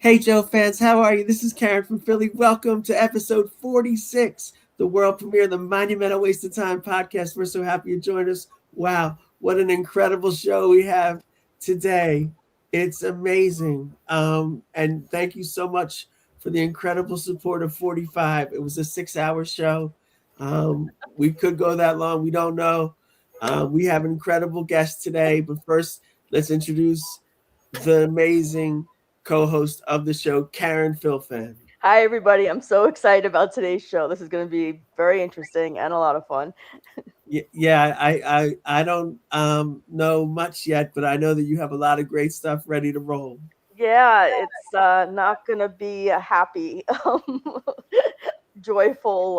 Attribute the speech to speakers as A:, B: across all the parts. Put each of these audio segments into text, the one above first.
A: Hey, Joe fans, how are you? This is Karen from Philly. Welcome to episode 46, the world premiere of the Monumental Waste of Time podcast. We're so happy you joined us. Wow, what an incredible show we have today. It's amazing. And thank you so much for the incredible support of 45. It was a 6-hour show. We could go that long. We don't know. We have an incredible guest today. But first, let's introduce the amazing co-host of the show, KarenFromPhilly.
B: Hi, everybody. I'm so excited about today's show. This is going to be very interesting and a lot of fun.
A: Yeah, I don't know much yet, but I know that you have a lot of great stuff ready to roll.
B: Yeah, it's not going to be a happy, joyful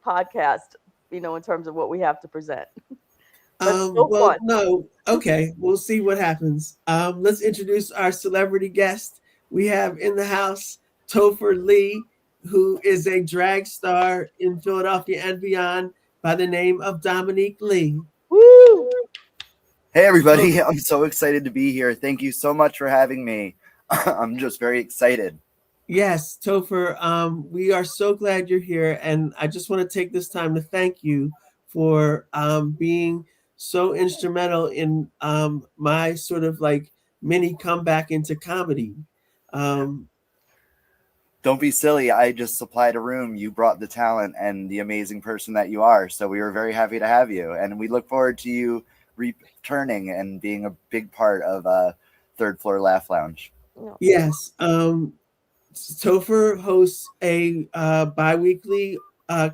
B: podcast, in terms of what we have to present. But still
A: Well,
B: fun.
A: no, okay, we'll see what happens. Let's introduce our celebrity guest. We have in the house Topher Lee, who is a drag star in Philadelphia and beyond by the name of Dominque Lee.
B: Woo!
C: Hey everybody, I'm so excited to be here. Thank you so much for having me. I'm just very excited.
A: Yes, Topher, we are so glad you're here. And I just want to take this time to thank you for being so instrumental in my sort of like mini comeback into comedy. Um,
C: Don't be silly. I just supplied a room. You brought the talent and the amazing person that you are. So we were very happy to have you. And we look forward to you returning and being a big part of Third Floor Laugh Lounge.
A: yes, Topher hosts a bi-weekly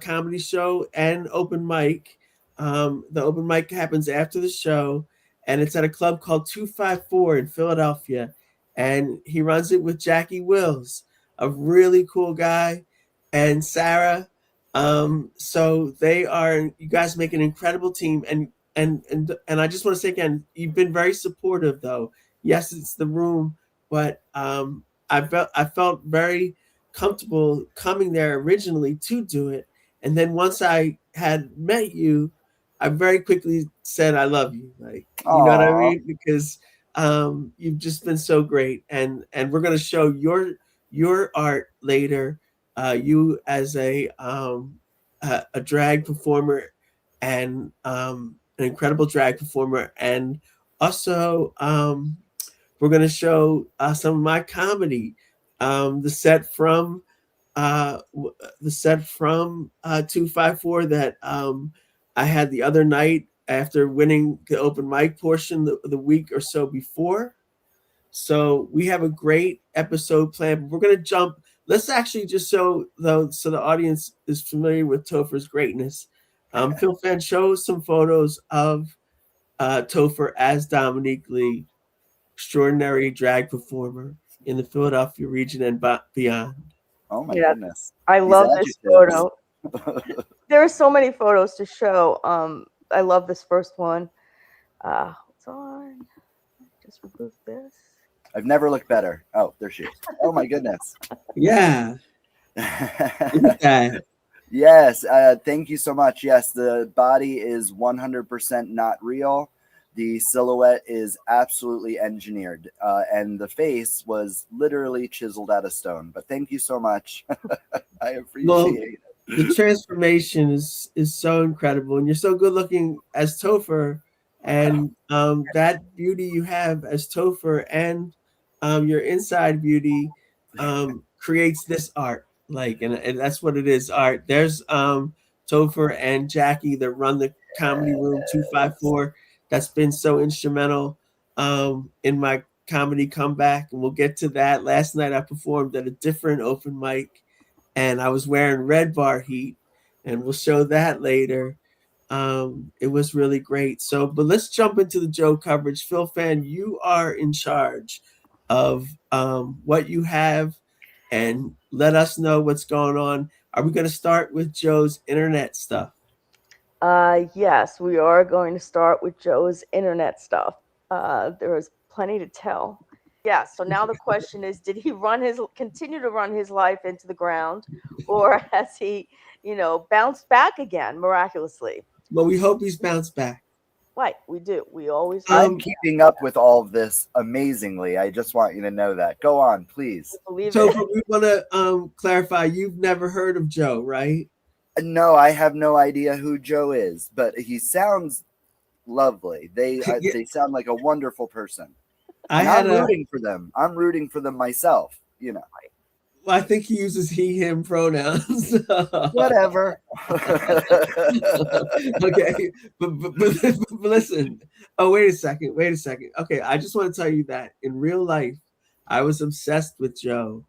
A: comedy show and open mic. The open mic happens after the show, and it's at a club called 254 in Philadelphia. And he runs it with Jackie Wills, a really cool guy, and Sarah. So you guys make an incredible team. And I just want to say again, you've been very supportive though. Yes, it's the room, but I felt very comfortable coming there originally to do it, and then once I had met you, I very quickly said I love you, like you know what I
C: Aw.
A: mean, because you've just been so great, and we're gonna show your art later, you as a drag performer and an incredible drag performer, and also we're going to show some of my comedy. The set from uh, the set from 254 that I had the other night after winning the open mic portion the week or so before. So we have a great episode planned. We're going to jump. Let's actually just show though, so the audience is familiar with Topher's greatness. Phil Fan shows some photos of Topher as Dominque Lee, extraordinary drag performer in the Philadelphia region and beyond.
C: Oh my
B: Yeah,
C: goodness.
B: I
C: These
B: love this
C: adjectives.
B: photo. There are so many photos to show. I love this first one. Hold on. Just remove this.
C: I've never looked better. Oh, there she is. Oh my goodness.
A: Yeah, look at that.
C: Yes, thank you so much. Yes, the body is 100% not real. The silhouette is absolutely engineered, and the face was literally chiseled out of stone. But thank you so much. I
A: Well,
C: appreciate it.
A: the transformation is so incredible, and you're so good looking as Topher, and that beauty you have as Topher and your inside beauty creates this art. Like, and that's what it is, art. There's Topher and Jackie that run the comedy room 254. That's been so instrumental in my comedy comeback, and we'll get to that. Last night I performed at a different open mic, and I was wearing red bar heat, and we'll show that later. It was really great. So, but let's jump into the Joe coverage. Phil Fan, you are in charge of what you have, and let us know what's going on. Are we going to start with Joe's internet stuff?
B: Yes, we are going to start with Joe's internet stuff. There is plenty to tell. Yeah, so now the question is, did he continue to run his life into the ground, or has he, bounced back again miraculously?
A: Well, we hope he's bounced back.
B: Right, we do. We always
C: I'm keeping up with all of this amazingly. I just want you to know that. Go on, please.
B: believe
A: So
B: it.
A: we want to clarify, you've never heard of Joe, right?
C: No, I have no idea who Joe is, but he sounds lovely. They sound like a wonderful person. I'm rooting for them. I'm rooting for them myself, you know.
A: Well, I think he uses he, him pronouns.
C: Whatever.
A: Okay, but listen. Oh, wait a second. Okay, I just want to tell you that in real life, I was obsessed with Joe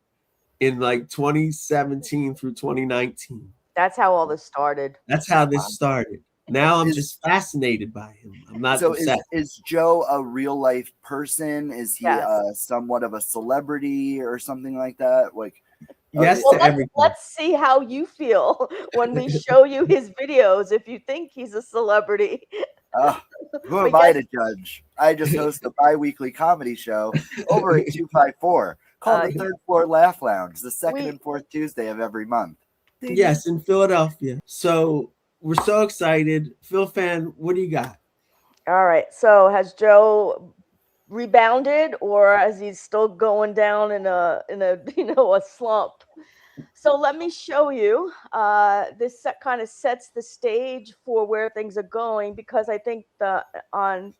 A: in like 2017 through 2019.
B: That's how all this started.
A: That's how this started. Now I'm just fascinated by him. I'm not obsessed.
C: Is Joe a real life person? Is he
B: Yes.
C: somewhat of a celebrity or something like that? Like,
A: yes
B: well,
A: to everything.
B: Let's see how you feel when we show you his videos. If you think he's a celebrity,
C: who am I to judge? I just host a bi-weekly comedy show over at 254 called the Third Floor Laugh Lounge, the second and fourth Tuesday of every month.
A: Yes, in Philadelphia. So we're so excited. Phil fan, what do you got?
B: All right. So has Joe rebounded, or is he still going down in a a slump? So let me show you. This kind of sets the stage for where things are going, because I think I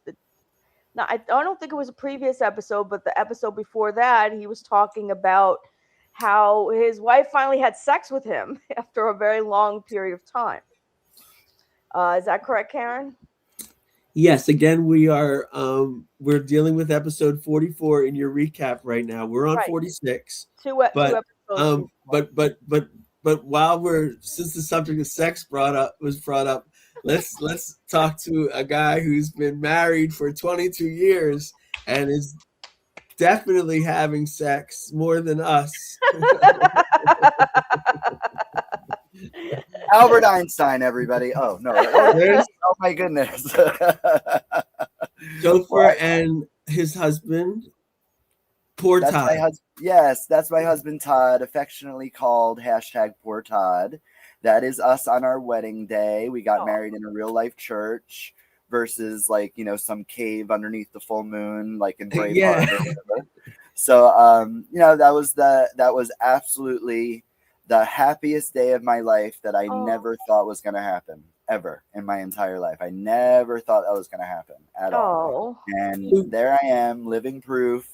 B: don't think it was a previous episode, but the episode before that, he was talking about how his wife finally had sex with him after a very long period of time. Is that correct, Karen?
A: Yes, again, we're dealing with episode 44 in your recap right now. We're on 46.
B: Two episodes.
A: But since the subject of sex was brought up, let's talk to a guy who's been married for 22 years and is definitely having sex more than us.
C: Albert Einstein, everybody. Oh no! Oh my goodness!
A: Topher and his husband, Poor Todd.
C: Yes, that's my husband Todd, affectionately called #Poor Todd. That is us on our wedding day. We got married in a real life church versus some cave underneath the full moon, like in Braveheart or whatever. So that was absolutely the happiest day of my life that I never thought was going to happen ever in my entire life. I never thought that was going to happen at all. And there I am, living proof.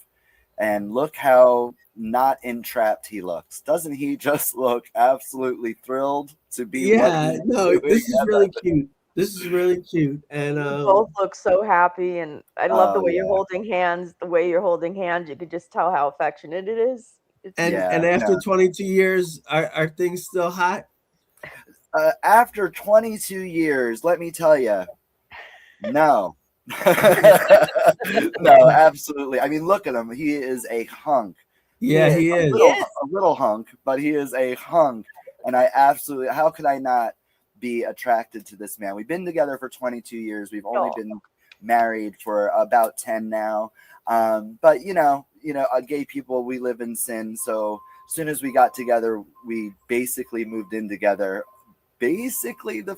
C: And look how not entrapped he looks. Doesn't he just look absolutely thrilled to be?
A: Yeah, no, this is really cute. This is really cute. And
B: you both look so happy, and I love the way you're holding hands. The way you're holding hands, you could just tell how affectionate it is.
A: And after 22 years, are things still hot?
C: After 22 years, let me tell you, no. No, absolutely. I mean, look at him. He is a hunk.
A: Yeah, he is.
C: A little hunk, but he is a hunk. And how could I not be attracted to this man? We've been together for 22 years. We've only been married for about 10 now. But gay people, we live in sin. So as soon as we got together, we basically moved in together basically the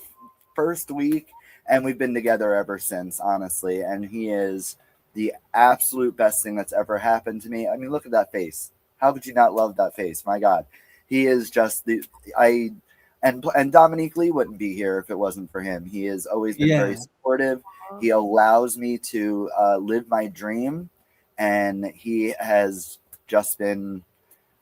C: first week. And we've been together ever since, honestly. And he is the absolute best thing that's ever happened to me. I mean, look at that face. How could you not love that face? My God. He is just and Dominque Lee wouldn't be here if it wasn't for him. He has always been very supportive. He allows me to live my dream. And he has just been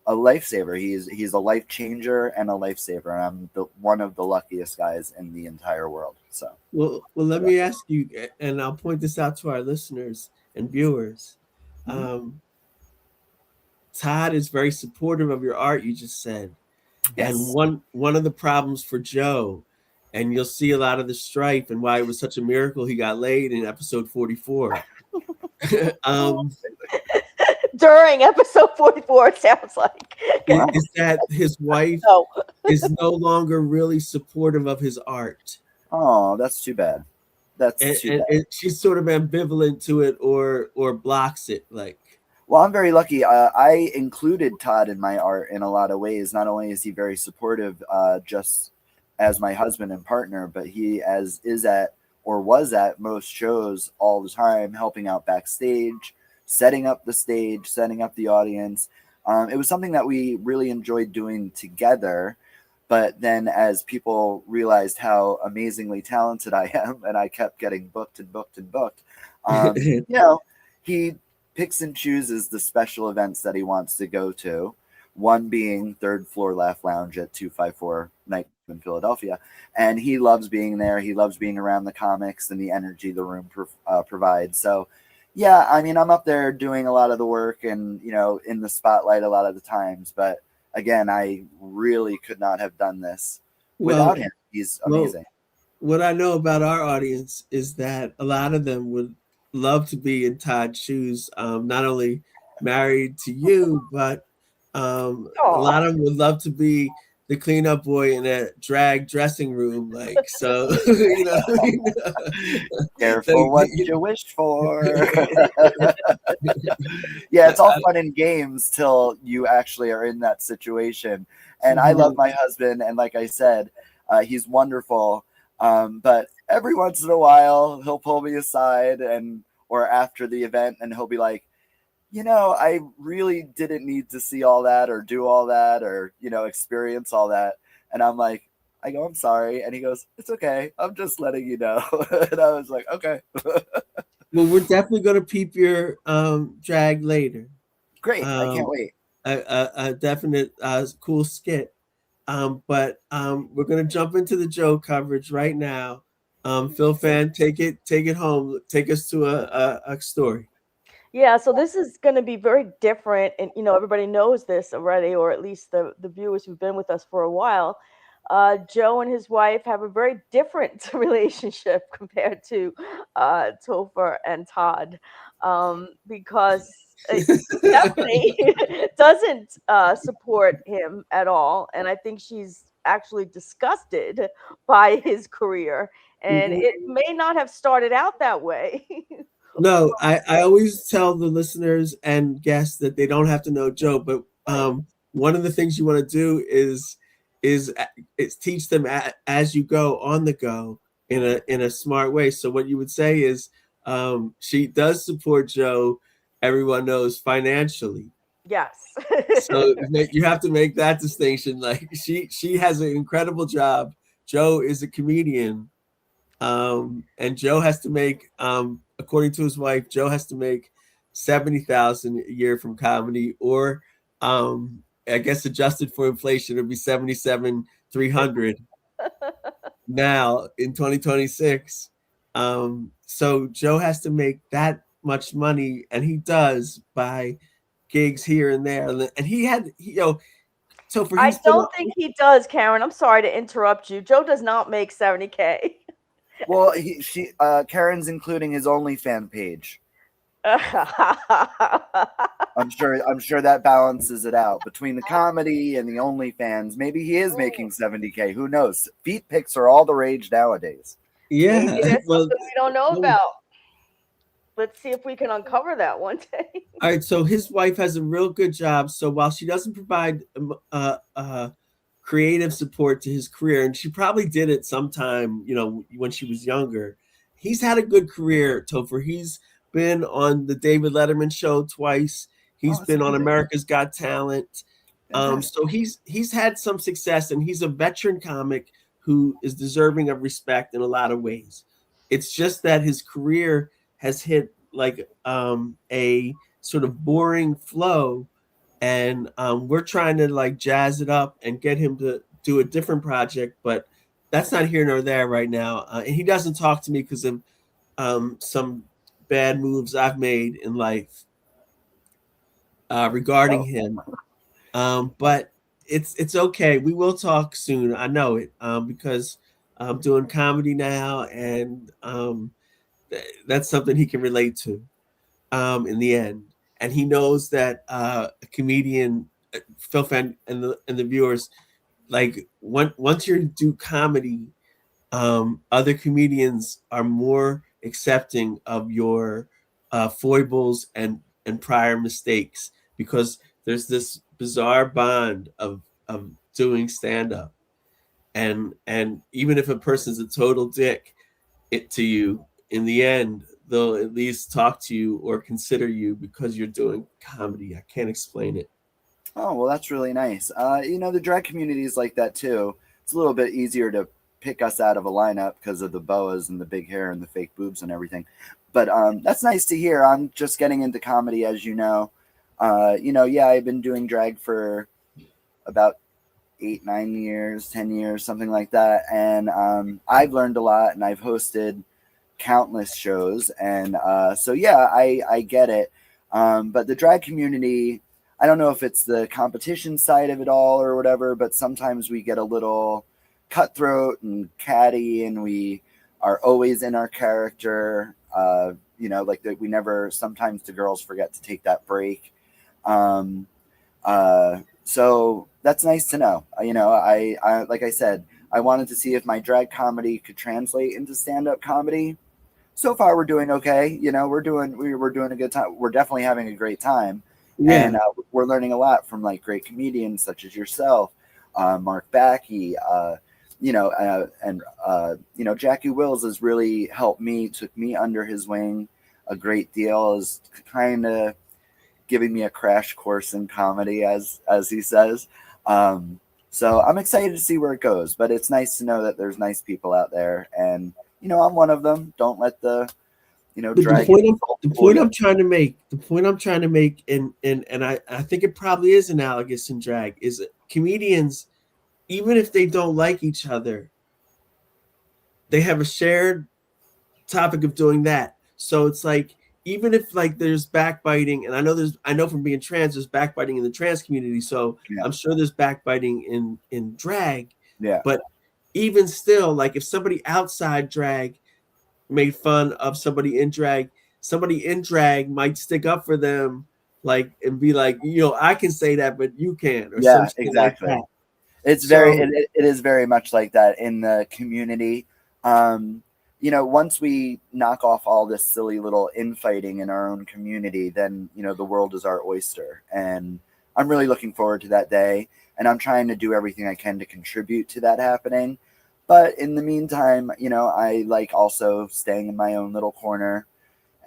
C: a lifesaver. He's a life changer and a lifesaver. And I'm one of the luckiest guys in the entire world. So
A: well, let me ask you, and I'll point this out to our listeners and viewers. Todd is very supportive of your art, you just said. Yes. And one of the problems for Joe, and you'll see a lot of the strife and why it was such a miracle he got laid in episode 44.
B: During episode 44, it sounds like.
A: Is that his wife is no longer really supportive of his art.
C: Oh, that's too bad.
A: And she's sort of ambivalent to it or blocks it.
C: Well, I'm very lucky. I included Todd in my art in a lot of ways. Not only is he very supportive, just as my husband and partner, but he is at or was at most shows all the time, helping out backstage, setting up the stage, setting up the audience. It was something that we really enjoyed doing together. But then as people realized how amazingly talented I am, and I kept getting booked and booked and booked, you know, he picks and chooses the special events that he wants to go to. One being Third Floor Laugh Lounge at 254 Night in Philadelphia. And he loves being there. He loves being around the comics and the energy the room provides. So, yeah, I mean, I'm up there doing a lot of the work and, you know, in the spotlight a lot of the times. But again, I really could not have done this without him. He's amazing.
A: What I know about our audience is that a lot of them would love to be in Todd's shoes, not only married to you, but a lot of them would love to be the cleanup boy in a drag dressing room. Like, so, you know.
C: Careful what you wish for. Yeah, it's all fun and games till you actually are in that situation. And I love my husband. And like I said, he's wonderful. But every once in a while, he'll pull me aside or after the event, and he'll be like, you know, I really didn't need to see all that or do all that or, you know, experience all that. And I'm like, I'm sorry. And he goes, it's okay. I'm just letting you know. And I was like, okay.
A: Well, we're definitely going to peep your drag later.
C: Great. I can't wait.
A: A definite cool skit. But we're going to jump into the Joe coverage right now. Phil Fan, take it home. Take us to a story.
B: Yeah, so this is going to be very different, and you know everybody knows this already, or at least the viewers who've been with us for a while. Joe and his wife have a very different relationship compared to Topher and Todd, because Stephanie doesn't support him at all, and I think she's actually disgusted by his career, and it may not have started out that way.
A: No, I always tell the listeners and guests that they don't have to know Joe, but one of the things you want to do is teach them as you go on the go in a smart way. So what you would say is she does support Joe, everyone knows, financially.
B: Yes.
A: So you have to make that distinction. Like she has an incredible job. Joe is a comedian. And Joe has to make, according to his wife, Joe has to make $70,000 a year from comedy, or I guess adjusted for inflation, it'd be 77,300 now in 2026. So Joe has to make that much money, and he does by gigs here and there. And he had, so for
B: I don't think he does, Karen. I'm sorry to interrupt you. Joe does not make 70K.
C: Well, Karen's including his OnlyFans page. I'm sure that balances it out between the comedy and the OnlyFans. Maybe he is making 70K. Who knows? Feet pics are all the rage nowadays.
A: Yeah,
B: maybe that's something we don't know about. Let's see if we can uncover that one day.
A: All right, so his wife has a real good job. So while she doesn't provide creative support to his career, and she probably did it sometime, when she was younger, he's had a good career, Topher. He's been on the David Letterman show twice. He's been on America's Got Talent. So he's had some success, and he's a veteran comic who is deserving of respect in a lot of ways. It's just that his career has hit like a sort of boring flow, and we're trying to like jazz it up and get him to do a different project, but that's not here nor there right now. And he doesn't talk to me because of some bad moves I've made in life regarding him. But it's okay. We will talk soon. I know it, because I'm doing comedy now, and that's something he can relate to in the end. And he knows that a comedian, Phil Fan, and the viewers, like once you do comedy, other comedians are more accepting of your foibles and prior mistakes, because there's this bizarre bond of doing stand-up, and even if a person's a total dick, it to you, in the end, they'll at least talk to you or consider you because you're doing comedy. I can't explain it.
C: Oh, well, that's really nice. The drag community is like that too. It's a little bit easier to pick us out of a lineup because of the boas and the big hair and the fake boobs and everything. But that's nice to hear. I'm just getting into comedy, as you know. Yeah, I've been doing drag for about 8, 9 years, 10 years, something like that. And I've learned a lot, and I've hosted countless shows. And so, yeah, I get it. But the drag community, I don't know if it's the competition side of it all or whatever, but sometimes we get a little cutthroat and catty, and we are always in our character. Like we never, sometimes the girls forget to take that break. So that's nice to know. I like I said, I wanted to see if my drag comedy could translate into stand-up comedy. So far, we're doing okay. We're doing a good time. We're definitely having a great time, and we're learning a lot from like great comedians such as yourself, Mark Backey, Jackie Wills has really helped me, took me under his wing a great deal, is kind of giving me a crash course in comedy, as he says. So I'm excited to see where it goes, but it's nice to know that there's nice people out there, and I'm one of them. Don't let the drag.
A: The point I'm trying to make, and I think it probably is analogous in drag, is comedians, even if they don't like each other, they have a shared topic of doing that. So it's like, even if like there's backbiting, and I know from being trans, there's backbiting in the trans community. So yeah. I'm sure there's backbiting in drag.
C: Yeah.
A: But even still, like if somebody outside drag made fun of somebody in drag might stick up for them, like, and be like, I can say that, but you can't. Or
C: yeah, exactly. Like it's it is very much like that in the community. Once we knock off all this silly little infighting in our own community, then, the world is our oyster. And I'm really looking forward to that day. And I'm trying to do everything I can to contribute to that happening. But in the meantime, I like also staying in my own little corner.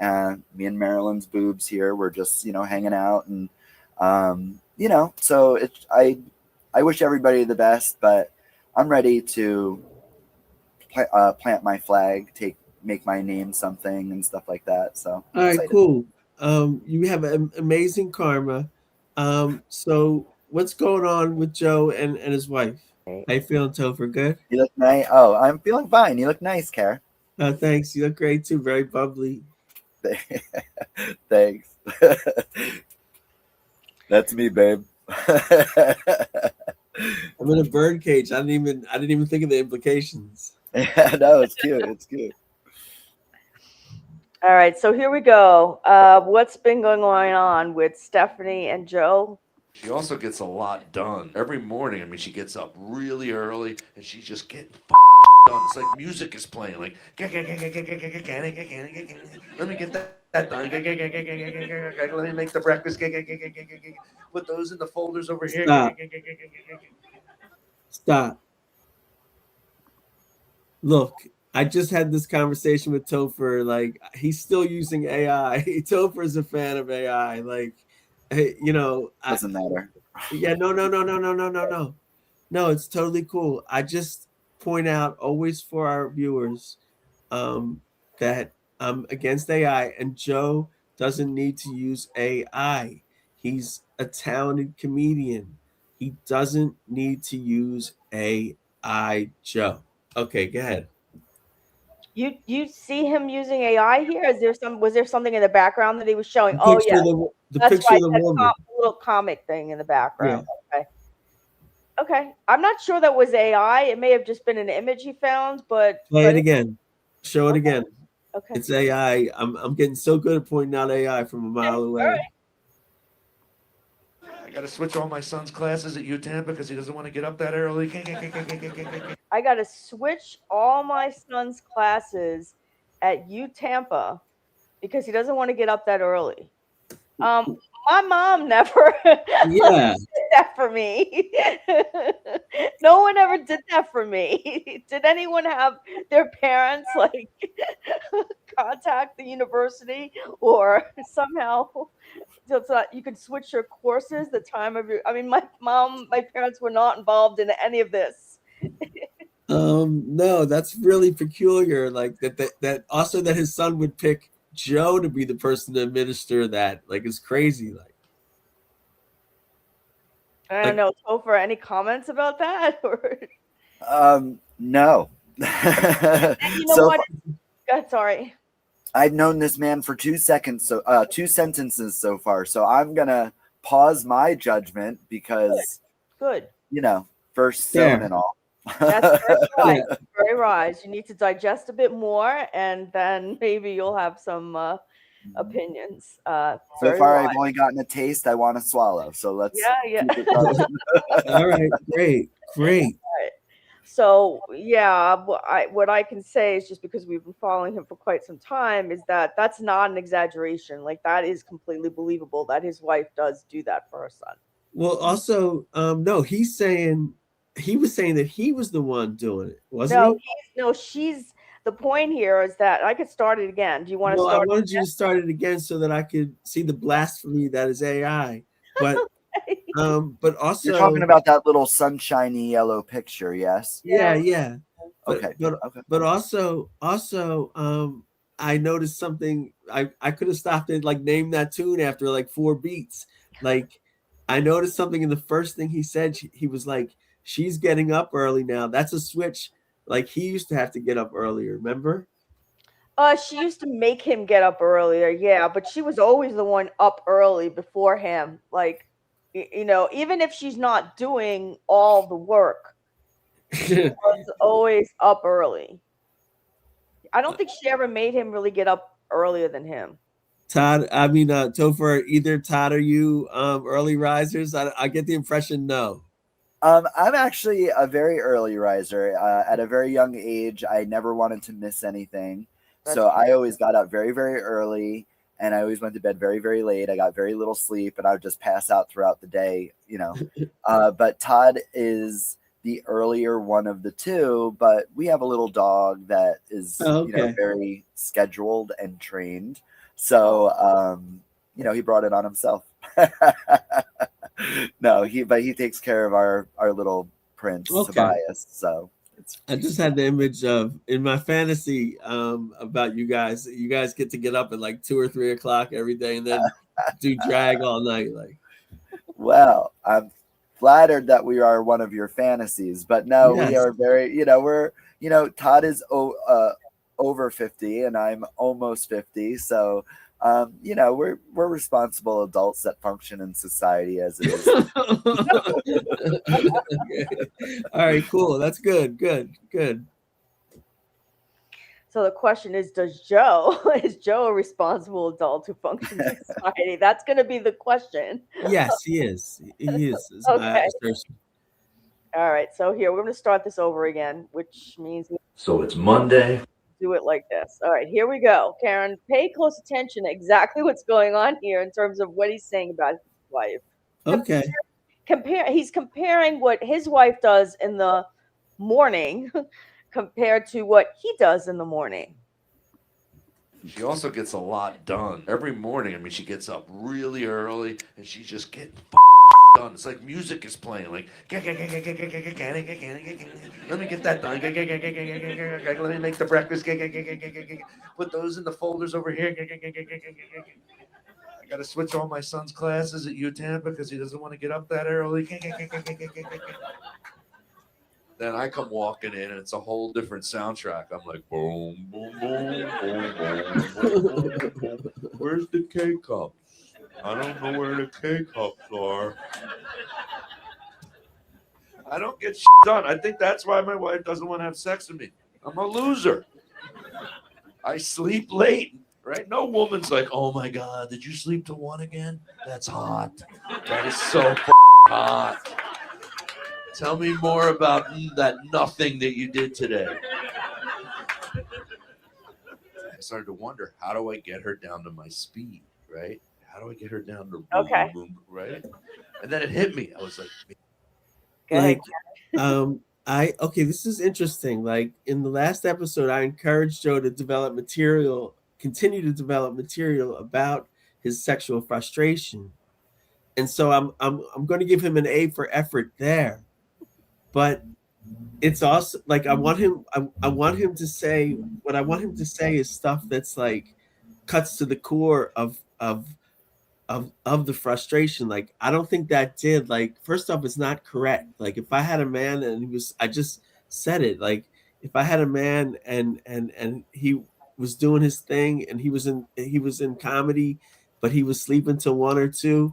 C: Me and Marilyn's boobs here, we're just, hanging out. And, so I wish everybody the best, but I'm ready to plant my flag, make my name something and stuff like that. So
A: all right, cool. You have amazing karma. So what's going on with Joe and his wife? How you feeling, Topher? Good?
C: You look nice. Oh, I'm feeling fine. You look nice, Karen.
A: Thanks. You look great too. Very bubbly.
C: Thanks. That's me, babe.
A: I'm in a bird cage. I didn't even think of the implications.
C: Yeah, no, it's cute. It's cute.
B: All right, so here we go. What's been going on with Stephanie and Joe?
D: She also gets a lot done every morning. I mean, she gets up really early and she's just getting done. It's like music is playing. Like, let me get that done. Let me make the breakfast. Put those in the folders over here.
A: Stop. Look, I just had this conversation with Topher. Like, he's still using AI. Topher's a fan of AI. Like,
C: doesn't matter.
A: Yeah, no. No, it's totally cool. I just point out always for our viewers that I'm against AI, and Joe doesn't need to use AI. He's a talented comedian. He doesn't need to use AI, Joe. Okay, go ahead.
B: You see him using AI here? Was there something in the background that he was showing?
A: Oh yeah,
B: that's right. That little comic thing in the background. Yeah. Okay. I'm not sure that was AI. It may have just been an image he found, but
A: play it again. Show it again.
B: Okay.
A: It's AI. I'm getting so good at pointing out AI from a mile away.
B: Right.
D: I got to switch all my son's classes at UTAMPA because he doesn't want to get up that early.
B: I got to switch all my son's classes at UTAMPA because he doesn't want to get up that early. My mom never
A: yeah.
B: did that that for me. No one ever did that for me. Did anyone have their parents like contact the university or somehow so that you could switch your courses the time of your I mean my parents were not involved in any of this.
A: No, that's really peculiar. Like that also that his son would pick Joe to be the person to administer that. Like it's crazy.
B: I don't know, Topher, any comments about that? Or
C: No.
B: and you know
C: So
B: what? Sorry.
C: I've known this man for 2 seconds, so 2 sentences so far. So I'm gonna pause my judgment because
B: Good.
C: you know, first
A: Fair.
C: zone and all.
B: That's very wise.
A: Yeah.
B: Very wise. You need to digest a bit more, and then maybe you'll have some opinions.
C: So
B: Very
C: far,
B: wise.
C: I've only gotten a taste. I want to swallow. So let's
B: Yeah.
C: keep it going.
A: All right, great.
B: So yeah, what I can say is just because we've been following him for quite some time is that that's not an exaggeration. Like that is completely believable that his wife does do that for her son.
A: Well, also, no, he was saying that he was the one doing it, wasn't
B: No,
A: he?
B: she's the point here is that I could start it again. Do you want to
A: Well, I
B: start?
A: wanted you to start it again so that I could see the blasphemy that is AI. But but also
C: You're talking about that little sunshiny yellow picture, yes?
A: yeah. But
C: Okay.
A: but also I noticed something. I could have stopped it, like name that tune after like 4 beats. Like I noticed something in the first thing he said. He was like, she's getting up early now. That's a switch. Like he used to have to get up earlier, remember?
B: She used to make him get up earlier, yeah, but she was always the one up early before him. Like, you know, even if she's not doing all the work, she was always up early. I don't think she ever made him really get up earlier than him.
A: Todd, I mean, Topher, either Todd or you, early risers. I get the impression no.
C: I'm actually a very early riser. At a very young age, I never wanted to miss anything. So I always got up very, very early, and I always went to bed very, very late. I got very little sleep, and I would just pass out throughout the day, you know. But Todd is the earlier one of the two, but we have a little dog that is, you know, very scheduled and trained. So, you know, he brought it on himself. No, he takes care of our little prince Tobias. So
A: I just had the image of in my fantasy about you guys. You guys get up at like 2 or 3 o'clock every day and then do drag all night. Like,
C: well, I'm flattered that we are one of your fantasies, but no, we are very, you know, we're, you know, Todd is over 50 and I'm almost 50, so you know, we're responsible adults that function in society as it is.
A: Okay. All right, cool. That's good.
B: So the question is Joe a responsible adult who functions in society? That's going to be the question.
A: Yes, he is. He is.
B: Okay. All right. So here we're going to start this over again, which means
D: so it's Monday.
B: Do it like this. All right, here we go. Karen, pay close attention to exactly what's going on here in terms of what he's saying about his wife.
A: Okay.
B: He's comparing what his wife does in the morning compared to what he does in the morning.
D: She also gets a lot done every morning. I mean, she gets up really early and she's just getting done. It's like music is playing. Like, let me get that done. Let me make the breakfast. Put those in the folders over here. I got to switch all my son's classes at UTAN because he doesn't want to get up that early. Then I come walking in and it's a whole different soundtrack. I'm like, boom, boom, boom, boom, boom, boom. Where's the K-cups? I don't know where the K-cups are. I don't get shit done. I think that's why my wife doesn't want to have sex with me. I'm a loser. I sleep late, right? No woman's like, oh my God, did you sleep till 1 again? That's hot. That is so hot. Tell me more about that nothing that you did today. I started to wonder, how do I get her down to my speed, right? How do I get her down to boom, boom, right? And then it hit me. I was like,
B: Go ahead.
A: This is interesting. Like in the last episode, I encouraged Joe to continue to develop material about his sexual frustration. And so I'm going to give him an A for effort there. But it's also like I want him to say what I want him to say is stuff that's like cuts to the core of the frustration. Like I don't think that did, like, first off, it's not correct. Like if I had a man and I just said it, like if I had a man and he was doing his thing and he was in comedy, but he was sleeping till 1 or 2,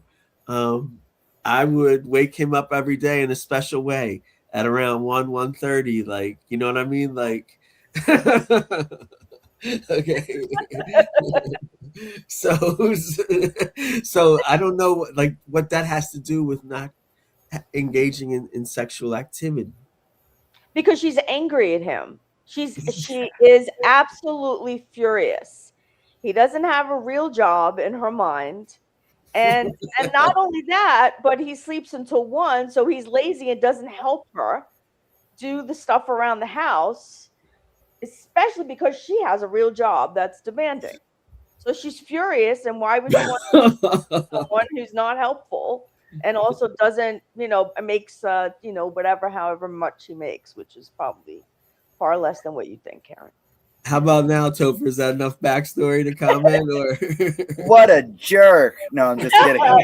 A: I would wake him up every day in a special way at around 1:30, like, you know what I mean? Like okay. so I don't know like what that has to do with not engaging in sexual activity.
B: Because she's angry at him. She is absolutely furious. He doesn't have a real job in her mind. And not only that, but he sleeps until 1, so he's lazy and doesn't help her do the stuff around the house, especially because she has a real job that's demanding. So she's furious, and why would she want someone who's not helpful and also doesn't, makes, however much he makes, which is probably far less than what you think, Karen.
A: How about now, Topher? Is that enough backstory to comment? Or
C: what a jerk! No, I'm just kidding. I'm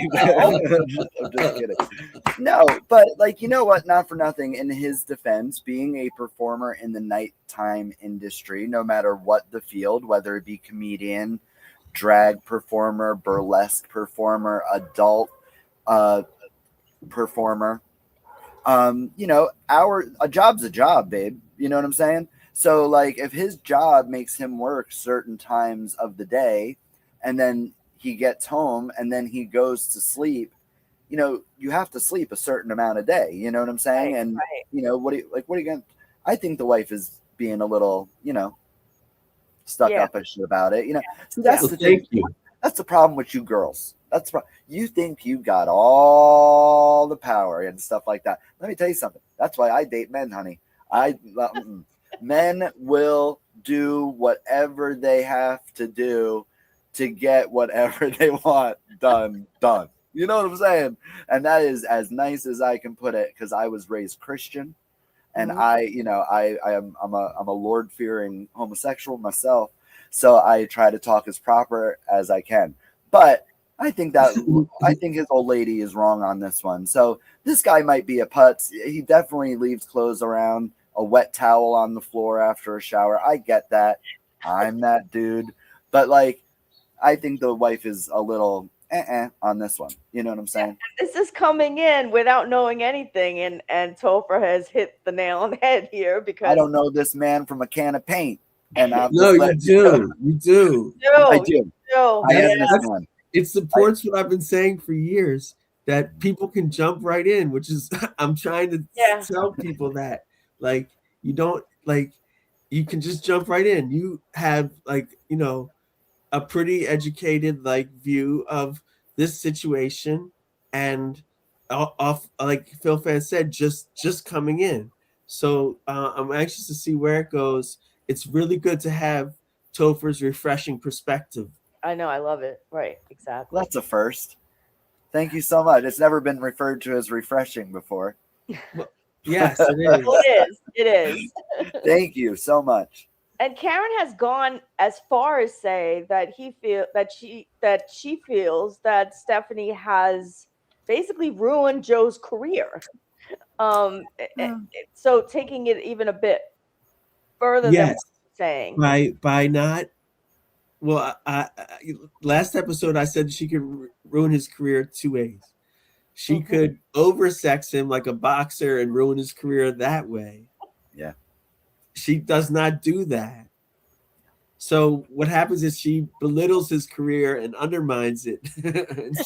C: just kidding. No, but like, you know what? Not for nothing. In his defense, being a performer in the nighttime industry, no matter what the field, whether it be comedian, drag performer, burlesque performer, adult performer, a job's a job, babe. You know what I'm saying? So, like, if his job makes him work certain times of the day, and then he gets home and then he goes to sleep, you have to sleep a certain amount a day. You know what I'm saying?
B: Right,
C: and
B: right.
C: what are you going? I think the wife is being a little, stuck up and shit about it. So that's the thing. That's the problem with you girls. You think you got all the power and stuff like that. Let me tell you something. That's why I date men, honey. Men will do whatever they have to do to get whatever they want done. You know what I'm saying? And that is as nice as I can put it, because I was raised Christian, and I'm a Lord-fearing homosexual myself, so I try to talk as proper as I can. But I think his old lady is wrong on this one. So this guy might be a putz. He definitely leaves clothes around, a wet towel on the floor after a shower. I get that. I'm that dude. But like, I think the wife is a little on this one. You know what I'm saying?
B: This is coming in without knowing anything, and Topher has hit the nail on the head here, because
C: I don't know this man from a can of paint. And I'm
A: no, you do. You do.
C: I do.
A: It supports what I've been saying for years, that people can jump right in, which is I'm trying to tell people that, like, you don't, like, you can just jump right in. You have, like, a pretty educated, like, view of this situation, and off, like Phil Fan said, just coming in. So I'm anxious to see where it goes. It's really good to have Topher's refreshing perspective.
B: I know, I love it. Right, exactly.
C: That's a first. Thank you so much. It's never been referred to as refreshing before.
A: Well, yes, it is.
B: Well, it is.
C: Thank you so much.
B: And Karen has gone as far as say that she feels that Stephanie has basically ruined Joe's career. So taking it even a bit further than what you're saying.
A: By not. Well, I last episode I said she could ruin his career 2 ways. She could oversex him like a boxer and ruin his career that way.
C: Yeah.
A: She does not do that. So what happens is she belittles his career and undermines it.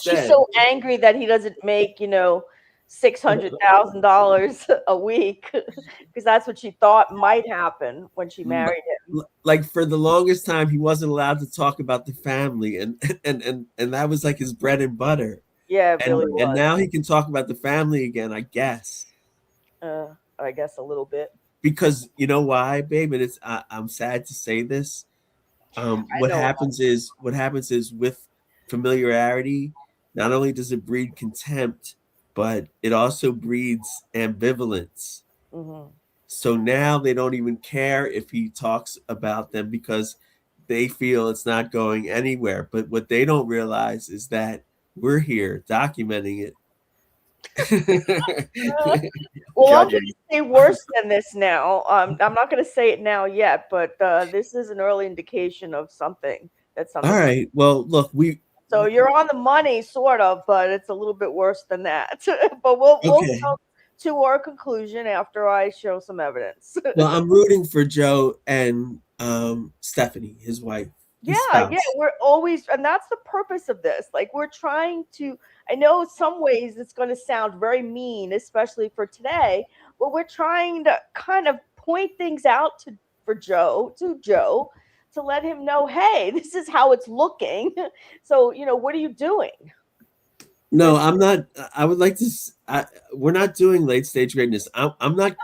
B: She's so angry that he doesn't make, $600,000 a week, because that's what she thought might happen when she married him.
A: Like, for the longest time, he wasn't allowed to talk about the family, and that was like his bread and butter.
B: Yeah, it really was.
A: And now he can talk about the family again, I guess.
B: I guess a little bit.
A: Because you know why, babe, and I'm sad to say this.
B: I know.
A: What happens is with familiarity, not only does it breed contempt, but it also breeds ambivalence.
B: Mm-hmm.
A: So now they don't even care if he talks about them because they feel it's not going anywhere. But what they don't realize is that we're here documenting it.
B: Well, I'm going
C: Judging.
B: to say worse than this now. I'm not going to say it now yet, but this is an early indication of something. That's
A: All
B: something.
A: right. Well, look,
B: So you're on the money, sort of, but it's a little bit worse than that. But we'll
A: okay.
B: come to our conclusion after I show some evidence.
A: Well, I'm rooting for Joe and Stephanie, his wife. His
B: Yeah,
A: spouse.
B: we're always, and that's the purpose of this. Like, we're trying to, I know some ways it's going to sound very mean, especially for today, but we're trying to kind of point things out to Joe, to let him know, hey, this is how it's looking. So, what are you doing?
A: No, I'm not. I would like to. We're not doing late stage greatness. I'm not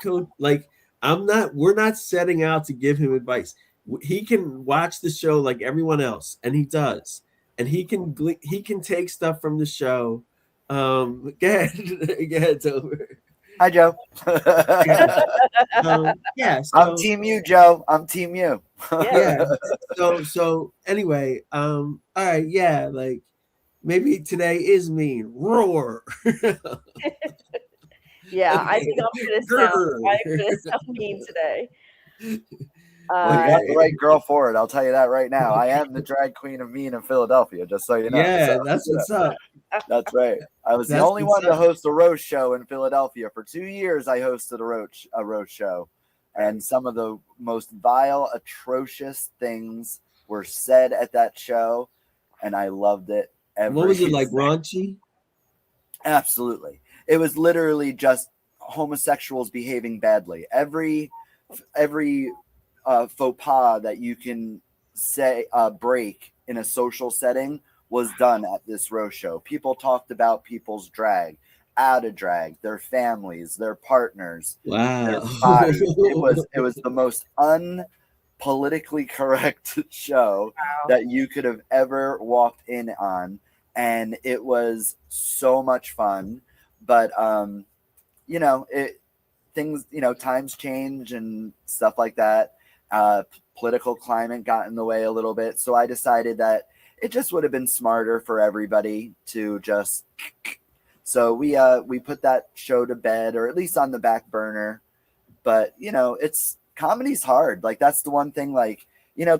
A: I'm not. We're not setting out to give him advice. He can watch the show like everyone else, and he does. And he can take stuff from the show. Go ahead, go ahead, Topher.
C: Hi, Joe.
A: Yeah.
C: I'm Team You, Joe. I'm Team You.
A: Yeah. So anyway, all right. Yeah, like. Maybe today is mean. Roar.
B: Yeah, I think I'm gonna sound mean today.
C: Well, you got the right girl for it. I'll tell you that right now. I am the drag queen of mean in Philadelphia, just so you know.
A: Yeah,
C: so,
A: that's what's up.
C: That's right. I was the only one to host a roast show in Philadelphia. For 2 years, I hosted a roast show. And some of the most vile, atrocious things were said at that show. And I loved it.
A: What was it like, raunchy?
C: Absolutely. It was literally just homosexuals behaving badly. Every faux pas that you can say break in a social setting was done at this roast show. People talked about people's drag, out of drag, their families, their partners, their bodies. It was the most unpolitically correct show that you could have ever walked in on. And it was so much fun, but times change and stuff like that. Political climate got in the way a little bit, so I decided that it just would have been smarter for everybody to just. So we put that show to bed, or at least on the back burner. But it's comedy's hard. Like, that's the one thing. Like,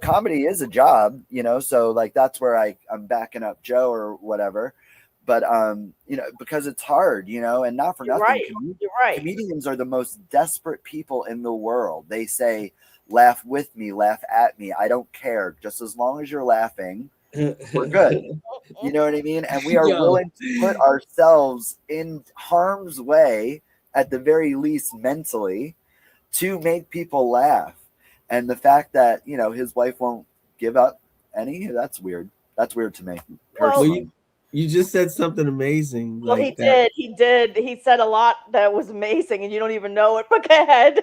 C: comedy is a job, so like that's where I'm backing up Joe or whatever. But because it's hard, and not for nothing.
B: Right. You're right.
C: Comedians are the most desperate people in the world. They say, laugh with me, laugh at me. I don't care. Just as long as you're laughing, we're good. You know what I mean? And we are willing to put ourselves in harm's way, at the very least mentally, to make people laugh. And the fact that, his wife won't give up any, that's weird. That's weird to me, personally.
A: Well, you just said something amazing.
B: Well, he did. He said a lot that was amazing, and you don't even know it. But go ahead.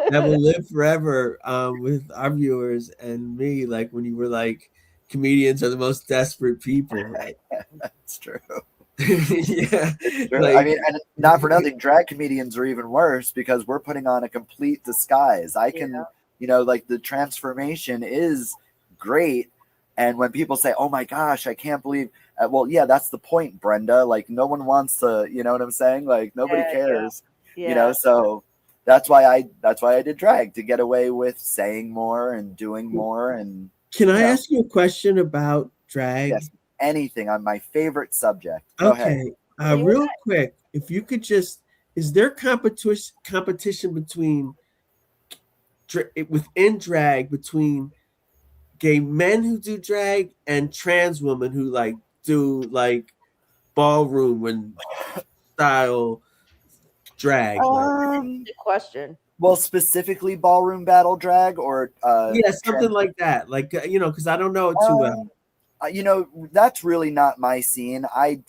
A: That will live forever with our viewers and me. Like, when you were like, comedians are the most desperate people.
C: That's true.
A: Yeah.
C: Like, I mean, and not for nothing, drag comedians are even worse because we're putting on a complete disguise. I can, like, the transformation is great. And when people say, oh my gosh, I can't believe, well, yeah, that's the point, Brenda. Like, no one wants to, you know what I'm saying? Like, nobody cares, so that's why I did drag, to get away with saying more and doing more. And
A: can I ask you a question about drag?
C: Yes, anything on my favorite subject. Go ahead.
A: Real quick, if you could just, is there competition between within drag between gay men who do drag and trans women who like do like ballroom and style drag?
B: Good question.
C: Well, specifically ballroom battle drag, or
A: something like that. Like, because I don't know it too well.
C: You know, that's really not my scene. I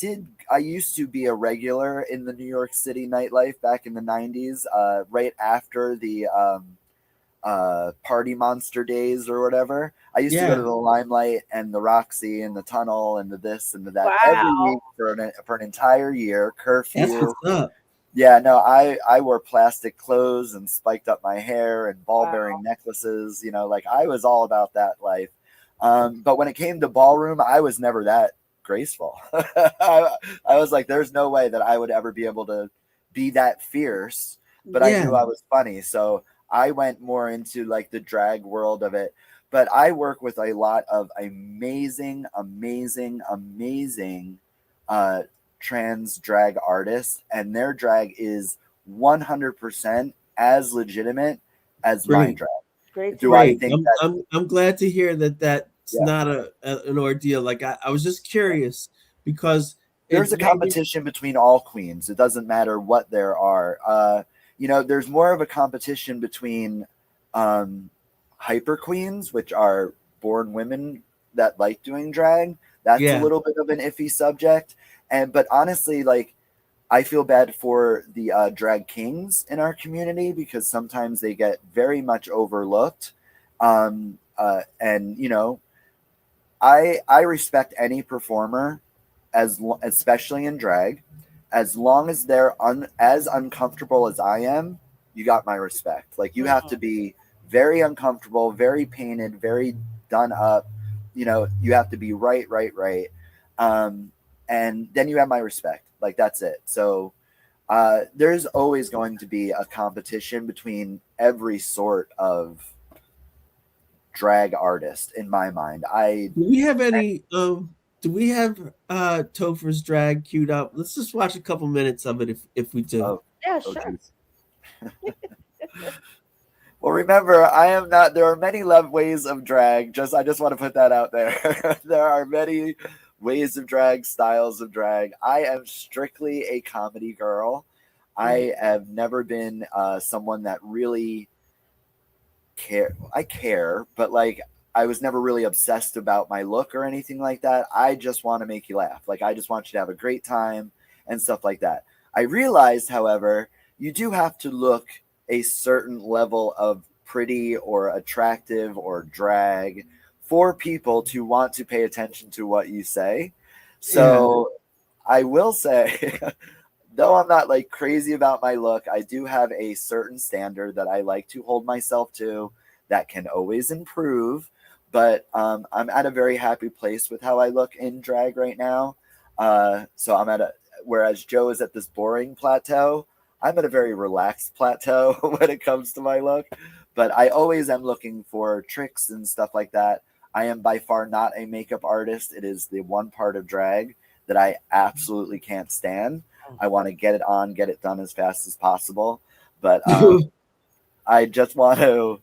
C: used to be a regular in the New York City nightlife back in the 90s, right after the Party Monster days or whatever. I used to go to the Limelight and the Roxy and the Tunnel and the this and the that every week for an entire year. Curfew.
A: That's what's up.
C: Yeah, no, I wore plastic clothes and spiked up my hair and ball-bearing necklaces. You know, like I was all about that life. But when it came to ballroom, I was never that graceful. I was like, there's no way that I would ever be able to be that fierce. But I knew I was funny, so I went more into like the drag world of it. But I work with a lot of amazing trans drag artists, and their drag is 100% as legitimate as my drag.
B: Great.
C: I think
A: I'm glad to hear that that's not an ordeal. Like I was just curious because
C: there's a competition between all queens. It doesn't matter what there are. You know, there's more of a competition between hyper queens, which are born women that like doing drag. That's a little bit of an iffy subject. But honestly, like, I feel bad for the drag kings in our community because sometimes they get very much overlooked. And you know, I respect any performer, especially in drag, as long as they're as uncomfortable as I am. You got my respect. Like, you have to be very uncomfortable, very painted, very done up. You know, you have to be right. And then you have my respect. Like, that's it. So there's always going to be a competition between every sort of drag artist in my mind.
A: Do we have any do we have Topher's drag queued up? Let's just watch a couple minutes of it if we do.
B: Sure.
C: Well, remember, I am not. There are many ways of drag. I just want to put that out there. There are many ways of drag, styles of drag. I am strictly a comedy girl. I have never been someone that really care. I care, but like, I was never really obsessed about my look or anything like that. I just want to make you laugh. Like, I just want you to have a great time and stuff like that. I realized, however, you do have to look a certain level of pretty or attractive or drag for people to want to pay attention to what you say. So I will say, though I'm not like crazy about my look, I do have a certain standard that I like to hold myself to that can always improve. But I'm at a very happy place with how I look in drag right now. So I'm whereas Joe is at this boring plateau, I'm at a very relaxed plateau when it comes to my look. But I always am looking for tricks and stuff like that. I am by far not a makeup artist. It is the one part of drag that I absolutely can't stand. I want to get it on, get it done as fast as possible. But I just want to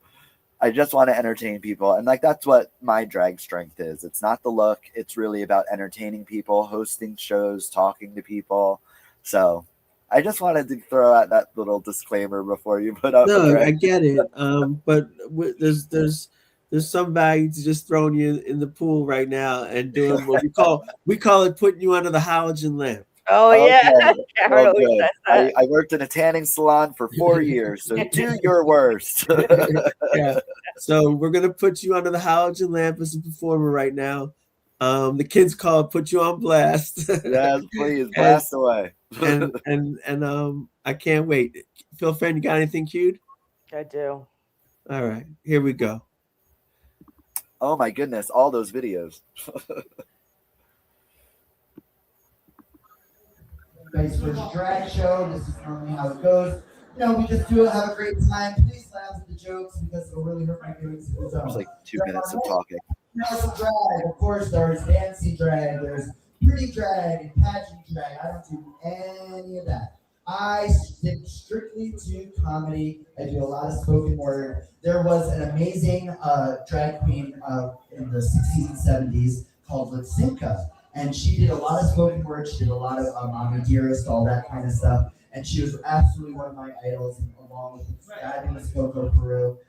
C: entertain people. And like, that's what my drag strength is. It's not the look. It's really about entertaining people, hosting shows, talking to people. So I just wanted to throw out that little disclaimer before you put up.
A: No, I get it. But there's some value to just throwing you in the pool right now and doing what we call it putting you under the halogen lamp.
B: Oh, yeah. Karen always says that.
C: I worked in a tanning salon for 4 years, so do your worst.
A: Yeah. So we're gonna put you under the halogen lamp as a performer right now. The kids call it "Put You on Blast."
C: Yes, please blast away.
A: and I can't wait. Phil, friend, you got anything queued?
B: I do.
A: All right, here we go.
C: Oh my goodness, all those videos.
E: Guys, first drag show. This is normally how it goes. You know, we just do it, have a great time. Please laugh at the jokes because it'll really hurt my feelings.
C: There's like 2 minutes of talking.
E: There's drag, of course. There's fancy drag. There's pretty drag and pageant drag. I don't do any of that. I stick strictly to comedy. I do a lot of spoken word. There was an amazing drag queen in the 60s and 70s called Litsinka. And she did a lot of spoken word. She did a lot of I'm a Dearest, all that kind of stuff. And she was absolutely one of my idols, along with fabulous Coco Peru.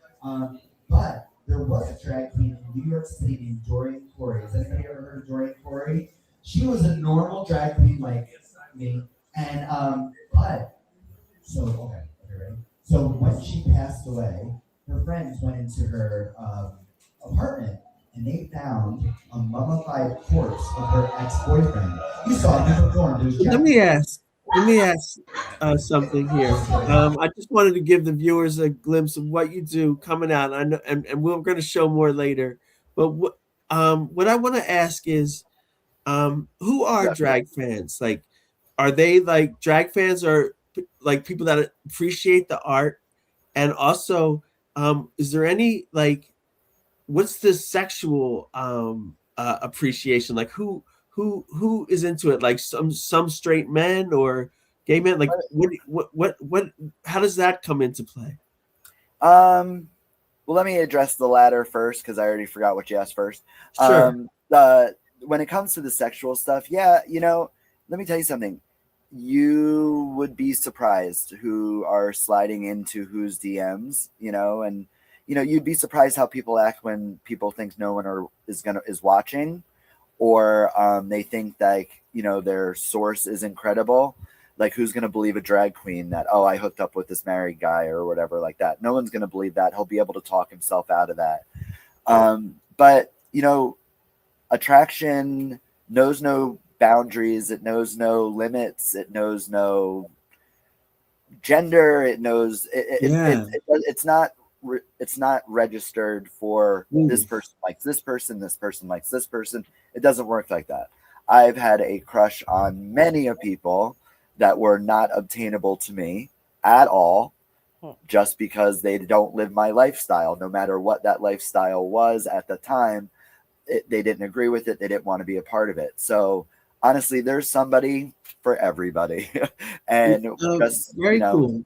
E: But there was a drag queen in New York City named Doreen Corey. Has anybody ever heard of Doreen Corey? She was a normal drag queen like me, and but so okay, ready? So when she passed away, her friends went into her apartment and they found a mummified corpse of her ex-boyfriend. You saw him perform. It was
A: Let me ask. Let me ask something here. I just wanted to give the viewers a glimpse of what you do coming out. I know, and we're going to show more later. But what I want to ask is, who are
C: Yeah.
A: drag fans? Like, are they like drag fans or like people that appreciate the art? And also, is there any like, what's the sexual appreciation? Like, who is into it? Like some straight men or gay men? Like, what? How does that come into play?
C: Well, let me address the latter first because I already forgot what you asked first.
A: Sure.
C: When it comes to the sexual stuff, yeah, let me tell you something. You would be surprised who are sliding into whose DMs, and you'd be surprised how people act when people think no one is watching, or they think like their source is incredible. Like, who's going to believe a drag queen that, oh, I hooked up with this married guy or whatever like that? No one's going to believe that. He'll be able to talk himself out of that. But attraction knows no boundaries. It knows no limits. It knows no gender. It knows it's not registered for this person likes this person likes this person. It doesn't work like that. I've had a crush on many of people that were not obtainable to me at all, just because they don't live my lifestyle. No matter what that lifestyle was at the time, they didn't agree with it. They didn't want to be a part of it. So honestly, there's somebody for everybody. And just,
A: very cool.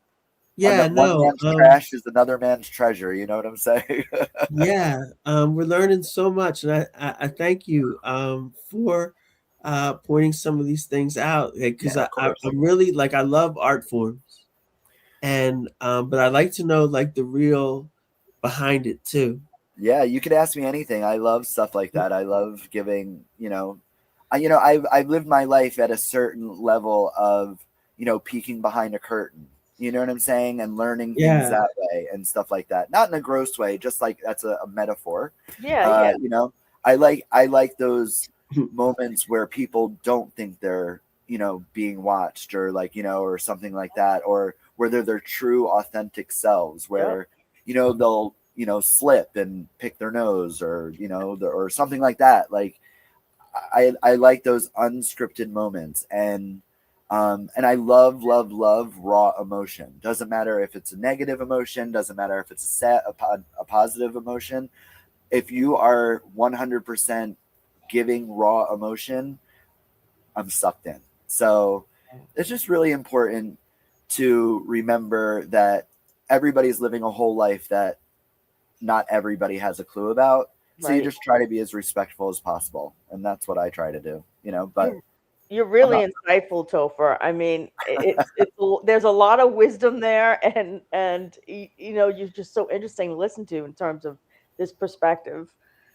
A: Yeah,
C: one man's trash is another man's treasure. You know what I'm saying?
A: Yeah, we're learning so much, and I thank you for pointing some of these things out, because I'm really like, I love art forms, and but I like to know like the real behind it too.
C: Yeah, you could ask me anything. I love stuff like that. I love giving, I've lived my life at a certain level of, peeking behind a curtain. You know what I'm saying? And learning things that way and stuff like that. Not in a gross way, just like that's a metaphor.
B: Yeah.
C: I like those moments where people don't think they're, being watched, or like, or something like that, or where they're their true authentic selves, where, they'll, slip and pick their nose, or, or something like that. Like, I like those unscripted moments, and I love raw emotion. Doesn't matter if it's a negative emotion, doesn't matter if it's a positive emotion. If you are 100% giving raw emotion, I'm sucked in. So it's just really important to remember that everybody's living a whole life that not everybody has a clue about. So you just try to be as respectful as possible. And that's what I try to do, but
B: you're really insightful, Topher. I mean, there's a lot of wisdom there, and you're just so interesting to listen to in terms of this perspective.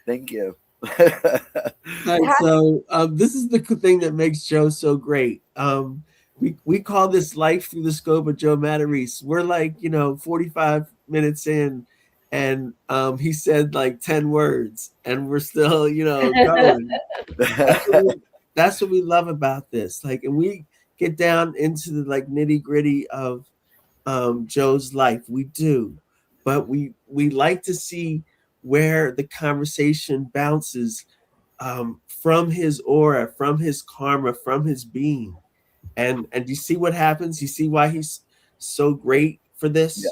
C: Thank you.
A: Right, so this is the thing that makes Joe so great. We call this Life Through the Scope of Joe Matarese. We're like 45 minutes in, and he said like 10 words, and we're still going. That's what we love about this. Like, and we get down into the like nitty gritty of Joe's life. We do, but we like to see where the conversation bounces from his aura, from his karma, from his being. And you see what happens? You see why he's so great for this?
C: Yeah.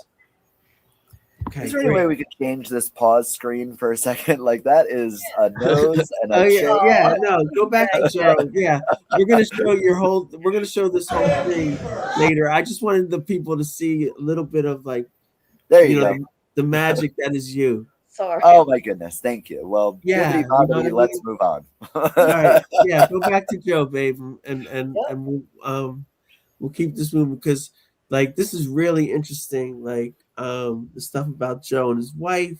A: Okay,
C: is there any way we could change this pause screen for a second? Like, that is a nose and a chin.
A: Yeah, no, go back to Joe. Yeah, we're gonna show this whole thing later. I just wanted the people to see a little bit of like,
C: there you go,
A: the magic that is you.
B: Sorry.
C: Oh my goodness, thank you. Well,
A: yeah,
C: let's move on.
A: All right, yeah, go back to Joe, babe, and we'll keep this moving, because like this is really interesting. Like the stuff about Joe and his wife,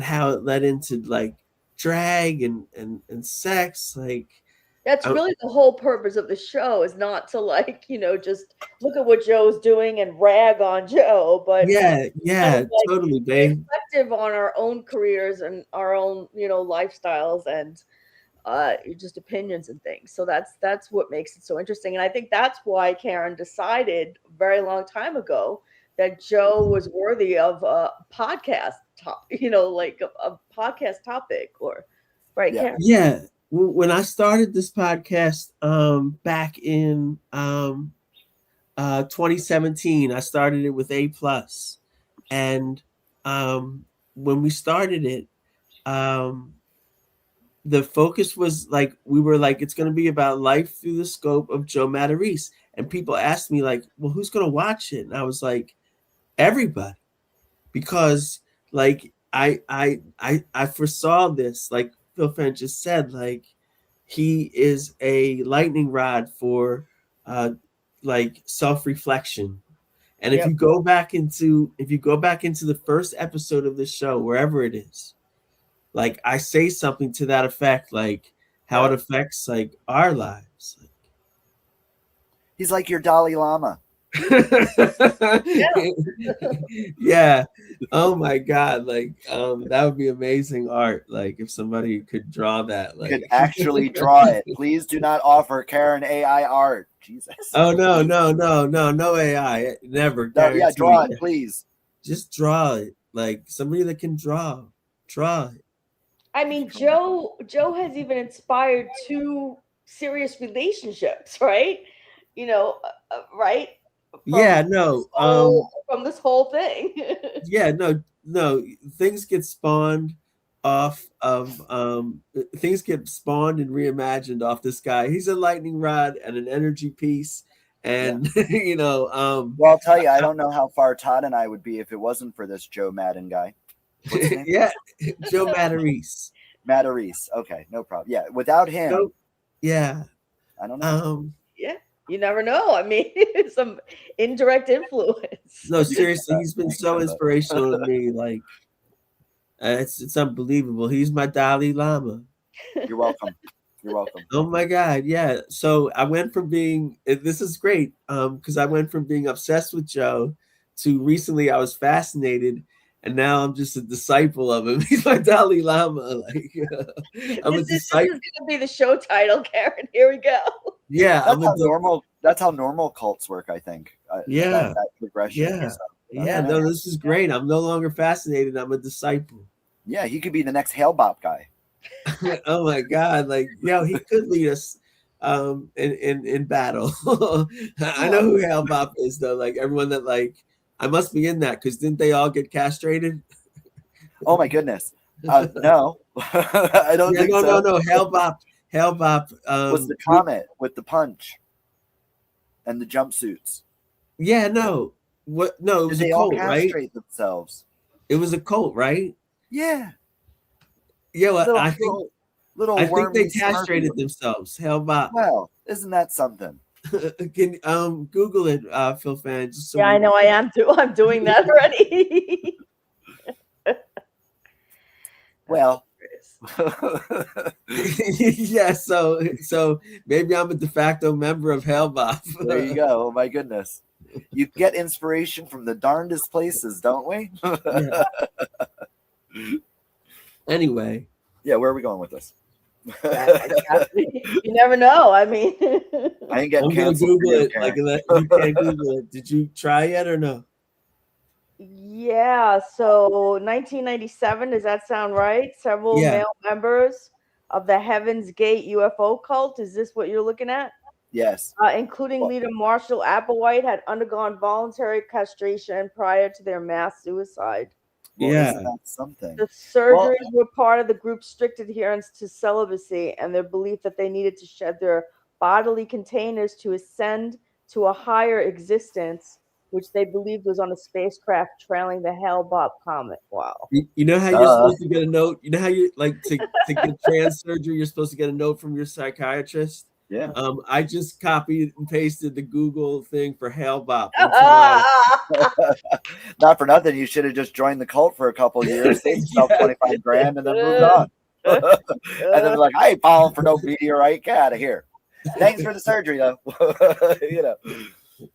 A: how it led into like drag and sex. Like
B: That's really the whole purpose of the show, is not to like, just look at what Joe's doing and rag on Joe, but
A: yeah,
B: kind of like
A: totally, babe.
B: reflective on our own careers and our own, lifestyles and just opinions and things. So that's what makes it so interesting. And I think that's why Karen decided a very long time ago that Joe was worthy of a podcast like a podcast topic, or right, Karen?
A: Yeah. When I started this podcast back in 2017, I started it with A plus, and when we started it, the focus was like, we were like, it's going to be about life through the scope of Joe Matarese. And people asked me like, well, who's going to watch it? And I was like, everybody, because like I foresaw this, like Phil Fan just said, like he is a lightning rod for like self-reflection. And if you go back into the first episode of this show, wherever it is, like I say something to that effect, like how it affects like our lives.
C: He's like your Dalai Lama.
A: Yeah. Oh my God. Like that would be amazing art. Like if somebody could draw that, like
C: could actually draw it. Please do not offer Karen AI art. Jesus.
A: Oh no AI. Never.
C: No, yeah, draw it, please.
A: Just draw it. Like somebody that can draw. Draw it.
B: I mean, Joe has even inspired 2 serious relationships, right? Right? From this whole thing.
A: Things get spawned off of things get spawned and reimagined off this guy. He's a lightning rod and an energy piece. And well,
C: I'll tell you, I don't know how far Todd and I would be if it wasn't for this Joe Madden guy.
A: Yeah, Joe Matarese.
C: Matarese. Okay, no problem. Yeah, without him.
A: I
C: don't know.
B: Yeah, you never know. I mean, some indirect influence.
A: No, seriously, he's been so inspirational to me. Like, it's unbelievable. He's my Dalai Lama.
C: You're welcome. You're welcome.
A: Oh my God, yeah. So I went from being, this is great, because I went from being obsessed with Joe to recently I was fascinated. And now I'm just a disciple of him. He's my Dalai Lama. Like I'm a disciple.
B: This is going to be the show title, Karen. Here we go.
A: Yeah,
C: that's how normal cults work, I think. That progression.
A: Yeah. No, this is great. I'm no longer fascinated. I'm a disciple.
C: Yeah, he could be the next Hail Bop guy.
A: Oh my God! Like, he could lead us in battle. I know who Hail Bop is though. Like everyone that like. I must be in that because didn't they all get castrated?
C: Oh my goodness! No, I don't think so.
A: No. Hail Bop.
C: Was the comet with the punch and the jumpsuits?
A: Yeah, no. What? No, it was a cult, right? They all castrate
C: themselves.
A: It was a cult, right?
C: Yeah.
A: Yeah, well, I think they castrated themselves. Hail Bop.
C: Well, isn't that something?
A: Can Google it, Phil Fan.
B: So I know I am too. I'm doing that already.
C: Well,
A: yeah. So maybe I'm a de facto member of Hail Bop.
C: There you go. Oh my goodness, you get inspiration from the darndest places, don't we?
A: Anyway,
C: yeah. Where are we going with this?
B: You never know. I mean,
C: I ain't getting canceled.
A: Google it. Like you can't Google it. Did you try yet or no?
B: Yeah. So 1997. Does that sound right? Several male members of the Heaven's Gate UFO cult. Is this what you're looking at?
C: Yes.
B: Including leader Marshall Applewhite had undergone voluntary castration prior to their mass suicide.
C: Well, isn't that something?
B: The surgeries were part of the group's strict adherence to celibacy and their belief that they needed to shed their bodily containers to ascend to a higher existence, which they believed was on a spacecraft trailing the Hale-Bopp comet. Wow.
A: You know how you're supposed to get a note? You know how you like to get trans surgery, you're supposed to get a note from your psychiatrist?
C: Yeah.
A: I just copied and pasted the Google thing for Hail Bop. Until
C: Not for nothing, you should have just joined the cult for a couple of years, saved yourself 25 grand, and then moved on. And then like, I ain't falling for no meteorite. Get out of here. Thanks for the surgery, though. You know,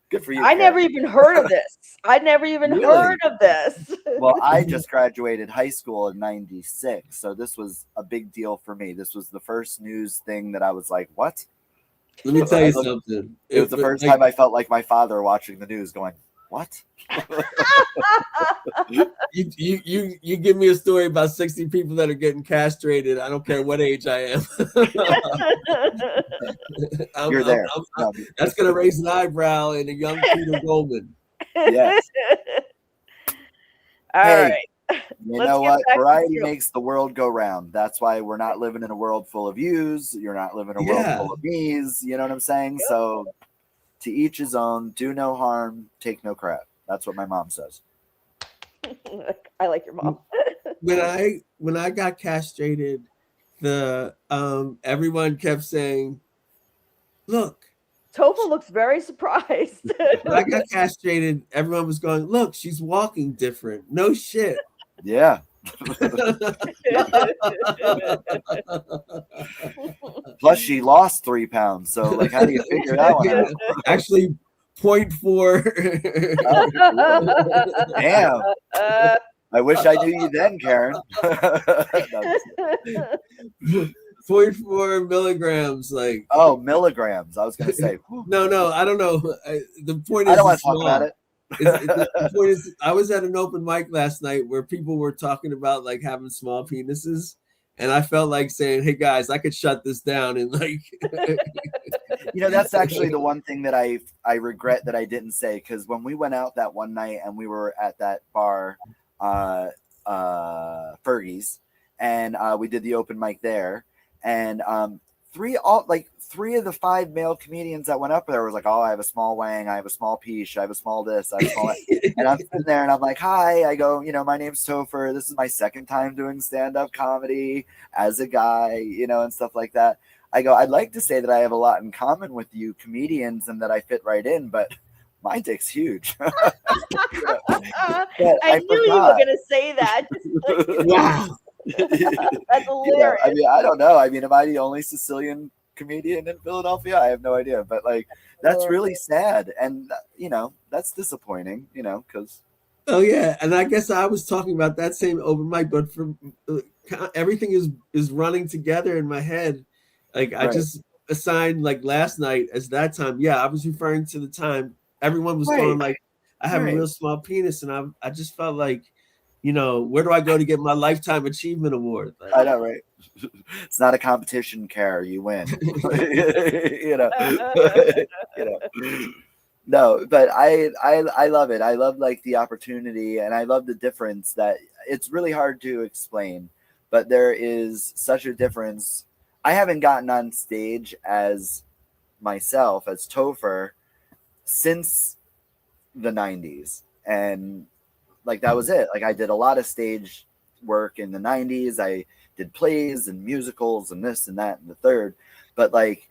C: good for you.
B: I
C: Karen.
B: never even heard of this. I never even
A: Really?
B: heard of this.
C: Well, I just graduated high school in '96, so this was a big deal for me. This was the first news thing that I was like, what?
A: Let me tell you something.
C: It was the first time I felt like my father watching the news going, what?
A: You give me a story about 60 people that are getting castrated. I don't care what age I am.
C: You're there.
A: That's going to raise an eyebrow in a young Peter Goldman.
C: Yes.
B: All
C: Hey,
B: right.
C: You
B: Let's
C: know
B: get
C: what?
B: back to
C: Variety
B: you.
C: makes the world go round. That's why we're not living in a world full of yous. You're not living in a world full of me's. You know what I'm saying?
B: Yep.
C: So to each his own. Do no harm. Take no crap. That's what my mom says.
B: I like your mom.
A: When I got castrated, the everyone kept saying, "Look."
B: Topher looks very surprised.
A: When I got castrated, everyone was going, "Look, she's walking different." No shit.
C: Yeah. Plus, she lost 3 pounds. So, like, how do you figure that one out?
A: Actually, 0.4.
C: Damn. I wish I knew you then, Karen. No,
A: 0.4 milligrams. Like,
C: oh, milligrams. I was going to say.
A: no, I don't know. The point is,
C: I don't want to talk about it.
A: The point is, I was at an open mic last night where people were talking about like having small penises, and I felt like saying, "Hey guys, I could shut this down." And like,
C: you know, that's actually the one thing that I regret that I didn't say, because when we went out that one night and we were at that bar, Fergie's, and we did the open mic there, and three of the 5 male comedians that went up there was like, "Oh, I have a small wang, I have a small peach, I have a small this, I have a small that." And I'm sitting there and I'm like, "Hi," I go, "You know, my name's Topher. This is my second time doing stand-up comedy as a guy, you know, and stuff like that." I go, "I'd like to say that I have a lot in common with you comedians and that I fit right in, but my dick's huge."
B: I knew you were going to say that.
A: wow,
B: That's hilarious.
C: You know, I mean, I don't know. I mean, am I the only Sicilian comedian in Philadelphia? I have no idea, but like, that's really sad, and you know, that's disappointing. You know, because
A: oh yeah, and I guess I was talking about that same open mic, but for everything is running together in my head. Like I just assigned like last night as that time. Yeah, I was referring to the time everyone was going like, "I have a real small penis," and I just felt like, you know, where do I go to get my lifetime achievement award? Like,
C: I know, right? It's not a competition, Care. You win. You know. You know. No, but I love it. I love like the opportunity, and I love the difference that it's really hard to explain, but there is such a difference. I haven't gotten on stage as myself, as Topher, since the 90s. And like, that was it. Like, I did a lot of stage work in the 90s. I did plays and musicals and this and that and the third. But like,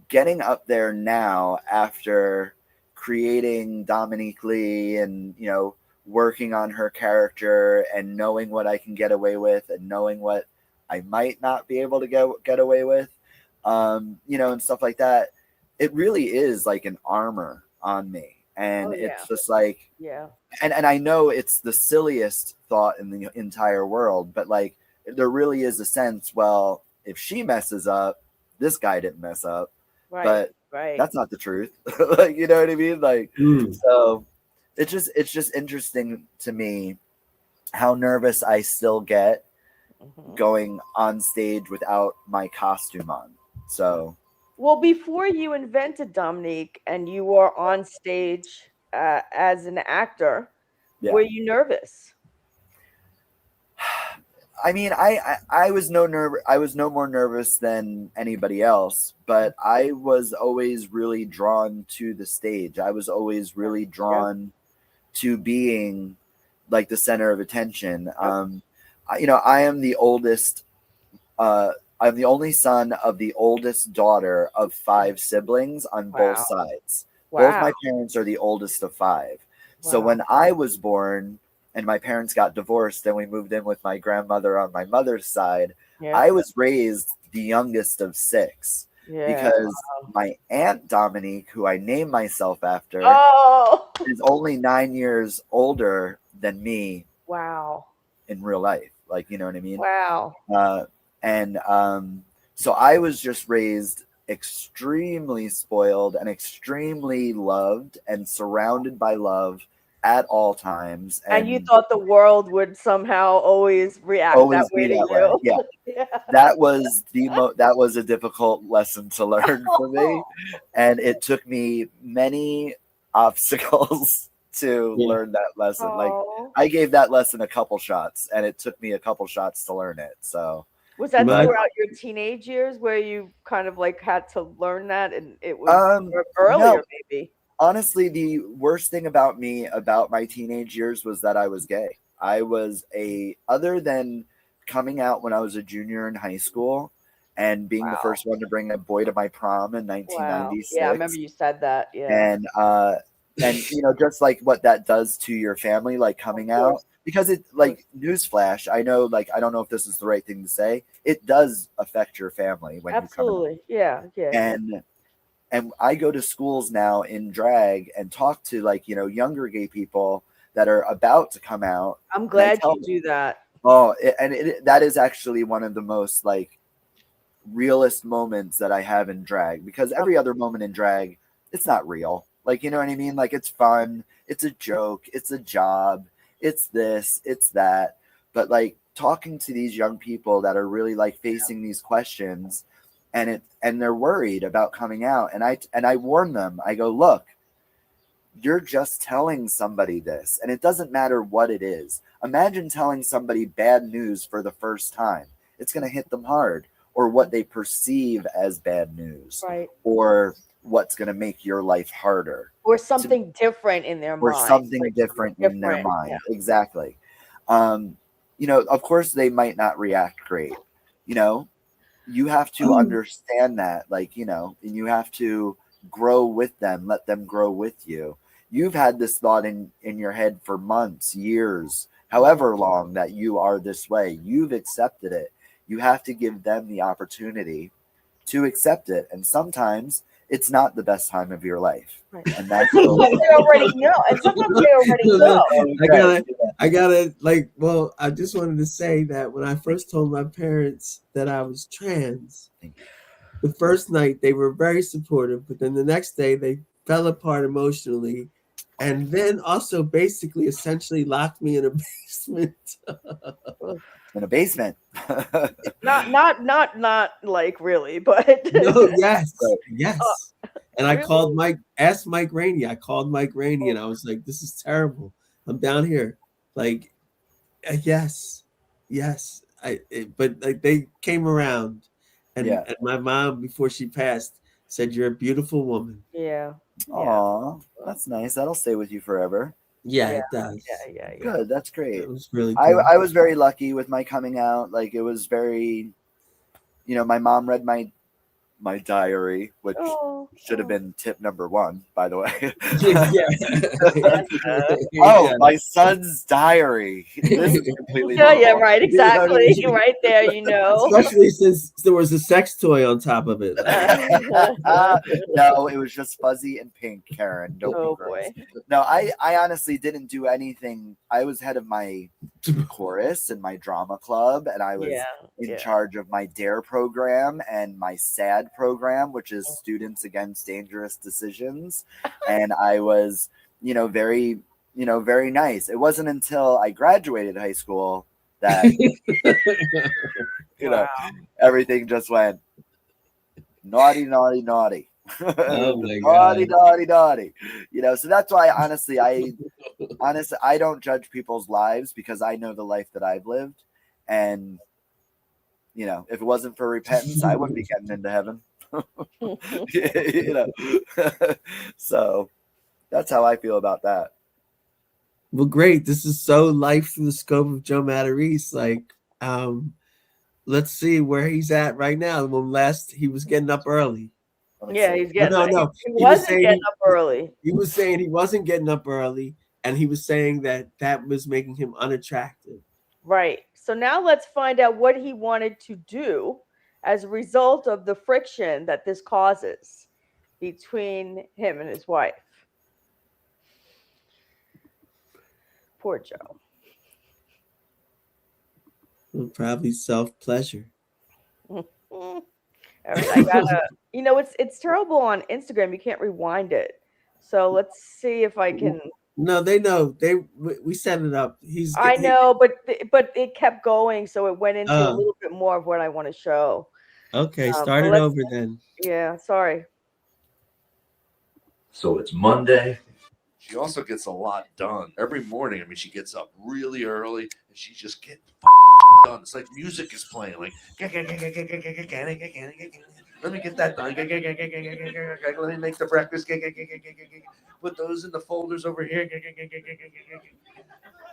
C: getting up there now after creating Dominque Lee and, you know, working on her character and knowing what I can get away with and knowing what I might not be able to get away with, you know, and stuff like that, it really is like an armor on me. And it's just like, and I know it's the silliest thought in the entire world, but like, there really is a sense, well, if she messes up, this guy didn't mess up. But that's not the truth. Like, you know what I mean? Like, so it's just interesting to me how nervous I still get going on stage without my costume on. So,
B: well, before you invented Dominque and you were on stage as an actor, were you nervous?
C: I mean, I was no more nervous than anybody else, but I was always really drawn to the stage. I was always really drawn to being like the center of attention. You know, I am the oldest I'm the only son of the oldest daughter of 5 siblings on both
B: Wow.
C: sides. Both
B: Wow.
C: my parents are the oldest of 5. So
B: Wow.
C: when I was born and my parents got divorced and we moved in with my grandmother on my mother's side,
B: Yeah.
C: I was raised the youngest of 6
B: Yeah.
C: because my aunt Dominique, who I named myself after,
B: Oh.
C: is only 9 years older than me
B: Wow.
C: in real life. Like, you know what I mean?
B: Wow.
C: So I was just raised extremely spoiled and extremely loved and surrounded by love at all times.
B: And you thought the world would somehow always react
C: always
B: that way
C: be
B: to
C: that
B: you.
C: way. Yeah.
B: Yeah.
C: That was that was a difficult lesson to learn for me, and it took me many obstacles to learn that lesson. Like,
B: Oh.
C: I gave that lesson a couple shots, and it took me a couple shots to learn it. So
B: Was that
A: But-
B: throughout your teenage years where you kind of like had to learn that, and it was or earlier
C: no.
B: maybe?
C: Honestly, the worst thing about me about my teenage years was that I was gay. I was other than coming out when I was a junior in high school and being the first one to bring a boy to my prom in 1996.
B: Yeah, I remember you said that. Yeah.
C: And you know, just like what that does to your family, like coming out, because it, like, newsflash, I know, like, I don't know if this is the right thing to say, it does affect your family when
B: Absolutely.
C: you come out.
B: Yeah.
C: And I go to schools now in drag and talk to, like, you know, younger gay people that are about to come out.
B: I'm glad you do that.
C: Oh, that is actually one of the most, like, realest moments that I have in drag, because every other moment in drag, it's not real. Like, you know what I mean? Like, it's fun, it's a joke, it's a job, it's this, it's that. But, like, talking to these young people that are really, like, facing these questions, and they're worried about coming out, and I warn them. I go, look, you're just telling somebody this, and it doesn't matter what it is. Imagine telling somebody bad news for the first time. It's going to hit them hard, or what they perceive as bad news,
B: Right.
C: or what's going to make your life harder,
B: or something different in their mind,
C: or something
B: like
C: different in their
B: different,
C: mind.
B: yeah.
C: Exactly. You know, of course they might not react great. You know, you have to understand that, like, you know, and you have to grow with them, let them grow with you. You've had this thought in your head for months, years, however long that you are this way. You've accepted it. You have to give them the opportunity to accept it. And sometimes it's not the best time of your life.
B: Right.
C: And that's
B: they already know. And sometimes they already know.
A: I gotta like, well, I just wanted to say that when I first told my parents that I was trans, the first night they were very supportive, but then the next day they fell apart emotionally, and then also basically essentially locked me in a basement.
C: In a basement.
B: not like really, but
A: No, yes. And I
B: really?
A: called asked Mike Rainey. I called Mike Rainey and I was like, this is terrible. I'm down here. Like, yes. But like they came around, and my mom, before she passed, said, "You're a beautiful woman."
B: Yeah.
C: Aw, that's nice. That'll stay with you forever.
A: Yeah, it does.
B: Yeah.
C: Good. That's great.
A: It was really good.
C: I was very lucky with my coming out. Like, it was very, you know, my mom read my diary, which should have been tip number 1, by the way. My son's diary. This is completely normal.
B: Right, exactly. You know right there, you know.
A: Especially since there was a sex toy on top of it.
C: No, it was just fuzzy and pink, Karen. Don't be gross.
B: Boy.
C: No, I honestly didn't do anything. I was head of my chorus and my drama club, and I was in charge of my DARE program and my SAD program, which is Students Against Dangerous Decisions. And I was, very nice. It wasn't until I graduated high school that, everything just went naughty.
A: Oh my
C: naughty,
A: God.
C: naughty. So that's why honestly, I don't judge people's lives, because I know the life that I've lived. And, if it wasn't for repentance, I wouldn't be getting into heaven. So that's how I feel about that.
A: Well, great. This is so life through the scope of Joe Matarese. Like, let's see where he's at right now. When last he was getting up early.
B: Yeah, he's getting.
A: No.
B: He wasn't getting up early.
A: He was saying he wasn't getting up early, and he was saying that was making him unattractive.
B: Right. So now let's find out what he wanted to do as a result of the friction that this causes between him and his wife. Poor Joe.
A: Well, probably self-pleasure.
B: All right, I gotta. It's terrible on Instagram. You can't rewind it. So let's see if I can.
A: No, they know. We set it up.
B: I know, but it kept going, so it went into a little bit more of what I want to show.
A: Okay, start it over then.
B: Yeah, sorry.
D: So it's Monday. She also gets a lot done every morning. I mean, she gets up really early and she's just getting done. It's like music is playing. Like, let me get that done. Let me make the breakfast. Put those in the folders over here.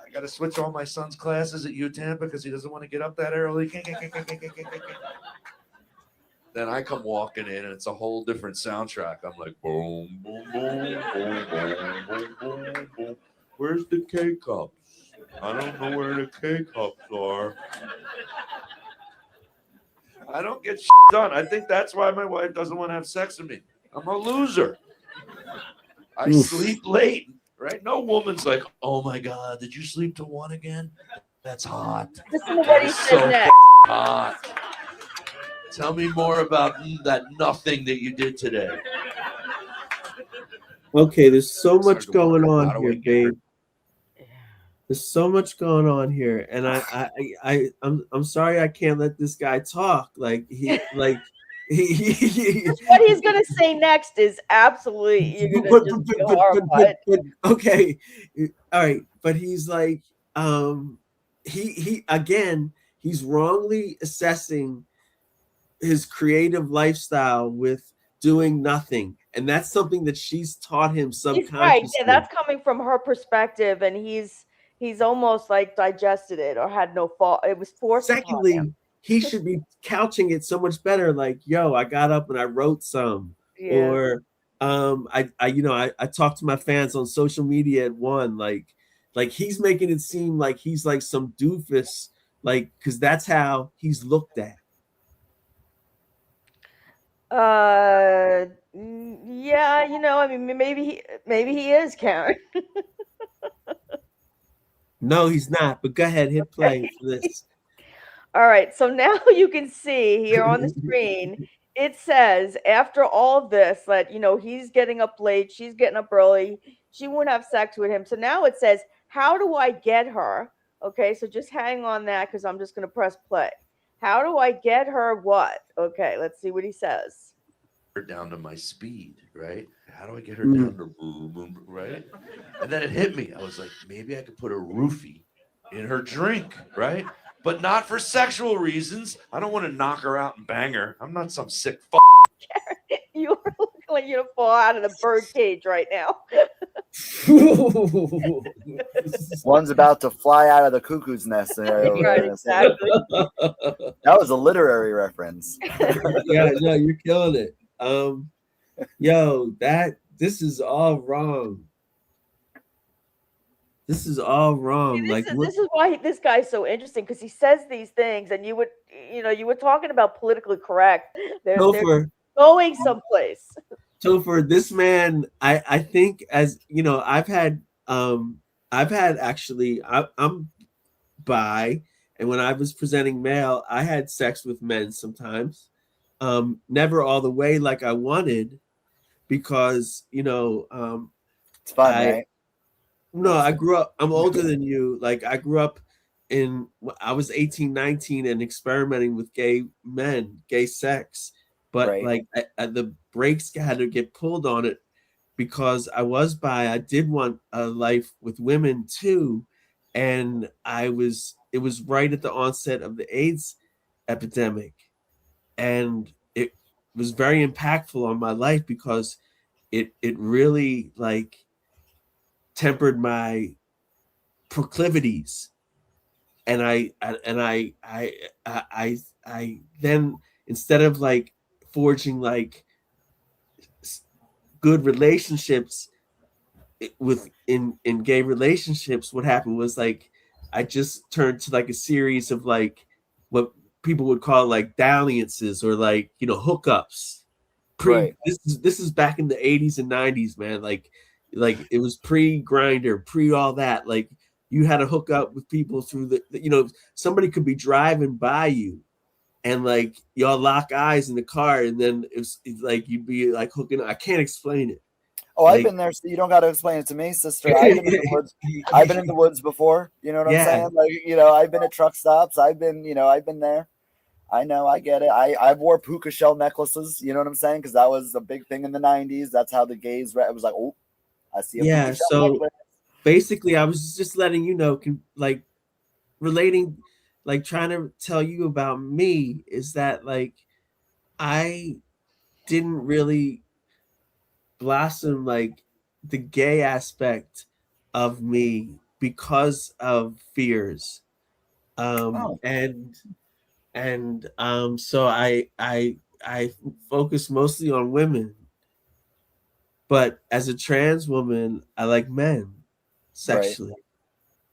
D: I got to switch all my son's classes at UTAM because he doesn't want to get up that early. Then I come walking in and it's a whole different soundtrack. I'm like, boom, boom, boom, boom, boom, boom, boom, boom. Where's the K-cups? I don't know where the K-cups are. I don't get done. I think that's why my wife doesn't want to have sex with me. I'm a loser. I sleep late, right? No woman's like, oh my God, did you sleep till 1 again? That's hot.
B: Listen to what he said next.
D: Hot. Tell me more about that nothing that you did today.
A: Okay, there's so much going on here, babe. There's so much going on here, and I'm sorry I can't let this guy talk. Like what
B: he's gonna say next is absolutely you're gonna just be horrified.
A: Okay, all right, but he's like he again he's wrongly assessing his creative lifestyle with doing nothing, and that's something that she's taught him subconsciously.
B: He's right. Yeah, that's coming from her perspective, and he's almost like digested it or had no fault. It was forced.
A: Secondly, he should be couching it so much better. Like, yo, I got up and I wrote some, or I talked to my fans on social media at 1. Like he's making it seem like he's like some doofus, like because that's how he's looked at.
B: Yeah, I mean, maybe he is, Karen.
A: No, he's not. But go ahead, hit play for this.
B: All right, so now you can see here on the screen. It says after all of this that he's getting up late, she's getting up early, she won't have sex with him. So now it says, how do I get her? Okay, so just hang on that because I'm just going to press play. How do I get her what? Okay, let's see what he says.
D: Down to my speed, right? How do I get her down to boom, boom, right? And then it hit me. I was like, maybe I could put a roofie in her drink, right? But not for sexual reasons. I don't want to knock her out and bang her. I'm not some sick fuck.
B: You're looking like you're gonna fall out of the bird cage right now.
C: One's about to fly out of the cuckoo's nest.
B: Right, exactly.
C: That was a literary reference.
A: Yeah, you're killing it. Yo, this is all wrong. This is all wrong.
B: See, this is why this guy's so interesting, because he says these things, and you were talking about politically correct. They're going someplace.
A: Topher, this man, I think, as you know, I'm bi, and when I was presenting male, I had sex with men sometimes. Never all the way like I wanted, because
C: it's fun, right?
A: No, I grew up. I'm older than you. Like I grew up I was 18, 19 and experimenting with gay men, gay sex. But right. The brakes had to get pulled on it because I was bi. I did want a life with women too. And it was right at the onset of the AIDS epidemic. And it was very impactful on my life because it really tempered my proclivities. And I then, instead of like forging like good relationships in gay relationships, what happened was like I just turned to like a series of like what people would call like dalliances, or like, you know, hookups.
C: Right.
A: This is back in the 80s and 90s, man. Like it was pre-Grinder, pre all that. Like you had to hook up with people through you know, somebody could be driving by you and like y'all lock eyes in the car, and then it's like you'd be like hooking. I can't explain it.
C: Oh,
A: like,
C: I've been there, so you don't got to explain it to me, sister. I've been in the woods. I've been in the woods before. You know what I'm saying? Like, you know, I've been at truck stops. I've been there. I know, I get it. I wore puka shell necklaces. You know what I'm saying? Because that was a big thing in the 90s. That's how the gays. It was like, oh, I see a puka shell
A: so
C: necklace.
A: Basically, I was just letting you know, like relating, like trying to tell you about me is that like I didn't really blossom like the gay aspect of me because of fears. So I focus mostly on women, but as a trans woman, I like men sexually.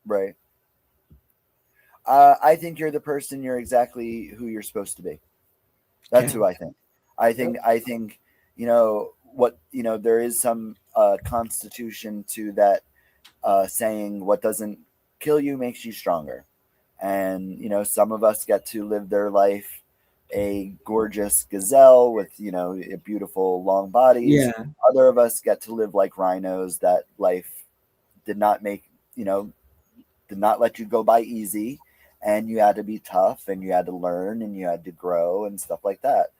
C: Right. I think you're the person. You're exactly who you're supposed to be. That's who I think. I think, you know, what, you know, there is some constitution to that saying, what doesn't kill you makes you stronger. And, you know, some of us get to live their life a gorgeous gazelle with, you know, a beautiful long bodies.
A: Yeah.
C: Other of us get to live like rhinos that life did not make, you know, did not let you go by easy. And you had to be tough, and you had to learn, and you had to grow and stuff like that.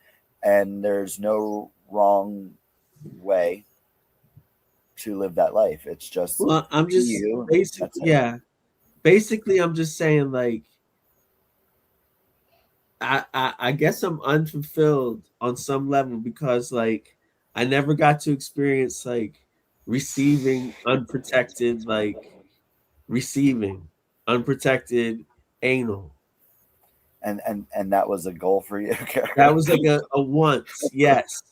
C: And there's no wrong way to live that life. It's just,
A: well, I'm just basically I'm just saying, like, I guess I'm unfulfilled on some level because like I never got to experience like receiving unprotected anal.
C: And that was a goal for you, Karen.
A: That was like a once, yes.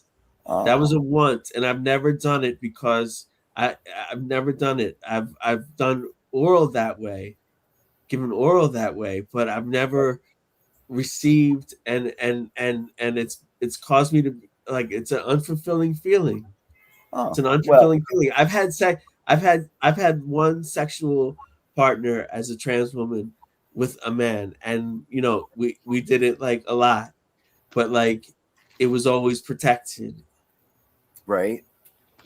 A: That was a once, and I've never done it because I've never done it. I've done oral that way, given oral that way, but I've never received, and it's caused me to like, it's an unfulfilling feeling. It's an unfulfilling feeling. I've had one sexual partner as a trans woman with a man, and you know, we did it like a lot, but like it was always protected.
C: Right.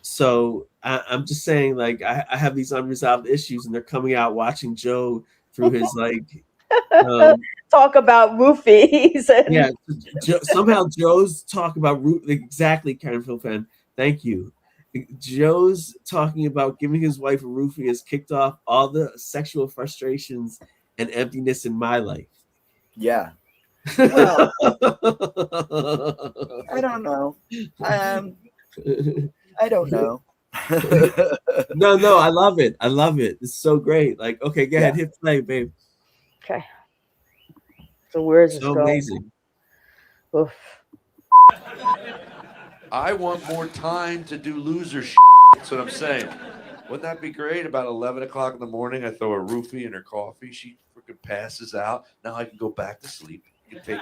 A: So I'm just saying, like, I have these unresolved issues, and they're coming out watching Joe through his like
B: talk about roofies. And...
A: somehow Joe's talk about exactly, KarenFromPhilly fan. Thank you. Joe's talking about giving his wife a roofie has kicked off all the sexual frustrations and emptiness in my life.
C: Yeah. Well, I don't know. I don't know.
A: No, I love it. It's so great. Like, okay, go ahead, hit play, babe.
B: Okay. So where's this going?
A: Amazing.
B: Oof.
D: I want more time to do loser shit. That's what I'm saying. Wouldn't that be great? About 11 o'clock in the morning, I throw a roofie in her coffee. She freaking passes out. Now I can go back to sleep. You can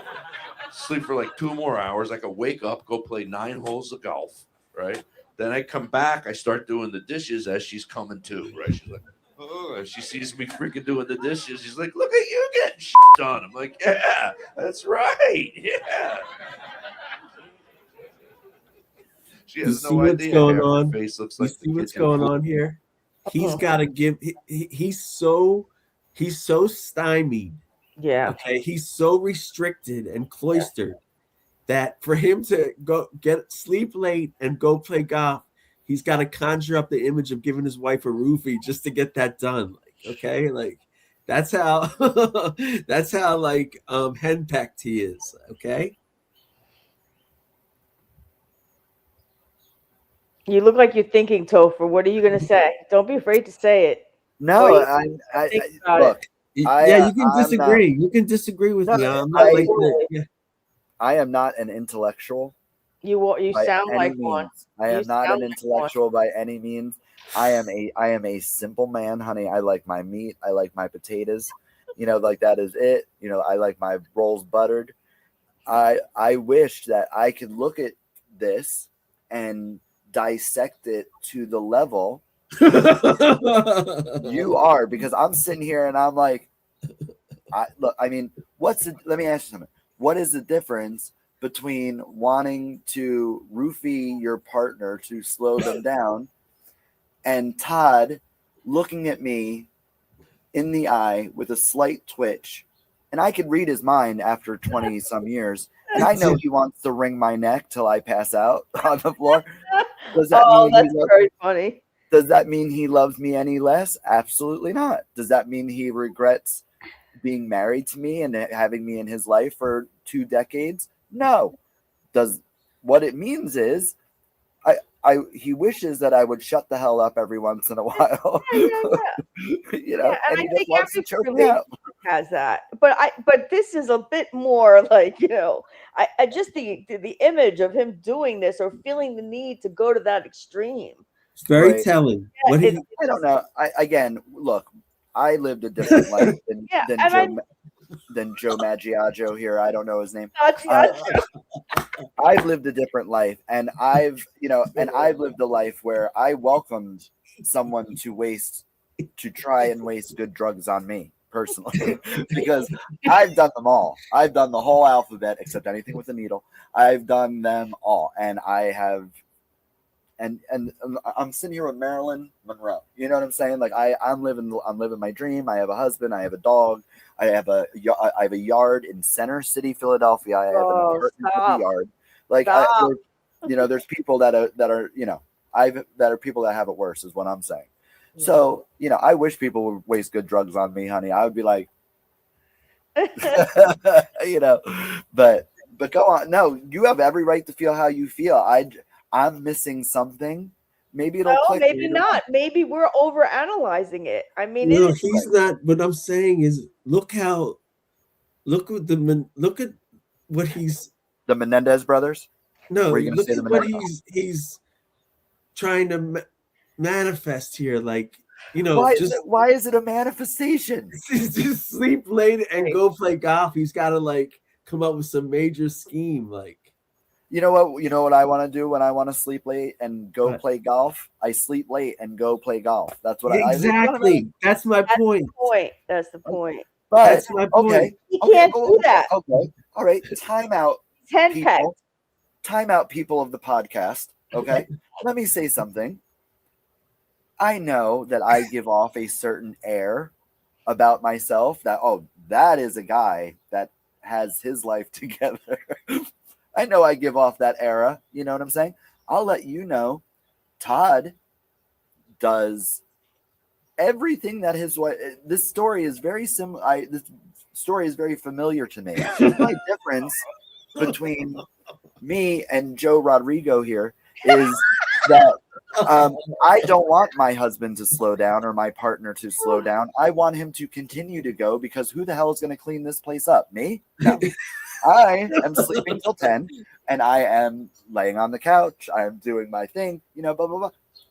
D: sleep for like 2 more hours. I can wake up, go play 9 holes of golf, right? Then I come back. I start doing the dishes as she's coming to, right? She's like, oh, she sees me freaking doing the dishes. She's like, look at you getting shit done. I'm like, yeah, that's right. Yeah. She has no idea.
A: Going on.
D: Her face looks like
A: you see what's going on here? He's got to give. He's so stymied.
B: Yeah.
A: Okay. He's so restricted and cloistered that for him to go sleep late and go play golf, he's got to conjure up the image of giving his wife a roofie just to get that done. Like, okay, like that's how like henpecked he is. Okay.
B: You look like you're thinking, Topher. What are you gonna say? Don't be afraid to say it.
C: No, look.
A: You can disagree. You can disagree with me. I'm not like that. Yeah.
C: I am not an intellectual.
B: You
C: By
B: sound
C: any
B: like
C: means.
B: one.
C: I
B: You
C: am not
B: sound
C: an
B: like one.
C: intellectual by any means. I am a simple man, honey. I like my meat. I like my potatoes. Like that is it. I like my rolls buttered. I wish that I could look at this and dissect it to the level you are, because I'm sitting here and I'm like, I mean, let me ask you something. What is the difference between wanting to roofie your partner to slow them down and Todd looking at me in the eye with a slight twitch? And I could read his mind after 20 some years. And I know he wants to wring my neck till I pass out on the floor. Does that
B: Oh,
C: mean
B: that's very funny.
C: Does that mean he loves me any less? Absolutely not. Does that mean he regrets being married to me and having me in his life for 2 decades? No. What it means is he wishes that I would shut the hell up every once in a while.
B: Yeah, and
C: and
B: I
C: he
B: think
C: just wants to
B: every
C: choke me out.
B: has that. But this is a bit more like, I just the image of him doing this or feeling the need to go to that extreme.
A: It's very
C: Right.
A: telling.
B: Yeah,
A: What
B: it's
C: I don't know. Look, I lived a different life
B: Yeah,
C: than
B: and
C: Joe Maggiaggio here. I don't know his name.
B: I
C: I've lived a different life, and I've lived a life where I welcomed someone to try and waste good drugs on me personally, because I've done them all. I've done the whole alphabet except anything with a needle. I've done them all, and I have. And I'm sitting here with Marilyn Monroe. You know what I'm saying? Like I'm living my dream. I have a husband. I have a dog. I have a yard in Center City, Philadelphia. I have an apartment with a yard. Like there's people that are that are people that have it worse, is what I'm saying. So I wish people would waste good drugs on me, honey. I would be like, but go on. No, you have every right to feel how you feel. I'm missing something. Maybe it'll click.
B: Maybe not. Maybe we're over analyzing it. I mean,
A: No, he's not. What I'm saying is, look at what he's.
C: The Menendez brothers.
A: No,
C: Were you gonna
A: look
C: say
A: at
C: the
A: what
C: Menendez?
A: he's trying to manifest here. Like,
C: why is it a manifestation?
A: just sleep late and go play golf. He's got to like come up with some major scheme. Like,
C: you know what I want to do when I want to sleep late and go play golf? I sleep late and go play golf. That's what
A: exactly. That's my point.
B: That's the point.
C: But
A: that's my point.
C: Okay,
B: he can't do that.
C: Okay, all right. Time out, people. Time out, people of the podcast. Okay, let me say something. I know that I give off a certain air about myself that is a guy that has his life together. I know I give off that era. You know what I'm saying? I'll let you know. Todd does everything that his wife. This story is very similar. This story is very familiar to me. The only difference between me and Joe Rodrigo here is that I don't want my husband to slow down or my partner to slow down. I want him to continue to go, because who the hell is going to clean this place up? Me? No. I am sleeping till 10 and I am laying on the couch. I am doing my thing, blah, blah, blah.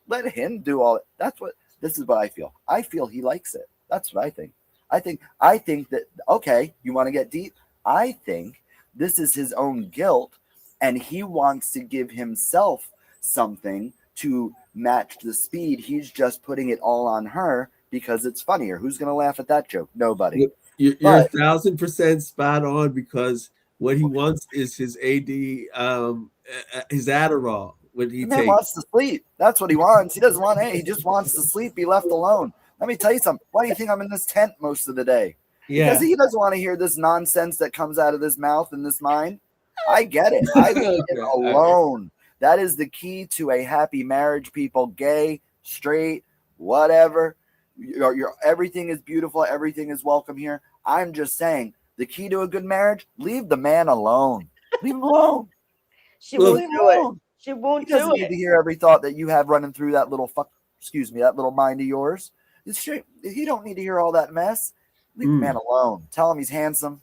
C: Let him do all it. This is what I feel. I feel he likes it. That's what I think. I think that, okay, you want to get deep? I think this is his own guilt, and he wants to give himself something to match the speed. He's just putting it all on her because it's funnier. Who's going to laugh at that joke? Nobody.
A: You're 1,000% spot on, because what he wants is his his Adderall. What he
C: man wants to sleep. That's what he wants. He doesn't want he just wants to sleep, be left alone. Let me tell you something. Why do you think I'm in this tent most of the day?
A: Yeah.
C: Because he doesn't want to hear this nonsense that comes out of his mouth and this mind. I get it. I leave him alone. That is the key to a happy marriage, people. Gay, straight, whatever. Everything is beautiful. Everything is welcome here. I'm just saying, the key to a good marriage: leave the man alone. Leave him alone.
B: She won't do it. She won't do it.
C: He doesn't need to hear every thought that you have running through that little that little mind of yours. He don't need to hear all that mess. Leave the man alone. Tell him he's handsome.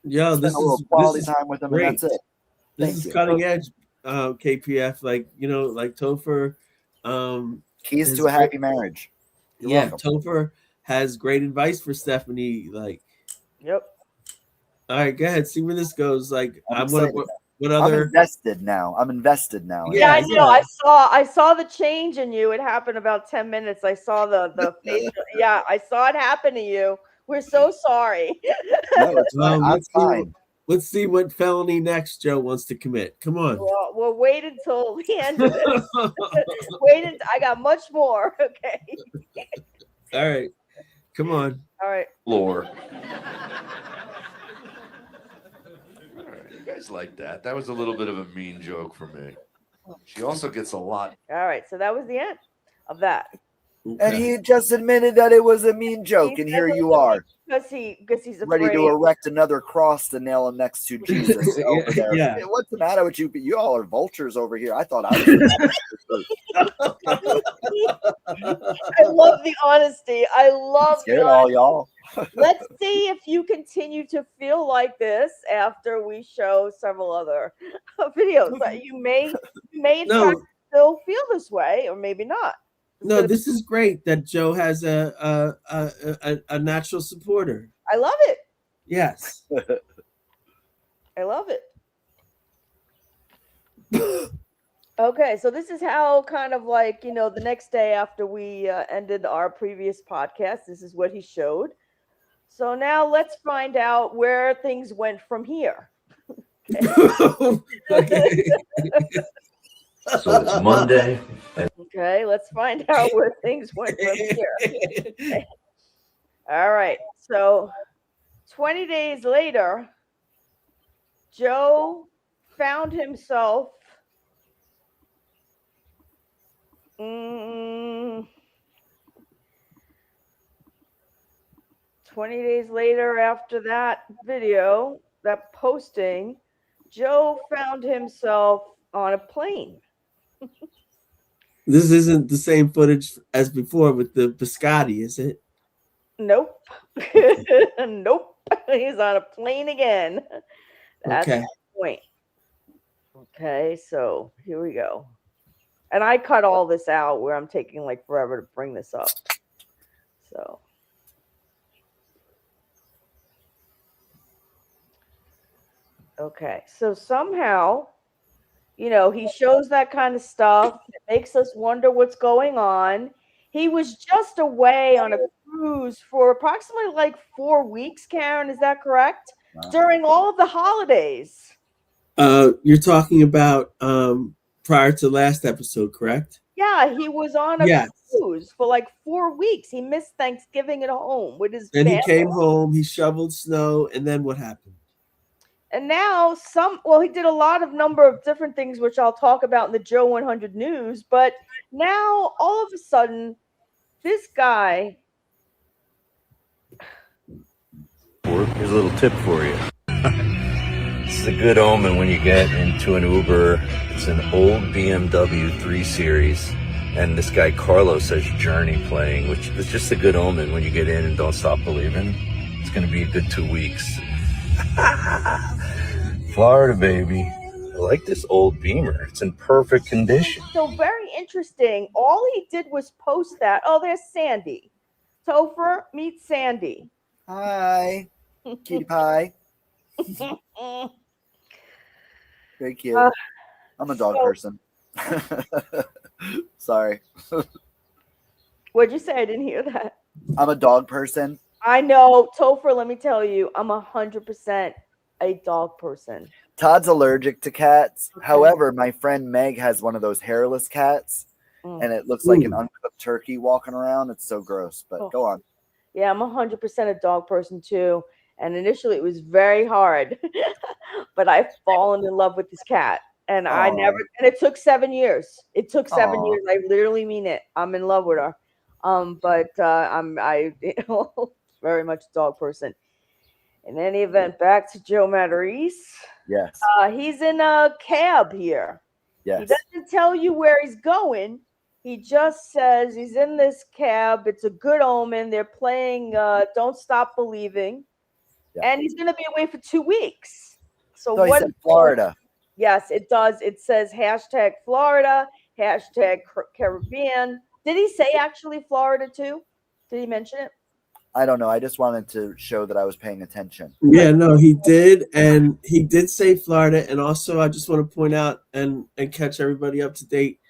A: Yo,
C: Spend a little quality time with them, and that's it.
A: This
C: Thank
A: is
C: you.
A: cutting edge, KPF. Like, like Topher.
C: Keys to a happy marriage. You're welcome.
A: Topher has great advice for Stephanie. Like,
B: Yep.
A: all right, go ahead. See where this goes. Like,
C: I'm
A: what
C: I'm
A: other?
C: invested now. I'm invested now.
B: Yeah, I know. I saw the change in you. It happened about 10 minutes. I saw the facial. Yeah, I saw it happen to you. We're so sorry.
C: No, it's fine. I'm fine.
A: Let's see what felony next Joe wants to commit. Come on.
B: Well, we'll wait until the end of this. I got much more. Okay.
A: All right. Come on.
B: All right.
D: Lore. You guys like that. That was a little bit of a mean joke for me. She also gets a lot.
B: All right. So that was the end of that.
C: Okay. And he just admitted that it was a mean joke, and here you are.
B: Because he's afraid.
C: Ready to erect another cross to nail him next to Jesus over there.
A: Yeah.
C: What's the matter with you? You all are vultures over here. I thought I was.
B: I love the honesty. I love
C: Scared all y'all.
B: Let's see if you continue to feel like this after we show several other videos. You may in fact still feel this way, or maybe not.
A: No, this is great that Joe has a natural supporter.
B: I love it.
A: Yes.
B: I love it. Okay, so this is how kind of like, the next day after we ended our previous podcast, this is what he showed. So now let's find out where things went from here.
A: Okay.
F: So it's Monday.
B: Okay, let's find out where things went from here. Okay. All right, so 20 days later, Joe found himself 20 days later after that video, that posting, Joe found himself on a plane.
A: This isn't the same footage as before with the biscotti, is it?
B: Nope. Nope. He's on a plane again. That's the point. Okay, so here we go. And I cut all this out where I'm taking like forever to bring this up. So. Okay, so somehow, he shows that kind of stuff. It makes us wonder what's going on. He was just away on a cruise for approximately like 4 weeks, Karen. Is that correct? Wow. During all of the holidays.
A: You're talking about prior to last episode, correct?
B: Yeah, he was on a cruise for like 4 weeks. He missed Thanksgiving at home with his family.
A: He came home, he shoveled snow, and then what happened?
B: And now he did a number of different things, which I'll talk about in the Joe 100 news. But now all of a sudden, this guy.
F: Here's a little tip for you. It's a good omen when you get into an Uber. It's an old BMW 3 Series. And this guy Carlos has Journey playing, which is just a good omen when you get in and don't stop believing. It's going to be a good 2 weeks. Florida, baby. I like this old Beamer. It's in perfect condition.
B: So very interesting. All he did was post that. Oh, there's Sandy. Topher, meet Sandy.
C: Hi. Cutie pie. Very cute. I'm a dog person. Sorry.
B: What'd you say? I didn't hear that.
C: I'm a dog person.
B: I know. Topher, let me tell you, I'm 100% a dog person.
C: Todd's allergic to cats. Okay. However, my friend Meg has one of those hairless cats, and it looks like an uncooked turkey walking around. It's so gross, but go on.
B: Yeah, I'm 100% a dog person too. And initially it was very hard, but I've fallen in love with this cat. And and it took 7 years. It took 7 years. I literally mean it. I'm in love with her. But I'm very much a dog person. In any event, back to Joe Matarese.
C: Yes.
B: He's in a cab here.
C: Yes.
B: He doesn't tell you where he's going. He just says he's in this cab. It's a good omen. They're playing Don't Stop Believing.
C: Yeah.
B: And he's going to be away for 2 weeks. So
C: So he
B: what?
C: said Florida.
B: Yes, it does. It says hashtag Florida, hashtag Caribbean. Did he say actually Florida too? Did he mention it?
C: I don't know. I just wanted to show that I was paying attention.
A: Yeah, no, he did, and he did say Florida, and also I just want to point out and catch everybody up to date,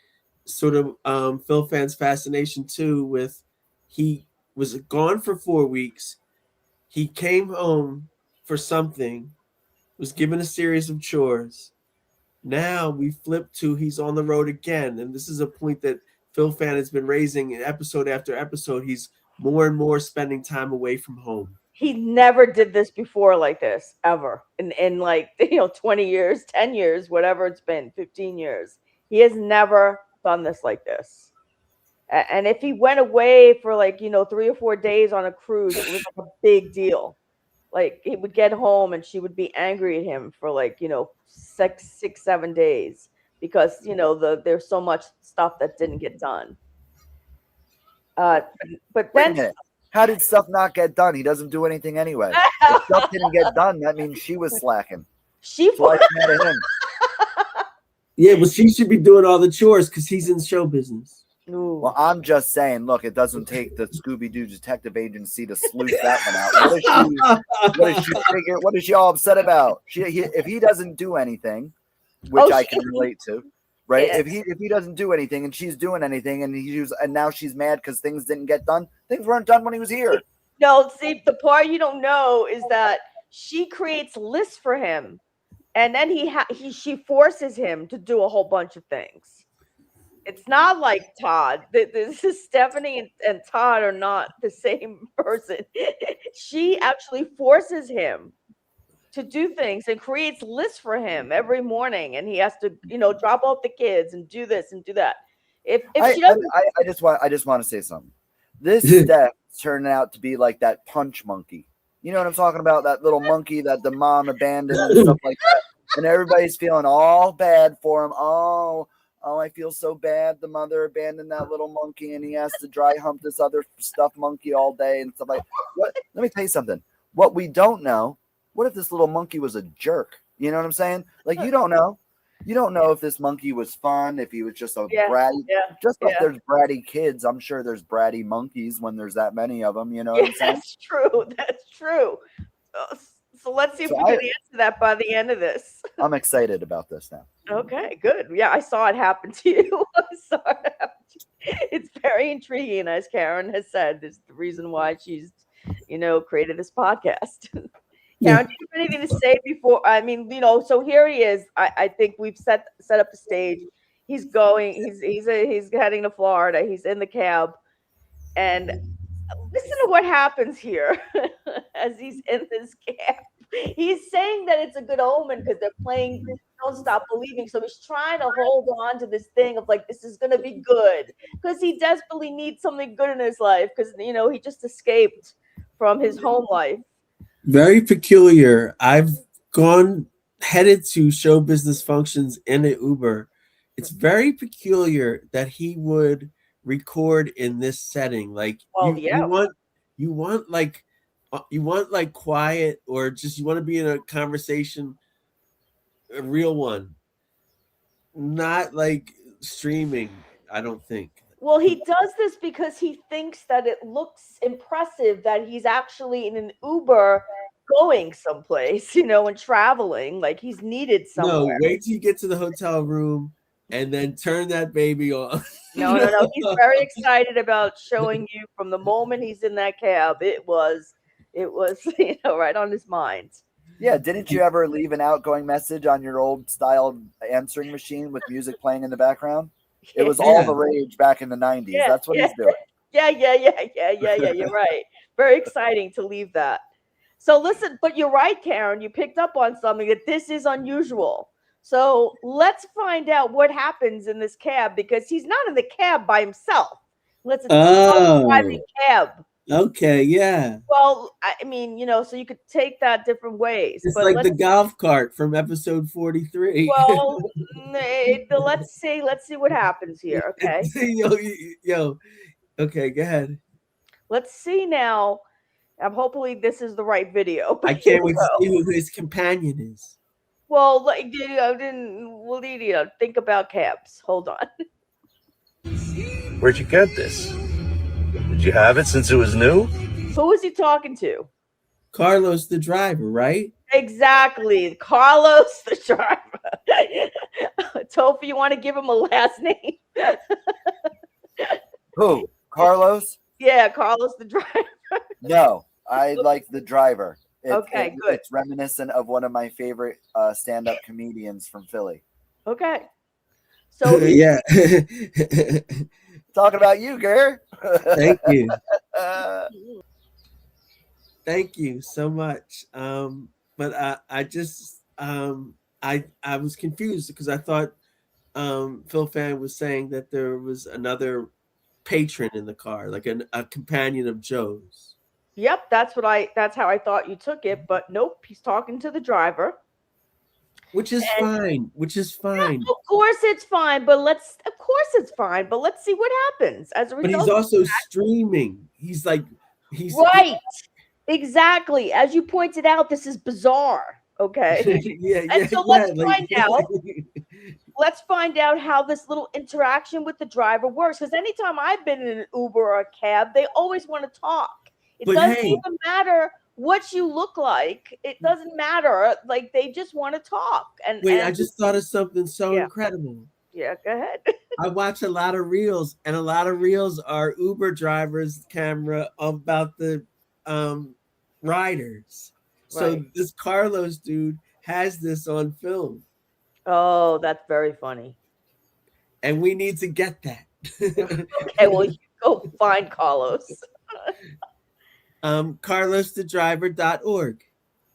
A: sort of Phil fans' fascination too. With he was gone for 4 weeks, he came home for something, was given a series of chores. Now we flip to he's on the road again, and this is a point that Phil fan has been raising in episode after episode. He's more and more spending time away from home.
B: He never did this before like this, ever. In like, 20 years, 10 years, whatever it's been, 15 years. He has never done this like this. And if he went away for 3 or 4 days on a cruise, it was like a big deal. Like he would get home and she would be angry at him for 6, 7 days because, there's so much stuff that didn't get done. But
C: Wait a
B: then
C: minute. How did stuff not get done? He doesn't do anything anyway. If stuff didn't get done, that means she was slacking. So I mad at him.
A: Yeah, but she should be doing all the chores because he's in show business.
B: Ooh.
C: Well, I'm just saying, look, it doesn't take the Scooby-Doo detective agency to sleuth that one out. What is she all upset about? If he doesn't do anything, which I can relate to, right?
B: Yeah.
C: If he doesn't do anything and she's doing anything and now she's mad because things didn't get done. Things weren't done when he was here.
B: No, see, the part you don't know is that she creates lists for him, and then she forces him to do a whole bunch of things. It's not like Todd. This is Stephanie and Todd are not the same person. She actually forces him to do things and creates lists for him every morning, and he has to, drop off the kids and do this and do that. If she doesn't,
C: I just want to say something. This Steph turned out to be like that punch monkey. You know what I'm talking about? That little monkey that the mom abandoned and stuff like that. And everybody's feeling all bad for him. Oh, I feel so bad. The mother abandoned that little monkey and he has to dry hump this other stuffed monkey all day and stuff like that. Let me tell you something. What we don't know, what if this little monkey was a jerk? You know what I'm saying? Like, you don't know. You don't know if this monkey was fun, if he was just a bratty.
B: Yeah,
C: just like there's bratty kids, I'm sure there's bratty monkeys when there's that many of them. You know what I'm saying?
B: That's true. That's true. So let's see if we can answer that by the end of this.
C: I'm excited about this now.
B: Okay, good. Yeah, I saw it happen to you. It's very intriguing, as Karen has said. This is the reason why she's, created this podcast. Karen, do you have anything to say before? I mean, so here he is. I think we've set up the stage. He's going. He's heading to Florida. He's in the cab, and listen to what happens here as he's in this cab. He's saying that it's a good omen because they're playing Don't Stop Believing. So he's trying to hold on to this thing of like, this is going to be good because he desperately needs something good in his life because, he just escaped from his home life.
A: Very peculiar. I've headed to show business functions in an Uber. It's very peculiar that he would record in this setting. Like, you want like quiet, or just you want to be in a conversation, a real one, not like streaming. I don't think.
B: Well, he does this because he thinks that it looks impressive that he's actually in an Uber going someplace, and traveling, like he's needed somewhere.
A: No, wait till you get to the hotel room and then turn that baby on.
B: No. He's very excited about showing you from the moment he's in that cab. It was, right on his mind.
C: Yeah, didn't you ever leave an outgoing message on your old style answering machine with music playing in the background? It was all the rage back in the 90s.
B: Yeah,
C: That's what he's doing.
B: Yeah. You're right. Very exciting to leave that. So listen, but you're right, Karen. You picked up on something that this is unusual. So let's find out what happens in this cab because he's not in the cab by himself. It's a driving cab.
A: Okay, yeah.
B: Well, I mean, so you could take that different ways.
A: It's like the golf cart from episode 43.
B: Well, let's see what happens here. Okay.
A: Yo. Okay, go ahead.
B: Let's see now. Hopefully this is the right video.
A: I can't wait to see who his companion is.
B: Well, like, we'll need to think about cabs. Hold on.
F: Where'd you get this? Did you have it since it was new?
B: Who is he talking to?
A: Carlos, the driver, right?
B: Exactly. Carlos the driver. Topher, you want to give him a last name?
C: Who? Carlos?
B: Yeah, Carlos the driver.
C: No, I like the driver.
B: Okay, good.
C: It's reminiscent of one of my favorite stand-up comedians from Philly.
B: Okay. So
A: yeah.
C: Talking about you, girl.
A: Thank you. Thank you so much. But I just I was confused because I thought Phil Fan was saying that there was another patron in the car, like a companion of Joe's.
B: Yep, that's how I thought you took it, but nope, he's talking to the driver.
A: Which is fine.
B: Yeah, of course it's fine, but let's see what happens as a result.
A: But he's also streaming. He's
B: right. Exactly. As you pointed out, this is bizarre. Okay. So let's find out. Let's find out how this little interaction with the driver works. Because anytime I've been in an Uber or a cab, they always want to talk. It doesn't even matter what you look like. It doesn't matter. Like, they just want to talk. And
A: I just thought of something so incredible.
B: Yeah, go ahead.
A: I watch a lot of reels, and a lot of reels are Uber drivers' camera about the riders. So this Carlos dude has this on film.
B: Oh, that's very funny.
A: And we need to get that.
B: Okay, well, you go find Carlos.
A: CarlosTheDriver.org.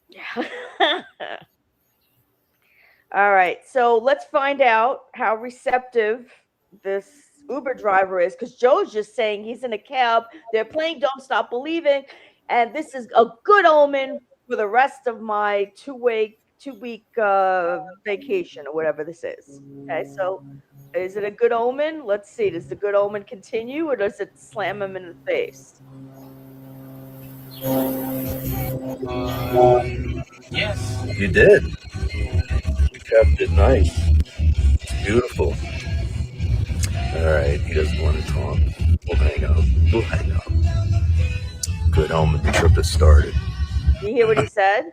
B: Yeah. All right, so let's find out how receptive this Uber driver is, because Joe's just saying he's in a cab. They're playing Don't Stop Believing, and this is a good omen for the rest of my two-week vacation or whatever this is. Okay, so is it a good omen? Let's see. Does the good omen continue, or does it slam him in the face?
F: Yes. You did. You kept it nice. It's beautiful. All right, he doesn't want to talk. We'll hang up. Good omen. The trip has started.
B: You hear what he said?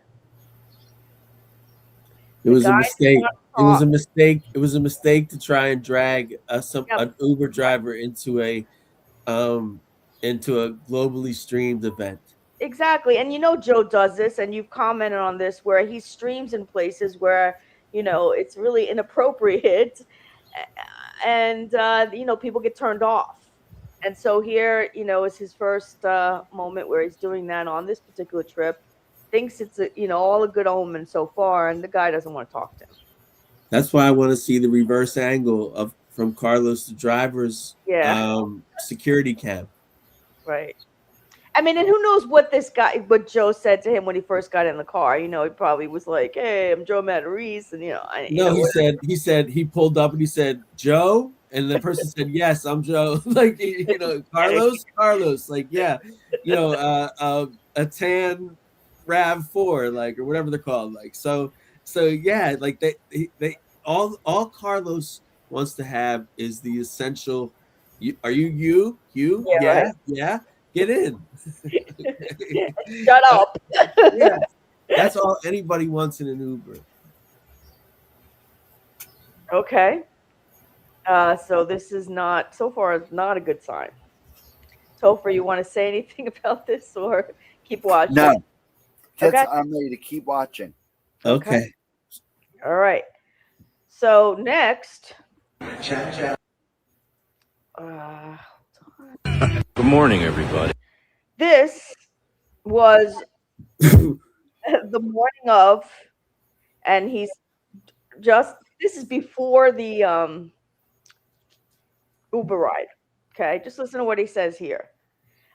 A: It was a mistake. It was a mistake. It was a mistake to try and drag an Uber driver into a globally streamed event.
B: Exactly. And Joe does this, and you've commented on this, where he streams in places where, it's really inappropriate, and people get turned off. And so here, is his first moment where he's doing that on this particular trip. Thinks it's all a good omen so far, and the guy doesn't want to talk to him.
A: That's why I want to see the reverse angle from Carlos the driver's security cam.
B: Right. I mean, and who knows what what Joe said to him when he first got in the car. He probably was like, "Hey, I'm Joe Matarese," and
A: he said he pulled up and he said, "Joe," and the person said, "Yes, I'm Joe." Like, Carlos, like, yeah, a tan RAV4, like, or whatever they're called, like, so yeah, like they all Carlos wants to have is the essential. Are you? Yeah, right. Yeah. Get in.
B: Shut up.
A: Yeah, that's all anybody wants in an Uber.
B: Okay. So this is so far not a good sign. Topher, you want to say anything about this or keep watching?
C: No. Okay. I'm ready to keep watching.
A: Okay.
B: All right. So next.
F: Good morning, everybody.
B: This was the morning of, and this is before the Uber ride. Okay, just listen to what he says here.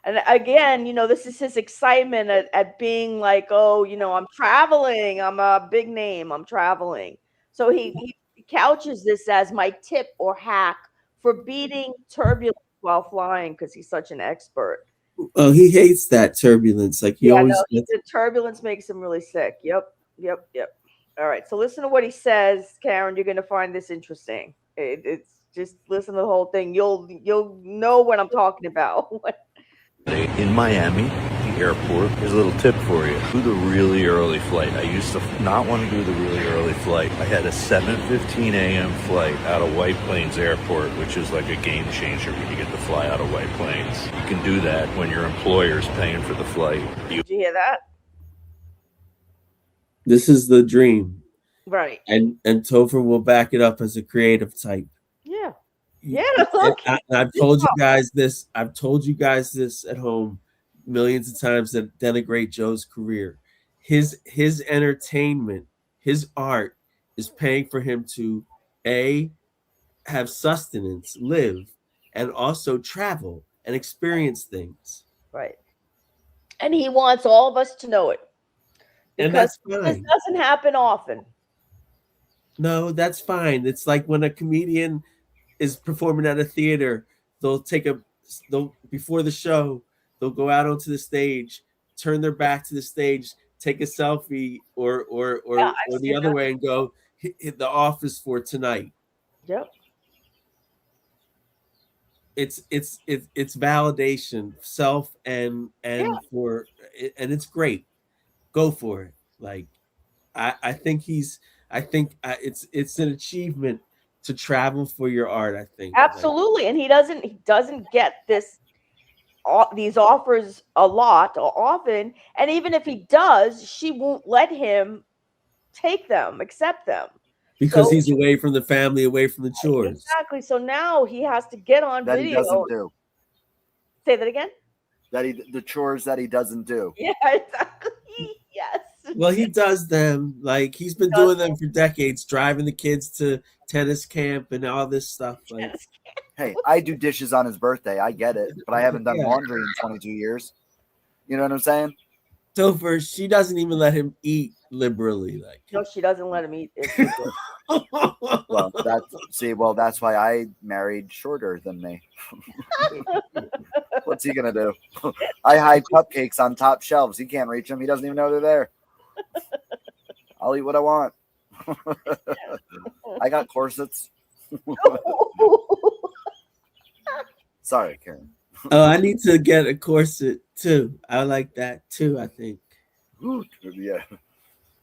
B: And again, this is his excitement at being like, oh, I'm traveling. I'm a big name. I'm traveling. So he couches this as my tip or hack for beating turbulence while flying, because he's such an expert.
A: Oh, he hates that turbulence. Like he
B: Yeah,
A: always.
B: no, the turbulence makes him really sick. Yep. All right, so listen to what he says, Karen. You're gonna find this interesting. It's just listen to the whole thing. You'll know what I'm talking about.
F: In Miami, the airport, here's a little tip for you. Do the really early flight. I used to not want to do the really early flight. I had a 7:15 a.m. flight out of White Plains Airport, which is like a game changer when you get to fly out of White Plains. You can do that when your employer's paying for the flight.
B: Did you hear that?
A: This is the dream,
B: Right.
A: and Topher will back it up as a creative type.
B: Yeah. Yeah.
A: I've told you guys this. I've told you guys this at home millions of times that denigrate Joe's career. His entertainment, his art is paying for him to have sustenance, live, and also travel and experience things.
B: Right. And he wants all of us to know it.
A: And that's
B: Because
A: fine.
B: this doesn't happen often.
A: No, that's fine. It's like when a comedian is performing at a theater, they'll before the show, they'll go out onto the stage, turn their back to the stage, take a selfie or the other way and go hit the office for tonight.
B: Yep.
A: It's validation, self and for and it's great. Go for it. Like I think it's an achievement to travel for your art. I think
B: absolutely, and he doesn't get these offers a lot or often, and even if he does, she won't let him accept them,
A: because he's away from the family, away from the chores.
B: Exactly. So now he has to get on
C: that
B: video.
C: He doesn't do.
B: Say that again.
C: The chores that he doesn't do.
B: Yeah, exactly. Yes.
A: Well, he does them. Like he's been doing them for decades, driving the kids to tennis camp and all this stuff. Like,
C: hey, I do dishes on his birthday. I get it, but I haven't done laundry in 22 years. You know what I'm saying?
A: Topher, she doesn't even let him eat liberally. Like,
B: no, she doesn't let him eat.
C: Well, that's why I married shorter than me. What's he gonna do? I hide cupcakes on top shelves. He can't reach them. He doesn't even know they're there. I'll eat what I want. I got corsets. Sorry, Karen.
A: Oh, I need to get a corset too. I like that too. I think.
C: Yeah.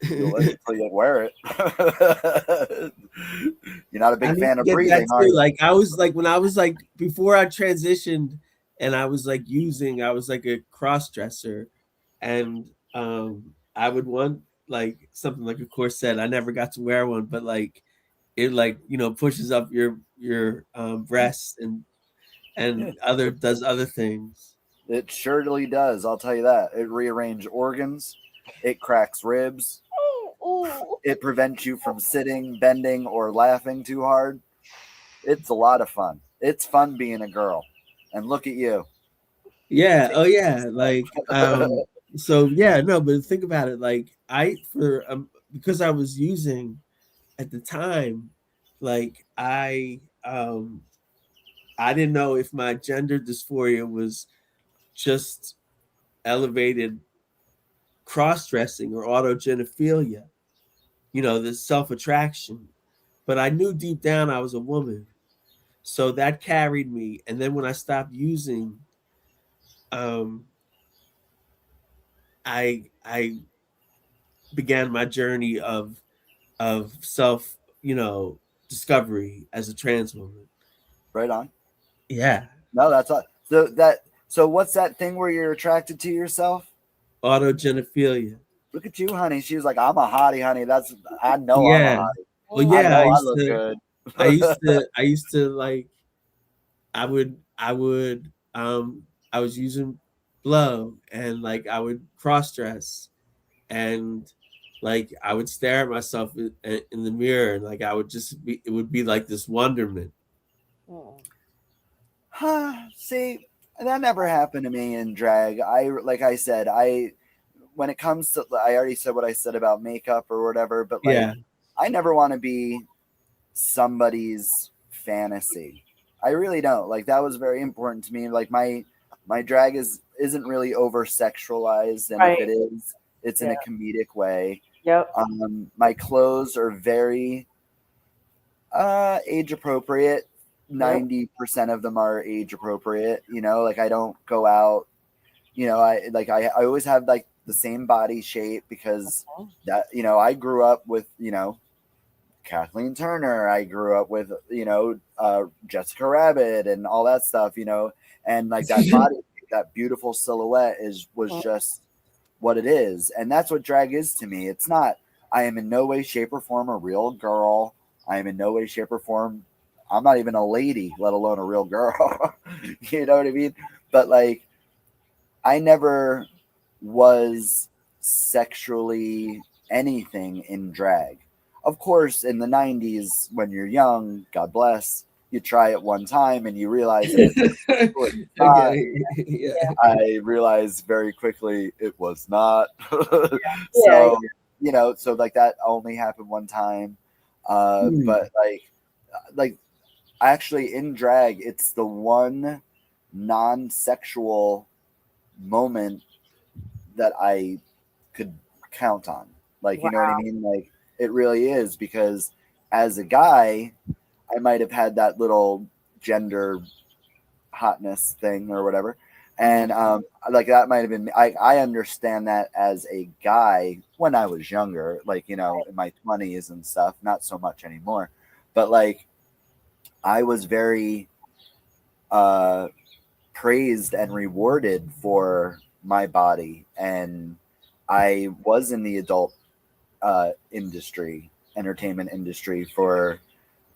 C: You'll wait until you wear it. You're not a big fan of breathing, are you?
A: Like I was like when I was like before I transitioned and I was like a cross dresser, and I would want like something like a corset. I never got to wear one, but like it pushes up your breasts and does other things.
C: It surely does. I'll tell you that. It rearranges organs. It cracks ribs. It prevents you from sitting, bending, or laughing too hard. It's a lot of fun. It's fun being a girl. And look at you.
A: Yeah. Oh yeah. Like so yeah, no, but think about it. Like because I was using at the time, like I didn't know if my gender dysphoria was just elevated cross-dressing or autogenophilia, the self-attraction. But I knew deep down I was a woman. So that carried me. And then when I stopped using, I began my journey of self, discovery as a trans woman.
C: Right on.
A: Yeah.
C: No, that's all. So what's that thing where you're attracted to yourself?
A: Autogenophilia.
C: Look at you, honey. She was like, "I'm a hottie, honey." I know
A: yeah.
C: I'm a hottie.
A: Well, yeah,
C: I look good.
A: I used to like, I was using blow and like I would cross dress and like I would stare at myself in the mirror and like it would be like this wonderment.
C: See, that never happened to me in drag. When it comes to, I already said what I said about makeup or whatever, but like, I never want to be somebody's fantasy. I really don't. Like, that was very important to me. Like, my drag is isn't really over sexualized, and
B: Right.
C: if it is, it's in a comedic way.
B: Yep.
C: My clothes are very age appropriate. 90% of them are age appropriate. You know, like I don't go out. You know, I always have like the same body shape because that, you know, I grew up with, you know, Kathleen Turner. I grew up with, you know, Jessica Rabbit and all that stuff, you know, and like that body, that beautiful silhouette was just what it is. And that's what drag is to me. It's not, I am in no way, shape, or form a real girl. I am in no way, shape, or form. I'm not even a lady, let alone a real girl. You know what I mean? But like, I never was sexually anything in drag. Of course, in the 90s, when you're young, God bless, you try it one time and you realize it's not.
A: Yeah.
C: I realized very quickly it was not. So, you know, so like that only happened one time. But like actually in drag, it's the one non-sexual moment that I could count on. Like, you know what I mean? Like it really is, because as a guy, I might have had that little gender hotness thing or whatever. And like that might have been, I understand that as a guy when I was younger, like, you know, in my 20s and stuff, not so much anymore. But like I was very praised and rewarded for my body, and I was in the adult entertainment industry for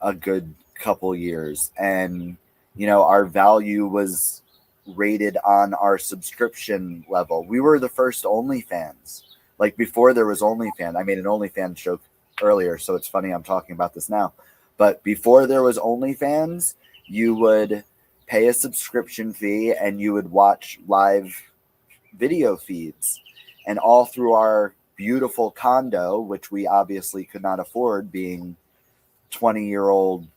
C: a good couple years, and you know, our value was rated on our subscription level. We were the first OnlyFans. Like before there was OnlyFans, I made an OnlyFans joke earlier, so it's funny I'm talking about this now. But before there was OnlyFans, you would pay a subscription fee and you would watch live video feeds. And all through our beautiful condo, which we obviously could not afford, being 20-year-old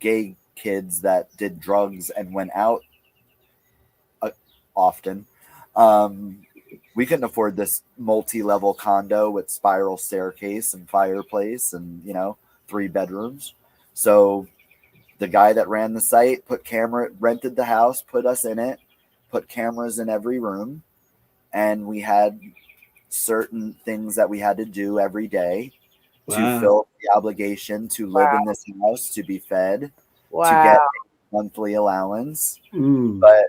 C: gay kids that did drugs and went out often, we couldn't afford this multi-level condo with spiral staircase and fireplace and, you know, 3 bedrooms. So the guy that ran the site rented the house, put us in it, put cameras in every room, and we had certain things that we had to do every day to fill the obligation to live in this house, to be fed, to get monthly allowance. But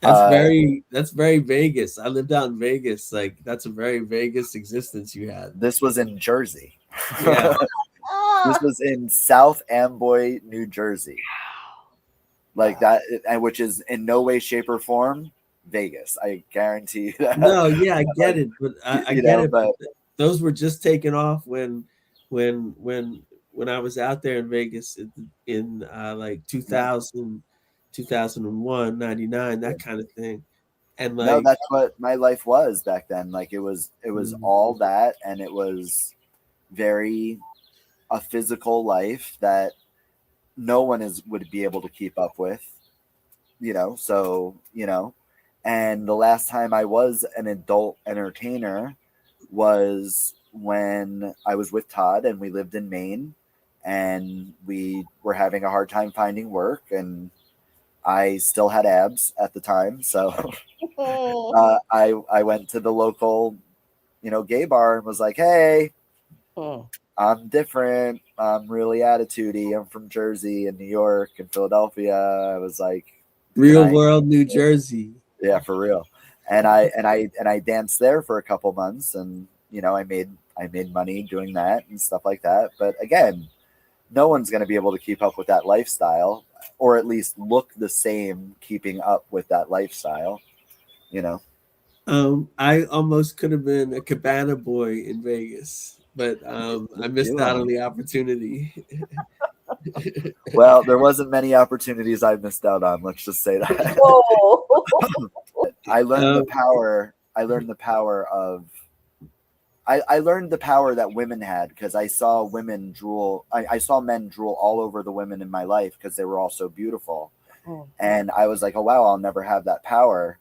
A: that's very Vegas. I lived out in Vegas. Like that's a very Vegas existence you had.
C: This was in Jersey.
A: Yeah.
C: This was in South Amboy, New Jersey. Like that, and which is in no way, shape, or form Vegas. I guarantee you that.
A: No, yeah, I get it, but I get it.
C: But
A: those were just taken off when I was out there in Vegas in like 2000, 2001, 99, that kind of thing. And like,
C: no, that's what my life was back then. Like it was all that, and it was very a physical life that no one would be able to keep up with, you know. So, you know, and the last time I was an adult entertainer was when I was with Todd and we lived in Maine, and we were having a hard time finding work, and I still had abs at the time. So I went to the local, you know, gay bar and was like, hey, I'm different. I'm really attitudey. I'm from Jersey and New York and Philadelphia. I was like,
A: real world New Jersey.
C: Yeah, for real. And I danced there for a couple months, and you know, I made money doing that and stuff like that. But again, no one's going to be able to keep up with that lifestyle, or at least look the same keeping up with that lifestyle, you know.
A: I almost could have been a cabana boy in Vegas, but I missed out on the opportunity.
C: Well, there wasn't many opportunities I missed out on. Let's just say that. I learned the power. I learned the power of. I learned the power that women had, because I saw women drool. I saw men drool all over the women in my life because they were all so beautiful. And I was like, oh, wow, I'll never have that power.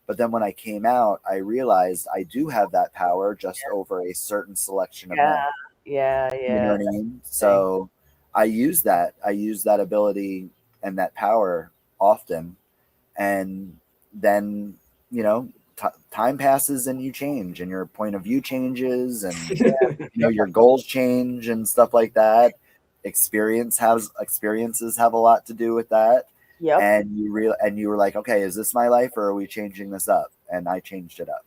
C: But then when I came out, I realized I do have that power just over a certain selection of men.
B: Yeah.
C: You know what I mean? So I use that ability and that power often. And then, you know, time passes and you change and your point of view changes and you know, your goals change and stuff like that. Experiences have a lot to do with that.
B: Yep.
C: And you were like, okay, is this my life or are we changing this up? And I changed it up.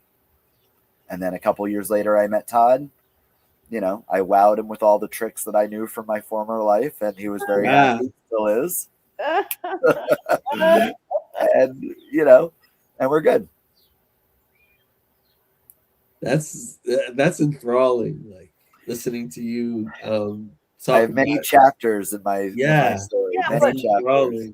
C: And then a couple years later, I met Todd. You know, I wowed him with all the tricks that I knew from my former life, and he was very happy. Still is. And you know, and we're good.
A: That's enthralling. Like listening to you.
C: I have many chapters in my story.
B: Yeah,
C: many chapters.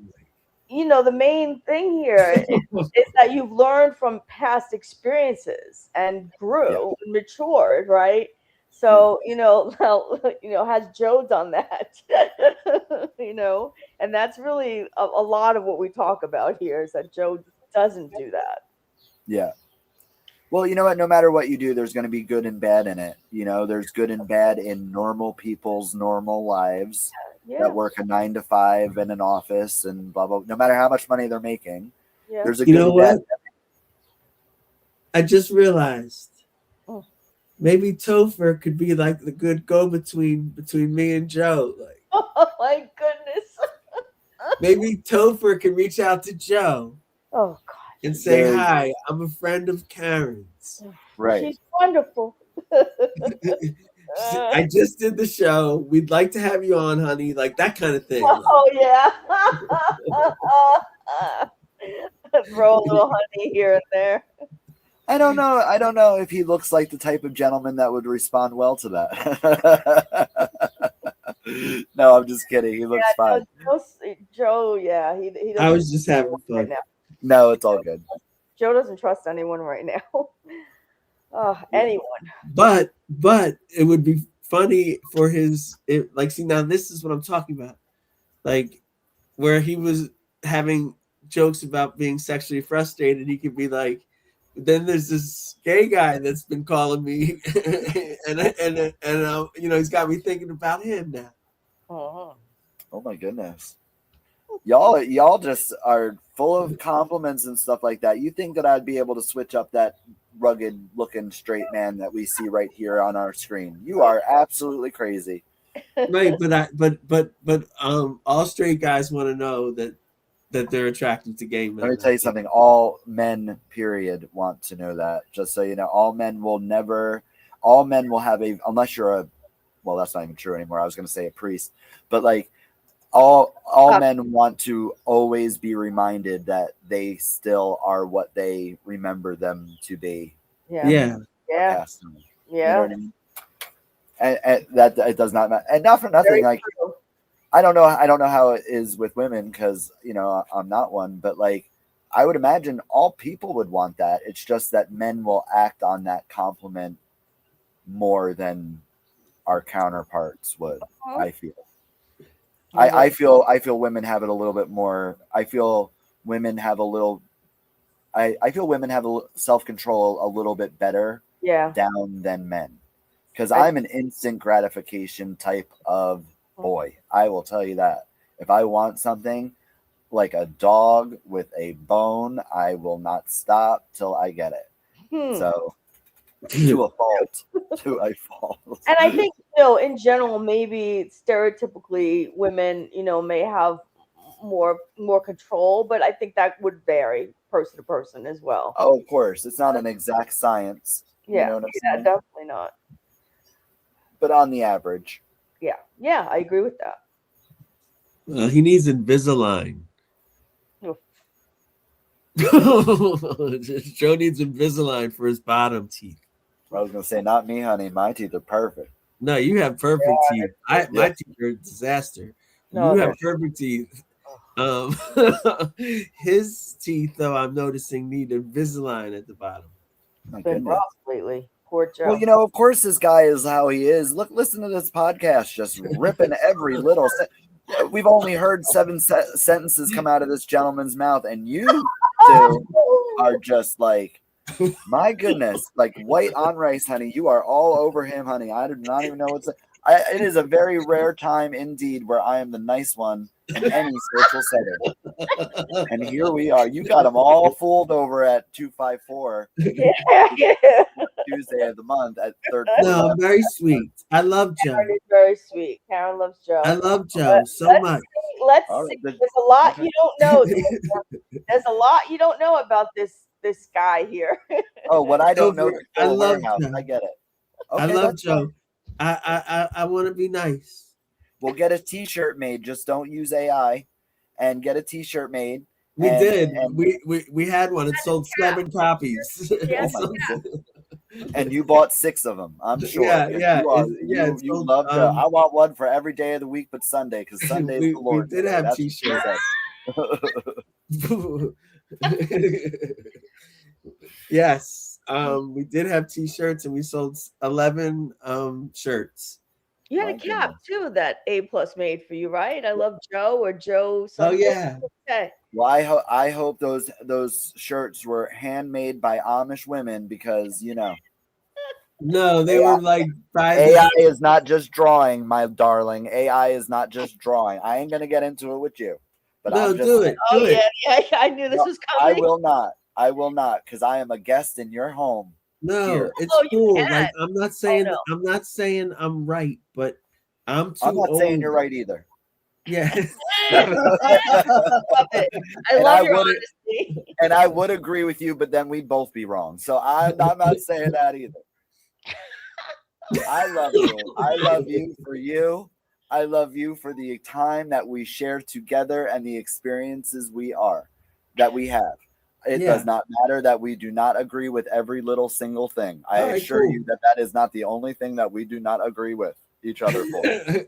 B: You know, the main thing here is that you've learned from past experiences and grew and matured, right? So, you know, has Joe done that? You know, and that's really a lot of what we talk about here is that Joe doesn't do that.
C: Yeah. Well, you know what? No matter what you do, there's going to be good and bad in it. You know, there's good and bad in normal people's normal lives that work a 9 to 5 in an office and blah, blah. No matter how much money they're making, there's a good and bad.
A: I just realized maybe Topher could be like the good go-between between me and Joe. Like,
B: oh my goodness.
A: Maybe Topher can reach out to Joe.
B: Oh God.
A: And say, hi, I'm a friend of Karen's.
C: Right.
B: She's wonderful.
A: I just did the show. We'd like to have you on, honey. Like that kind of thing.
B: Oh, yeah. Throw a little honey here and there.
C: I don't know if he looks like the type of gentleman that would respond well to that. No, I'm just kidding. He looks fine.
B: Joe, he
A: I was just having fun.
B: Right now.
C: No, it's all good.
B: Joe doesn't trust anyone right now. Anyone.
A: But it would be funny for see, now this is what I'm talking about. Like where he was having jokes about being sexually frustrated, he could be like, then there's this gay guy that's been calling me and you know, he's got me thinking about him now.
C: Oh my goodness. Y'all just are full of compliments and stuff like that. You think that I'd be able to switch up that rugged looking straight man that we see right here on our screen? You are absolutely crazy.
A: Right, but all straight guys want to know that they're attracted to gay men.
C: Let me tell you something. All men, period, want to know that. Just so you know, all men will have unless you're well, that's not even true anymore. I was going to say a priest, but like all men want to always be reminded that they still are what they remember them to be.
A: Yeah.
C: You know what I mean? And that it does not matter. And not for nothing,
B: Very
C: like
B: true.
C: I don't know how it is with women because you know I'm not one, but like I would imagine all people would want that. It's just that men will act on that compliment more than our counterparts would. I feel. I feel women have it a little bit more. I feel women have a little. I feel women have self-control a little bit better down than men, because I'm an instant gratification type of boy. I will tell you that. If I want something like a dog with a bone, I will not stop till I get it. So to a fault.
B: And I think, you know, in general, maybe stereotypically women, you know, may have more control, but I think that would vary person to person as well.
C: Oh, of course. It's not an exact science.
B: Yeah,
C: you know what I'm saying?
B: Definitely not.
C: But on the average.
B: Yeah, I agree with that.
A: He needs Invisalign.
B: Oof.
A: Joe needs Invisalign for his bottom teeth.
C: I was gonna say, not me, honey. My teeth are perfect.
A: No, you have perfect teeth. My teeth are a disaster.
B: No,
A: you have perfect teeth. His teeth, though, I'm noticing need Invisalign at the bottom.
C: My
B: Been
C: goodness.
B: rough lately. Poor Joe.
C: Well, you know, of course, this guy is how he is. Listen to this podcast, just ripping every little. We've only heard 7 sentences come out of this gentleman's mouth, and you two are just like, my goodness, like white on rice, honey. You are all over him, honey. I do not even know what's. It is a very rare time indeed where I am the nice one in any social setting. And here we are. You got them all fooled over at 254 Tuesday of the month at third.
A: No, very sweet. I love Joe.
B: Karen is very sweet. Karen loves Joe.
A: I love Joe so much.
B: Let's
C: All
B: see.
C: right,
B: There's a lot you don't know. There's a lot you don't know about this guy here.
C: Oh, what I don't know.
A: I love
C: warehouse.
A: Joe.
C: I get it.
A: I
C: Okay,
A: love
C: that's
A: Joe.
C: fine.
A: I want to be nice.
C: We'll get a T-shirt made. Just don't use AI, and get a T-shirt made.
A: We
C: And-
A: did.
C: and-
A: We had one. It sold 7 copies.
B: Yes,
C: Oh my God. And you bought 6 of them, I'm sure.
A: Yeah, yeah,
C: You
A: it's sold,
C: love Joe. I want one for every day of the week but Sunday, because Sunday is
A: we
C: the Lord.
A: did
C: day.
A: have
C: That's what she
A: T-shirts.
C: said.
A: Yes, we did have T-shirts, and we sold 11 shirts.
B: You had
C: My
B: a cap
C: goodness.
B: too that A+ made for you, right? I love Joe or Joe.
A: Oh
B: Something.
A: yeah,
B: Okay.
C: Well, I hope those shirts were handmade by Amish women, because
A: no, they
C: AI
A: were like
C: AI is not just drawing, my darling. AI is not just drawing. I ain't gonna get into it with you, but
A: No,
C: I'm just
A: do it.
B: Oh
A: Do it.
B: yeah, I knew this
C: No,
B: was
C: I
B: coming.
C: will not. I will not, because I am a guest in your home.
A: No,
C: Here.
A: it's
B: Oh, you
A: cool.
B: can.
A: Like I'm not saying
B: no.
A: I'm not saying I'm right, but I'm too
C: I'm not
A: old.
C: saying you're right either.
A: Yeah.
B: I love it. I
C: And
B: love
C: I
B: your
C: wouldn't-
B: honesty.
C: And I would agree with you, but then we'd both be wrong. So I'm not saying that either. I love you. I love you for you. I love you for the time that we share together and the experiences we have. It
A: Yeah.
C: does not matter that we do not agree with every little single thing. I
A: All right,
C: assure
A: cool.
C: you that is not the only thing that we do not agree with each other for.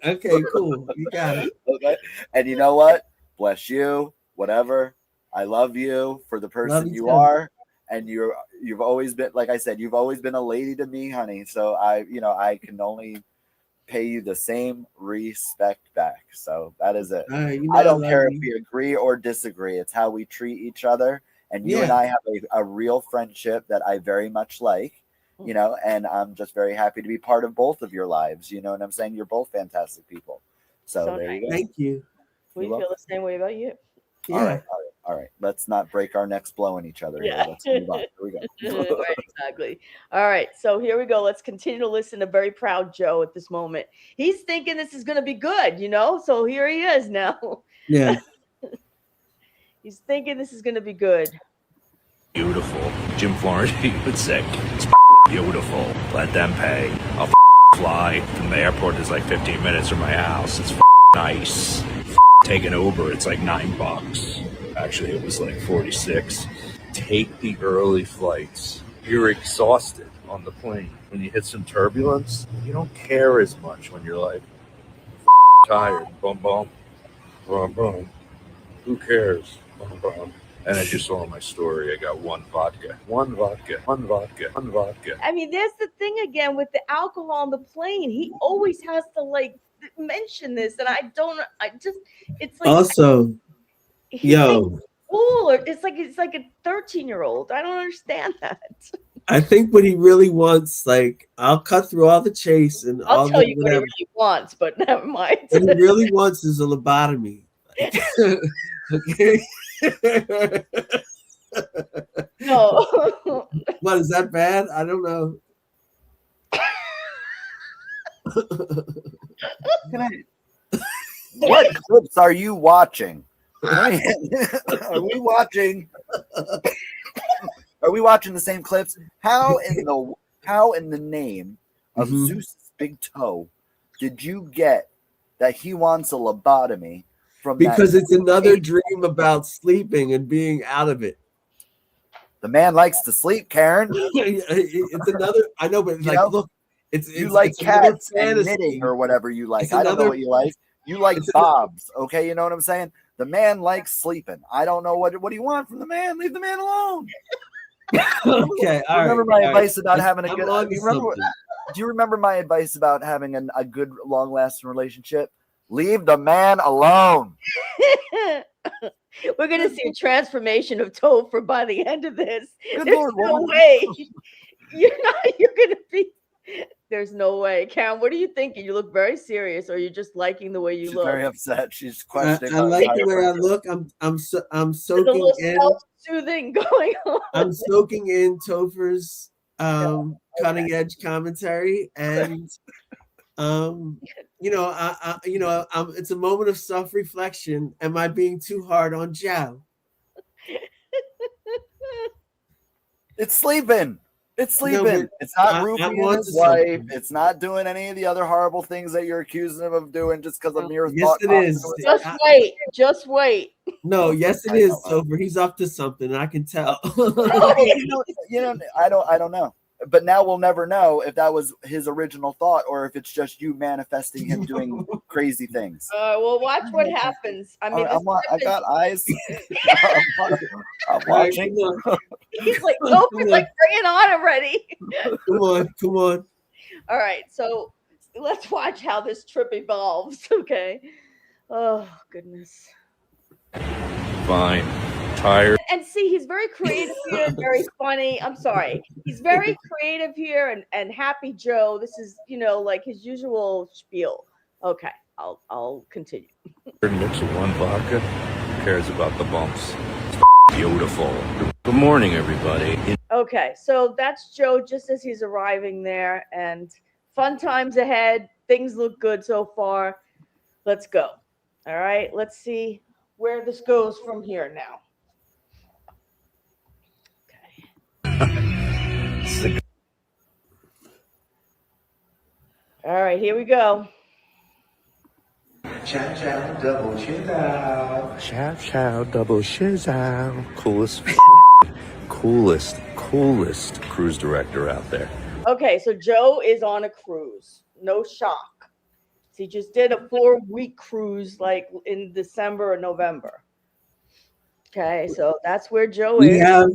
A: Okay, cool. You got it.
C: Okay. And you know what? Bless you. Whatever. I love you for the person
A: you
C: you
A: too.
C: are. And you've always been, like I said, you've always been a lady to me, honey. So I can only pay you the same respect back. So that is it.
A: All right,
C: I don't
A: love
C: care
A: you.
C: if we agree or disagree. It's how we treat each other. And you and
A: Yeah.
C: I have a real friendship that I very much like, and I'm just very happy to be part of both of your lives. You know what I'm saying? You're both fantastic people. So
B: So
C: there you go.
A: Thank you.
B: We
C: You're
B: feel the same way about you.
A: Yeah.
C: All right. Let's not break our necks blowing each other
B: Yeah.
C: here. Let's move on. Here we go.
B: Right, exactly. All right, so here we go. Let's continue to listen to very proud Joe at this moment. He's thinking this is going to be good, So here he is now.
A: Yeah.
B: He's thinking this is going to be good.
F: Beautiful. Jim Florentine would say, it's beautiful. Let them pay. I'll fly from the airport. Is like 15 minutes from my house. It's nice. Take an Uber. It's like $9. Actually, it was like 46. Take the early flights. You're exhausted on the plane. When you hit some turbulence, you don't care as much when you're like tired. Boom, boom, boom, boom. Who cares? Boom, boom. And as you saw in my story, I got one vodka.
B: I mean, there's the thing again with the alcohol on the plane. He always has to mention this, and it's like
A: Also,
B: he thinks
A: yo,
B: cool, or it's like a 13-year-old. I don't understand that.
A: I think what he really wants, I'll cut through all the chase and
B: I'll
A: all
B: tell
A: the
B: you what he
A: whatever.
B: really wants, but never mind.
A: What he really wants is a lobotomy. Okay.
B: No.
A: What, is that bad? I don't know.
C: What clips are you watching? Are we watching? Are we watching the same clips? How in the name of
A: Mhm.
C: Zeus's big toe did you get that he wants a lobotomy from
A: Because
C: that?
A: it's another dream about sleeping and being out of it.
C: The man likes to sleep, Karen.
A: It's another. I know, but look, it's
C: You like
A: it's another
C: cats and
A: fantasy.
C: knitting or whatever you like.
A: It's
C: I don't know
A: another-
C: what you like. You like
A: it's
C: bobs, okay? You know what I'm saying? The man likes sleeping. I don't know what do you want from the man? Leave the man alone.
A: Okay, all
C: Remember
A: right.
C: my
A: all right.
C: advice about having a
A: I'm
C: good.
A: on to
C: Do you remember my advice about having a good, long-lasting relationship? Leave the man alone.
B: We're gonna see a transformation of Topher by the end of this.
C: Good
B: There's
C: Lord,
B: no
C: woman.
B: way you're gonna be. There's no way, Karen. What are you thinking? You look very serious, or you're just liking the way you
C: She's
B: look?
C: very upset. She's
A: I
C: questioning.
A: like the way I
C: entire-
A: look. I'm
B: There's a
A: soaking
B: little
A: in.
B: self-soothing going on.
A: I'm soaking in Topher's cutting edge commentary, and it's a moment of self reflection. Am I being too hard on Joe?
C: It's sleeping. It's
A: No,
C: sleeping.
A: but
C: It's not
A: I'm
C: roofing
A: on
C: his
A: to
C: wife.
A: something.
C: It's not doing any of the other horrible things that you're accusing him of doing just because of mere
A: Yes,
C: thought.
A: it
C: popped
A: is.
C: into his
B: Just
C: head.
B: wait. Just wait.
A: No, yes, it
C: I
A: is,
C: know.
A: Topher. He's up to something. I can tell.
C: I don't know. But now we'll never know if that was his original thought or if it's just you manifesting him doing crazy things.
B: Well, watch what happens. I mean,
C: I got eyes. I'm
A: Right,
C: watching.
B: he's like, Topher's like, bring it on already.
A: Come on.
B: All right, so let's watch how this trip evolves. Okay. Oh goodness.
F: Fine. Tired.
B: And see, he's very creative here, very funny. I'm sorry. He's very creative here and Happy Joe. This is, like his usual spiel. Okay, I'll continue.
F: Mix of one vodka. Who cares about the bumps? It's beautiful. Good morning, everybody.
B: Okay, so that's Joe just as he's arriving there, and fun times ahead. Things look good so far. Let's go. All right, let's see where this goes from here now. All right, here we go.
G: Chow chow, double chin out.
F: Chow chow, double shiz out. Coolest cruise director out there.
B: Okay, so Joe is on a cruise. No shock. He just did a 4-week cruise like in December or November. Okay, so that's where Joe
A: We
B: is.
A: have.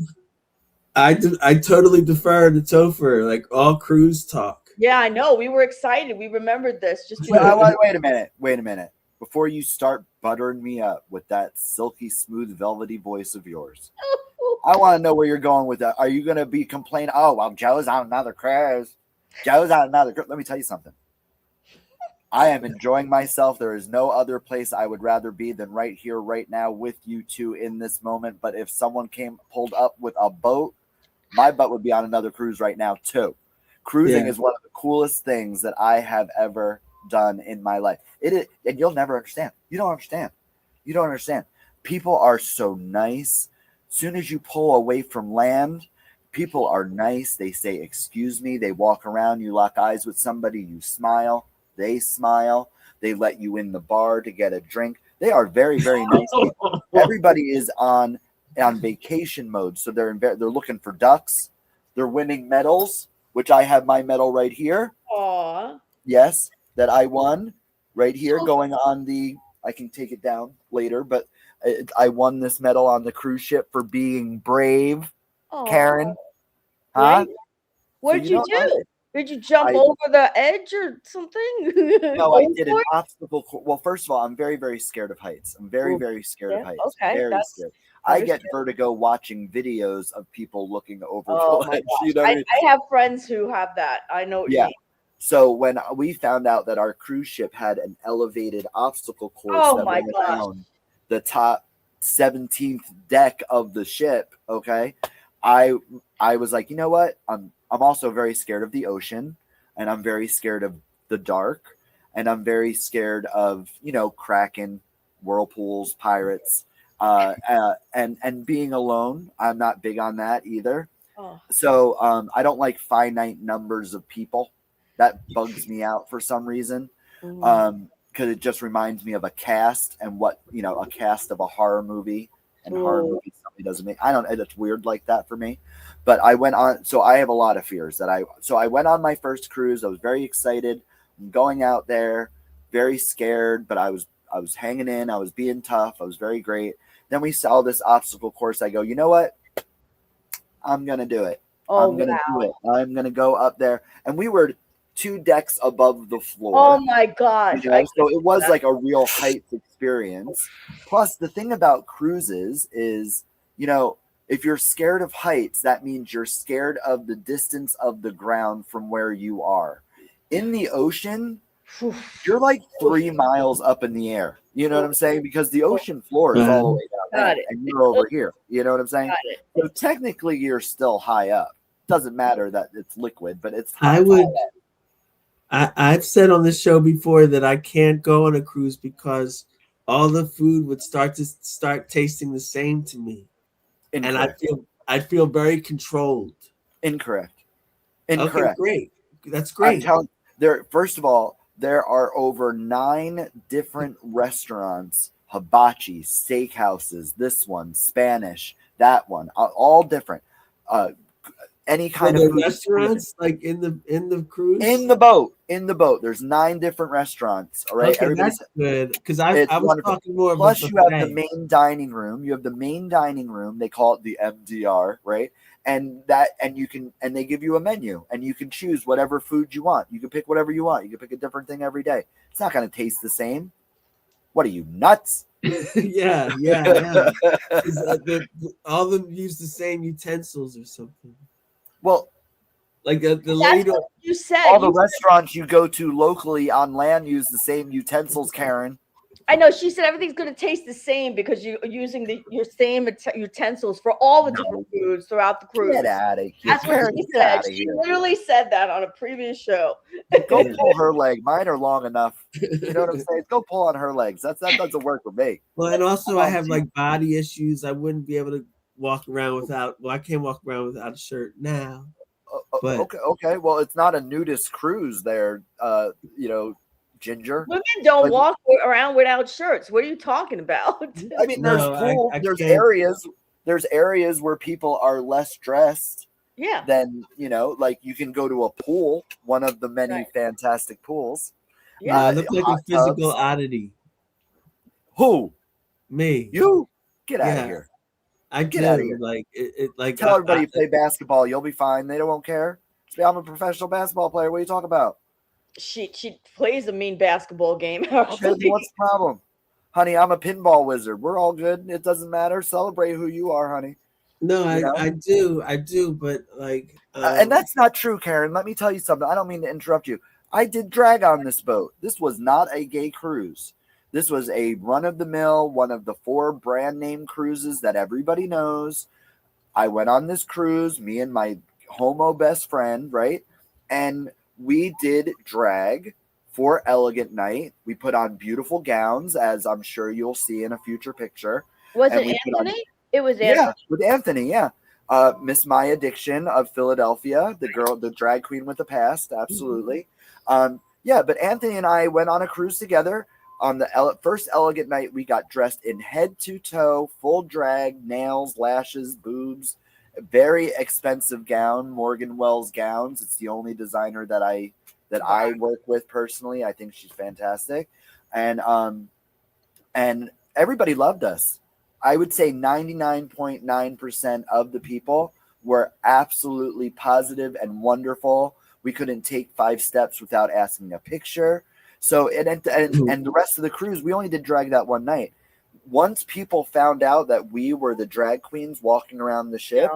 A: I totally defer to Topher, like all cruise talk.
B: Yeah, I know. We were excited. We remembered this. Just
C: Wait a minute. Before you start buttering me up with that silky smooth velvety voice of yours, I want to know where you're going with that. Are you going to be complaining? Oh, well, Joe's on another cruise. Let me tell you something. I am enjoying myself. There is no other place I would rather be than right here, right now with you two in this moment. But if someone pulled up with a boat, my butt would be on another cruise right now too. Cruising is one of the coolest things that I have ever done in my life. It is, and you'll never understand. You don't understand. People are so nice. As soon as you pull away from land, people are nice. They say, excuse me. They walk around. You lock eyes with somebody. You smile. They smile. They let you in the bar to get a drink. They are very, very nice people. Everybody is on vacation mode. So they're looking for ducks. They're winning medals, which I have my medal right here.
B: Aw.
C: Yes, that I won right here going on I can take it down later, but I won this medal on the cruise ship for being brave.
B: Aw.
C: Karen. Huh?
B: Right? What did you do?
C: What?
B: Did you jump over the edge or something?
C: No, I did an obstacle. Well, first of all, I'm very, very scared of heights. I'm very, very scared of heights.
B: Okay,
C: very scared. I get vertigo watching videos of people looking over the ledge. You know what I mean?
B: I have friends who have that. I know what you mean.
C: So when we found out that our cruise ship had an elevated obstacle course that went down the top 17th deck of the ship, okay, I was like, you know what? I'm also very scared of the ocean, and I'm very scared of the dark, and I'm very scared of, Kraken, whirlpools, pirates, and being alone. I'm not big on that either.
B: Oh.
C: So I don't like finite numbers of people. That bugs me out for some reason. Because it just reminds me of a cast and a cast of a horror movie. And horror movies something doesn't make. I don't. It's weird like that for me. But I went on. So I have a lot of fears So I went on my first cruise. I was very excited. I'm going out there, very scared, but I was hanging in. I was being tough. I was very great. Then we saw this obstacle course. I go, you know what? I'm gonna do it. I'm gonna do it. I'm gonna go up there. And we were 2 decks above the floor.
B: Oh my gosh.
C: You know, so it was like a real heights experience. Plus, the thing about cruises is, you know, if you're scared of heights, that means you're scared of the distance of the ground from where you are. In the ocean, you're like 3 miles up in the air. You know what I'm saying? Because the ocean floor is all the way down there, and you're over here. You know what I'm saying? So technically, you're still high up. Doesn't matter that it's liquid, but it's high.
A: I've said on this show before that I can't go on a cruise because all the food would start tasting the same to me.
C: Incorrect.
A: And I feel very controlled.
C: Incorrect.
A: Okay, great. That's great.
C: First of all, there are over 9 different restaurants, hibachi, steakhouses, this one, Spanish, that one, all different. Any kind of food
A: restaurants like in the cruise?
C: In the boat. There's 9 different restaurants. All right.
A: Okay, that's good. Because I was
C: wonderful.
A: talking more
C: Plus,
A: about
C: you have the main dining room. You have the main dining room. They call it the MDR, right? And they give you a menu, and you can choose whatever food you want. You can pick whatever you want. You can pick a different thing every day. It's not going to taste the same. What are you, nuts?
A: yeah. All of them use the same utensils or something.
C: Well,
A: like the
B: That's
A: lady.
B: what you said.
C: All the restaurants you go to locally on land use the same utensils, Karen.
B: I know. She said everything's going to taste the same because you're using your same utensils for all the different foods throughout the cruise.
C: Get out of here.
B: That's what she said. She literally said that on a previous show.
C: Go pull her leg. Mine are long enough. You know what I'm saying? Go pull on her legs. That doesn't work for me.
A: Well, and also I have like body issues. I wouldn't be able to walk around without. Well, I can't walk around without a shirt now. But
C: okay. Well, it's not a nudist cruise there. You know, Ginger.
B: Women don't walk around without shirts. What are you talking about?
C: I mean, there's pools, there's areas where people are less dressed.
B: Yeah.
C: Then, you know, like you can go to a pool, one of the many fantastic pools.
A: Yeah, look like a physical oddity.
C: Who?
A: Me.
C: You? Get out of here.
A: I get out of here. Like
C: tell everybody you play basketball, you'll be fine. They won't care. Say I'm a professional basketball player. What are you talking about?
B: She plays a mean basketball game.
C: Okay, what's the problem? Honey, I'm a pinball wizard. We're all good. It doesn't matter. Celebrate who you are, honey.
A: No, I do, but like
C: and that's not true, Karen. Let me tell you something. I don't mean to interrupt you. I did drag on this boat. This was not a gay cruise. This was a run-of-the-mill, one of the 4 brand name cruises that everybody knows. I went on this cruise, me and my homo best friend, right? And we did drag for Elegant Night. We put on beautiful gowns, as I'm sure you'll see in a future picture.
B: Was it Anthony? It was Anthony.
C: Yeah, with Anthony, yeah. Miss Maya Diction of Philadelphia, the drag queen with the past, absolutely. Yeah, but Anthony and I went on a cruise together. On the first Elegant Night, we got dressed in head to toe, full drag, nails, lashes, boobs, very expensive gown, Morgan Wells gowns. It's the only designer that I work with personally. I think she's fantastic. And everybody loved us. I would say 99.9% of the people were absolutely positive and wonderful. We couldn't take 5 steps without asking a picture. So and the rest of the cruise, we only did drag that one night. Once people found out that we were the drag queens walking around the ship,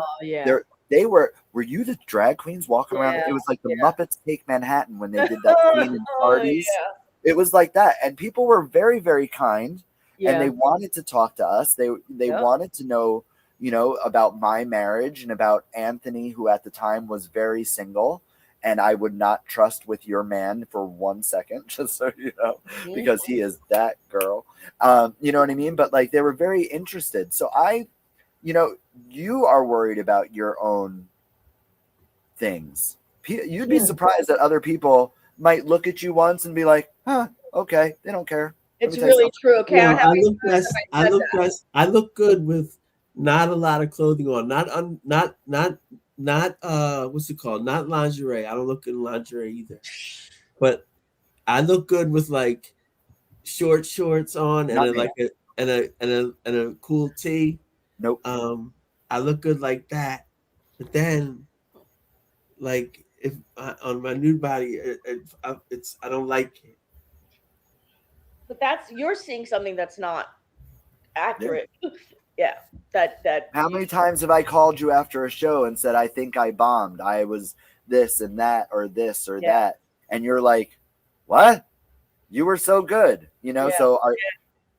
C: they were you the drag queens walking around? It was like the Muppets Take Manhattan when they did that scene in parties. It was like that. And people were very, very kind. And they wanted to talk to us. They wanted to know, you know, about my marriage and about Anthony, who at the time was very single. And I would not trust with your man for 1 second, just so you know, because he is that girl. You know what I mean? But like, they were very interested. So you know, you are worried about your own things. You'd be surprised that other people might look at you once and be like, huh, okay, they don't care.
B: It's really true, Karen.
A: I look good with not a lot of clothing on. Not what's it called? Not lingerie. I don't look good in lingerie either. But I look good with like short shorts on and a cool tee.
C: Nope.
A: I look good like that. But then like if on my nude body, I don't like it.
B: But you're seeing something that's not accurate. Yeah. That
C: How many times have I called you after a show and said, I think I bombed, I was this and that, or this or that, and you're like, what? You were so good, you know? So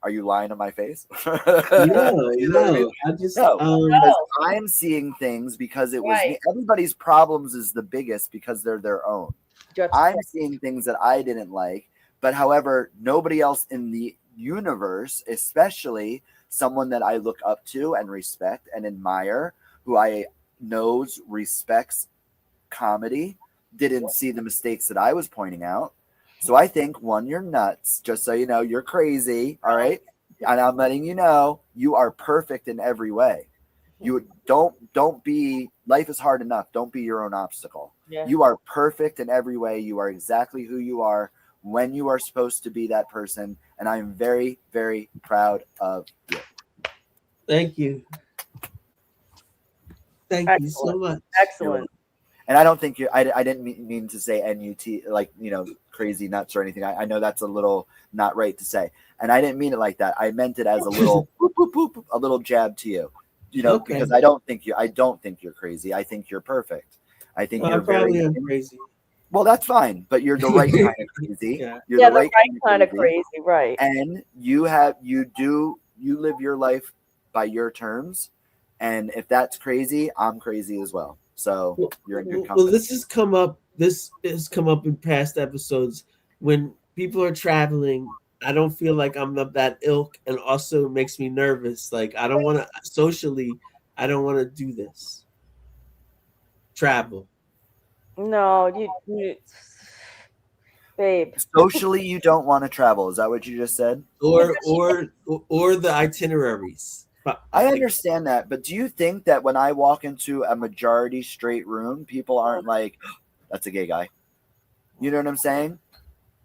C: are you lying to my face?
A: No, I just
C: because I'm seeing things because it was me. Everybody's problems is the biggest because they're their own. I'm seeing things that I didn't like, but however, nobody else in the universe, especially someone that I look up to and respect and admire, who I knows respects comedy, didn't see the mistakes that I was pointing out. So I think, one, you're nuts. Just so you know, you're crazy. All right. And I'm letting you know you are perfect in every way. You don't be, life is hard enough. Don't be your own obstacle. Yeah. You are perfect in every way. You are exactly who you are when you are supposed to be that person. And I'm very, very proud of you.
A: Thank you. Thank you so much.
B: Excellent.
C: And I don't think I didn't mean to say NUT, like, you know, crazy nuts or anything. I know that's a little not right to say. And I didn't mean it like that. I meant it as a little boop, boop, boop, a little jab to you, you know, because I don't think you're crazy. I think you're perfect. I think you're very
A: crazy.
C: Well, that's fine, but you're the right kind of crazy.
B: You're the right kind of crazy, right?
C: And you live your life by your terms. And if that's crazy, I'm crazy as well. So you're in good company.
A: Well, this has come up in past episodes. When people are traveling, I don't feel like I'm of that ilk, and also it makes me nervous. Like, I don't want to socially, I don't want to do this. Travel.
B: No, you babe.
C: Socially, you don't want to travel. Is that what you just said?
A: Or the itineraries.
C: I understand that, but do you think that when I walk into a majority straight room, people aren't like, that's a gay guy? You know what I'm saying?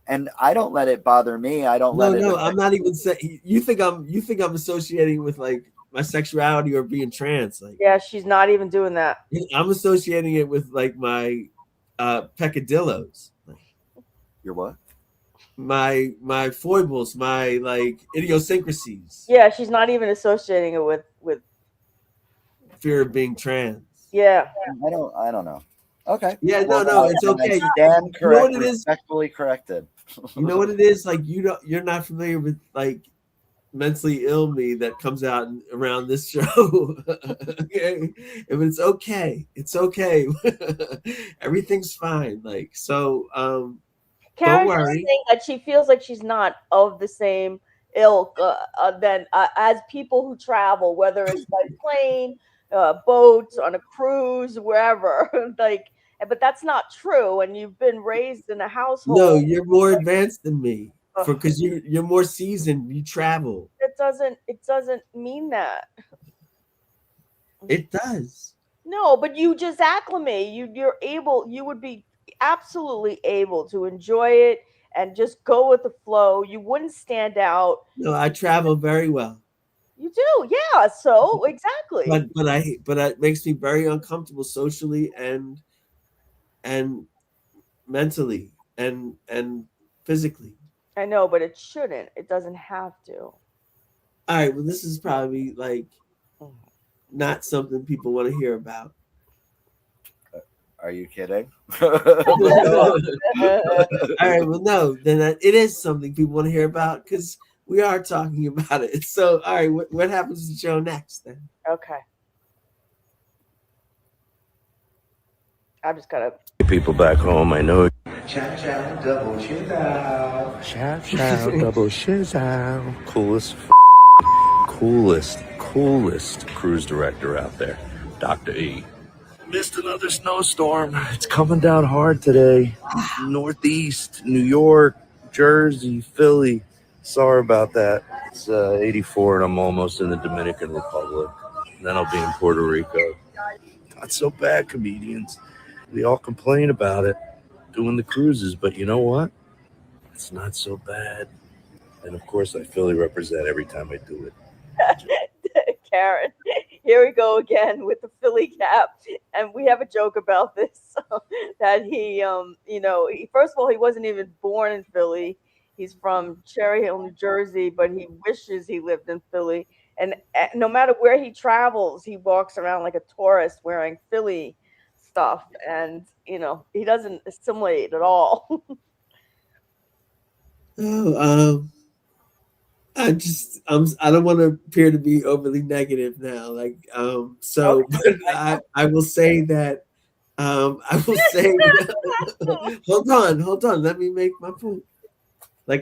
C: And I don't let it bother me. I don't let it.
A: No, I'm not even saying. You think I'm associating with like my sexuality or being trans? Like,
B: yeah, she's not even doing that.
A: I'm associating it with like my peccadillos.
C: Your what?
A: My foibles, my like idiosyncrasies.
B: Yeah, she's not even associating it with
A: fear of being trans.
B: Yeah.
C: I don't know. Okay.
A: Yeah, no, it's okay.
C: Stand correct. You know what it is? Respectfully corrected.
A: You know what it is? Like, you're not familiar with like mentally ill me that comes out around this show. Okay, but it's okay. It's okay. Everything's fine. Like, so
B: Karen's saying that she feels like she's not of the same ilk as people who travel, whether it's by plane, boats, on a cruise, wherever. Like, but that's not true. And you've been raised in a household.
A: No, you're more advanced than me because you're more seasoned. You travel.
B: It doesn't mean that.
A: It does.
B: No, but you just acclimate. You would be absolutely able to enjoy it and just go with the flow. You wouldn't stand out.
A: No, I travel very well.
B: You do, yeah. So exactly.
A: But it makes me very uncomfortable socially and mentally and physically.
B: I know, but it shouldn't. It doesn't have to.
A: All right. Well, this is probably like not something people want to hear about.
C: Are you kidding?
A: All right. Well, no, then it is something people want to hear about because we are talking about it. So, all right, what happens to Joe next then?
B: Okay. I just gotta.
F: People back home, I know.
G: Chow chow, double chin out.
F: Chow chow, double shiz-ow. Coolest cruise director out there, Dr. E. Missed another snowstorm. It's coming down hard today. Northeast, New York, Jersey, Philly. Sorry about that. It's 84 and I'm almost in the Dominican Republic. Then I'll be in Puerto Rico. Not so bad, comedians. We all complain about it, doing the cruises, but you know what? It's not so bad. And of course, I Philly represent every time I do it.
B: Karen, here we go again with the Philly cap. And we have a joke about this that he, first of all, he wasn't even born in Philly. He's from Cherry Hill, New Jersey, but he wishes he lived in Philly. And no matter where he travels, he walks around like a tourist wearing Philly stuff. And, he doesn't assimilate at all.
A: Oh, I don't want to appear to be overly negative now. So
B: Okay.
A: but I will say that, I will say, hold on, let me make my point.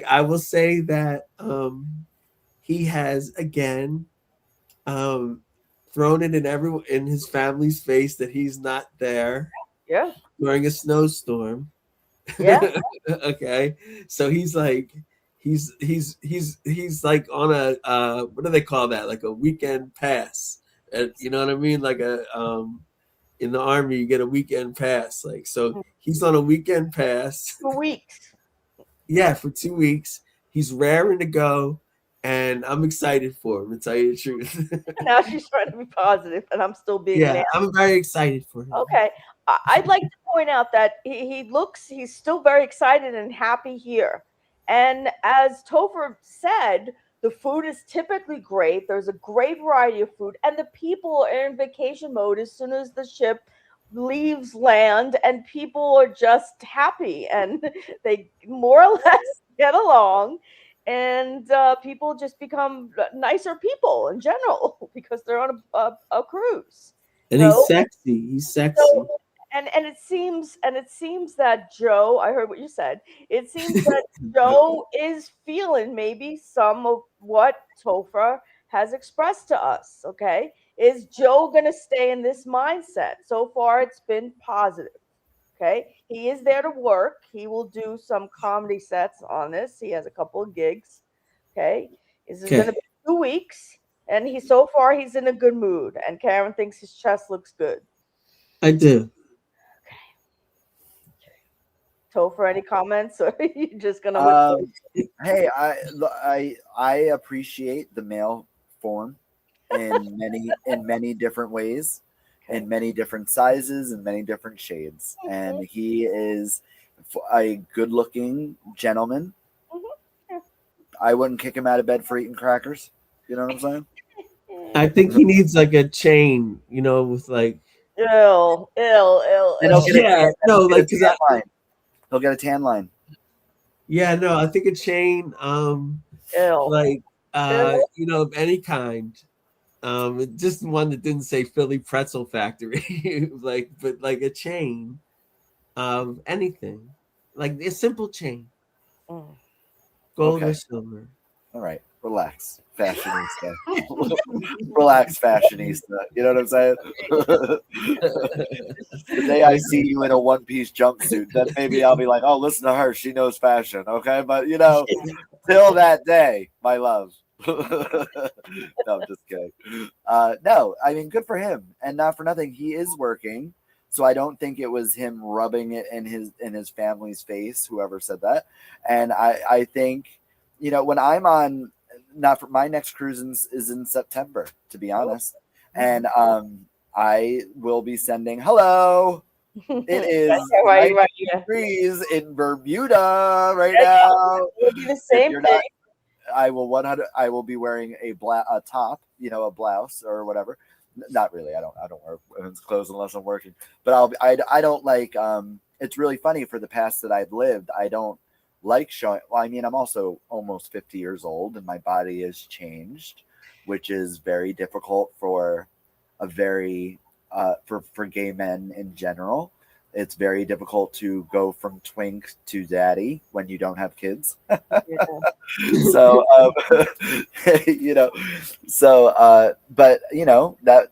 A: I will say that, he has again, thrown it in his family's face that he's not there
B: Yeah.
A: during a snowstorm.
B: Yeah.
A: Okay, so he's like like on a, what do they call that, like a weekend pass, you know what I mean, like in the army you get a weekend pass, so he's on a weekend pass
B: 2 weeks.
A: yeah, for 2 weeks. He's raring to go, and I'm excited for him, to tell you the truth.
B: Now she's trying to be positive, and I'm still being
A: Yeah,
B: nasty.
A: I'm very excited for him.
B: Okay. I'd like to point out that he's still very excited and happy here. And as Topher said, the food is typically great. There's a great variety of food, and the people are in vacation mode as soon as the ship leaves land, and people are just happy and they more or less get along. And people just become nicer people in general because they're on a cruise.
A: And
B: So-
A: he's sexy. He's sexy.
B: so, and it seems that Joe, I heard what you said. It seems that Joe is feeling maybe some of what Topher has expressed to us. Okay, is Joe gonna stay in this mindset? So far, it's been positive. Okay, he is there to work. He will do some comedy sets on this. He has a couple of gigs. Okay, this is gonna be 2 weeks, and so far he's in a good mood. And Karen thinks his chest looks good.
A: I do.
B: Topher, any comments, or are you just gonna?
C: Hey, I appreciate the male form in many different ways, in many different sizes and many different shades, and he is a good-looking gentleman. I wouldn't kick him out of bed for eating crackers. You know what I'm saying?
A: I think he needs like a chain, with like.
B: Ill.
C: And he'll get
A: Yeah, no, like because
C: he'll get a tan line.
A: Yeah, no, I think a chain,
B: Ill.
A: like of any kind. Just one that didn't say Philly Pretzel Factory, but like a chain of anything, like a simple chain, gold or silver.
C: All right, relax, fashionista. Relax, fashionista. You know what I'm saying? The day I see you in a one-piece jumpsuit, then maybe I'll be like, "Oh, listen to her. She knows fashion." Okay, but till that day, my love. No, I'm just kidding. No, I mean, good for him, and not for nothing, he is working. So I don't think it was him rubbing it in his family's face. Whoever said that, and I think. When I'm on, not for my next cruise is in September, to be honest, and I will be sending hello. It is 90 degrees in Bermuda right now.
B: It will be the same thing.
C: Not, I will be wearing a top, a blouse or whatever. Not really. I don't wear women's clothes unless I'm working. But I don't like. It's really funny. For the past that I've lived, I don't like showing. Well, I mean, I'm also almost 50 years old, and my body has changed, which is very difficult for a very for gay men in general. It's very difficult to go from twink to daddy when you don't have kids. So but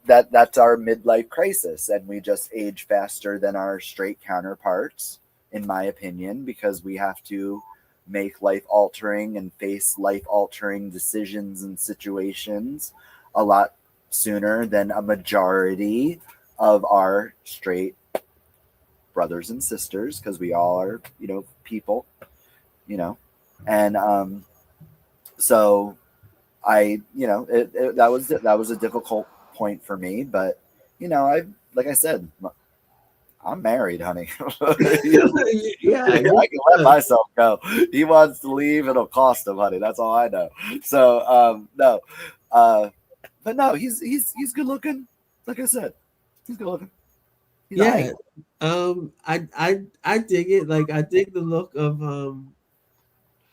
C: that's our midlife crisis, and we just age faster than our straight counterparts, in my opinion, because we have to make life-altering and face life-altering decisions and situations a lot sooner than a majority of our straight brothers and sisters, because we all are, people, and so I, that was a difficult point for me, but like I said, I'm married, honey.
A: Yeah,
C: I can let myself go. He wants to leave, it'll cost him, honey. That's all I know. So no, but no, he's good looking. Like I said, he's good looking. He's
A: yeah.
C: aight.
A: I dig it. Like I dig the look of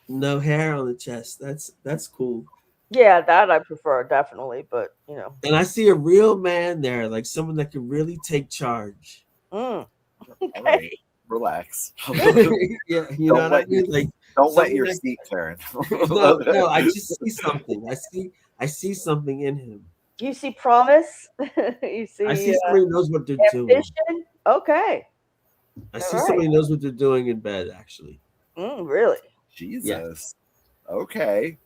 A: no hair on the chest. That's cool.
B: Yeah, that I prefer definitely, but
A: And I see a real man there, like someone that can really take charge.
B: Mm.
C: All right, relax.
A: Yeah, you know what I mean? Like
C: Don't wet
A: something
C: your
A: that-
C: seat, Karen.
A: no, I just see something. I see something in him.
B: You see promise. You see,
A: I see somebody who knows what they're doing.
B: ambition. Okay.
A: I see
B: All right.
A: somebody who knows what they're doing in bed, actually.
B: Really?
C: Jesus. Okay.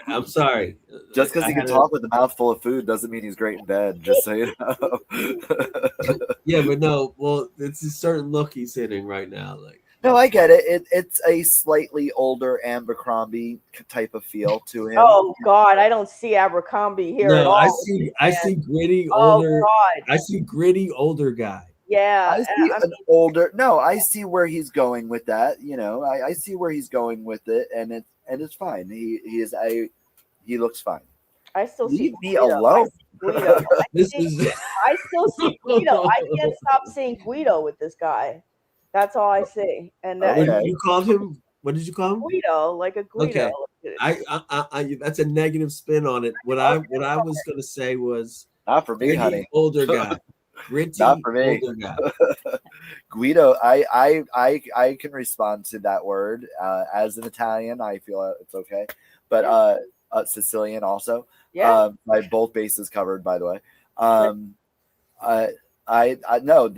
A: I'm sorry.
C: Just because
A: I
C: he can
A: had a-
C: talk with a mouthful of food doesn't mean he's great in bed. Just so you know.
A: Yeah, but no, well, it's a certain look he's hitting right now. Like,
C: No, I get it. It's a slightly older Abercrombie type of feel to him.
B: Oh God, I don't see Abercrombie here at
A: no,
B: all.
A: I see gritty
B: Oh
A: older.
B: God.
A: I see gritty older guy.
B: Yeah.
C: I see an older. No, I see where he's going with that. I see where he's going with it, and it's fine. He looks fine.
B: I still
C: Leave
B: see
C: me
B: Guido.
C: alone.
B: Guido.
A: This is
B: I still see Guido. I can't stop seeing Guido with this guy. That's all I see. And that
C: Okay.
A: you called him. What did you call him?
B: Guido, like a Guido.
A: Okay. I that's a negative spin on it. What I was gonna say was
C: Not for me,
A: gritty
C: honey.
A: older guy. Gritty
C: Not for me.
A: older guy.
C: Guido, I can respond to that word as an Italian. I feel it's okay, but Sicilian also.
B: Yeah.
C: My both bases covered, by the way. I know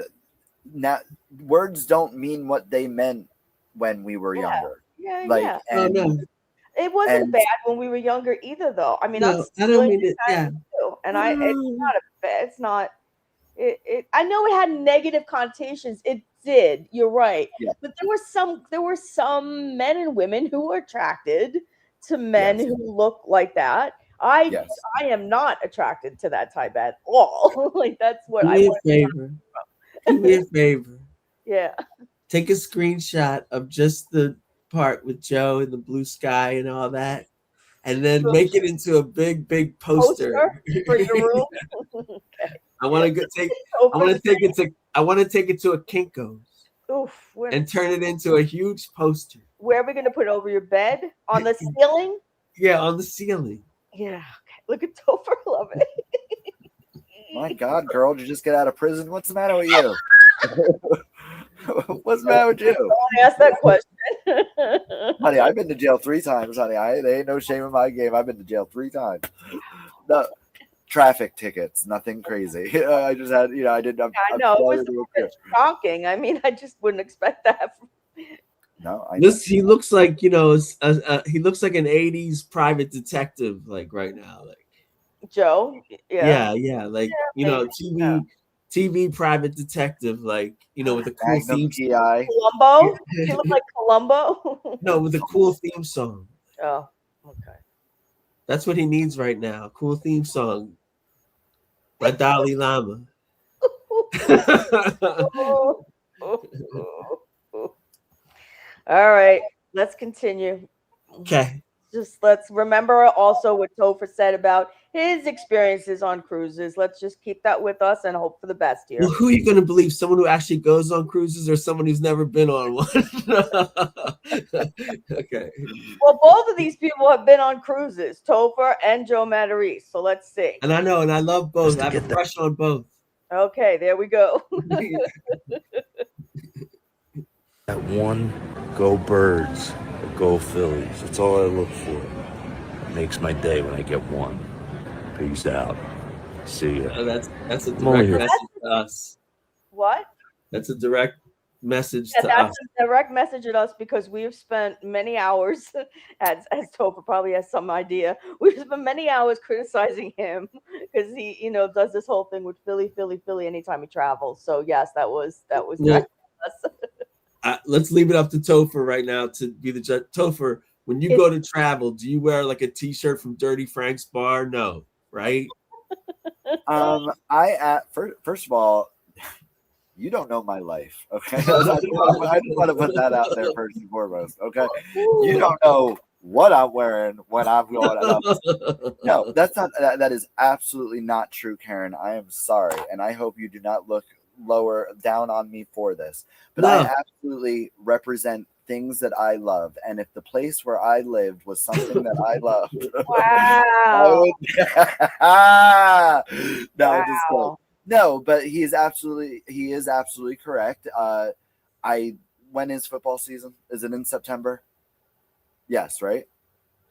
C: now words don't mean what they meant when we were younger.
B: Yeah.
C: Like,
B: yeah.
C: and
A: no.
B: It wasn't
C: and-
B: bad when we were younger either, though. I mean,
A: No, I don't mean it. Yeah.
B: too, and it's not a bad. It's not. It. I know it had negative connotations. It did. You're right.
C: Yeah.
B: But there were some men and women who were attracted to men
C: Yes.
B: who look like that. I am not attracted to that type at all. Like that's what
A: Do
B: I
A: me a
B: want.
A: favor. Do me a favor.
B: Yeah.
A: Take a screenshot of just the part with Joe and the blue sky and all that, and then make it into a big poster.
B: For your room.
A: Okay. I want to take it to a Kinko's.
B: Oof.
A: And turn it into a huge poster.
B: Where are we going to put it, over your bed? On the ceiling?
A: Yeah, on the ceiling.
B: Yeah. Okay. Look at Topher. Love it.
C: My God, girl, did you just get out of prison? What's the matter with you? What's the matter with you?
B: Don't ask that question.
C: Honey, I've been to jail 3 times, honey. There ain't no shame in my game. I've been to jail 3 times. No traffic tickets, nothing crazy. I just had, I didn't.
B: I know it was a bit shocking. I mean, I just wouldn't expect that.
C: No,
A: he looks like he looks like an '80s private detective, like right now, like
B: Joe.
A: Yeah, like TV private detective, like with a cool theme.
B: Columbo. He looked like Columbo.
A: No, with a cool theme song.
B: Oh, okay.
A: That's what he needs right now. Cool theme song by Dalai Lama.
B: All right, let's continue.
A: Okay.
B: Just let's remember also what Topher said about his experiences on cruises. Let's just keep that with us and hope for the best here.
A: Well, who are you going to believe? Someone who actually goes on cruises or someone who's never been on one? Okay.
B: Well, both of these people have been on cruises, Topher and Joe Matarese. So let's see.
A: And I know, and I love both. I have a crush on both.
B: Okay, there we go.
F: That one, go Birds, or go Phillies. That's all I look for. It makes my day when I get one. Peace out. See ya.
A: Oh, that's a direct message to us.
B: What?
A: That's a direct message to
B: that's
A: us.
B: a direct message at us because we've spent many hours, as Topher probably has some idea, we've spent many hours criticizing him because he, does this whole thing with Philly anytime he travels. So yes, that was
A: Yeah.
B: us.
A: Let's leave it up to Topher right now to be the judge. Topher, when you go to travel, do you wear like a t-shirt from Dirty Frank's bar? No, right?
C: First of all, you don't know my life, okay? I just want to put that out there first and foremost, okay? You don't know what I'm wearing when I'm going out. No, that's not. That is absolutely not true, Karen. I am sorry, and I hope you do not look down on me for this. But I absolutely represent things that I love, and if the place where I lived was something that I loved,
B: Wow.
C: no, I'm just kidding. No, but he is absolutely correct. When is football season? Is it in September? Yes, right?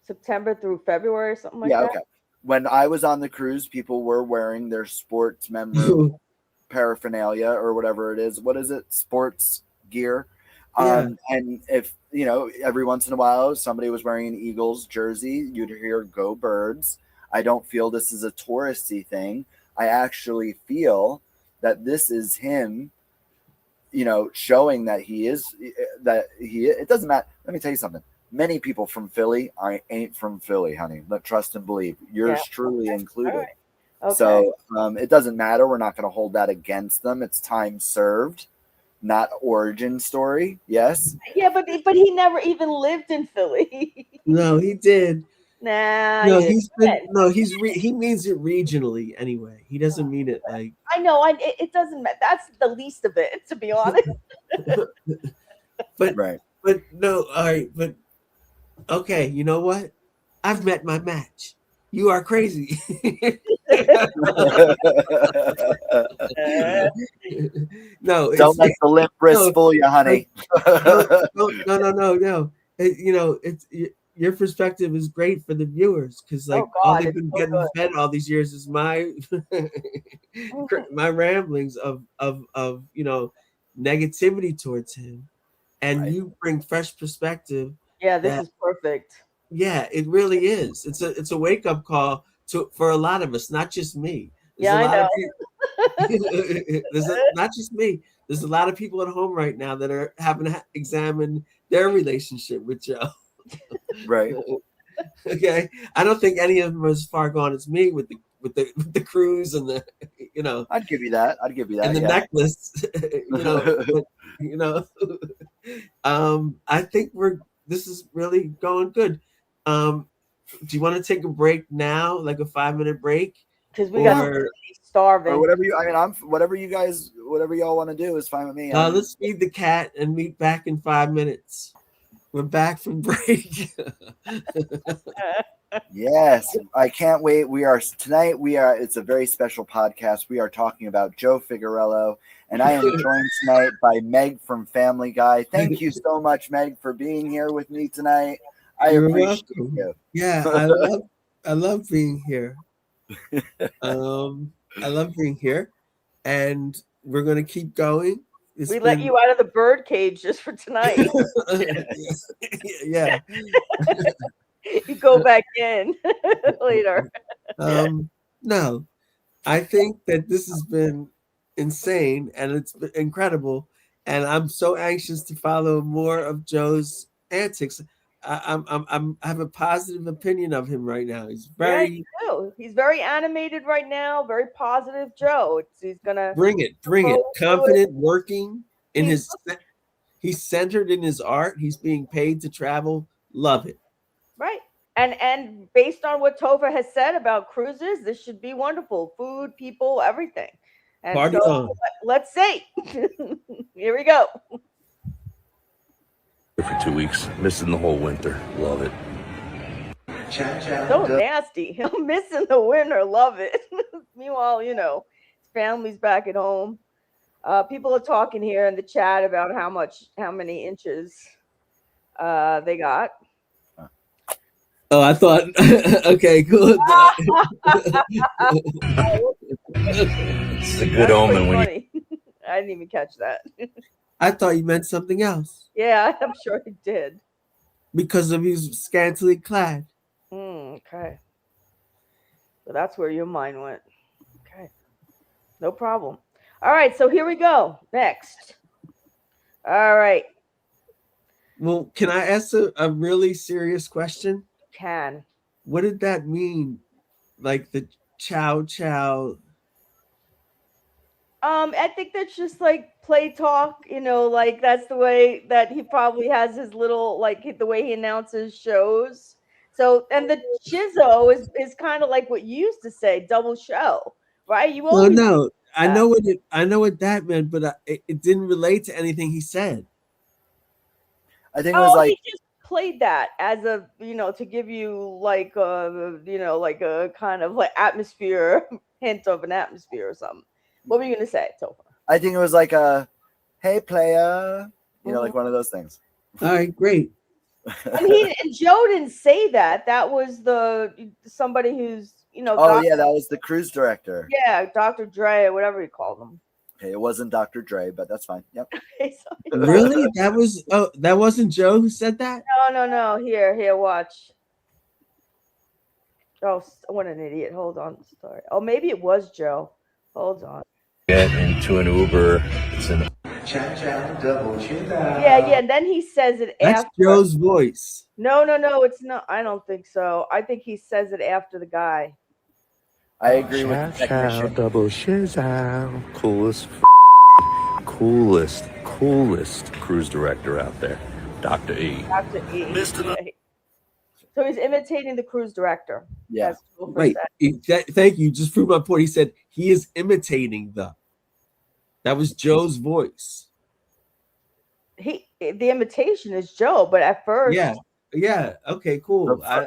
B: September through February or something like that.
C: Okay. When I was on the cruise, people were wearing their sports memorabilia paraphernalia or whatever it is. What is it? Sports gear. And if every once in a while somebody was wearing an Eagles jersey, you'd hear "Go Birds." I don't feel this is a touristy thing. I actually feel that this is him, showing that it doesn't matter. Let me tell you something. Many people from Philly ain't from Philly, honey. But trust and believe. Yours truly included.
B: Right. Okay.
C: So it doesn't matter. We're not going to hold that against them. It's time served, not origin story. Yes.
B: Yeah, but he never even lived in Philly.
A: No, he did.
B: Nah.
A: No, he means it regionally anyway. He doesn't mean it like.
B: I know. It doesn't matter. That's the least of it, to be honest.
A: But
C: right.
A: But no. All right. But okay. You know what? I've met my match. You are crazy. No,
C: don't let the limp wrist fool you, honey.
A: No. It's your perspective is great for the viewers because all they've been getting fed all these years is my my ramblings of negativity towards him, and you bring fresh perspective.
B: Yeah, this is perfect.
A: Yeah, it really is. It's a wake up call for a lot of us, not just me.
B: I know.
A: Not just me. There's a lot of people at home right now that are having to examine their relationship with Joe.
C: Right.
A: Okay. I don't think any of them are as far gone as me with the cruise and the
C: I'd give you that. And
A: the necklace. I think this is really going good. Do you want to take a break now, like a 5-minute break?
B: Because we got starving.
C: Or whatever whatever y'all want to do is fine with me.
A: Let's feed the cat and meet back in 5 minutes. We're back from break.
C: Yes, I can't wait. It's a very special podcast. We are talking about Joe Figuerello, and I am joined tonight by Meg from Family Guy. Thank you so much, Meg, for being here with me tonight.
A: You're
C: appreciate
A: welcome.
C: You.
A: Yeah, I love being here. I love being here, and we're gonna keep going.
B: Let you out of the bird cage just for tonight.
A: Yeah.
B: You go back in later.
A: No, I think that this has been insane and it's been incredible, and I'm so anxious to follow more of Joe's antics. I have a positive opinion of him right now. He's
B: very animated right now. Very positive, Joe. He's gonna
A: bring it. Confident, working in he's centered in his art. He's being paid to travel. Love it.
B: Right. And based on what Topher has said about cruises, this should be wonderful. Food, people, everything. And
A: party on.
B: Let's see. Here we go.
F: For 2 weeks, missing the whole winter. Love it.
B: So nasty. I'm missing the winter. Love it. Meanwhile, his family's back at home. People are talking here in the chat about how many inches they got.
A: Oh, I thought, okay, good.
F: It's a good omen when
B: I didn't even catch that.
A: I thought you meant something else.
B: Yeah, I'm sure he did.
A: Because of his scantily clad.
B: Okay. So that's where your mind went. Okay. No problem. All right, so here we go. Next. All right.
A: Well, can I ask a really serious question?
B: Can.
A: What did that mean? Like the chow chow
B: I think that's just like play talk, like that's the way that he probably has his little like the way he announces shows. So and the Chizzo is kind of like what you used to say, double show, right? You
A: No,
B: always
A: no, I
B: that.
A: know I know what that meant, but it didn't relate to anything he said.
C: I think it was like
B: He just played that as a to give you like like a kind of like atmosphere hint of an atmosphere or something. What were you gonna say, Topher?
C: I think it was like a hey playa, like one of those things.
A: All right, great.
B: And Joe didn't say that. That was somebody who's
C: Oh yeah, that was the cruise director.
B: Yeah, Dr. Dre or whatever you called him.
C: Okay, it wasn't Dr. Dre, but that's fine. Yep.
A: Really? That wasn't Joe who said that?
B: No. Here, watch. Oh, what an idiot. Hold on. Sorry. Oh, maybe it was Joe. Hold on.
F: Get into an Uber. It's an
G: Chow chow, double chin out.
B: Yeah. And then he says it
A: That's
B: after.
A: Joe's voice.
B: No, it's not. I don't think so. I think he says it after the guy.
C: I agree with the technician.
F: double shizzle. Coolest cruise director out there. Dr. E.
B: Dr. E. Right. So he's imitating the cruise director.
C: Yeah.
A: Right. Thank you. Just proved my point. He said he is imitating the. That was Joe's voice.
B: The imitation is Joe, but at first.
A: Yeah. Okay. Cool. I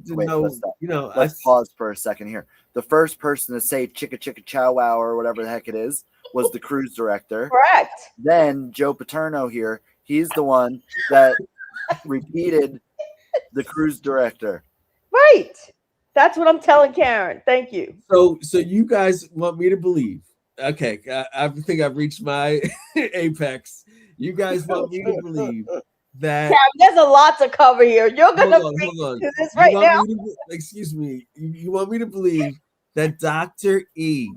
A: didn't know.
C: Let's pause for a second here. The first person to say "chicka chicka chow wow" or whatever the heck it is was the cruise director.
B: Correct.
C: Then Joe Paterno here. He's the one that repeated the cruise director.
B: Right. That's what I'm telling Karen. Thank you.
A: So you guys want me to believe? Okay, I think I've reached my apex. You guys want me to believe that?
B: Karen, there's a lot to cover here. You're gonna
A: hold on.
B: do this right now.
A: Excuse me. You want me to believe that Dr. E,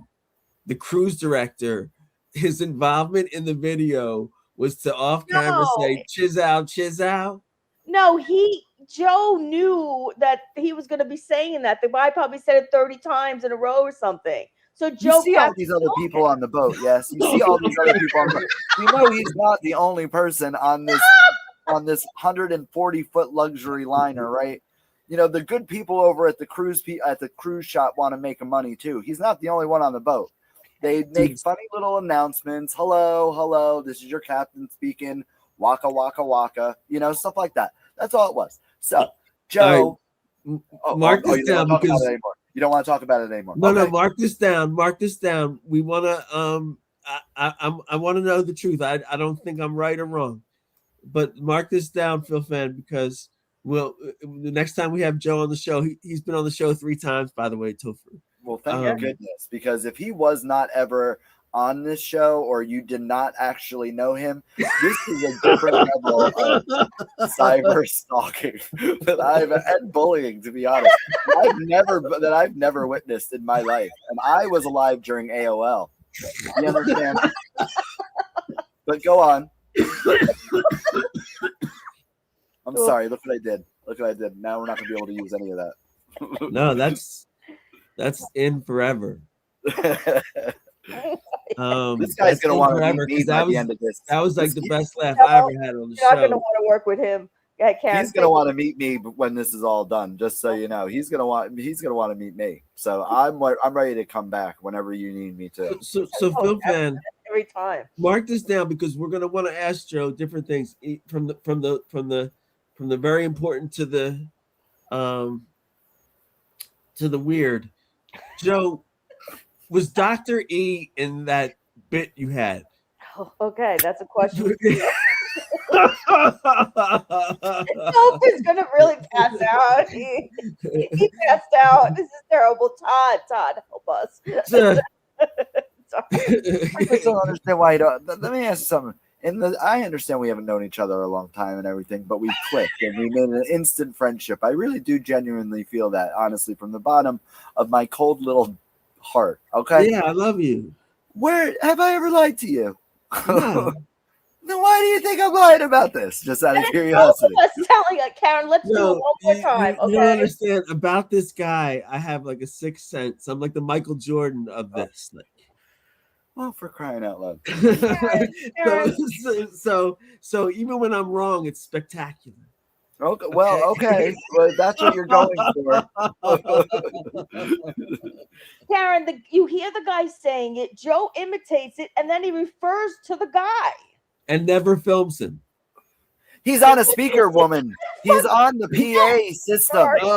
A: the cruise director, his involvement in the video was to off camera say "chiz out"?
B: No, Joe knew that he was going to be saying that. The guy probably said it 30 times in a row or something. So Joe,
C: you see all these other people on the boat. Yes, you see all these other people on the boat. You know he's not the only person on this 140-foot luxury liner, right? The good people over at the cruise shop want to make money too. He's not the only one on the boat. They make funny little announcements. Hello, this is your captain speaking. Waka waka waka. Stuff like that. That's all it was. So Joe,
A: mark this down because
C: you don't want to talk about it anymore.
A: No, mark this down. We want to I want to know the truth. I don't think I'm right or wrong, but mark this down, Phil Fan, because the next time we have Joe on the show, he's been on the show 3 times, by the way, Topher.
C: Well, thank goodness, because if he was not ever on this show or you did not actually know him, this is a different level of cyber stalking and bullying, to be honest. I've never witnessed in my life. And I was alive during AOL. You understand? But go on. I'm sorry. Look what I did. Now we're not going to be able to use any of that.
A: No, that's in forever.
C: This guy's gonna want to meet me by the end of this.
A: That was like the best laugh I ever had on the show.
B: You're not gonna want to work with him.
C: He's gonna want to meet me when this is all done. Just so you know, he's gonna want to meet me. So I'm ready to come back whenever you need me to.
A: So Phil Fan,
B: every time.
A: Mark this down because we're gonna want to ask Joe different things from the very important to the weird. Joe, was Dr. E in that bit you had?
B: Oh, okay, that's a question. Topher's gonna really pass out. He passed out. This is terrible. Todd, help us.
C: I just don't understand why you don't. Let me ask you something. I understand we haven't known each other a long time and everything, but we clicked and we made an instant friendship. I really do genuinely feel that, honestly, from the bottom of my cold little heart. Okay?
A: Yeah, I love you.
C: Where have I ever lied to you?
A: No.
C: Then why do you think I'm lying about this? Just out of curiosity.
B: Telling Karen, let's do it one more time.
A: You don't understand about this guy. I have like a sixth sense. I'm like the Michael Jordan of this.
C: Oh, for crying out loud.
A: So even when I'm wrong, it's spectacular.
C: Okay, well, okay. Well, that's what you're going for.
B: Karen, you hear the guy saying it, Joe imitates it, and then he refers to the guy.
A: And never films him.
C: He's on a speaker, woman. He's on the PA system. He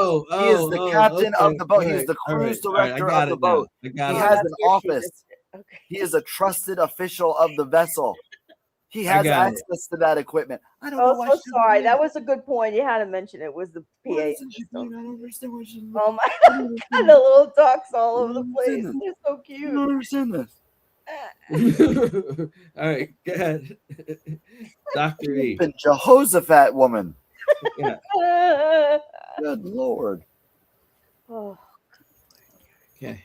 C: is the captain of the boat. He's the cruise director of the boat. He has an office.
B: Okay.
C: He is a trusted official of the vessel. He has access to that equipment. I don't know why.
B: So sorry. That was a good point. You had to mention it was the PA.
C: I don't understand why she's
B: Oh my God. The little ducks all over the place. They're so cute.
C: I don't understand this.
A: All right, go ahead. Dr. E.
C: Jehoshaphat woman.
A: Yeah.
C: Good Lord.
B: Oh.
C: Okay.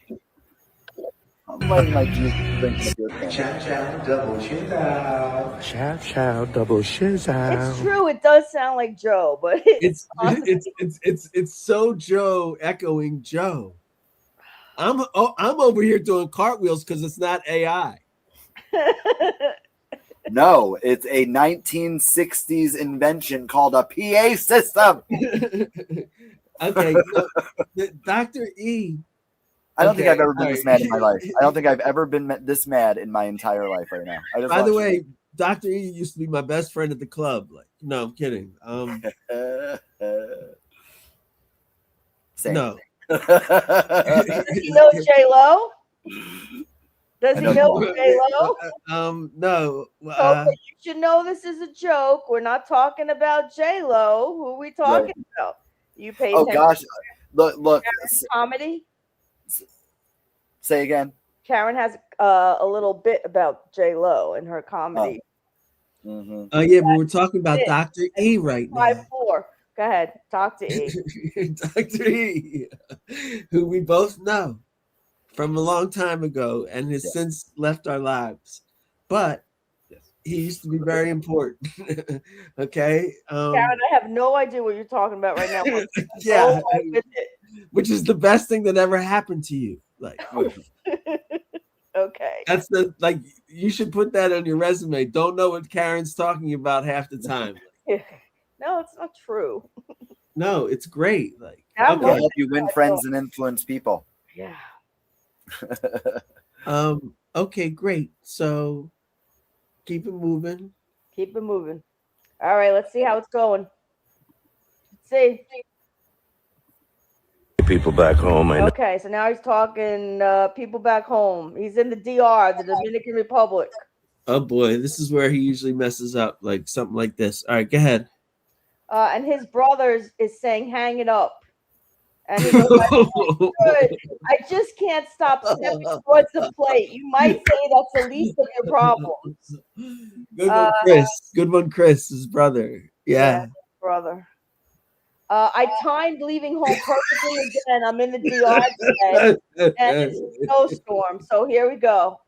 C: I'm letting my juice drink a good thing.
G: Chow chow double shizow.
H: Chow chow double shizow.
B: It's true. It does sound like Joe, but
A: It's so Joe echoing Joe. I'm over here doing cartwheels because it's not AI.
C: No, it's a 1960s invention called a PA system.
A: Okay, Dr. E.
C: I don't think I've ever been this mad in my life. I don't think I've ever been this mad in my entire life right now.
A: By the way, Dr. E used to be my best friend at the club. Like, no, I'm kidding.
C: Same.
A: No.
B: Does he know J-Lo? Does he know J-Lo?
A: No.
B: You should know this is a joke. We're not talking about J-Lo. Who are we talking about? You pay attention.
C: Oh gosh, look.
B: Comedy.
C: Say again.
B: Karen has a little bit about J-Lo and her comedy.
C: Mm-hmm.
A: Oh yeah, but we're talking about Dr. E right now.
B: 5'4". Go ahead, talk to E.
A: Dr. E, who we both know from a long time ago and has since left our lives. But he used to be very important. Okay.
B: Karen, I have no idea what you're talking about right now.
A: Yeah. Which is the best thing that ever happened to you. Like,
B: okay.
A: That's you should put that on your resume. Don't know what Karen's talking about half the time.
B: No, it's not true.
A: No, it's great. Like,
C: okay. Help you win friends and influence people.
B: Yeah.
A: Okay, great. So keep it moving.
B: Keep it moving. All right, let's see how it's going. Let's see.
F: People back home.
B: Okay, so now he's talking people back home. He's in the DR, the Dominican Republic.
A: Oh boy, this is where he usually messes up, like something like this. All right, go ahead.
B: And his brother is saying, "Hang it up." And he goes, I just can't stop stepping towards the plate. You might say that's the least of your problems.
A: Good one, Chris. Good one, Chris, his brother. Yeah.
B: Brother. I timed leaving home perfectly again. I'm in the DR today, and it's a snowstorm. So here we go.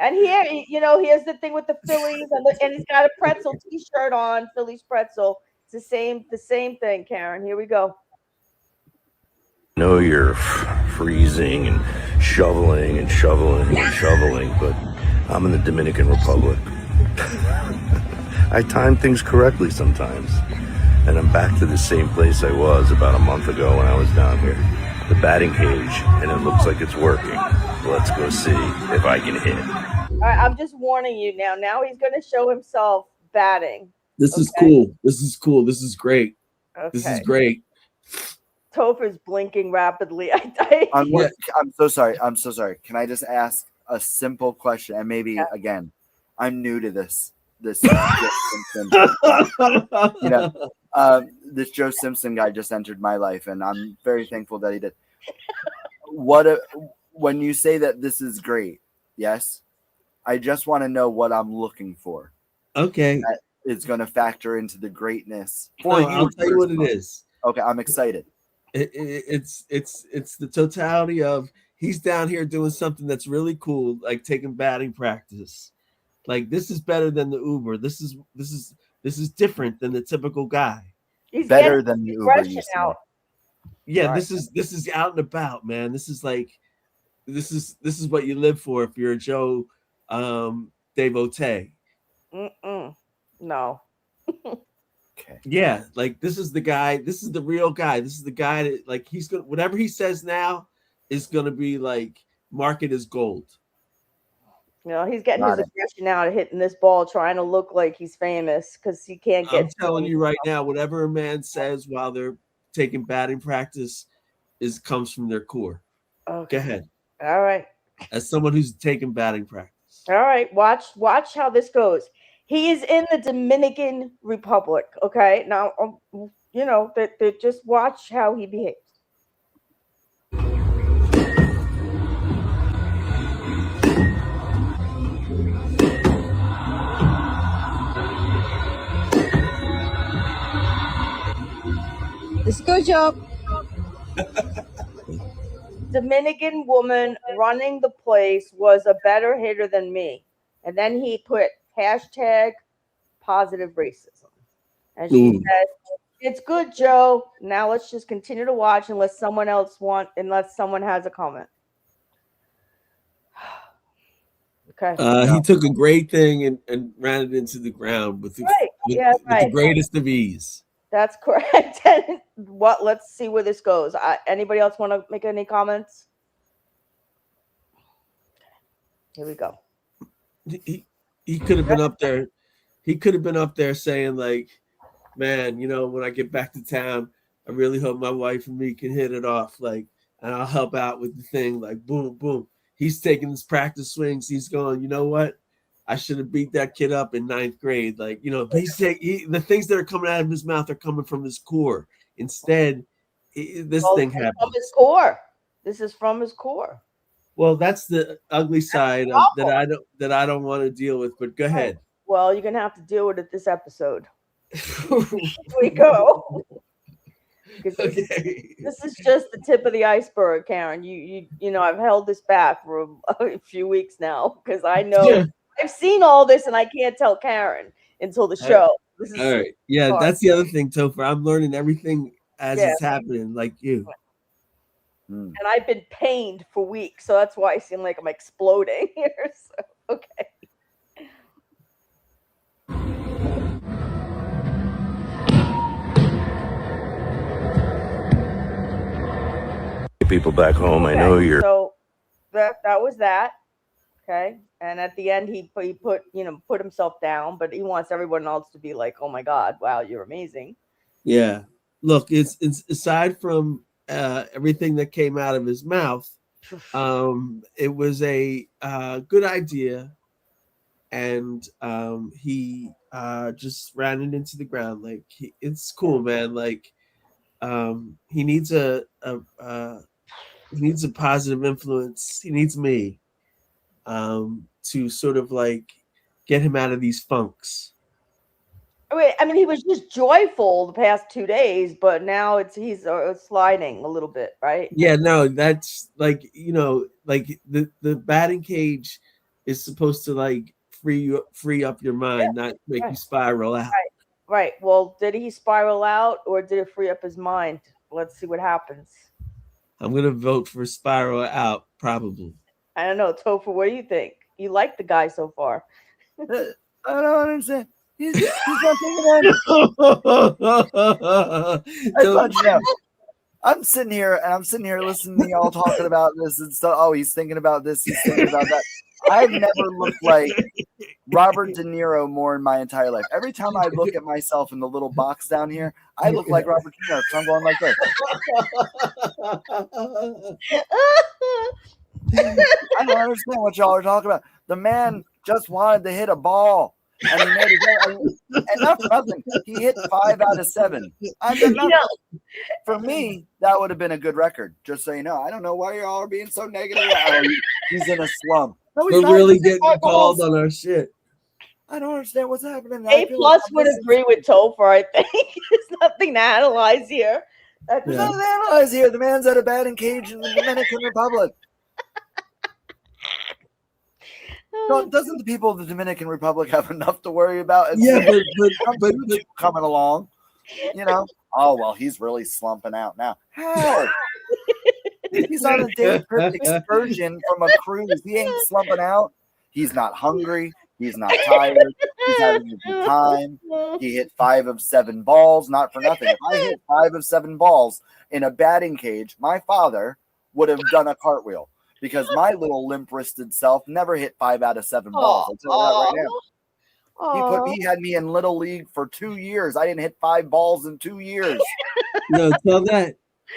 B: And here, here's the thing with the Phillies, and he's got a pretzel T-shirt on, Phillies pretzel. It's the same thing, Karen. Here we go.
F: I know you're freezing and shoveling, but I'm in the Dominican Republic. I time things correctly sometimes. And I'm back to the same place I was about a month ago when I was down here. The batting cage, and it looks like it's working. Let's go see if I can hit.
B: All right, I'm just warning you now. Now he's going to show himself batting.
A: This is cool. This is cool. This is great.
B: Okay.
A: This is great.
B: Topher's blinking rapidly.
C: I'm so sorry. I'm so sorry. Can I just ask a simple question? And maybe again, I'm new to this. This Joe Simpson guy just entered my life, and I'm very thankful that he did. When you say that this is great, yes, I just want to know what I'm looking for.
A: Okay,
C: that is going to factor into the greatness for you.
A: I'll tell you what it is.
C: Okay, I'm excited.
A: It's the totality of he's down here doing something that's really cool, like taking batting practice. Like, this is better than the Uber. This is different than the typical guy.
B: He's
C: better than the Uber.
B: Out.
A: Yeah, right. This is out and about, man. This is like this is what you live for if you're a Joe devotee.
B: No.
C: Okay.
A: Yeah, like this is the guy. This is the real guy. This is the guy that like he's gonna whatever he says now is gonna be like market as gold.
B: You know, he's getting
C: Got
B: his
C: it.
B: aggression out, hitting this ball, trying to look like he's famous because he can't get.
A: I'm telling you right now, whatever a man says while they're taking batting practice comes from their core.
B: Okay.
A: Go ahead.
B: All right.
A: As someone who's taking batting practice.
B: All right. Watch how this goes. He is in the Dominican Republic. Okay. Now, you know that just watch how he behaves. This good job. Dominican woman running the place was a better hitter than me. And then he put hashtag positive racism. And she said, it's good, Joe. Now let's just continue to watch unless someone has a comment. Okay.
A: He took a great thing and ran it into the ground with the, with the greatest of ease.
B: That's correct. And let's see where this goes. Anybody else want to make any comments? Here we go.
A: He could have been up there. He could have been up there saying like, man, you know, when I get back to town, I really hope my wife and me can hit it off. Like, and I'll help out with the thing. Like, boom, boom. He's taking his practice swings. He's going, you know what? I should have beat that kid up in 9th grade. Like, you know, but the things that are coming out of his mouth are coming from his core. Instead, this thing happens.
B: From his core. This is from his core.
A: Well, that's the ugly side that I don't want to deal with. But go ahead.
B: Well, you're gonna have to deal with it this episode. Here we go.
A: Okay.
B: This is just the tip of the iceberg, Karen. You know, I've held this back for a few weeks now because I know. Yeah. I've seen all this and I can't tell Karen until the show. This is
A: all right. Yeah, that's the other thing, Topher. I'm learning everything as it's happening, like you.
B: And I've been pained for weeks, so that's why I seem like I'm exploding here. So, okay.
F: People back home, I know you're.
B: So that was that. Okay. And at the end, he put himself down, but he wants everyone else to be like, oh my God, wow, you're amazing.
A: Yeah. Look, it's aside from everything that came out of his mouth, it was a good idea. And he just ran it into the ground. Like, it's cool, man. Like, he needs a positive influence. He needs me. To sort of like get him out of these funks.
B: I mean, he was just joyful the past 2 days, but now he's sliding a little bit, right?
A: Yeah, no, that's like, you know, like the batting cage is supposed to like free up your mind, not make you spiral out.
B: Right. Well, did he spiral out or did it free up his mind? Let's see what happens.
A: I'm gonna vote for spiral out, probably.
B: I don't know, Topher, what do you think? You like the guy so far?
C: I don't understand. He's not thinking that. I'm sitting here listening to y'all talking about this and stuff. Oh, he's thinking about this. He's thinking about that. I've never looked like Robert De Niro more in my entire life. Every time I look at myself in the little box down here, I look like Robert De Niro. So I'm going like this. I don't understand what y'all are talking about. The man just wanted to hit a ball, and he made it. And that's nothing. He hit 5 out of 7. For me, that would have been a good record. Just so you know, I don't know why y'all are being so negative. Oh, he's in a slump. No,
A: we're really getting called on our shit.
C: I don't understand what's happening.
B: A+ would agree with Topher. I think there's nothing to analyze here.
C: There's nothing to analyze here. The man's at a batting cage in the Dominican Republic. Doesn't the people of the Dominican Republic have enough to worry about?
A: Yeah, but
C: coming along, you know. Oh well, he's really slumping out now. How? He's on a day trip excursion from a cruise. He ain't slumping out. He's not hungry. He's not tired. He's having a good time. He hit 5 of 7 balls, not for nothing. If I hit 5 of 7 balls in a batting cage, my father would have done a cartwheel because my little limp-wristed self never hit 5 out of 7 balls. I'll tell you that right now. He had me in Little League for 2 years. I didn't hit 5 balls in 2 years.
A: No,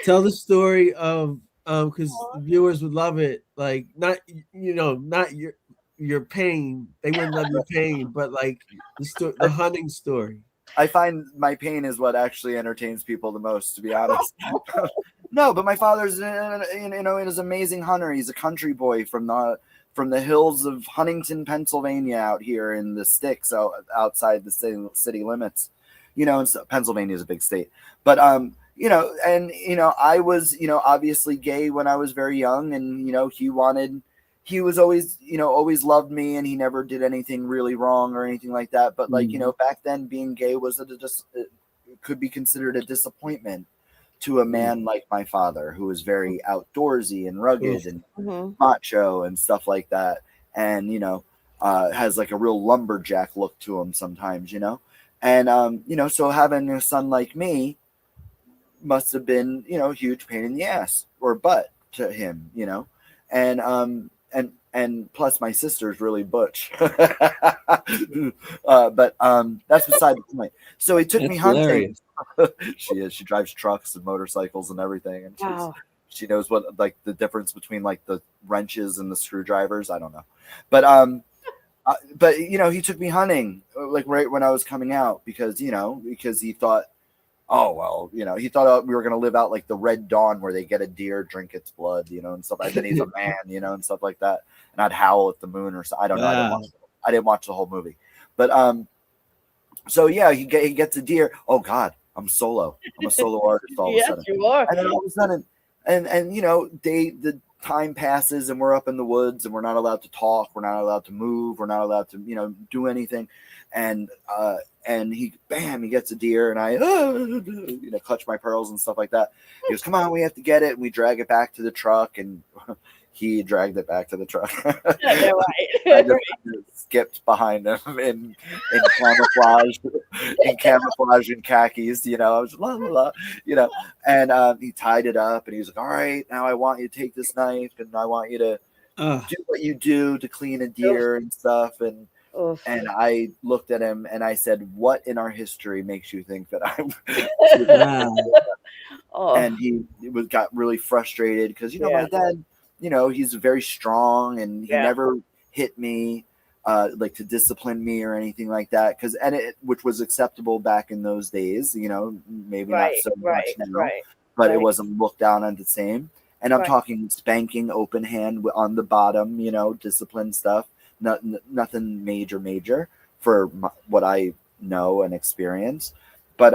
A: tell the story of because viewers would love it. Like not your pain. They wouldn't love your pain, but like the hunting story.
C: I find my pain is what actually entertains people the most, to be honest. No, but my father's is an amazing hunter. He's a country boy from the hills of Huntington, Pennsylvania, out here in the sticks outside the city limits. And so Pennsylvania is a big state. But I was obviously gay when I was very young, and he was always always loved me, and he never did anything really wrong or anything like that. But back then, being gay was it could be considered a disappointment to a man like my father, who was very outdoorsy and rugged and macho and stuff like that, and has like a real lumberjack look to him sometimes, and so having a son like me must have been a huge pain in the ass or butt to him, and plus my sister's really butch. But that's beside the point. So he took me hunting. She drives trucks and motorcycles and everything, and she knows what like the difference between like the wrenches and the screwdrivers. I don't know, but he took me hunting like right when I was coming out because he thought, he thought we were going to live out like the Red Dawn where they get a deer, drink its blood, and stuff. And then he's a man, and stuff like that. And I'd howl at the moon or something. I don't know. I didn't watch the whole movie. But so yeah, he gets a deer. Oh God, I'm solo. I'm a solo artist all of a sudden.
B: You are.
C: And then all of a sudden, and the time passes and we're up in the woods and we're not allowed to talk. We're not allowed to move. We're not allowed to, do anything. And he gets a deer and I, clutch my pearls and stuff like that. He goes, come on, we have to get it. And we drag it back to the truck, and he dragged it back to the truck.
B: Yeah,
C: I just skipped behind him in camouflage and khakis, I was la la la, and he tied it up and he was like, all right, now I want you to take this knife and I want you to do what you do to clean a deer and stuff. And I looked at him and I said, what in our history makes you think that I'm and he got really frustrated because my dad, he's very strong and he never hit me like to discipline me or anything like that, which was acceptable back in those days, maybe not so much now, but it wasn't looked down on the same. And I'm talking spanking, open hand on the bottom, discipline stuff. Nothing major for what I know and experience, but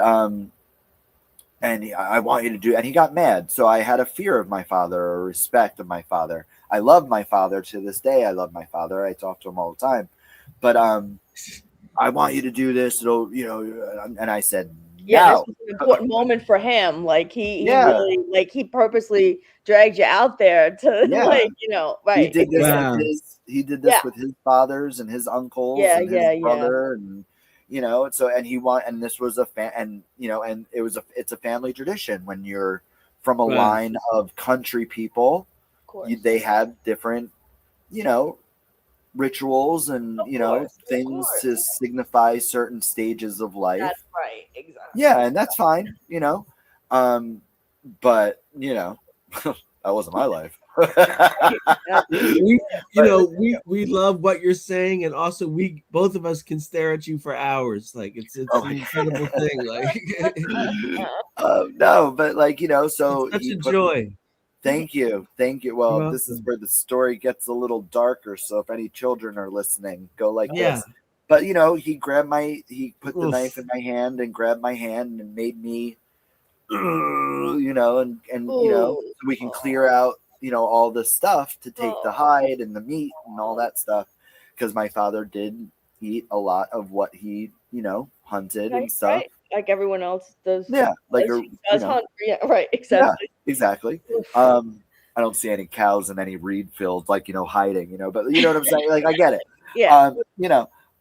C: and I want you to do, and he got mad. So I had a fear of my father, or respect of my father. I love my father to this day. I love my father. I talk to him all the time, but I want you to do this. It'll, and I said,
B: yeah, this was an important moment for him. Like he really, like he purposely dragged you out there to
C: He did this. He did this with his fathers and his uncles and his brother and and this was and it's a family tradition when you're from a line of country people. They have different, rituals and things to signify certain stages of life.
B: That's right, exactly.
C: Yeah, and that's fine, but that wasn't my life.
A: we love what you're saying, and also both of us can stare at you for hours. Like it's an incredible thing. Like
C: no, but so
A: it's such a joy.
C: Thank you. Well, this is where the story gets a little darker. So if any children are listening, go like this. But he put the knife in my hand and grabbed my hand and made me, and so we can clear out, all the stuff to take the hide and the meat and all that stuff. Because my father did eat a lot of what he, hunted and stuff.
B: Right. Like everyone else does.
C: Yeah. Like,
B: hunt. Yeah, right. Exactly.
C: Yeah, exactly. I don't see any cows in any reed fields, like, hiding, but you know what I'm saying? Like, I get it.
B: Yeah.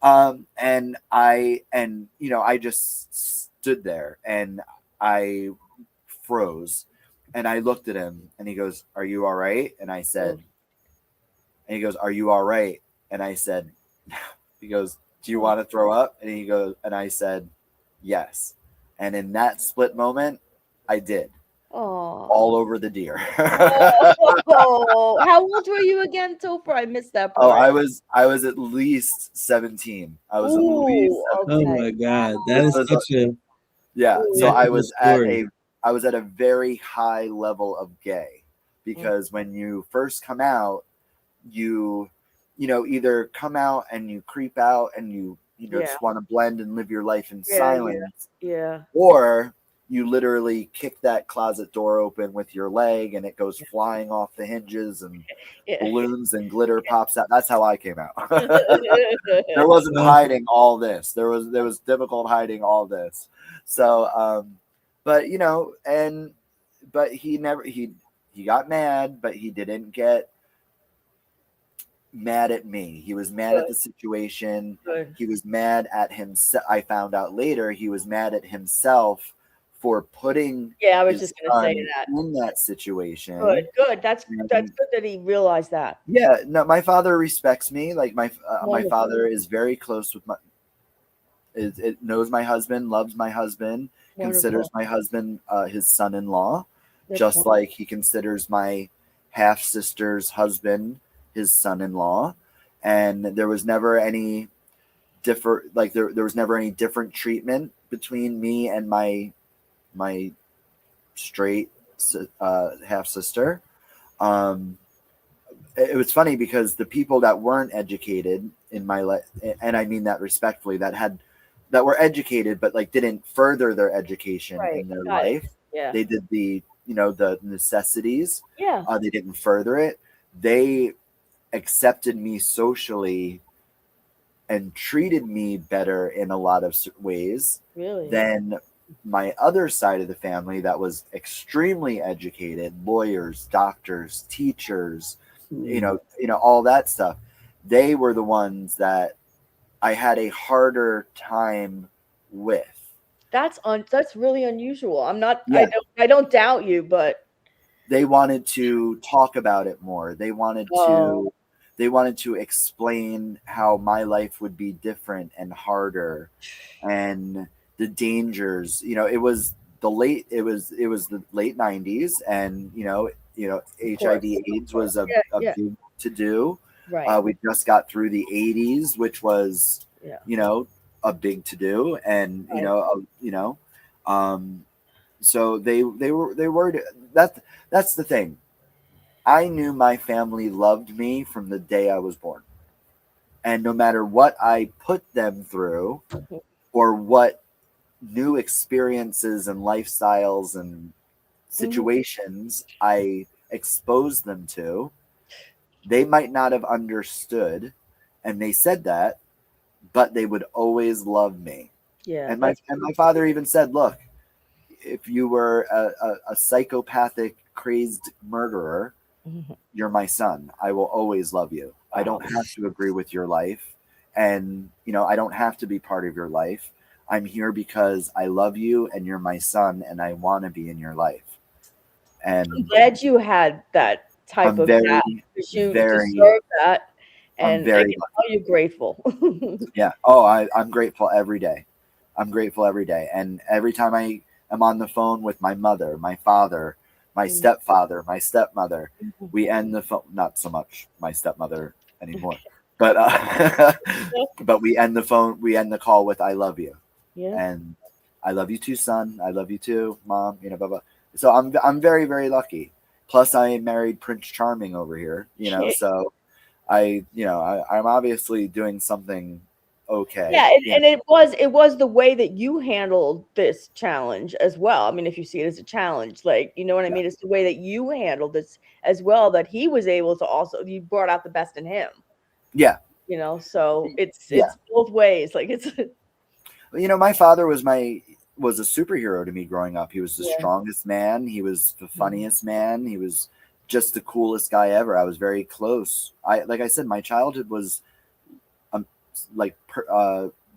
C: I just stood there and I froze and I looked at him and he goes, "Are you all right?" And I said, and he goes, "Are you all right?" And I said, he goes, "Do you want to throw up?" And he goes, and I said, "Yes." And in that split moment, I did. All over the deer.
B: Oh, how old were you again, Topher? I missed that part.
C: I was at least 17. I was at least 17.
A: Oh my God, that is such a
C: So I was
A: story.
C: at a very high level of gay, because when you first come out, you either come out and you creep out and you just want to blend and live your life in silence, or you literally kick that closet door open with your leg and it goes flying off the hinges and balloons and glitter pops out. That's how I came out. There wasn't hiding all this. There was difficult hiding all this. So, but he got mad, but he didn't get mad at me. He was mad at the situation. He was mad at himself. I found out later he was mad at himself for putting
B: I was just gonna say that
C: in that situation.
B: Good. That's good that he realized that.
C: Yeah, no, my father respects me. Like my father is very close with it knows my husband, loves my husband, considers my husband his son-in-law, just like he considers my half sister's husband his son-in-law. And there was never any there was never any different treatment between me and my straight half sister. It was funny because the people that weren't educated in my life, and I mean that respectfully, that were educated but like didn't further their education in their life. They did the the necessities. They didn't further it. They accepted me socially and treated me better in a lot of ways than my other side of the family that was extremely educated, lawyers, doctors, teachers, all that stuff. They were the ones that I had a harder time with. That's
B: really unusual. I'm not I don't doubt you, but
C: they wanted to talk about it more. They wanted to explain how my life would be different and harder, and the dangers. It was the late 90s, and HIV/AIDS was a big to do. We just got through the 80s, which was a big to do, and so they were that's the thing. I knew my family loved me from the day I was born, and no matter what I put them through or what new experiences and lifestyles and situations I exposed them to, they might not have understood, and they said that, but they would always love me. And my father even said, "Look, if you were a psychopathic, crazed murderer, you're my son. I will always love you. I don't have to agree with your life, and I don't have to be part of your life. I'm here because I love you and you're my son and I want to be in your life." And
B: I'm glad you had that type of dad, because you deserve that. And you're grateful.
C: Yeah. Oh, I'm grateful every day. I'm grateful every day. And every time I am on the phone with my mother, my father, my stepfather, my stepmother, we end the phone, not so much my stepmother anymore, but but we end the call with "I love you." And "I love you too, son. I love you too, mom," blah, blah. So I'm very, very lucky. Plus I married Prince Charming over here, so I'm obviously doing something okay.
B: And it was the way that you handled this challenge as well. I mean, if you see it as a challenge, like, what I mean? It's the way that you handled this as well, that he was able to also, you brought out the best in him. So it's both ways. Like it's
C: my father was a superhero to me growing up. He was the strongest man. He was the funniest man. He was just the coolest guy ever. I was very close. Like I said, my childhood was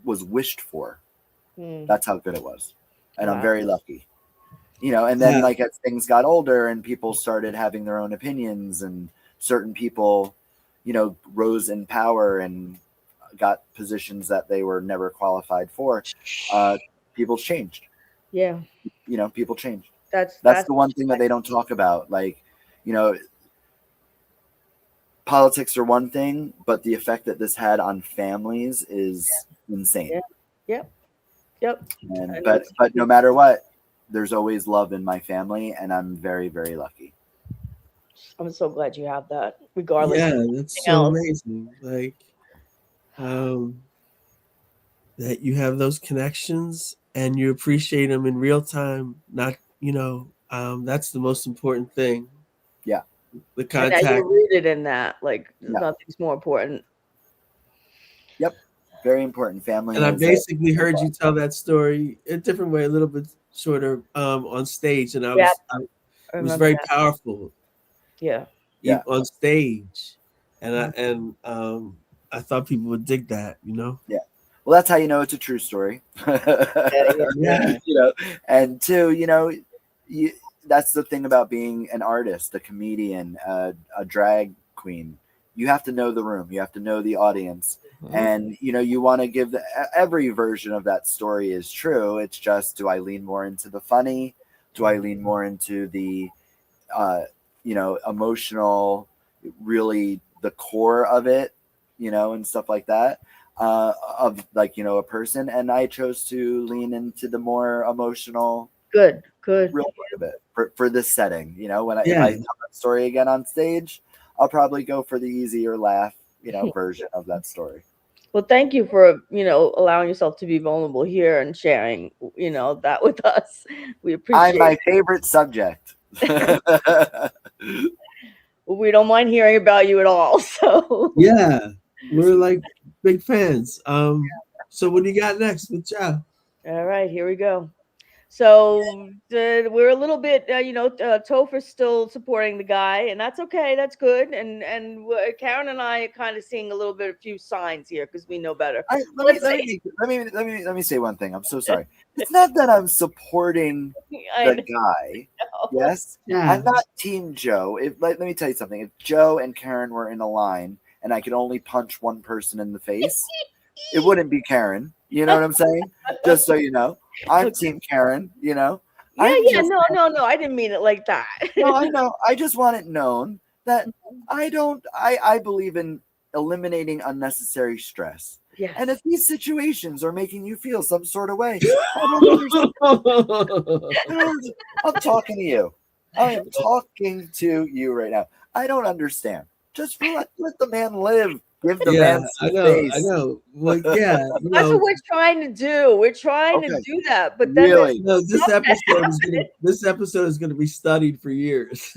C: was wished for. That's how good it was. And I'm very lucky. And then like as things got older and people started having their own opinions and certain people, rose in power and got positions that they were never qualified for, people changed.
B: Yeah.
C: People changed.
B: That's
C: the one thing that they don't talk about. Like, politics are one thing, but the effect that this had on families is insane.
B: Yep.
C: And, but no matter what, there's always love in my family, and I'm very, very lucky.
B: I'm so glad you have that, regardless.
A: Yeah, that's so amazing. Like, that you have those connections and you appreciate them in real time. Not, that's the most important thing.
C: Yeah,
A: the contact.
B: And that you're rooted in that. Like, nothing's more important.
C: Yep, very important. Family.
A: And I basically heard you tell that story a different way, a little bit shorter, on stage, and it was very powerful.
B: Yeah.
A: On stage, and I thought people would dig that,
C: Yeah. Well, that's how you know it's a true story.
A: Yeah.
C: And two, that's the thing about being an artist, a comedian, a drag queen. You have to know the room. You have to know the audience. Mm-hmm. And, you want to give every version of that story is true. It's just, do I lean more into the funny? Do I lean more into the, emotional, really the core of it, and stuff like that, of like, a person. And I chose to lean into the more emotional,
B: good
C: real part of it for this setting. When if I tell that story again on stage, I'll probably go for the easier laugh, version of that story.
B: Well, thank you for, allowing yourself to be vulnerable here and sharing, that with us. We appreciate it.
C: I'm my favorite subject.
B: Well, we don't mind hearing about you at all. So
A: yeah, we're like big fans. So what do you got next with Joe?
B: All right, here we go. So we're a little bit, Topher's still supporting the guy, and that's okay. That's good. And Karen and I are kind of seeing a few signs here because we know better.
C: Let me say one thing. I'm so sorry. It's not that I'm supporting the guy. Yes, I'm not Team Joe. Let me tell you something. If Joe and Karen were in a line and I could only punch one person in the face, it wouldn't be Karen. You know what I'm saying? Just so you know. I'm Team Karen, No,
B: I didn't mean it like that.
C: No, I know. I just want it known that I believe in eliminating unnecessary stress.
B: Yes.
C: And if these situations are making you feel some sort of way, I don't understand. I'm talking to you. I am talking to you right now. I don't understand. Just let the man live. Give the man some space.
A: I know. Well, yeah.
B: That's what we're trying to do. We're trying to do that. But then
A: this episode is going to be studied for years.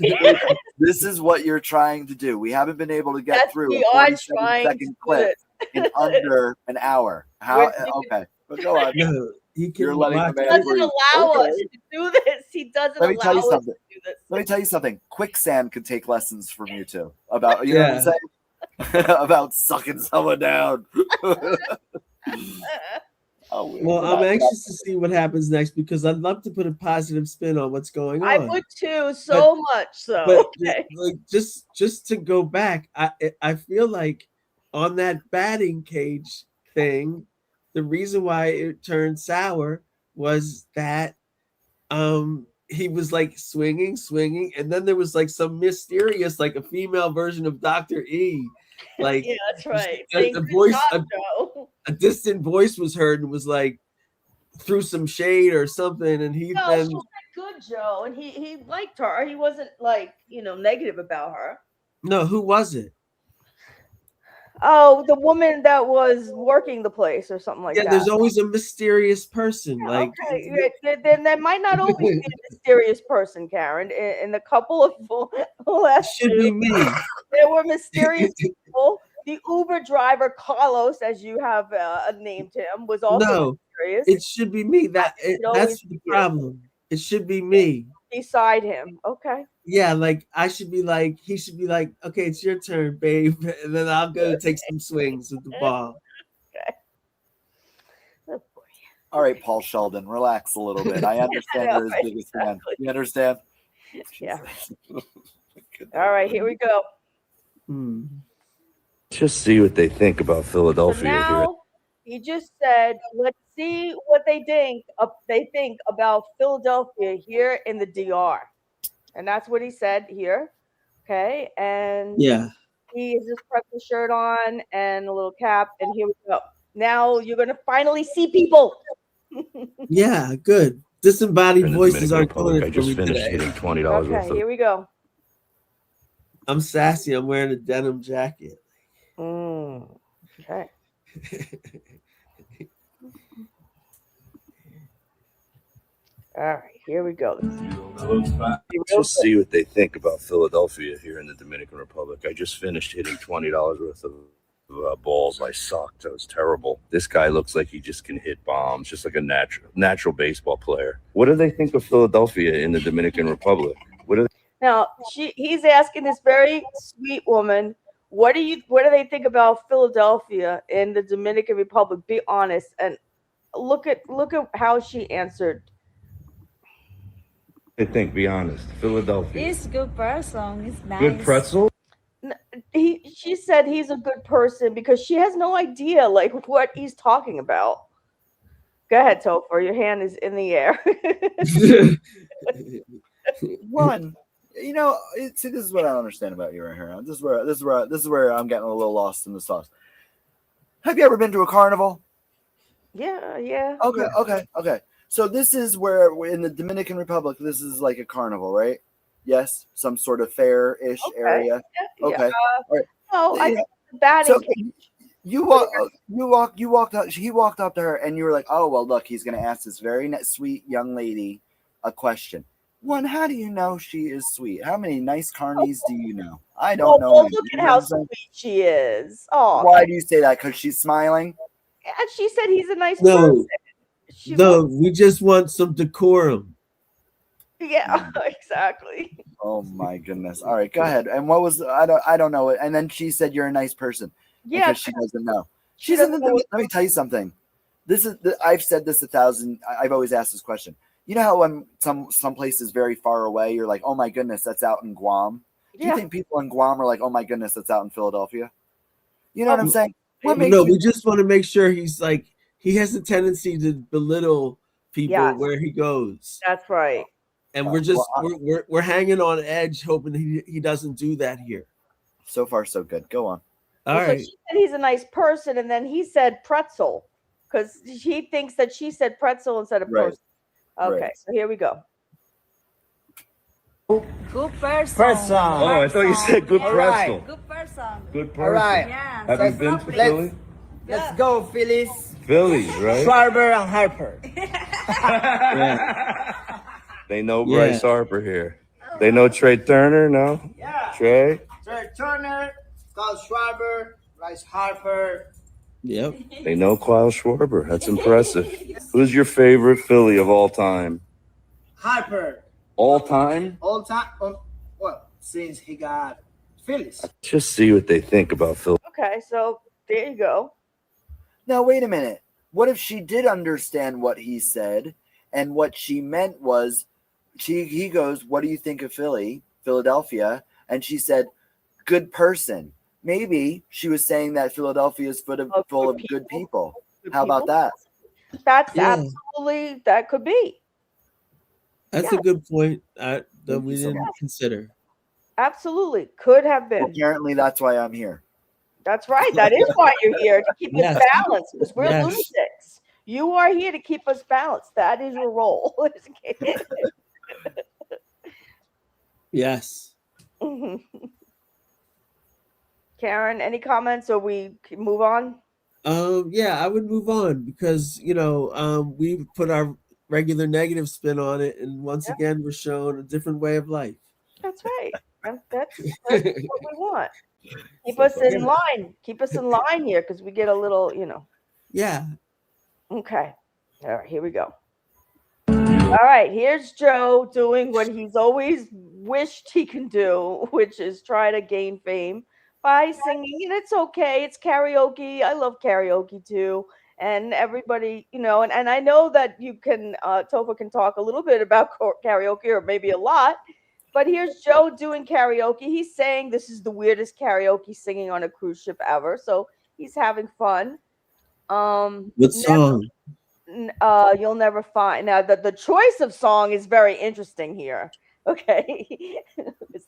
C: This is what you're trying to do. We haven't been able to get through a 47-second clip in under an hour. How? Okay. But go on.
A: No,
C: you're letting the man
B: doesn't allow us to do this. He doesn't allow us to do this.
C: Let me tell you something. Quicksand could take lessons from you too about know what I'm saying? About sucking someone down.
A: Well, I'm anxious to see what happens next because I'd love to put a positive spin on what's going on.
B: I would too, much so.
A: But like just to go back, I feel like on that batting cage thing, the reason why it turned sour was that he was like swinging, and then there was like some mysterious, like a female version of Dr. E. Like,
B: yeah, that's right.
A: A distant voice was heard and was like threw some shade or something, and
B: she was good, Joe, and he liked her. He wasn't like negative about her.
A: No, who was it?
B: Oh, the woman that was working the place or something like that.
A: Yeah, there's always a mysterious person.
B: Yeah, okay, then there might not always be a mysterious person, Karen. In the couple of last
A: should be me.
B: There were mysterious people. The Uber driver Carlos, as you have named him, was also mysterious.
A: It should be me. That's the problem. It should be me.
B: beside him. Okay.
A: Yeah, like I should be like, he should be like, okay, it's your turn, babe, and then I'll go take some swings with the ball.
B: Okay. Oh, boy.
C: All right, Paul Sheldon, relax a little bit. I understand
B: know,
C: you're his
B: right?
C: biggest fan. You understand?
B: Yeah. All right, here we go.
F: Just see what they think about
B: So
F: Philadelphia here.
B: now he just said, let's see what they think about Philadelphia here in the DR. And that's what he said here. Okay. And
A: Yeah.
B: he has his pretzel shirt on and a little cap. And here we go. Now you're going to finally see people.
A: Yeah, good. Disembodied
F: In the
A: voices
F: Dominican
A: are
F: Republic,
A: doing
F: I
A: it for
F: just
A: me
F: finished
A: today.
F: hitting $20 worth
B: Okay,
F: of.
B: here we go.
A: I'm sassy. I'm wearing a denim jacket.
B: Okay. All right, here we go.
F: Just see what they think about Philadelphia here in the Dominican Republic. I just finished hitting $20 worth of balls. I sucked. I was terrible. This guy looks like he just can hit bombs, just like a natural baseball player. What do they think of Philadelphia in the Dominican Republic?
B: Now he's asking this very sweet woman, what do they think about Philadelphia in the Dominican Republic? Be honest and look at how she answered.
F: They think, be honest. Philadelphia.
I: He's a good person. It's nice.
F: Good pretzel?
B: She said he's a good person because she has no idea like what he's talking about. Go ahead, Topher. Your hand is in the air.
C: One, see, this is what I don't understand about you right here. This is where I'm getting a little lost in the sauce. Have you ever been to a carnival?
B: Yeah.
C: Okay. So this is where in the Dominican Republic, this is like a carnival, right? Yes, some sort of fair-ish area. Okay. All right.
B: No, I think it's bad.
C: So he walked up to her, and you were like, "Oh well, look, he's going to ask this very sweet young lady a question." One, how do you know she is sweet? How many nice carnies do you know? I don't know.
B: Well, look at how sweet she is. Oh,
C: why do you say that? Because she's smiling.
B: And she said he's a nice person.
A: We just want some decorum.
B: Yeah, exactly.
C: Oh my goodness. All right, go ahead. And what was I don't know it. And then she said you're a nice person.
B: Yeah,
C: because she doesn't know. Let me tell you something. I've said this 1,000. I've always asked this question. You know how when some places very far away, you're like, oh my goodness, that's out in Guam. Do you think people in Guam are like, oh my goodness, that's out in Philadelphia? You know what I'm saying?
A: We just want to make sure he's like, he has a tendency to belittle people where he goes.
B: That's right.
A: And we're hanging on edge, hoping he doesn't do that here.
C: So far, so good. Go on.
A: All right.
B: So she said he's a nice person, and then he said pretzel because he thinks that she said pretzel instead of person. Okay, so here we go.
I: Good person.
F: Oh, I thought you said good pretzel.
I: Right. Good person.
F: Good person.
J: All right.
I: Yeah.
F: Have you been to Philly?
J: Let's go, Phillies.
F: Phillies, right?
J: Schwarber and Harper.
F: They know Bryce Harper here. They know Trey Turner, no?
J: Yeah.
F: Trey
J: Turner, Kyle Schwarber, Bryce Harper.
A: Yep.
F: They know Kyle Schwarber. That's impressive. Who's your favorite Philly of all time?
J: Harper.
F: All time?
J: All time. Well, since he got Phillies.
F: Just see what they think about Philly.
B: Okay, so there you go.
C: Now, wait a minute. What if she did understand what he said, and what she meant was, he goes, what do you think of Philadelphia? And she said, good person. Maybe she was saying that Philadelphia is full of good people. How about that?
B: That's absolutely, that could be.
A: That's a good point that we didn't consider.
B: Absolutely. Could have been.
C: Apparently, that's why I'm here.
B: That's right. That is why you're here, to keep us balanced, because we're lunatics. You are here to keep us balanced. That is your role.
A: Yes.
B: Karen, any comments, or we move on?
A: Yeah, I would move on because we put our regular negative spin on it, and once again we're shown a different way of life.
B: That's right. That's what we want. Keep us in line. Keep us in line here, because we get a little,
A: Yeah.
B: Okay. All right, here we go. All right, here's Joe doing what he's always wished he can do, which is try to gain fame by singing. And it's okay. It's karaoke. I love karaoke too. And everybody, and I know that you can, Topher can talk a little bit about karaoke or maybe a lot. But here's Joe doing karaoke. He's saying this is the weirdest karaoke singing on a cruise ship ever. So he's having fun.
A: What song?
B: You'll never find. Now the choice of song is very interesting here. Okay.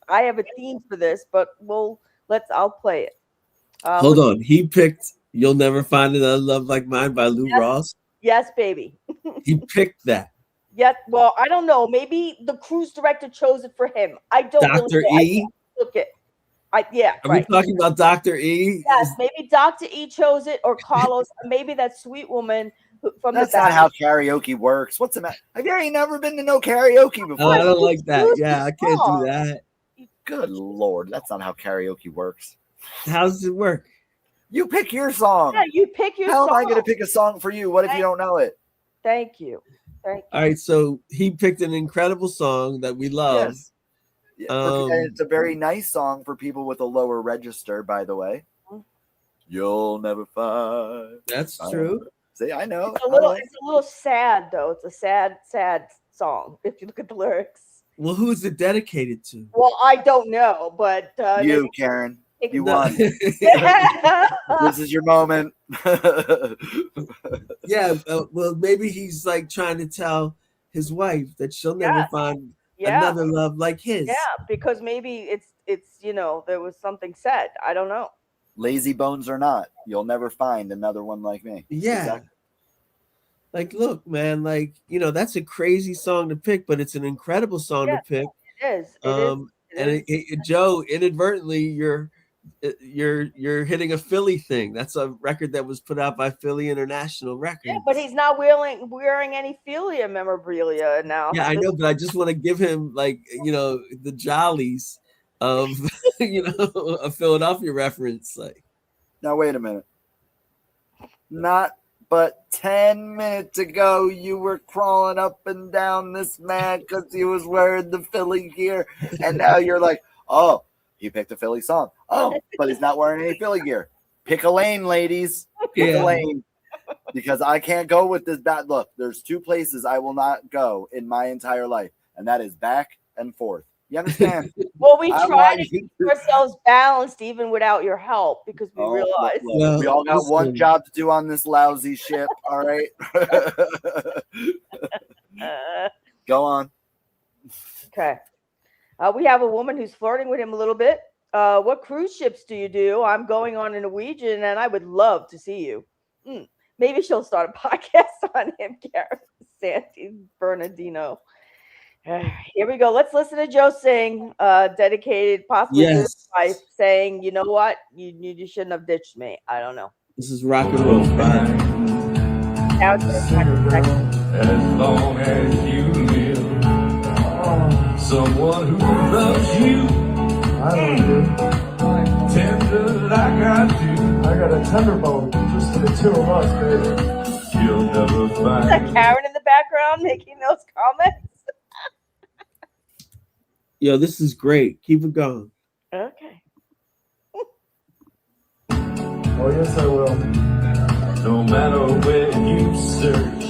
B: I have a theme for this, but I'll play it.
A: Hold on. He picked You'll Never Find Another Love Like Mine by Lou Ross.
B: Yes, baby.
A: He picked that.
B: Yeah, well, I don't know. Maybe the cruise director chose it for him. I don't
A: Dr.
B: really know.
A: E?
B: Look it.
A: Are we talking about Dr. E?
B: Yes, maybe Dr. E chose it, or Carlos, or maybe that sweet woman from
C: That's
B: the
C: not
B: back.
C: how karaoke works. What's the matter? Have you ain't never been to no karaoke before?
A: Oh, I don't like that. Yeah, I can't do that.
C: Good Lord, that's not how karaoke works.
A: How does it work?
C: You pick your song.
B: Yeah, you pick your
C: How
B: song.
C: am I going to pick a song for you? What if you don't know it?
B: Thank you.
A: All right, so he picked an incredible song that we love.
C: Yes. Yeah, and it's a very nice song for people with a lower register, by the way. You'll never find.
A: That's true.
C: See, I know.
B: It's a little sad though. It's a sad song if you look at the lyrics.
A: Well, who's it dedicated to?
B: Well, I don't know, but
C: you, Karen, you won. This is your moment.
A: Yeah, well, maybe he's like trying to tell his wife that she'll never find another love like his.
B: Yeah, because maybe it's there was something said. I don't know.
C: Lazy bones or not, you'll never find another one like me.
A: Yeah.
C: Exactly.
A: Like, look, man, like, that's a crazy song to pick, but it's an incredible song to pick.
B: It is.
A: And Joe, inadvertently, you're hitting a Philly thing. That's a record that was put out by Philly International Records.
B: Yeah, but he's not wearing any Philly memorabilia now.
A: Yeah, I know, but I just want to give him the jollies of a Philadelphia reference. Like,
C: now wait a minute. Not but 10 minutes ago, you were crawling up and down this man because he was wearing the Philly gear, and now you're like, oh, he picked a Philly song. Oh, but he's not wearing any Philly gear. Pick a lane, ladies. Pick a lane. Because I can't go with this bad look. There's two places I will not go in my entire life, and that is back and forth. You understand?
B: Well, we try to keep ourselves balanced even without your help because we realize
C: we all got one job to do on this lousy ship. All right. Go on.
B: Okay. We have a woman who's flirting with him a little bit. What cruise ships do you do? I'm going on a Norwegian and I would love to see you. Maybe she'll start a podcast on him, Karen Santi Bernardino. Here we go. Let's listen to Joe sing, dedicated possibly to his wife, saying, you know what? You shouldn't have ditched me. I don't know.
A: This is rock and roll.
K: As long as you live, someone who loves you, tender like I do. I got a tender bone just for the two of us, baby. You'll never find.
B: Is that Karen in the background making those comments?
A: Yo, this is great. Keep it going.
B: Okay.
K: Oh, yes, I will. No matter where you search,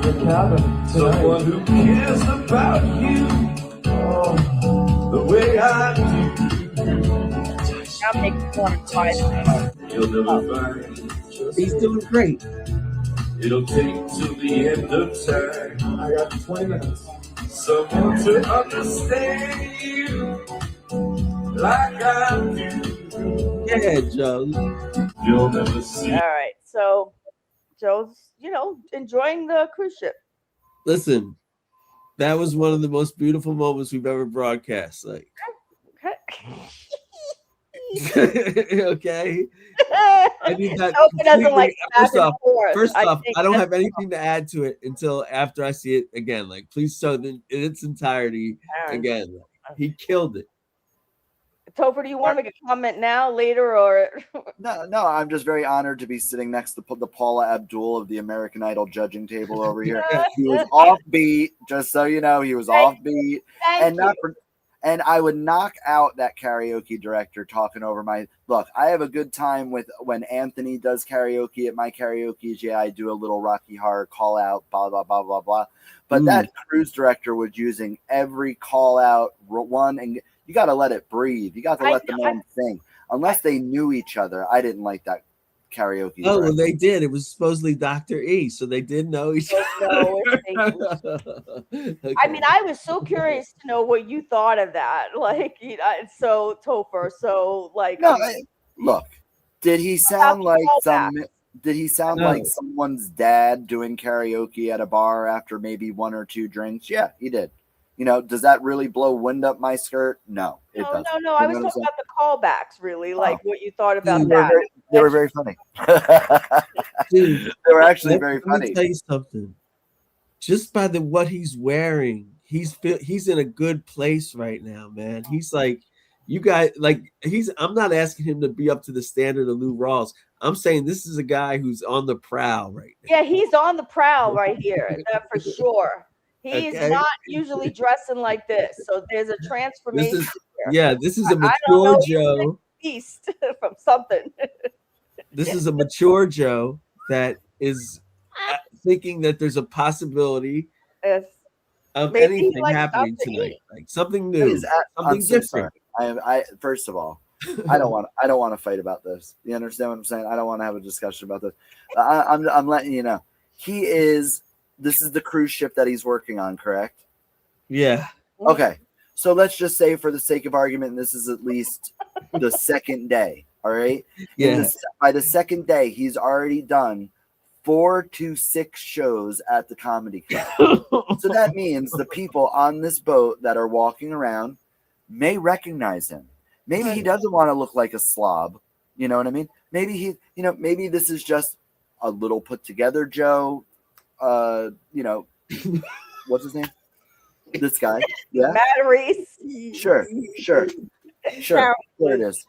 K: the cabin, someone who cares about you, the way I do.
B: That makes me want to try it.
K: You'll never find.
A: He's doing great.
K: It'll take till the end of time. I got 20 minutes. Someone to understand you like I do.
A: Yeah, Joe.
K: You'll never see.
B: All right. So Joe's, enjoying the cruise ship.
A: Listen, that was one of the most beautiful moments we've ever broadcast. Like, okay. I need that. First off, I don't have anything to add to it until after I see it again. Like, please show it in its entirety again. He killed it.
B: Topher, do you want to make a comment now, later, or?
C: No, I'm just very honored to be sitting next to the Paula Abdul of the American Idol judging table over here. He was offbeat, just so you know, he was offbeat. And I would knock out that karaoke director talking over my look. I have a good time with when Anthony does karaoke at my karaoke. Yeah, I do a little Rocky Horror call out, blah blah blah blah blah. But that cruise director was using every call out one, and you got to let it breathe. You got to let the man sing. Unless they knew each other, I didn't like that karaoke.
A: Oh, well, they did. It was supposedly Dr. E, so they did know each other.
B: Okay. I mean, I was so curious to know what you thought of that. Like, you know, so Topher, so like,
C: no, look, did he sound like some? Did he sound like someone's dad doing karaoke at a bar after maybe one or two drinks? Yeah, he did. You know, does that really blow wind up my skirt? No, it doesn't.
B: No. I was talking about the callbacks, really, like what you thought about that.
C: They were very funny.
A: Dude,
C: they were actually very funny.
A: Let me tell you something. Just by what he's wearing, he's in a good place right now, man. He's like, you guys, like, I'm not asking him to be up to the standard of Lou Rawls. I'm saying this is a guy who's on the prowl right now.
B: Yeah, he's on the prowl right here, that for sure. He's not usually dressing like this, so there's a transformation here.
A: This is a mature Joe.
B: Beast from something.
A: This is a mature Joe that is thinking that there's a possibility of anything happening tonight, like something new, something different.
C: I first of all, I don't want to fight about this. You understand what I'm saying? I don't want to have a discussion about this. I'm letting you know. This is the cruise ship that he's working on, correct?
A: Yeah.
C: Okay. So let's just say, for the sake of argument, this is at least the second day. All right.
A: Yeah.
C: By the second day, he's already done 4 to 6 shows at the comedy club. So that means the people on this boat that are walking around may recognize him. Maybe he doesn't want to look like a slob. You know what I mean? Maybe maybe this is just a little put together Joe. What's his name? This guy. Yeah.
B: Matarese.
C: Sure. There it is.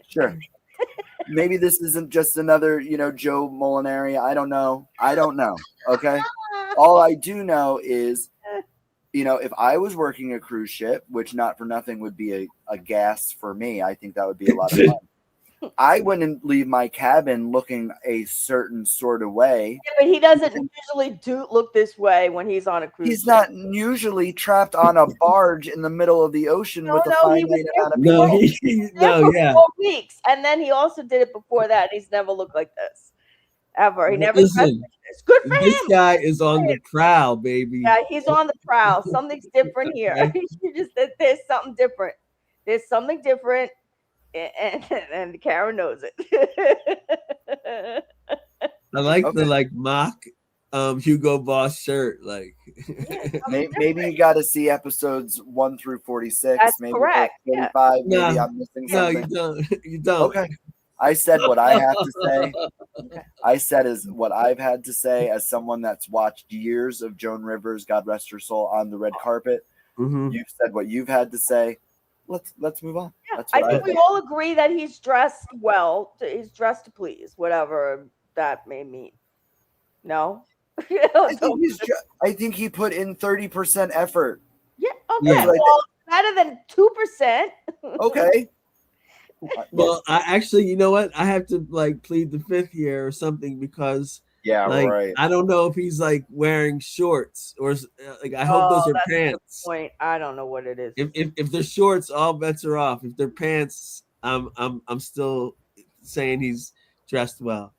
C: Sure. Maybe this isn't just another, Joe Molinari. I don't know. Okay. All I do know is, if I was working a cruise ship, which not for nothing would be a gas for me, I think that would be a lot of fun. I wouldn't leave my cabin looking a certain sort of way.
B: Yeah, but he doesn't usually look this way when he's on a cruise.
C: He's not usually trapped on a barge in the middle of the ocean with a finite amount of people.
B: For 4 weeks, and then he also did it before that. He's never looked like this ever. He never.
A: Listen,
B: it's good for him.
A: This guy is on the prowl, baby.
B: Yeah, he's on the prowl. Something's different here. There's something different. There's something different. And Karen knows it.
A: I like the mock Hugo Boss shirt. Like,
C: maybe you got to see episodes 1 through 46.
B: That's
C: maybe
B: correct.
C: 45. Yeah. Maybe I'm missing something.
A: No, you don't.
C: Okay. I said what I have to say. I said is what I've had to say as someone that's watched years of Joan Rivers, God rest her soul, on the red carpet.
A: Mm-hmm.
C: You've said what you've had to say. Let's move on.
B: Yeah, I think we all agree that he's dressed well. He's dressed to please, whatever that may mean. No,
C: I think he put in 30% effort.
B: Yeah. Okay. Yeah. Well, better than 2%.
C: Okay.
A: Well, I actually, you know what? I have to plead the fifth here or something because right. I don't know if he's wearing shorts or I hope those are pants.
B: Point. I don't know what it is.
A: If they're shorts, all bets are off. If they're pants, I'm still saying he's dressed well.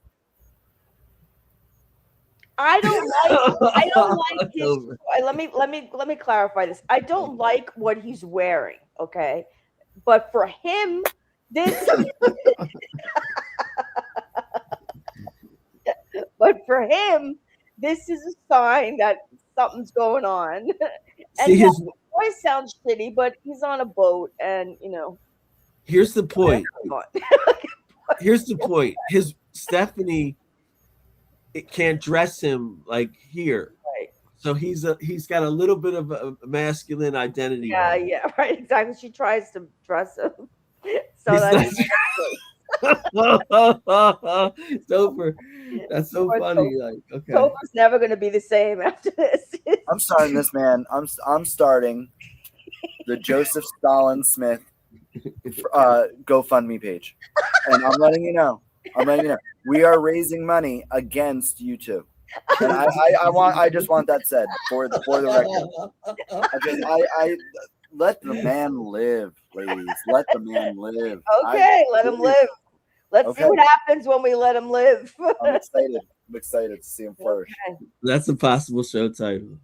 B: I don't like his. Let me clarify this. I don't like what he's wearing. Okay, but for him, this. But for him, this is a sign that something's going on. And his voice sounds shitty, but he's on a boat, and
A: Here's the point. Here's the point. His Stephanie, it can't dress him here.
B: Right.
A: So he's got a little bit of a masculine identity.
B: Yeah, right, exactly. She tries to dress him. So that's
A: Topher, that's so
B: Poor
A: funny. Like, okay.
B: Topher's never going to be the same after this.
C: I'm starting this, man. I'm starting the Joseph Stalin Smith GoFundMe page, and I'm letting you know. We are raising money against you two, and I just want that said for the record. I let the man live, ladies. Let the man live.
B: Okay, let him live. Let's see what happens when we let him live.
C: I'm excited. I'm excited to see him flourish.
B: Okay.
A: That's a possible show title.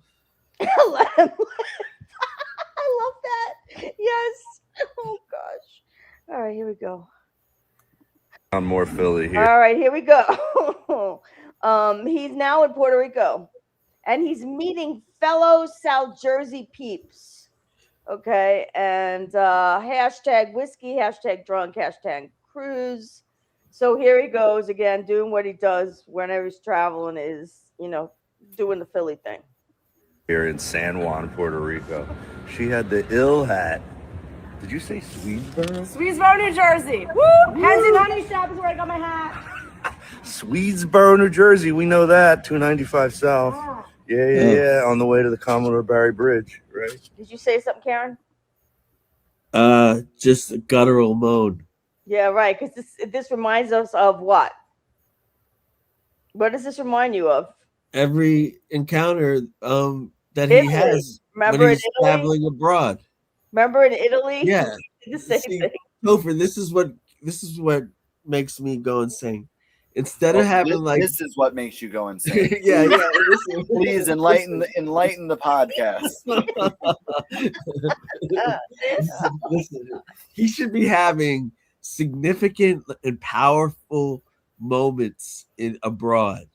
B: Let him live. I love that. Yes. Oh gosh. All right, here we go.
F: I'm more Philly here.
B: All right, here we go. He's now in Puerto Rico, and he's meeting fellow South Jersey peeps. Okay, and hashtag whiskey, hashtag drunk, hashtag cruise. So here he goes again, doing what he does whenever he's traveling, is, you know, doing the Philly thing.
F: Here in San Juan, Puerto Rico. She had the ill hat. Did you say Swedesboro?
I: Swedesboro, New Jersey. Woo! Hands and honey shop is where I got my hat.
F: Swedesboro, New Jersey. We know that. 295 South. Yeah. On the way to the Commodore Barry Bridge, right?
B: Did you say something, Karen?
A: Just a guttural moan.
B: Yeah, right. Because this reminds us of what? What does this remind you of?
A: Every encounter that
B: Italy.
A: he has
B: Remember
A: when he's
B: in Italy?
A: traveling abroad.
B: Remember in Italy?
A: Yeah.
B: The same thing.
A: Topher, this is what makes me go insane. Instead of having
C: this is what makes you go insane.
A: yeah.
C: Please enlighten the podcast.
A: Listen, he should be having significant and powerful moments in abroad.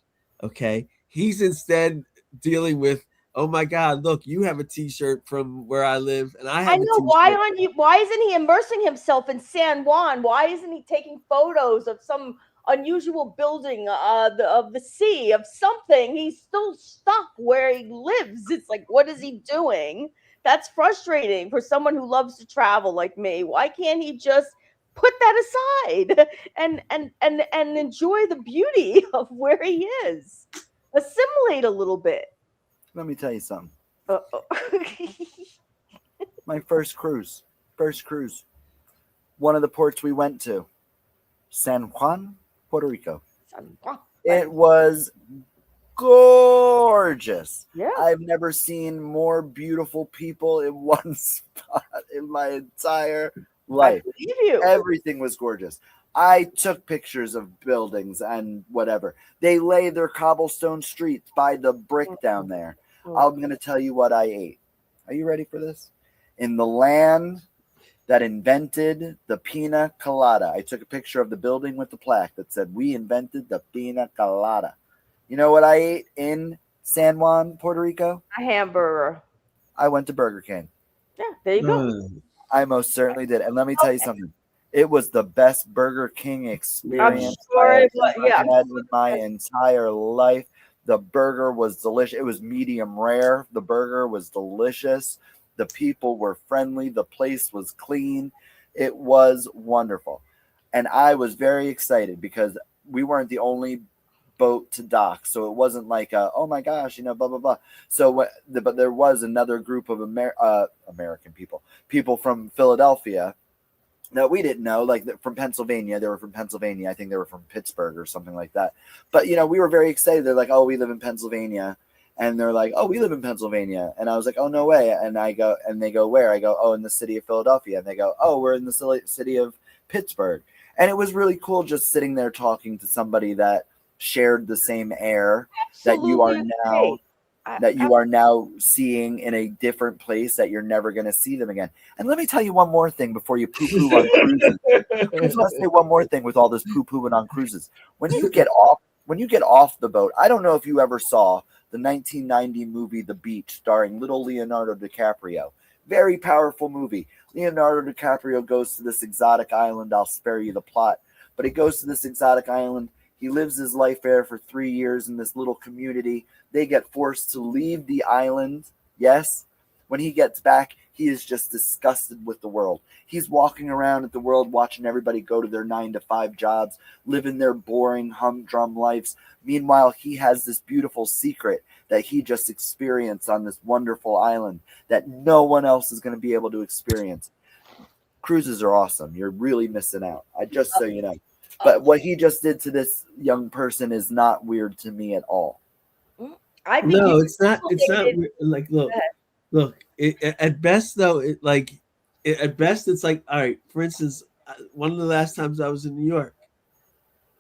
A: Okay, he's instead dealing with, oh my God, look, you have a T-shirt from where I live, and I have.
B: I know. Why isn't he immersing himself in San Juan? Why isn't he taking photos of some unusual building of the sea, of something? He's still stuck where he lives. It's like, what is he doing? That's frustrating for someone who loves to travel like me. Why can't he just put that aside and enjoy the beauty of where he is? Assimilate a little bit.
C: Let me tell you something.
B: Uh-oh.
C: My first cruise. One of the ports we went to, San Juan, Puerto Rico.
B: San Juan.
C: It was gorgeous.
B: Yeah.
C: I've never seen more beautiful people in one spot in my entire life.
B: I believe you.
C: Everything was gorgeous. I took pictures of buildings and whatever. They lay their cobblestone streets by the brick down there. I'm going to tell you what I ate. Are you ready for this? In the land that invented the pina colada. I took a picture of the building with the plaque that said, "We invented the pina colada." You know what I ate in San Juan, Puerto Rico?
B: A hamburger.
C: I went to Burger King.
B: Yeah, there you go.
C: I most certainly did. And let me tell you something. It was the best Burger King experience I've had in my entire life. The burger was delicious. It was medium rare. The burger was delicious. The people were friendly. The place was clean. It was wonderful. And I was very excited because we weren't the only boat to dock. So it wasn't like, oh my gosh, blah, blah, blah. So, but there was another group of American people from Philadelphia that we didn't know, like from Pennsylvania. They were from Pennsylvania. I think they were from Pittsburgh or something like that. But, we were very excited. They're like, oh, we live in Pennsylvania. And they're like, oh, we live in Pennsylvania. And I was like, oh, no way. And they go, where? I go, oh, in the city of Philadelphia. And they go, oh, we're in the city of Pittsburgh. And it was really cool just sitting there talking to somebody that shared the same air that you are now seeing in a different place that you're never going to see them again. And let me tell you one more thing before you poo-poo on cruises. I just want to say one more thing with all this poo-pooing on cruises. When you get off the boat, I don't know if you ever saw the 1990 movie The Beach starring little Leonardo DiCaprio. Very powerful movie. Leonardo DiCaprio goes to this exotic island. I'll spare you the plot. But he goes to this exotic island. He lives his life there for 3 years in this little community. They get forced to leave the island, yes, When he gets back, he is just disgusted with the world. He's walking around at the world, watching everybody go to their 9-to-5 jobs, living their boring, humdrum lives. Meanwhile, he has this beautiful secret that he just experienced on this wonderful island that no one else is going to be able to experience. Cruises are awesome. You're really missing out. Just so you know. But what he just did to this young person is not weird to me at all.
B: I think
A: No, it's not. It's not weird. Like, look. At best, though, at best, it's like, all right. For instance, one of the last times I was in New York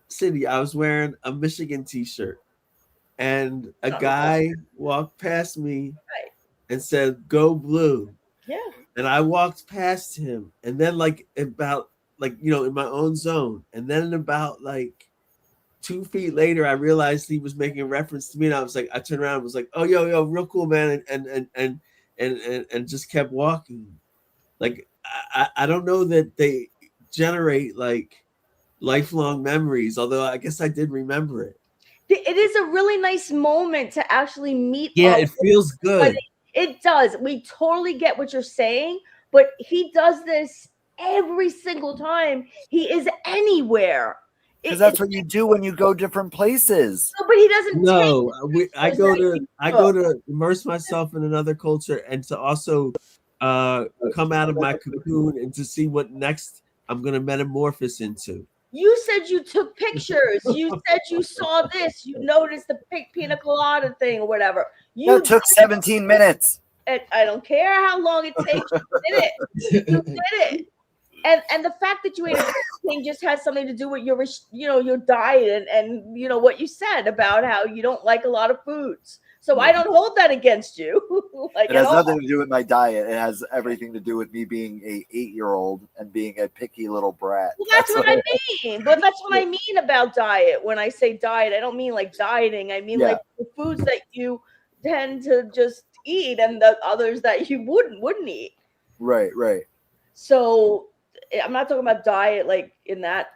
A: City, I was wearing a Michigan T-shirt, and a guy walked past me and said, "Go Blue."
B: Yeah.
A: And I walked past him, and then about in my own zone, and then about 2 feet later, I realized he was making a reference to me, and I was like, I turned around and was like, "Oh, yo, real cool, man," and just kept walking. Like, I don't know that they generate lifelong memories, although I guess I did remember it.
B: It is a really nice moment to actually meet.
A: Yeah, it feels good.
B: It does. We totally get what you're saying, but he does this every single time he is anywhere.
C: Because that's what you do when you go different places.
B: No, but he doesn't.
A: No, I go to immerse myself in another culture and to also come out of my cocoon and to see what next I'm going to metamorphose into.
B: You said you took pictures. You said you saw this. You noticed the pina colada thing or whatever.
C: It took 17 minutes.
B: I don't care how long it takes. You did it. You did it. And the fact that you ate a thing just has something to do with your diet and what you said about how you don't like a lot of foods. So I don't hold that against you.
C: It has nothing to do with my diet. It has everything to do with me being a 8-year-old and being a picky little brat.
B: Well, that's what I mean. But that's what I mean about diet. When I say diet, I don't mean like dieting. I mean like the foods that you tend to just eat and the others that you wouldn't eat.
C: Right.
B: So I'm not talking about diet like in that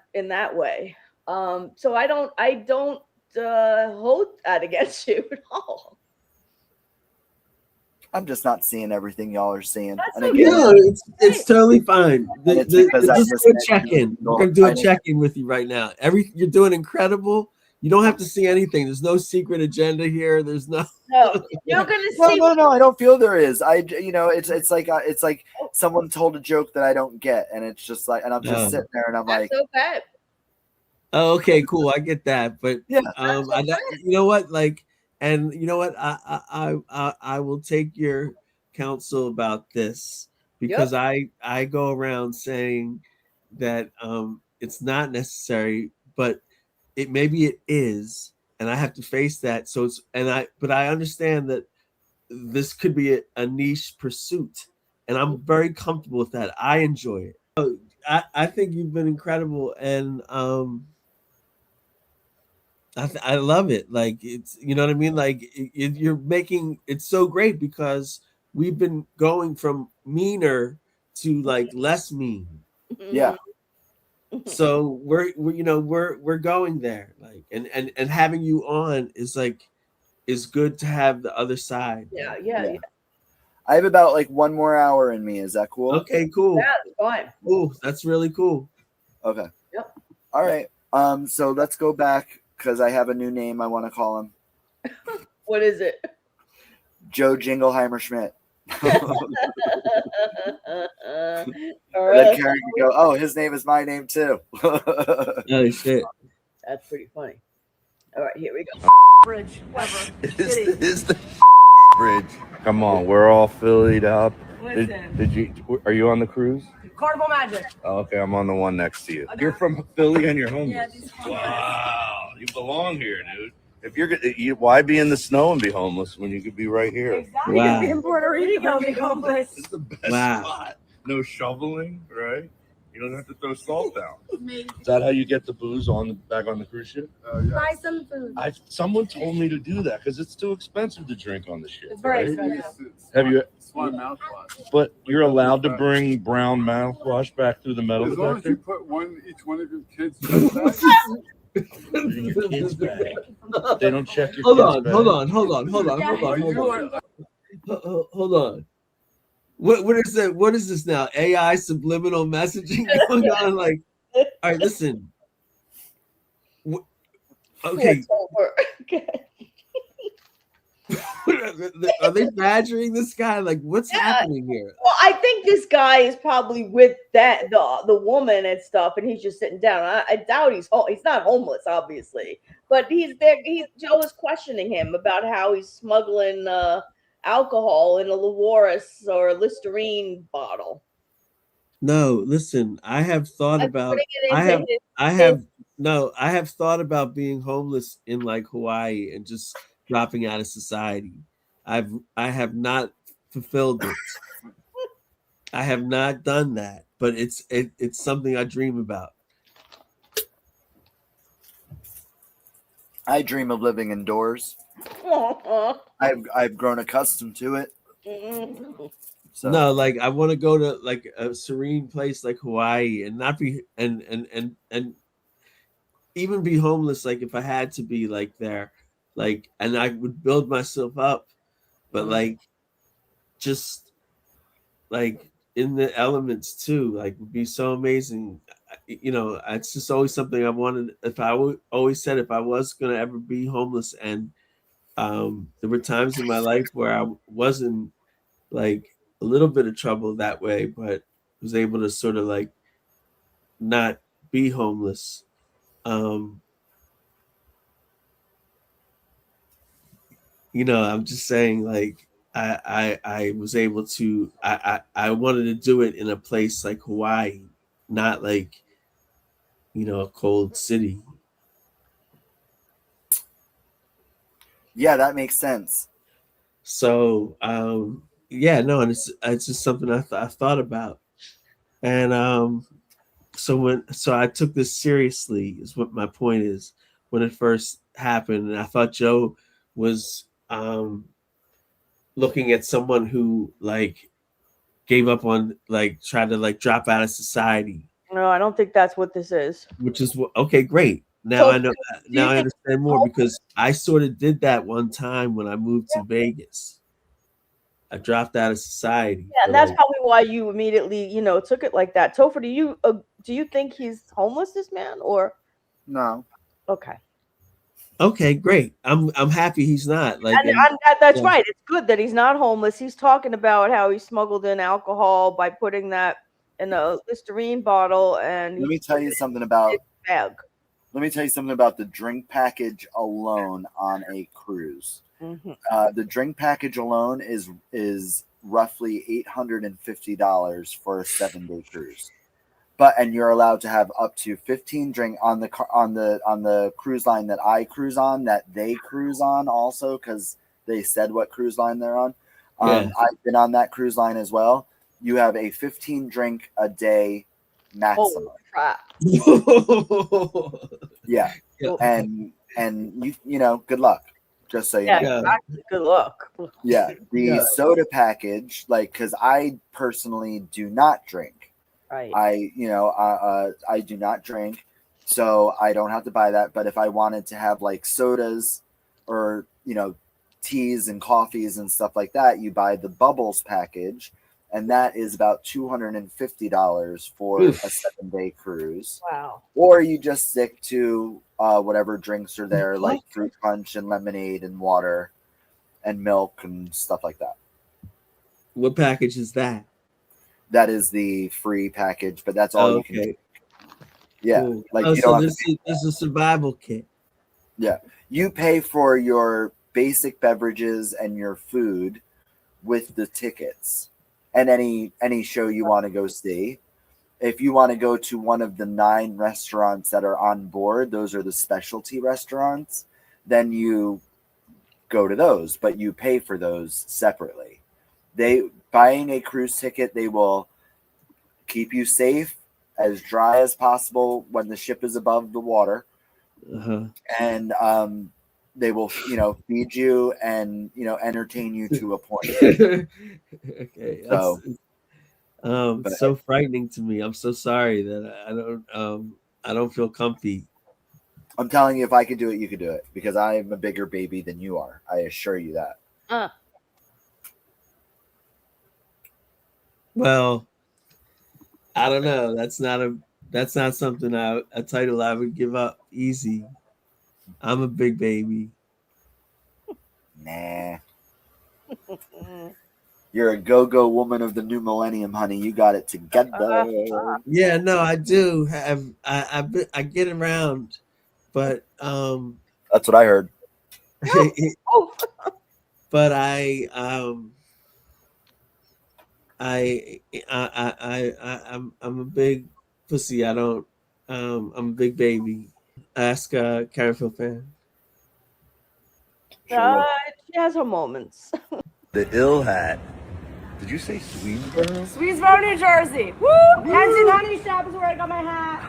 B: way. So I don't hold that against you at all.
C: I'm just not seeing everything y'all are seeing.
B: That's
C: and again,
A: no, it's totally fine. Just do a check-in. We're gonna do a check-in with you right now. You're doing incredible. You don't have to see anything. There's no secret agenda here. There's no.
B: No, you're gonna see.
C: No. I don't feel there is. It's like someone told a joke that I don't get, and it's just like, and I'm just sitting there, and I'm like,
B: okay.
A: Oh, okay, cool. I get that, but
C: yeah,
A: you know what? And you know what? I will take your counsel about this because I go around saying that it's not necessary, but maybe it is, and I have to face that. So but I understand that this could be a niche pursuit, and I'm very comfortable with that. I enjoy it. So I think you've been incredible, and I love it. Like, it's, you know what I mean? Like, you're making it so great because we've been going from meaner to less mean.
C: Yeah.
A: So we're going there, and having you on is good to have the other side.
B: Yeah.
C: I have about one more hour in me. Is that cool?
A: Okay, cool.
B: Yeah, fine.
A: Cool. That's really cool.
C: Okay.
B: Yep.
C: All right. So let's go back because I have a new name I want to call him.
B: What is it?
C: Joe Jingleheimer Schmidt.
B: All
C: Then Karen can go, oh, his name is my name too.
A: Oh shit.
B: That's pretty funny. All right, here we go.
I: Bridge ever.
F: Is the bridge. Come on, we're all Phillied up. Are you on the cruise?
I: Carnival Magic.
F: Oh, okay, I'm on the one next to you. You're from Philly and you're homeless. Wow, you belong here, dude. If why be in the snow and be homeless when you could be right here?
I: Exactly.
A: Wow.
I: In Puerto Rico, be homeless.
F: It's the best spot. No shoveling, right? You don't have to throw salt down. Is that how you get the booze back on the cruise ship?
I: Yeah. Buy some food.
F: Someone told me to do that because it's too expensive to drink on the ship.
I: It's very expensive.
F: Have you?
J: Smart mouthwash.
F: But you're allowed to bring brown mouthwash back through the metal
K: As long as
F: detector?
K: you put each one of your kids in the
F: In your kids' bag. They don't check your
A: Hold
F: kids'
A: on,
F: bag.
A: hold on. What is that? What is this now? AI subliminal messaging going on? Like, all right, listen. Okay. Are they badgering this guy? Like, what's happening here?
B: Well, I think this guy is probably with the woman and stuff, and he's just sitting down. I doubt he's not homeless, obviously, but he's there. Joe is questioning him about how he's smuggling alcohol in a Lawaris or Listerine bottle.
A: No, listen. I have thought about. I have thought about being homeless in like Hawaii and just dropping out of society. I have not fulfilled it. I have not done that, but it's something I dream about.
C: I dream of living indoors. I've grown accustomed to it.
A: So. No, like I want to go to like a serene place like Hawaii and not be and even be homeless, like if I had to be like there, like, and I would build myself up, but like just like in the elements too, like would be so amazing. You know, it's just always something I wanted. Always said if I was gonna ever be homeless, and there were times in my life where I wasn't like a little bit of trouble that way, but was able to sort of like not be homeless. You know, I'm just saying, like I was able to. I wanted to do it in a place like Hawaii, not like, you know, a cold city.
C: Yeah, that makes sense.
A: So, yeah, no, and it's just something I thought about, and so I took this seriously is what my point is when it first happened, and I thought Joe was looking at someone who like gave up on, like, tried to like drop out of society.
B: No, I don't think that's what this is.
A: Which is what? Okay, great. Now I know. Now I understand more because I sort of did that one time when I moved to Vegas. I dropped out of society.
B: Yeah, and that's probably why you immediately, you know, took it like that. Topher, do you think he's homeless, this man, or
C: no?
B: Okay.
A: Okay, great. I'm happy he's not. Like,
B: that's right. It's good that he's not homeless. He's talking about how he smuggled in alcohol by putting that in a Listerine bottle, and
C: let me tell you something about
B: bag.
C: Let me tell you something about the drink package alone on a cruise.
B: Mm-hmm.
C: The drink package alone is roughly $850 for a 7-day cruise. And you're allowed to have up to 15 drink on the cruise line that I cruise on, that they cruise on also, because they said what cruise line they're on. I've been on that cruise line as well. You have a 15 drink a day maximum.
B: Oh, crap.
C: Yeah. And you know, good luck. Just so you know.
B: Exactly. Good luck.
C: Yeah. The soda package, like, because I personally do not drink.
B: Right.
C: I do not drink, so I don't have to buy that. But if I wanted to have like sodas or, you know, teas and coffees and stuff like that, you buy the Bubbles package, and that is about $250 for a 7-day cruise.
B: Wow.
C: Or you just stick to whatever drinks are there, like fruit punch and lemonade and water and milk and stuff like that.
A: What package is that?
C: That is the free package, but that's all you can do. Yeah.
A: Cool.
C: Like,
A: you
C: don't
A: this is a survival kit.
C: Yeah. You pay for your basic beverages and your food with the tickets and any show you want to go see. If you want to go to one of the 9 restaurants that are on board, those are the specialty restaurants, then you go to those, but you pay for those separately. Buying a cruise ticket, they will keep you safe, as dry as possible when the ship is above the water. And they will, you know, feed you and, you know, entertain you to a point.
A: Okay. It's so frightening to me. I'm so sorry that I don't feel comfy.
C: I'm telling you, if I could do it, you could do it, because I am a bigger baby than you are. I assure you that.
A: Well, I don't know. That's not something a title I would give up easy. I'm a big baby.
C: Nah. You're a go-go woman of the new millennium, honey. You got it together.
A: Yeah, no, I do have. I get around, but
C: That's what I heard.
A: but I'm a big pussy. I don't. I'm a big baby. Ask KarenFromPhilly fan.
B: She has her moments.
F: The ill hat. Did you say Swedesboro?
I: Swedesboro, New Jersey. Woo! Hands in honey shop is where I got my hat.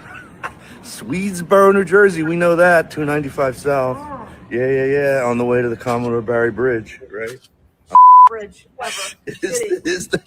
F: Swedesboro, New Jersey. We know that. 295 South. Yeah. On the way to the Commodore Barry Bridge, right?
I: Bridge ever.
F: Is the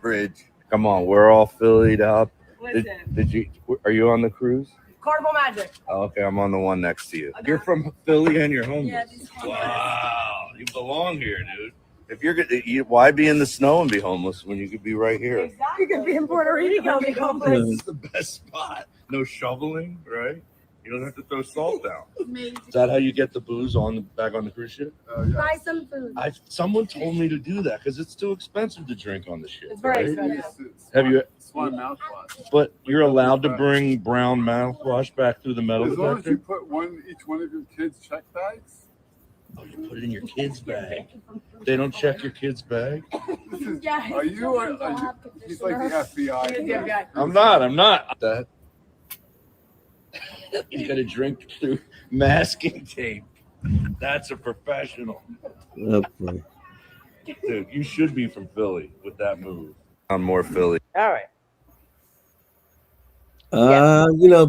F: bridge. Come on, we're all Phillied up.
I: Listen.
F: Are you on the cruise?
I: Carnival Magic.
F: Oh, okay, I'm on the one next to you. You're from Philly and you're homeless.
I: Yeah,
F: wow, you belong here, dude. If you're good, why be in the snow and be homeless when you could be right here?
I: Exactly. You could be in Puerto Rico and be homeless.
F: This is the best spot. No shoveling, right? You don't have to throw salt down.
I: Amazing.
F: Is that how you get the booze back on the cruise ship?
I: Buy some food.
F: Someone told me to do that because it's too expensive to drink on the ship.
I: It's very
F: right?
I: expensive.
F: Have you?
J: Swan mouthwash.
F: But you're allowed to bring brown mouthwash back through the metal
L: As long as
F: detector?
L: you put each one of your kids' check bags.
F: Oh, you put it in your kid's bag. They don't check your kid's bag?
L: Are you he's like the FBI.
F: I'm not. That. You got to drink through masking tape. That's a professional.
A: Oh, boy.
F: Dude, you should be from Philly with that move. I'm more Philly.
B: All right.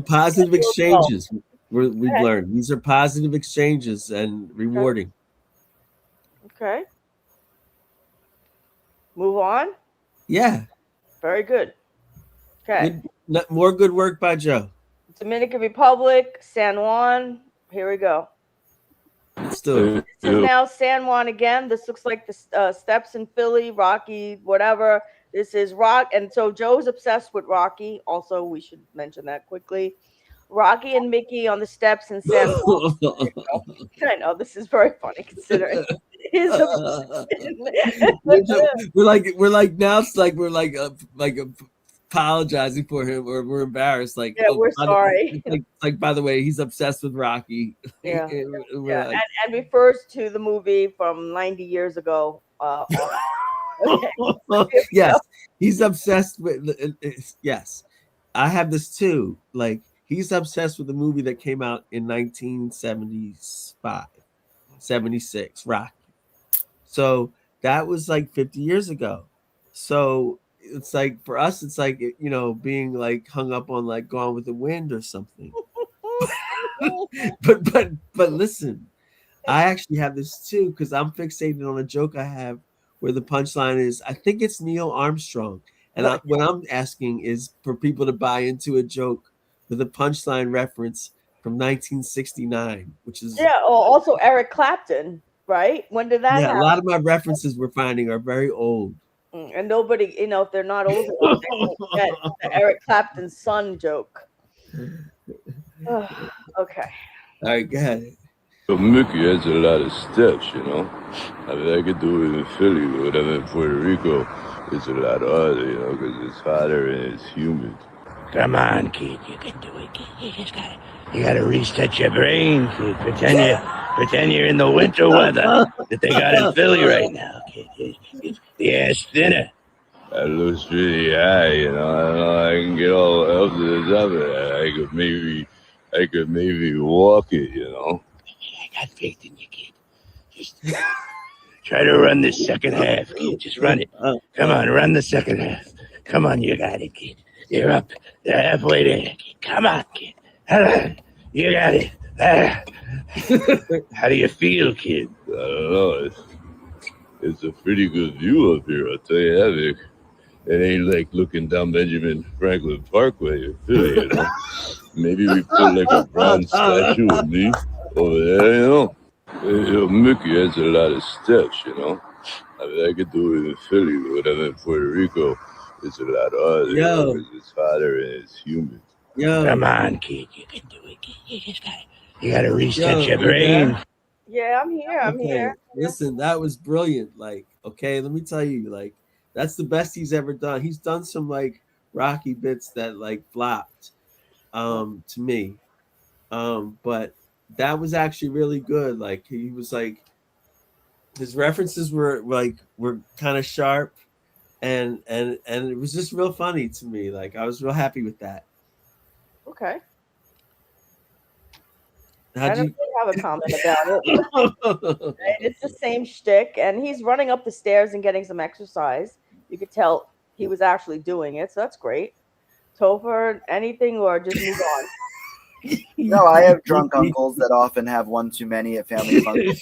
A: Positive exchanges. We've learned these are positive exchanges and rewarding.
B: Okay. Move on.
A: Yeah.
B: Very good. Okay.
A: More good work by Joe.
B: Dominican Republic, San Juan. Here we go.
A: Still.
B: This is now San Juan again. This looks like the steps in Philly, Rocky, whatever. This is Rock. And so Joe's obsessed with Rocky. Also, we should mention that quickly. Rocky and Mickey on the steps in San Juan. I know this is very funny considering his
A: we're like now it's like we're like apologizing for him or we're embarrassed. Like,
B: yeah, we're sorry.
A: Like by the way, he's obsessed with Rocky.
B: Yeah, and refers to the movie from 90 years ago.
A: Yes, he's obsessed with. Yes, I have this too. Like. He's obsessed with the movie that came out in 1975, 76, Rocky. So that was like 50 years ago. So it's like, for us, it's like, being like hung up on like Gone with the Wind or something. but listen, I actually have this too, because I'm fixated on a joke I have where the punchline is, I think it's Neil Armstrong. And what I'm asking is for people to buy into a joke with a punchline reference from 1969, which is
B: also Eric Clapton, right? When did that happen?
A: A lot of my references we're finding are very old.
B: And nobody, if they're not old enough, they won't get the Eric Clapton son joke. Okay.
A: All right, go ahead.
K: So Mickey has a lot of steps, I mean, I could do it in Philly, but when I'm in Puerto Rico, it's a lot harder, because it's hotter and it's humid.
M: Come on, kid, you can do it, kid. You gotta reset your brain, kid. Pretend you're in the winter weather that they got in Philly right now, kid. The ass thinner.
K: That looks really high, I don't know. I can get all up to the top of that. I could maybe walk it,
M: I got faith in you, kid. Just try to run this second half, kid. Just run it. Come on, run the second half. Come on, you got it, kid. You're up. They're halfway there. Come on, kid. You got it. How do you feel, kid?
K: I don't know. It's a pretty good view up here, I'll tell you that, Vic. It ain't like looking down Benjamin Franklin Parkway in Philly, Maybe we put like a bronze statue of me over there, Mickey has a lot of steps, I mean, I could do it in Philly, but when I'm in Puerto Rico,
M: It's about us.
A: Yo.
M: His father is human.
A: Yo.
M: Come on, kid. You can do it, kid. You gotta reset
A: Yo,
M: your
A: you
M: brain.
A: there?
B: Yeah, I'm here. I'm
A: Okay,
B: here.
A: listen, that was brilliant. Like, okay, let me tell you, like, that's the best he's ever done. He's done some like Rocky bits that like flopped to me. But that was actually really good. Like he was like his references were kind of sharp and it was just real funny to me. Like I was real happy with that.
B: Okay.
A: How'd
B: I don't
A: you
B: really have a comment about it. It's the same shtick, and he's running up the stairs and getting some exercise. You could tell he was actually doing it, so that's great. Topher, anything or just move on?
C: No, I have drunk uncles that often have one too many at family functions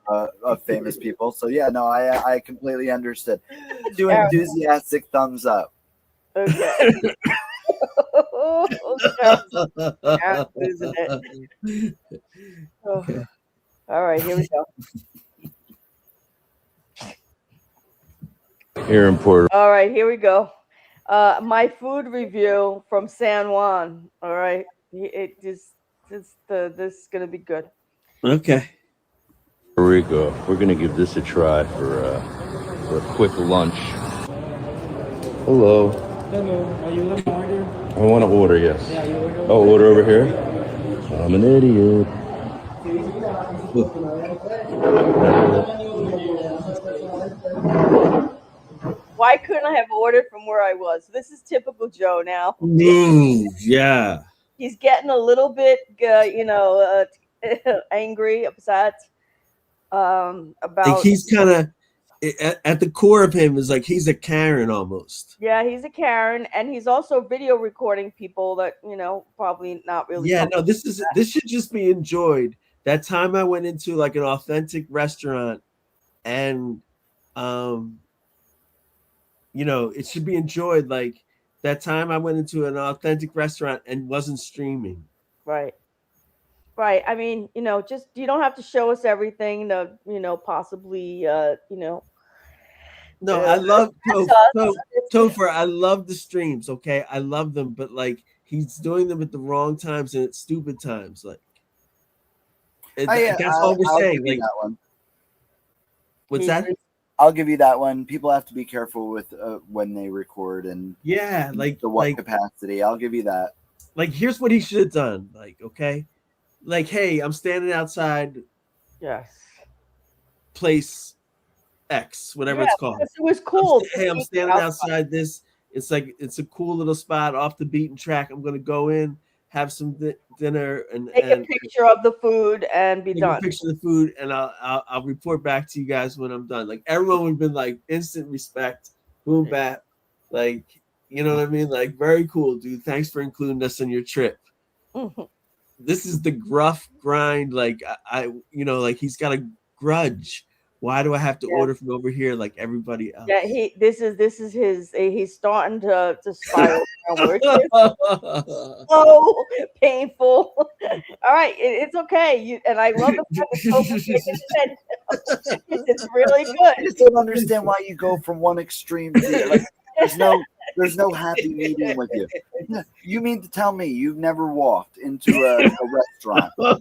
C: of famous people. So yeah, no, I completely understood. Do enthusiastic thumbs up.
B: Okay. I'm losing it. Oh. All right, here we go.
F: Here in Puerto.
B: All right, here we go. My food review from San Juan. All right, this is gonna be good.
A: Okay.
F: Puerto Rico. We're gonna give this a try for a quick lunch. Hello.
N: Hello. Are you going to order?
F: I want to order, yes.
N: Yeah, you order.
F: Oh, order over here. I'm an idiot.
B: Why couldn't I have ordered from where I was? This is typical Joe now.
A: Yeah.
B: He's getting a little bit, angry, upset about.
A: Like he's kind of at the core of him is like he's a Karen almost.
B: Yeah, he's a Karen, and he's also video recording people that probably not really.
A: Yeah, no, this should just be enjoyed. That time I went into like an authentic restaurant, and it should be enjoyed. Like that time I went into an authentic restaurant and wasn't streaming.
B: Right. I mean, just you don't have to show us everything to, possibly,
A: No, I love Topher. I love the streams. Okay, I love them, but like he's doing them at the wrong times and at stupid times. Like that's all we're saying. Like
C: that one.
A: What's that?
C: I'll give you that one. People have to be careful with when they record and
A: like
C: the capacity. I'll give you that.
A: Like here's what he should have done. Like okay, like hey, I'm standing outside.
B: Yes.
A: Place X, whatever it's called.
B: It was cool.
A: I'm standing outside this. It's like it's a cool little spot off the beaten track. I'm gonna go in, have some dinner, and
B: take a picture of the food and be done.
A: Take a picture of the food, and I'll report back to you guys when I'm done. Like everyone would have been like instant respect, boom bap, like you know what I mean. Like very cool, dude. Thanks for including us in your trip.
B: Mm-hmm. This
A: is the gruff grind. Like like he's got a grudge. Why do I have to order from over here like everybody else?
B: Yeah, this is his. He's starting to spiral downward. So painful. All right, it's okay. And I love the fact that it's really good.
C: I just don't understand why you go from one extreme to the other. Like, there's no happy medium with you. You mean to tell me you've never walked into a restaurant or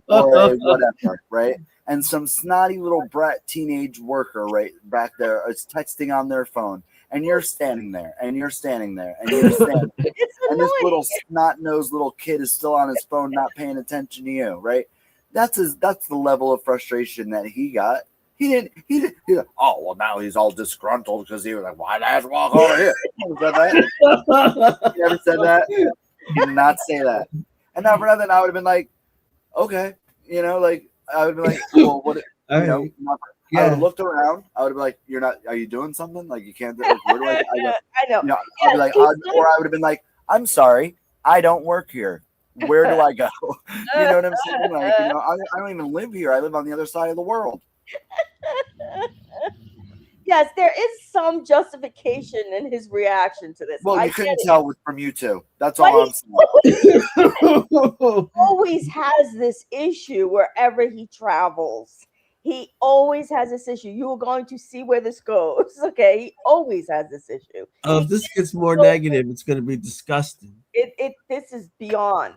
C: whatever, right? And some snotty little brat teenage worker right back there is texting on their phone, and you're standing there, and you're standing there, and you're standing there. And this little snot-nosed little kid is still on his phone, not paying attention to you, right? That's the level of frustration that he got. He didn't. Oh well, now he's all disgruntled because he was like, "Why'd I have to walk over here?" He never said that. He did not say that. And now for nothing, I would have been like, "Okay," like. I would be like, well, what? I would have looked around. I would be like, "You're not. Are you doing something? Like you can't do it." Where do I know. I'd be like, or I would have been like, "I'm sorry, I don't work here. Where do I go?" You know what I'm saying? Like, I don't even live here. I live on the other side of the world.
B: Yes, there is some justification in his reaction to this.
C: Well, you couldn't tell from you two. That's all I'm saying.
B: Always has this issue wherever he travels. He always has this issue. You are going to see where this goes. Okay, he always has this issue.
A: Oh, if this gets more negative, it's going to be disgusting.
B: This is beyond.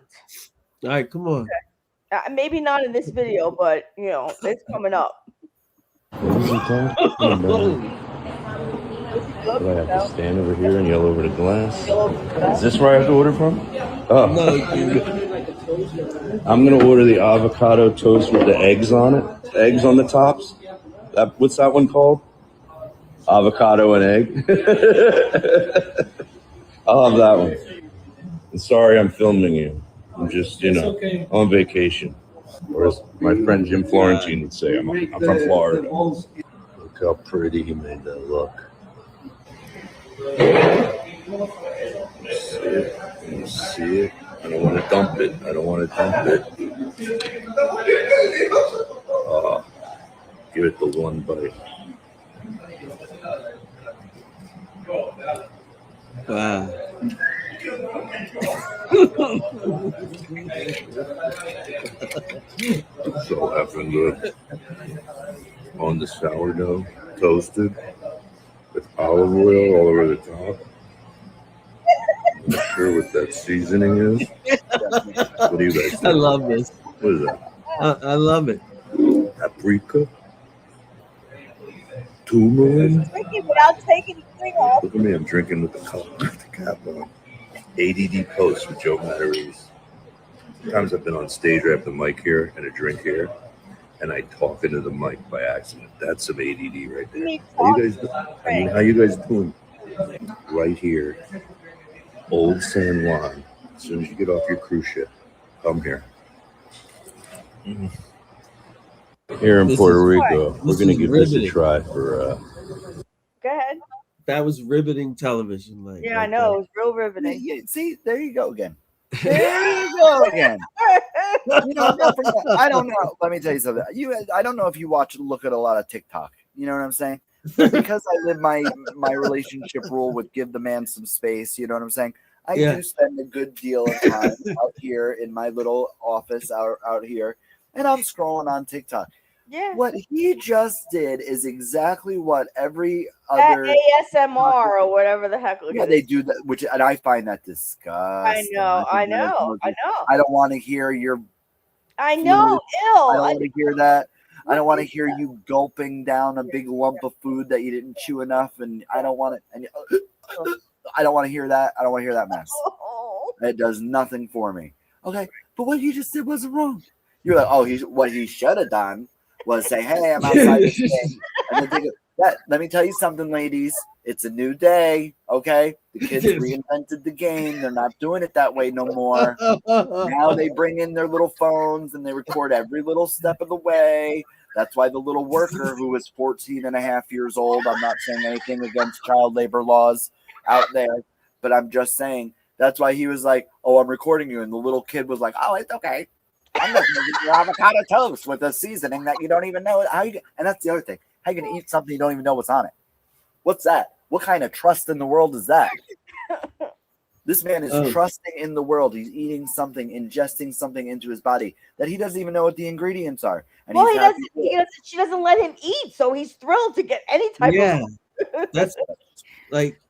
A: All right, come on.
B: Maybe not in this video, but you know, it's coming up.
F: Do I have to stand over here and yell over the glass? Is this where I have to order from? Oh.
A: No,
F: I'm going to order the avocado toast with the eggs on it. Eggs on the tops. What's that one called? Avocado and egg. I'll have that one. I'm sorry I'm filming you. I'm just, on vacation. Or as my friend Jim Florentine would say, I'm from Florida. Look how pretty he made that look. You see it? I don't want to dump it. Give it the one bite.
A: wow.
F: So effing good. On the sourdough, toasted, with olive oil all over the top. I'm not sure what that seasoning is. What do you guys think?
A: I love this.
F: What is that?
A: I love it.
F: Paprika? Turmeric?
B: Drinking without taking the thing off.
F: Look at me, I'm drinking with the cap on. ADD post with Joe Matarese. Sometimes I've been on stage, I have the mic here and a drink here, and I talk into the mic by accident. That's some ADD right there. How you guys doing? Right here, Old San Juan. As soon as you get off your cruise ship, come here. Here in Puerto Rico, we're going to give this a try for...
B: Go ahead.
A: That was riveting television.
B: Yeah, I know. It was real riveting.
C: Yeah, see, there you go again. There you go again. I don't know. Let me tell you something. I don't know if you look at a lot of TikTok. You know what I'm saying? But because I live my relationship rule with give the man some space. You know what I'm saying? I do spend a good deal of time out here in my little office out here, and I'm scrolling on TikTok.
B: Yeah.
C: What he just did is exactly what every other
B: ASMR or whatever the heck.
C: Yeah, they do that, and I find that disgusting.
B: I know.
C: I don't want to hear your.
B: I know. Ill.
C: I don't want to hear that. I don't want to hear you gulping down a big lump of food that you didn't chew enough, and I don't want to. I don't want to hear that. I don't want to hear that mess. It does nothing for me. Okay, but what he just did wasn't wrong. You're like, oh, what he should have done was say, hey, I'm outside the thing. And then think of that. Let me tell you something, ladies. It's a new day, okay? The kids reinvented the game. They're not doing it that way no more. Now they bring in their little phones and they record every little step of the way. That's why the little worker who was 14 and a half years old, I'm not saying anything against child labor laws out there, but I'm just saying that's why he was like, oh, I'm recording you. And the little kid was like, oh, it's okay. I'm not going to eat your avocado toast with a seasoning that you don't even know. And that's the other thing. How are you going to eat something you don't even know what's on it? What's that? What kind of trust in the world is that? This man is trusting in the world. He's eating something, ingesting something into his body that he doesn't even know what the ingredients are. And
B: well, she doesn't let him eat, so he's thrilled to get any type of.
A: That's like.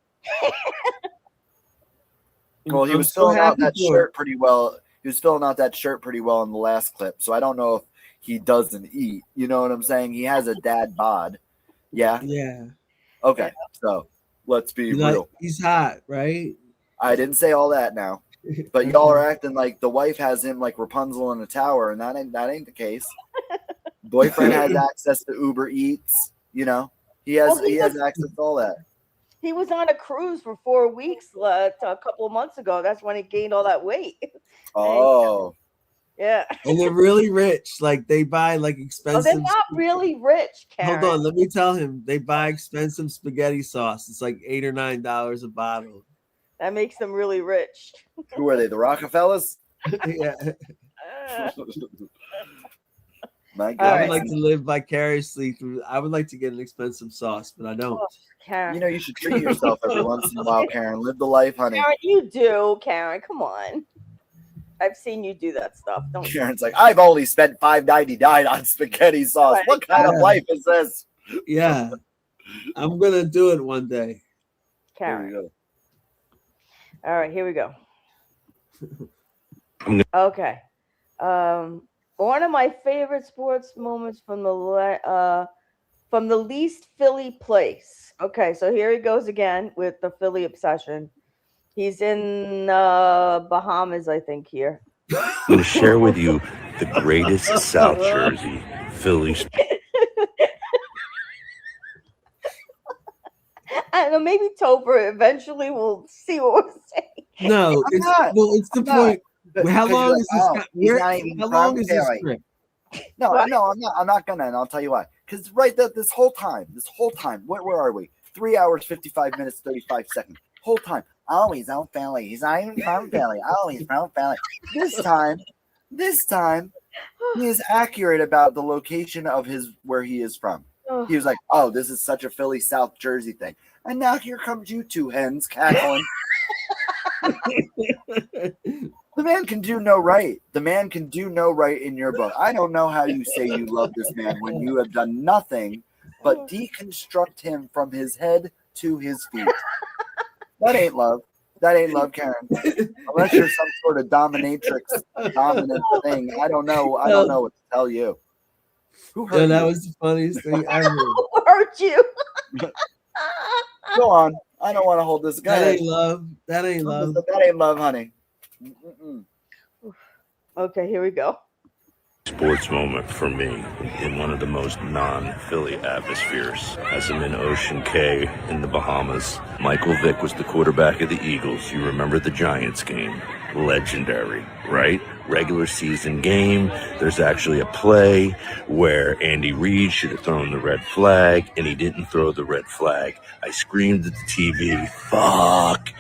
C: Well, he was filling out that shirt pretty well. He was filling out that shirt pretty well in the last clip, so I don't know if he doesn't eat. You know what I'm saying? He has a dad bod. Yeah?
A: Yeah.
C: Okay, so let's be real.
A: He's hot, right?
C: I didn't say all that now. But y'all are acting like the wife has him like Rapunzel in a tower, and that ain't the case. Boyfriend has access to Uber Eats, you know. He has access to all that.
B: He was on a cruise for 4 weeks a couple of months ago. That's when he gained all that weight.
C: Oh.
B: Yeah.
A: And they're really rich. Like they buy like expensive.
B: They're not really rich, Karen.
A: Hold on, let me tell him. They buy expensive spaghetti sauce. It's like $8 or $9 a bottle.
B: That makes them really rich.
C: Who are they? The Rockefellers?
A: Yeah.
C: My God.
A: I would like to live vicariously through. I would like to get an expensive sauce, but I don't.
B: Oh, Karen.
C: You know, you should treat yourself every once in a while, Karen. Live the life, honey.
B: Karen, you do, Karen. Come on. I've seen you do that stuff. Don't
C: Karen's like, I've only spent $5.99 on spaghetti sauce. What kind of life is this?
A: Yeah, I'm gonna do it one day.
B: Karen.
C: There you
B: All right, here we go. Okay. One of my favorite sports moments from the least Philly place. Okay, so here he goes again with the Philly obsession. He's in Bahamas, I think, here.
F: I'm going to share with you the greatest South Jersey Philly.
B: I don't know, maybe Topher eventually will see what we're saying.
A: No, it's the point. How long is this? How long is this trip?
C: No, I'm not gonna, and I'll tell you why. Because this whole time, where are we? 3 hours, 55 minutes, 35 seconds. Whole time. Oh, he's out Philly. He's not even from Philly. Oh, he's from Philly. This time, he is accurate about the location of where he is from. He was like, oh, this is such a Philly, South Jersey thing. And now here comes you two hens cackling. The man can do no right. The man can do no right in your book. I don't know how you say you love this man when you have done nothing but deconstruct him from his head to his feet. That ain't love. That ain't love, Karen. Unless you're some sort of dominant thing. I don't know. I don't know what to tell you. Who hurt you?
A: That was the funniest thing ever.
B: Who hurt you?
C: Go on. I don't want to hold this guy.
A: That ain't love. That ain't love.
C: That ain't love, honey.
B: Okay, here we go.
F: Sports moment for me in one of the most non-Philly atmospheres. As I'm in Ocean Cay in the Bahamas, Michael Vick was the quarterback of the Eagles. You remember the Giants game? Legendary, right? Regular season game. There's actually a play where Andy Reid should have thrown the red flag, and he didn't throw the red flag. I screamed at the TV, fuck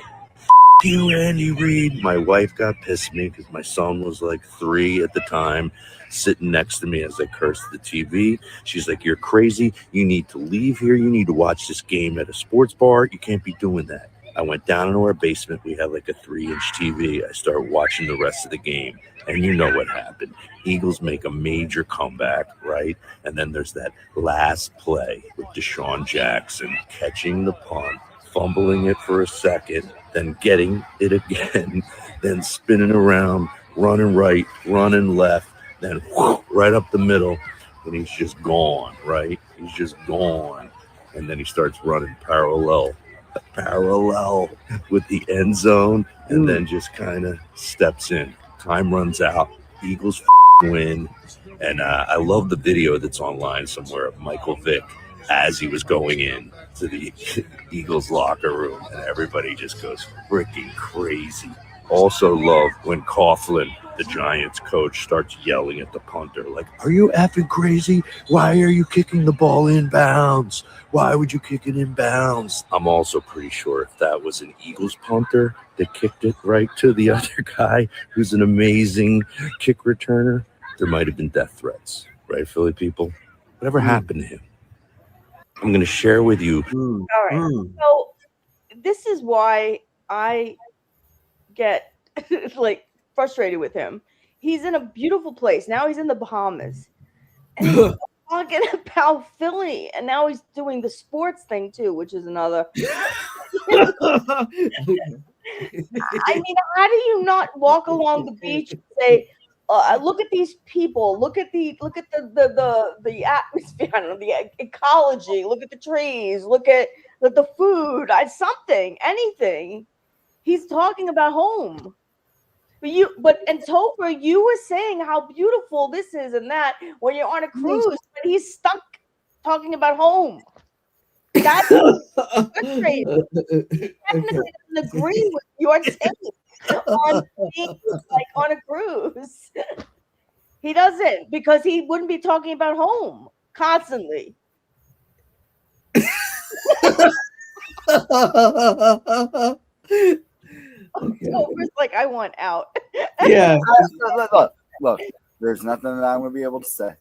F: you, Andy Reid. My wife got pissed at me because my son was like 3 at the time, sitting next to me as I cursed at the TV. She's like, you're crazy. You need to leave here. You need to watch this game at a sports bar. You can't be doing that. I went down into our basement. We had like a 3-inch TV. I started watching the rest of the game. And you know what happened. Eagles make a major comeback, right? And then there's that last play with Deshaun Jackson catching the punt, fumbling it for a second, then getting it again, then spinning around, running right, running left, then right up the middle, and he's just gone, right? He's just gone. And then he starts running parallel with the end zone, and then just kind of steps in. Time runs out. Eagles win. And I love the video that's online somewhere of Michael Vick as he was going in to the Eagles locker room, and everybody just goes freaking crazy. Also love when Coughlin, the Giants coach, starts yelling at the punter, like, are you effing crazy? Why are you kicking the ball inbounds? Why would you kick it inbounds? I'm also pretty sure if that was an Eagles punter that kicked it right to the other guy who's an amazing kick returner, there might have been death threats, right, Philly people? Whatever happened to him? I'm going to share with you.
B: All right. So this is why I get like frustrated with him. He's in a beautiful place. Now he's in the Bahamas. And he's talking about Philly. And now he's doing the sports thing too, which is another. I mean, how do you not walk along the beach and say, look at these people, look at the atmosphere, I don't know, the ecology, look at the trees, look at the food, something, anything. He's talking about home. And Topher, you were saying how beautiful this is and that when you're on a cruise, but he's stuck talking about home. That's frustrating. He definitely doesn't agree with your take on being like on a cruise. He doesn't, because he wouldn't be talking about home constantly. Topher's like, I want out.
A: Yeah.
C: Look, there's nothing that I'm gonna be able to say.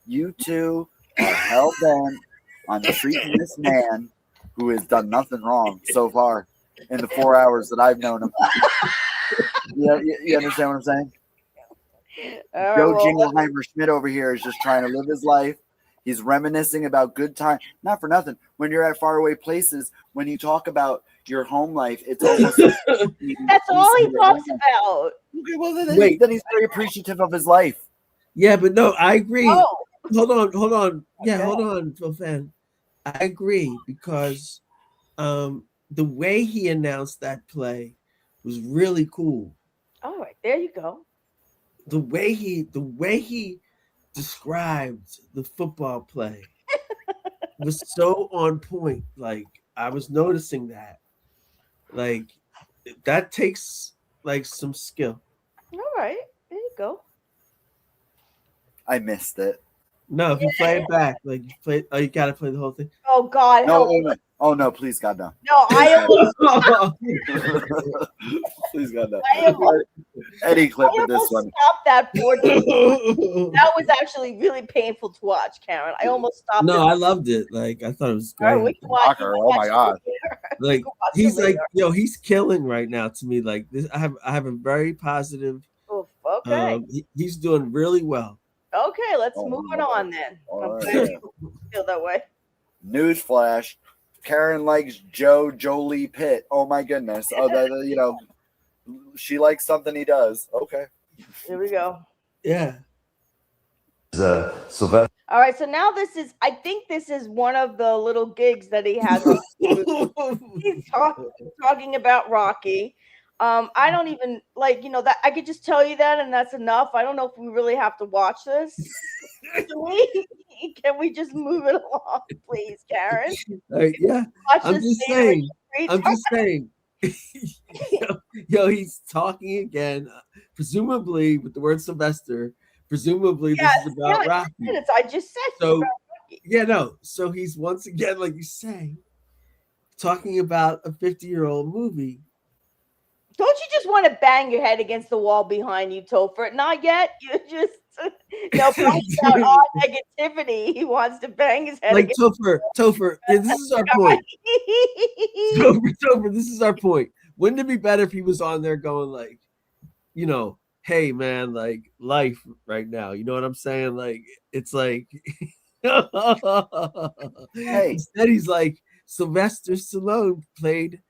C: You two are hell bent on treating this man who has done nothing wrong so far in the 4 hours that I've known him. You understand what I'm saying?
B: All right,
C: Joe
B: well,
C: Jingleheimer Schmidt over here is just trying to live his life. He's reminiscing about good time. Not for nothing. When you're at faraway places, when you talk about your home life, it's almost
B: that's all he talks about.
C: Okay, well, then he's very appreciative of his life.
A: Yeah, but no, I agree.
B: Oh.
A: Hold on. Yeah, hold on, Phil Fan. I agree because the way he announced that play was really cool.
B: All right, there you go.
A: The way he described the football play was so on point. Like I was noticing that. Like that takes like some skill.
B: All right, there you go.
C: I missed it.
A: No, if you play it back, like you play, you gotta play the whole thing.
B: Oh God!
C: Oh no! Please God no!
B: No, I almost
C: Please God no!
B: I almost,
C: Any clip of this one.
B: Stop that for that was actually really painful to watch, Karen. I almost stopped.
A: No, I loved it. Like I thought it was great.
B: All right, we can watch,
C: Oh my God!
A: Like he's like, yo, he's killing right now to me. Like this, I have a very positive.
B: Oof, okay.
A: He's doing really well.
B: Okay, let's move it on then. I'm glad you feel that way.
C: Newsflash: Karen likes Jolie Pitt. Oh my goodness! Oh, she likes something he does. Okay.
B: Here we go.
A: Yeah.
F: Sylvester.
B: All right, so now I think this is one of the little gigs that he has. He's talking about Rocky. I don't even that I could just tell you that, and that's enough. I don't know if we really have to watch this. Can we just move it along, please, Karen?
A: Yeah, I'm just saying. Yo, he's talking again, presumably with the word Sylvester. Presumably, this is about Rocky.
B: I just said
A: so. Yeah, no. So he's once again, like you say, talking about a 50-year-old movie.
B: Don't you just want to bang your head against the wall behind you, Topher? Not yet. You just out all negativity. He wants to bang his head.
A: Like Topher. This is our point. Topher, this is our point. Wouldn't it be better if he was on there going like, hey man, like life right now. You know what I'm saying? Like it's like,
C: hey.
A: Instead he's like Sylvester Stallone played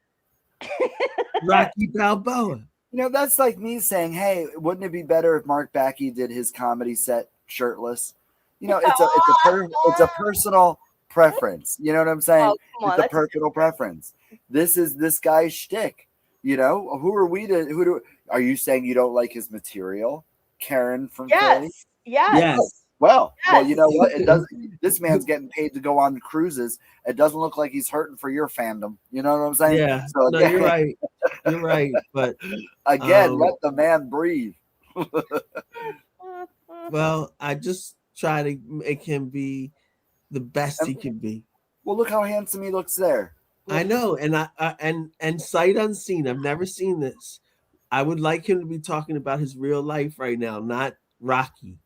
A: Rocky Balboa.
C: That's like me saying, hey, wouldn't it be better if Mark Backey did his comedy set shirtless? It's a personal preference. You know what I'm saying? It's a personal preference. This is this guy's shtick. Who are we to are you saying you don't like his material? Karen from Philly?
B: Yes.
C: Well, you know what? It doesn't. This man's getting paid to go on cruises. It doesn't look like he's hurting for your fandom. You know what I'm saying?
A: Yeah.
C: So again,
A: you're right. You're right. But
C: again, let the man breathe.
A: Well, I just try to make him be the best he can be.
C: Well, look how handsome he looks there.
A: I know, and and sight unseen. I've never seen this. I would like him to be talking about his real life right now, not Rocky.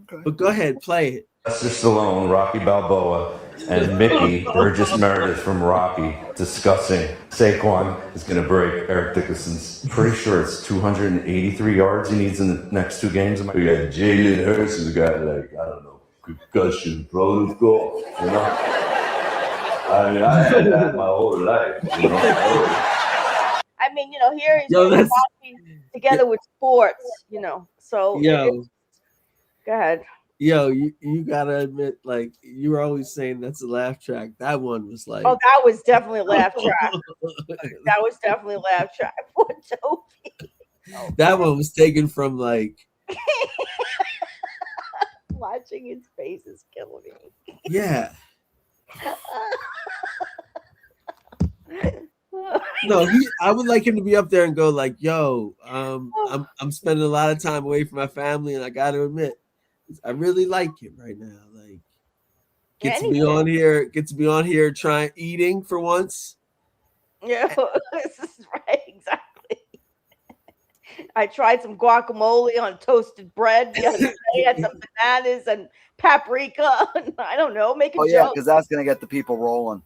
A: Okay. But go ahead, play it.
F: Sylvester Stallone, Rocky Balboa, and Mickey Burgess Meredith from Rocky discussing Saquon is going to break Eric Dickerson's. Pretty sure it's 283 yards he needs in the next 2 games. We got Jalen Hurts, who's got concussion, protocol, golf. I mean, I had that my whole life.
B: I mean, here he's walking together with sports, So
A: go
B: ahead.
A: Yo, you gotta admit, like you were always saying that's a laugh track. That one was like,
B: oh, that was definitely a laugh track. That was definitely a laugh track. Poor Toby.
A: That one was taken from like.
B: Watching his face is killing me.
A: Yeah. No, I would like him to be up there and go like, "Yo, I'm spending a lot of time away from my family, and I got to admit, I really like him right now. Like, get to be on here, trying eating for once."
B: Yeah, this is right, exactly. I tried some guacamole on toasted bread the other day. Had some bananas and paprika. I don't know, make a joke.
C: Yeah, because that's gonna get the people rolling.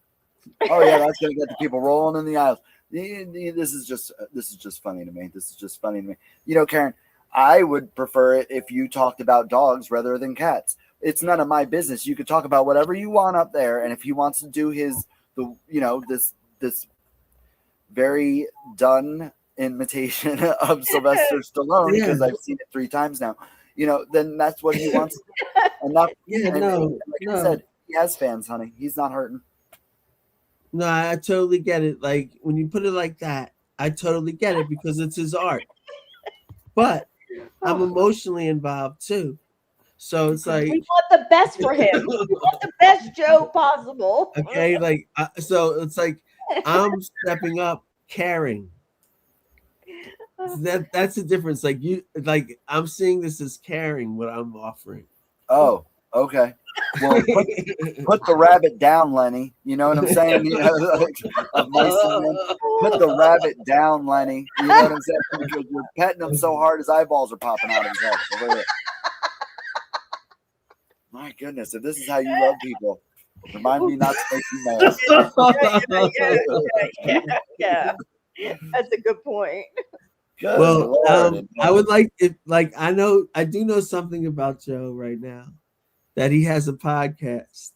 C: Oh yeah, that's gonna get the people rolling in the aisles. This is just funny to me. This is just funny to me. You know, Karen, I would prefer it if you talked about dogs rather than cats. It's none of my business. You could talk about whatever you want up there, and if he wants to do this very done imitation of Sylvester Stallone, because I've seen it 3 times now, then that's what he wants to do. And like I said, he has fans, honey. He's not hurting.
A: No, I totally get it. Like when you put it like that, I totally get it because it's his art. But I'm emotionally involved too. So it's like
B: we want the best for him. We want the best Joe possible.
A: Okay, like so it's like I'm stepping up caring. That's the difference. Like I'm seeing this as caring what I'm offering.
C: Oh, okay. Well, put the rabbit down, Lenny. You know what I'm saying? Put the rabbit down, Lenny. You know what I'm saying? Because you're petting him so hard his eyeballs are popping out of his head. My goodness, if this is how you love people, remind me not to make you mad.
B: Yeah. That's a good point.
C: Good
A: well,
C: Lord.
A: I would like it. Like I do know something about Joe right now, that he has a podcast.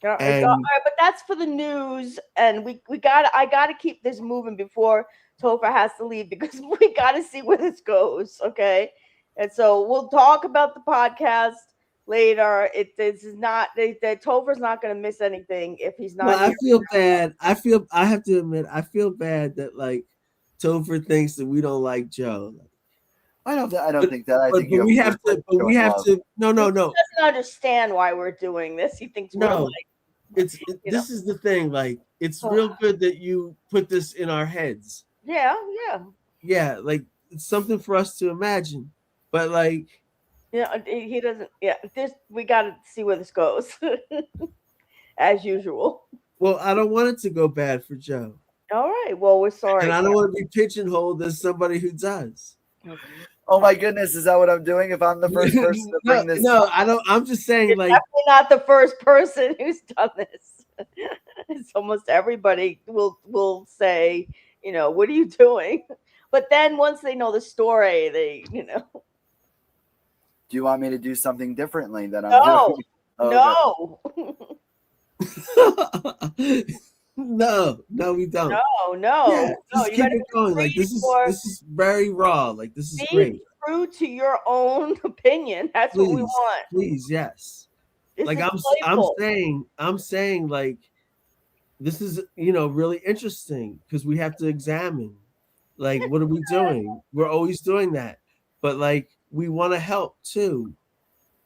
B: All right, but that's for the news, and I gotta keep this moving before Topher has to leave because we gotta see where this goes. Okay, and so we'll talk about the podcast later. This is not Topher's not gonna miss anything if he's not.
A: Well, I feel bad. I have to admit, I feel bad that like Topher thinks that we don't like Joe.
C: I don't think that. I think
A: we have to. No.
B: He doesn't understand why we're doing this. He thinks we're like.
A: This is the thing. Like, it's real good that you put this in our heads.
B: Yeah.
A: Like it's something for us to imagine, but like.
B: He doesn't. Yeah, we got to see where this goes, as usual.
A: Well, I don't want it to go bad for Joe.
B: All right. Well, we're sorry,
A: and I don't want to be pigeonholed as somebody who does.
B: Okay.
C: Oh my goodness, is that what I'm doing? If I'm the first person to bring this,
A: no, I don't. I'm just saying,
B: You're
A: like,
B: definitely not the first person who's done this. It's almost everybody will say, what are you doing? But then once they know the story, they,
C: Do you want me to do something differently that I'm doing?
B: No.
A: No, we don't.
B: No.
A: Yeah, just keep it going. Like this is very raw. Like this is great.
B: True to your own opinion. That's what we want.
A: Please, yes. Like I'm saying, like this is really interesting because we have to examine, like, what are we doing? We're always doing that, but like we want to help too.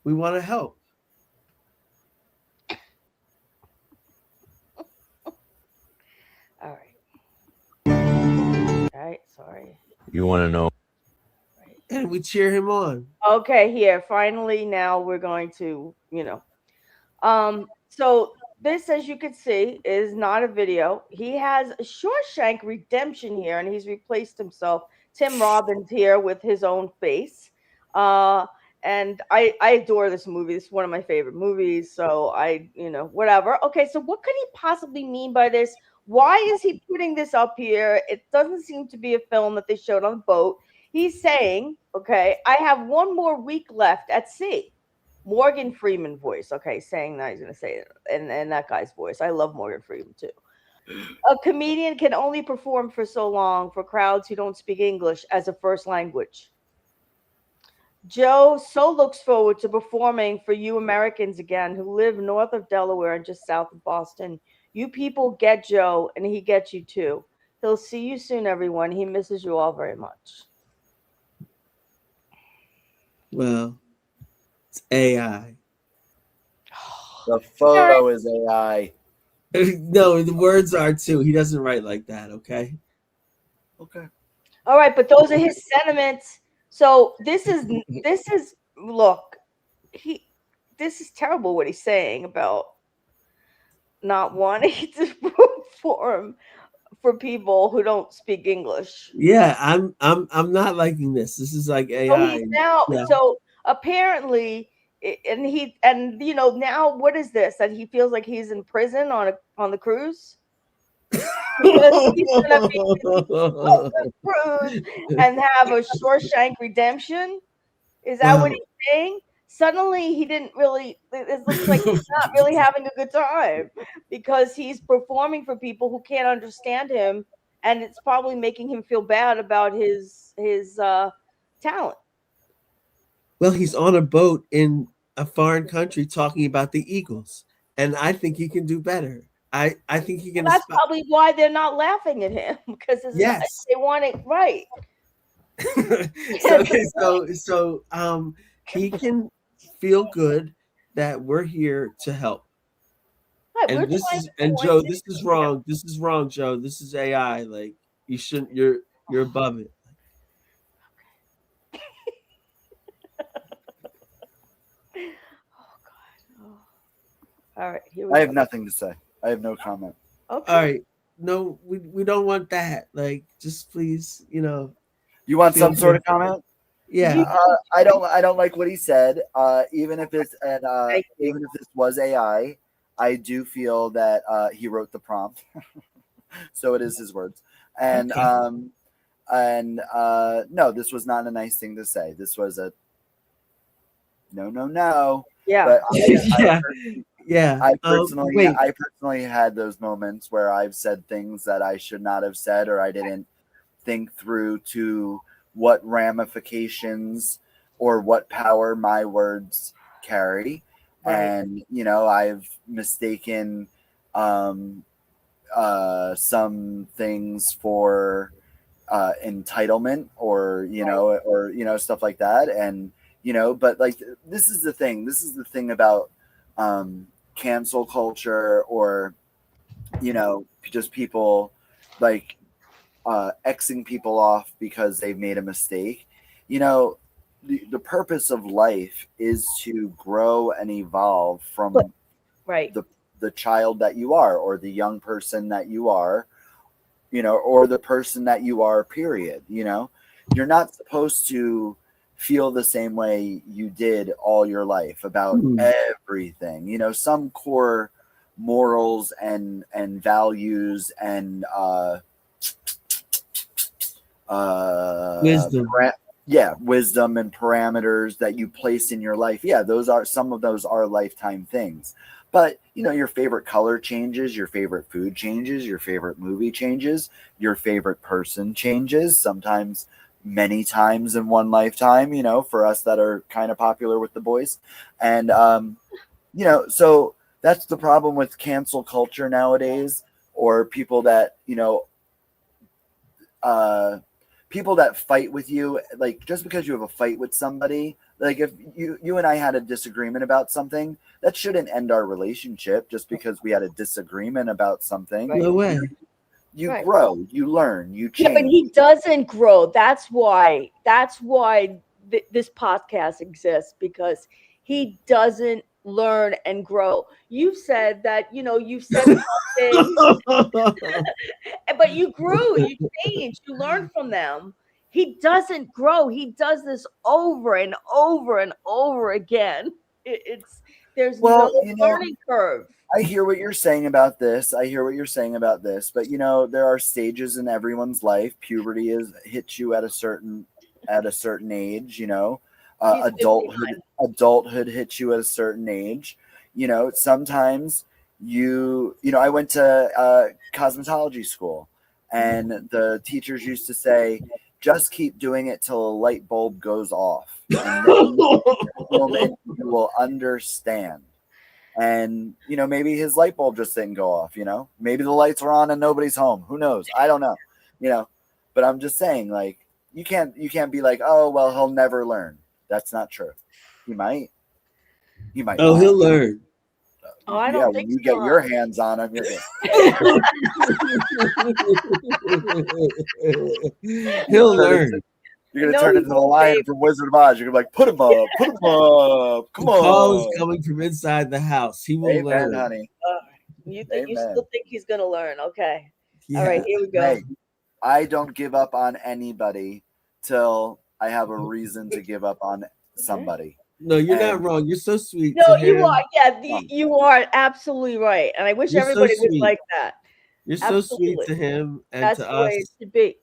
A: We want to help.
B: All right. Sorry.
F: You want to know?
A: And we cheer him on.
B: Okay, here. Finally, now we're going to, So this, as you can see, is not a video. He has a Shawshank Redemption here, and he's replaced himself. Tim Robbins here with his own face. And I adore this movie. This is one of my favorite movies. So whatever. Okay, so what could he possibly mean by this? Why is he putting this up here? It doesn't seem to be a film that they showed on the boat. He's saying, okay, I have one more week left at sea. Morgan Freeman voice. Okay, saying that he's going to say it. And that guy's voice. I love Morgan Freeman too. A comedian can only perform for so long for crowds who don't speak English as a first language. Joe so looks forward to performing for you Americans again who live north of Delaware and just south of Boston. You people get Joe, and he gets you too. He'll see you soon, everyone. He misses you all very much.
A: Well, it's AI.
C: The photo is AI.
A: No, the words are too. He doesn't write like that, okay?
C: Okay.
B: All right, but those are his sentiments. So this is look, this is terrible what he's saying about not wanting to perform for people who don't speak English.
A: Yeah, I'm not liking this. This is like AI.
B: So apparently, now what is this? That he feels like he's in prison on the cruise? Because he's gonna be cruise and have a Shawshank Redemption. Is that what he's saying? Suddenly he didn't really, it looks like he's not really having a good time because he's performing for people who can't understand him, and it's probably making him feel bad about his talent.
A: Well, he's on a boat in a foreign country talking about the Eagles, and I think he can do better. I think he can.
B: Well, that's probably why they're not laughing at him because
A: Yes.
B: they want it right.
A: So he can feel good that we're here to help.
B: Right,
A: And this is Joe, this is wrong. This is wrong, Joe. This is AI. Like you shouldn't. You're above it.
B: All right, here
C: I have nothing to say. I have no comment.
B: Okay.
A: All right. No, we don't want that. Like, just please,
C: You want
A: feel
C: some sort of
A: good.
C: comment?
A: Yeah.
C: I don't like what he said. Even if it's even if this was AI, I do feel that he wrote the prompt, so it is his words. And
A: Okay.
C: No, this was not a nice thing to say. This was a no.
B: Yeah.
C: But
A: Yeah.
C: I personally,
A: wait.
C: I personally had those moments where I've said things that I should not have said, or I didn't think through to what ramifications or what power my words carry.
B: Right.
C: And I've mistaken some things for entitlement, or stuff like that. And but like this is the thing about cancel culture, or just people like Xing people off because they've made a mistake. The purpose of life is to grow and evolve from the child that you are, or the young person that you are, or the person that you are, period. You're not supposed to feel the same way you did all your life about everything. Some core morals and values and
A: Wisdom.
C: Wisdom and parameters that you place in your life. Yeah, some of those are lifetime things. But your favorite color changes, your favorite food changes, your favorite movie changes, your favorite person changes, sometimes many times in one lifetime, for us that are kind of popular with the boys. And so that's the problem with cancel culture nowadays, or people that people that fight with you. Like, just because you have a fight with somebody, like if you and I had a disagreement about something, that shouldn't end our relationship just because we had a disagreement about something.
A: No way.
C: You grow, you learn, you change.
B: Yeah, but he doesn't grow. That's why this podcast exists, because he doesn't learn and grow. You said that, you've said something, but you grew, you changed, you learned from them. He doesn't grow. He does this over and over and over again. There's no learning curve.
C: I hear what you're saying about this. But there are stages in everyone's life. Puberty hits you at a certain age. Adulthood hits you at a certain age. Sometimes I went to cosmetology school, and the teachers used to say, just keep doing it till a light bulb goes off, and then moment you will understand. And maybe his light bulb just didn't go off. Maybe the lights are on and nobody's home. Who knows? I don't know. But I'm just saying, like, you can't be like, oh well, he'll never learn. That's not true. He might.
A: Oh, he'll learn.
B: Oh, I don't
C: when
B: think
C: you
B: so.
C: get your hands on him,
A: he'll learn.
C: You're gonna turn into the lion from Wizard of Oz. You're gonna be like, put him up, come
A: The
C: on.
A: call is coming from inside the house. He will learn,
C: honey.
B: You still think he's gonna learn? Okay.
A: Yeah.
B: All right, here we go.
C: Hey, I don't give up on anybody till I have a reason to give up on somebody.
A: No, you're not wrong. You're so sweet.
B: No, you are. Yeah, you are absolutely right. And I wish
A: You're so
B: everybody was
A: sweet.
B: like that.
A: You're so sweet
B: Absolutely.
A: to him and
B: That's
A: to
B: the way it
A: us.
B: should be.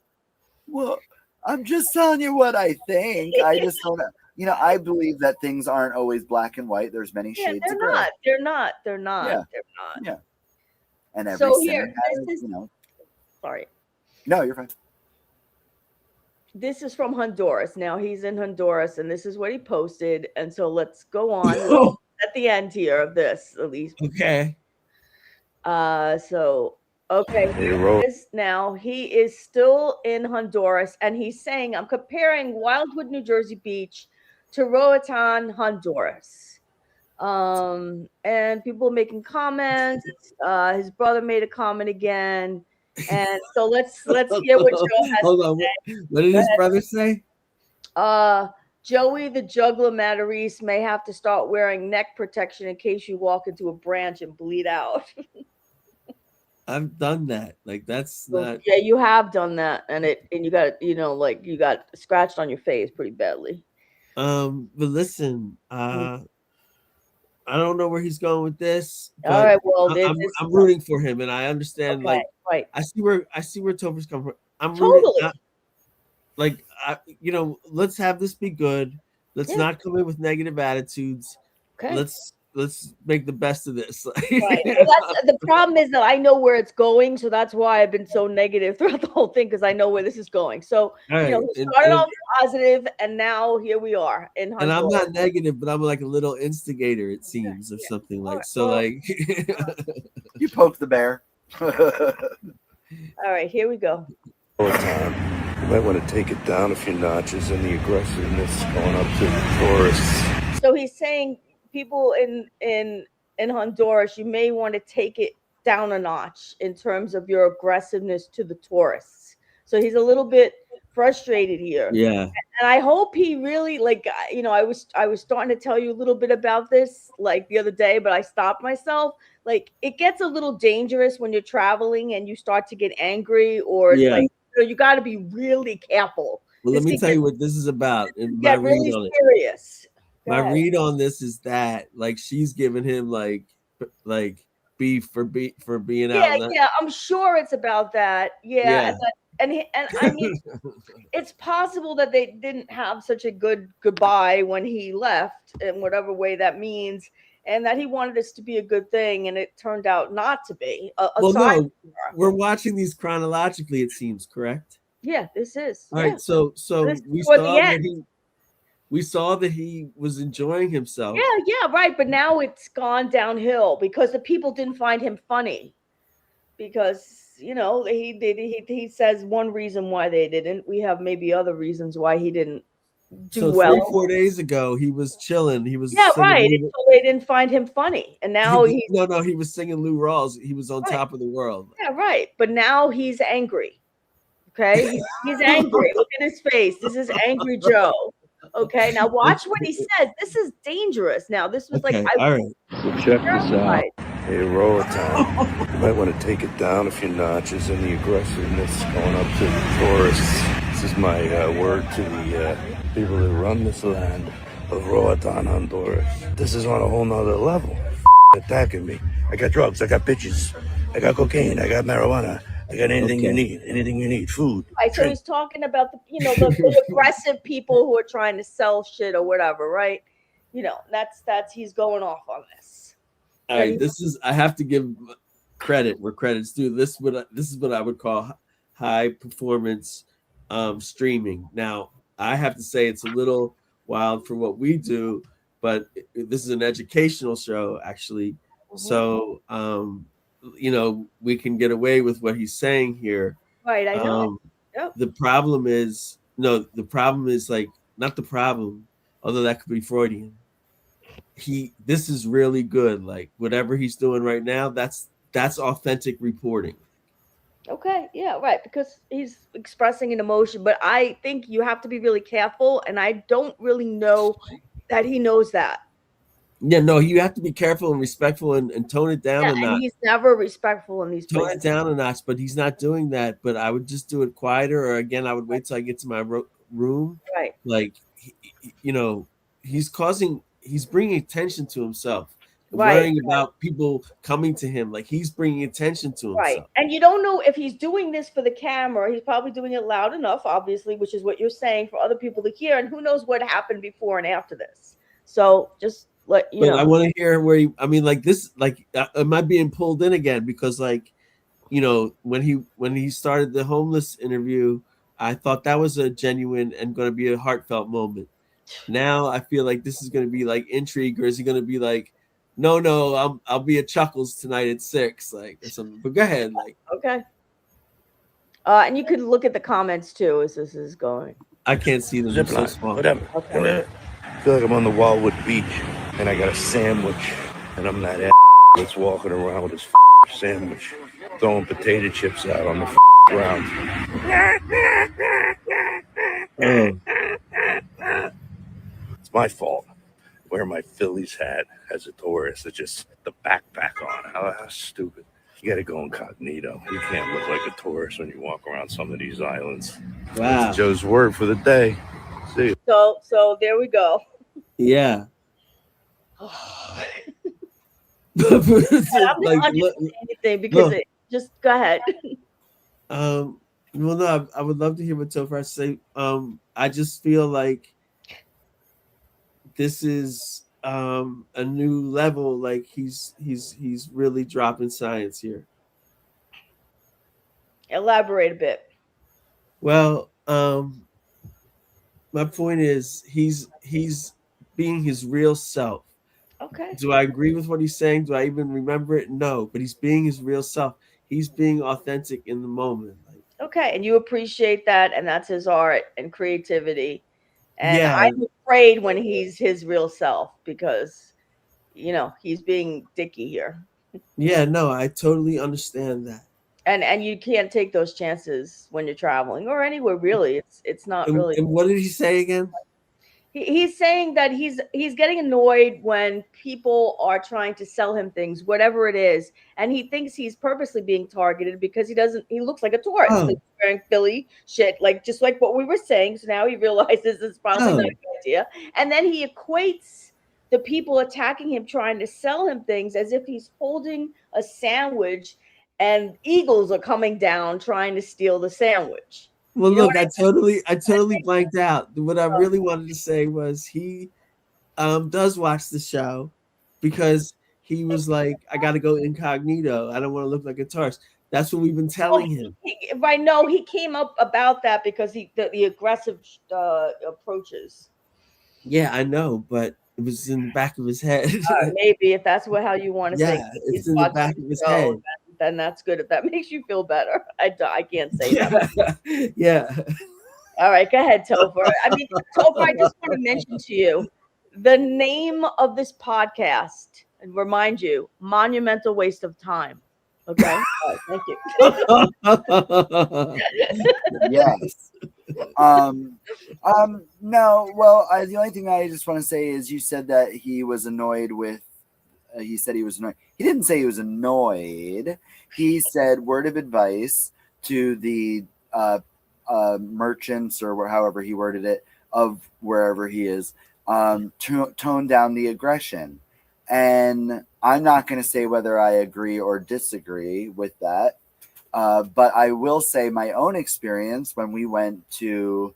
C: Well, I'm just telling you what I think. I just don't know. You know, I believe that things aren't always black and white. There's many
B: Yeah,
C: shades
B: they're
C: of gray.
B: not. They're not. They're not.
C: Yeah.
B: They're not.
C: Yeah. And every
B: So
C: sinner
B: here,
C: has,
B: this is.
C: you know.
B: Sorry.
C: No, you're fine.
B: This is from Honduras. Now he's in Honduras, and this is what he posted. And so let's go on. We're at the end here of this, at least.
A: Okay.
B: So okay, here it is now. He is still in Honduras, and he's saying, "I'm comparing Wildwood, New Jersey Beach to Roatan, Honduras." And people making comments. His brother made a comment again. And so let's hear what Joe has
A: Hold
B: to
A: on.
B: say.
A: What did his brother say?
B: Joey the Juggler Matarese may have to start wearing neck protection in case you walk into a branch and bleed out.
A: I've done that. Like that's not.
B: Yeah, you have done that, and you got you got scratched on your face pretty badly.
A: But listen, I don't know where he's going with this.
B: All right, well,
A: I'm rooting for him, and I understand.
B: Okay,
A: like,
B: right.
A: I see where Topher's coming from. I'm
B: Totally.
A: rooting. Let's have this be good. Let's not come in with negative attitudes.
B: Okay.
A: Let's make the best of this.
B: Right. Well, the problem is that I know where it's going, so that's why I've been so negative throughout the whole thing, because I know where this is going. So
A: Right.
B: we started off positive, and now here we are in Honduras.
A: And I'm not negative, but I'm like a little instigator, it seems, or something like.
B: Right,
A: So
B: well,
A: like,
C: you poke the bear.
B: All right, here we go.
F: All the time. You might want to take it down a few notches in the aggressiveness going up to the tourists.
B: So he's saying people in Honduras, you may want to take it down a notch in terms of your aggressiveness to the tourists. So he's a little bit frustrated here.
A: yeah.
B: And I hope he really I was starting to tell you a little bit about this like the other day, but I stopped myself. Like it gets a little dangerous when you're traveling and you start to get angry, or
A: Yeah.
B: you got to be really careful.
A: Well, let me tell you what this is about. And my
B: Get really
A: read on it.
B: serious. Go
A: My
B: ahead.
A: read on this is that like she's giving him like beef for being out.
B: Yeah, I'm sure it's about that. Yeah. And I mean, it's possible that they didn't have such a good goodbye when he left, in whatever way that means, and that he wanted this to be a good thing, and it turned out not to be.
A: Well, no, we're watching these chronologically. It seems correct.
B: Yeah, this is.
A: All right, so
B: This
A: we
B: is toward
A: saw
B: the
A: that
B: end.
A: we saw that he was enjoying himself.
B: Yeah, right. But now it's gone downhill because the people didn't find him funny. Because he says one reason why they didn't. We have maybe other reasons why he didn't do
A: So
B: well.
A: 3-4 days ago, he was chilling. He was
B: Right.
A: singing
B: So they didn't find him funny, and now
A: he was singing Lou Rawls. He was on top of the world.
B: Yeah, right. But now he's angry. Okay, he's angry. Look at his face. This is angry Joe. Okay, now watch what he says. This is dangerous. Now this was
A: Okay,
B: like
A: all right.
F: So check this out. Hey, Roatan, you might want to take it down a few notches in the aggressiveness going up to the tourists. This is my word to the people that run this land of Roatan, Honduras. This is on a whole nother level. Attacking me. I got drugs. I got bitches. I got cocaine. I got marijuana. I got anything you need. Anything you need. Food.
B: Right, so he's talking about the aggressive people who are trying to sell shit or whatever, right? That's he's going off on this.
A: All right, I have to give credit where credit's due. This is what I would call high performance streaming. Now, I have to say it's a little wild for what we do, but this is an educational show actually.
B: Mm-hmm.
A: So we can get away with what he's saying here.
B: Right, I know. Yep.
A: The problem is not the problem, although that could be Freudian. This is really good. Like whatever he's doing right now, that's authentic reporting.
B: Okay, yeah, right, because he's expressing an emotion, but I think you have to be really careful, and I don't really know that he knows that.
A: Yeah, no, you have to be careful and respectful and tone it down a notch.
B: And he's never respectful in these
A: Tone
B: places.
A: it down a notch, but he's not doing that. But I would just do it quieter, or again, I would wait till I get to my room.
B: Right.
A: Like, he's bringing attention to himself. worrying about people coming to him. Like he's bringing attention to himself.
B: And you don't know if he's doing this for the camera. He's probably doing it loud enough, obviously, which is what you're saying, for other people to hear. And who knows what happened before and after this. So just let you know.
A: I want to hear where like this, like am I being pulled in again? Because like, when he started the homeless interview, I thought that was a genuine and going to be a heartfelt moment. Now I feel like this is going to be like intrigue, or is he going to be like, no, I'll be at Chuckles tonight at 6, like, or something. But go ahead, like.
B: Okay. And you could look at the comments too as this is going.
A: I can't see them. They're so small.
F: Whatever.
B: Okay.
F: I feel like I'm on the Wildwood Beach and I got a sandwich, and I'm that that's walking around with his sandwich, throwing potato chips out on the ground. It's my fault. Wear my Phillies hat as a tourist. It's just the backpack on. How stupid. You got to go incognito. You can't look like a tourist when you walk around some of these islands.
A: Wow.
F: That's Joe's word for the day. See you.
B: So there we go.
A: Yeah.
B: I'm not anything because just go ahead.
A: Well, no, I would love to hear what Topher has to say. I just feel like this is a new level. Like he's really dropping science here.
B: Elaborate a bit.
A: Well, my point is he's being his real self.
B: Okay.
A: Do I agree with what he's saying? Do I even remember it? No, but he's being his real self. He's being authentic in the moment.
B: Okay, and you appreciate that, and that's his art and creativity. And
A: Yeah.
B: I'm afraid when he's his real self because, he's being dicky here.
A: Yeah, no, I totally understand that.
B: And you can't take those chances when you're traveling or anywhere, really. It's not really.
A: And what did he say again?
B: He's saying that he's getting annoyed when people are trying to sell him things, whatever it is, and he thinks he's purposely being targeted because he looks like a tourist.
A: Oh.
B: Like wearing Philly shit, just like what we were saying. So now he realizes it's probably not a good idea, and then he equates the people attacking him, trying to sell him things, as if he's holding a sandwich and eagles are coming down trying to steal the sandwich.
A: Well, look, I totally blanked out. What I really wanted to say was he does watch the show because he was like, I got to go incognito. I don't want to look like a tourist. That's what we've been telling him.
B: Right. No, he came up about that because the aggressive approaches.
A: Yeah, I know, but it was in the back of his head.
B: Maybe if that's how you want to say.
A: Yeah, it's in the back of his head.
B: Then that's good. If that makes you feel better, I can't say that.
A: Yeah.
B: All right, go ahead, Topher. Topher, I just want to mention to you the name of this podcast, and remind you, Monumental Waste of Time. Okay. All right, thank you.
C: Yes. No. Well, the only thing I just want to say is you said that he was annoyed with. He said he was annoyed. He didn't say he was annoyed. He said word of advice to the merchants or however he worded it of wherever he is, tone down the aggression. And I'm not going to say whether I agree or disagree with that. But I will say my own experience when we went to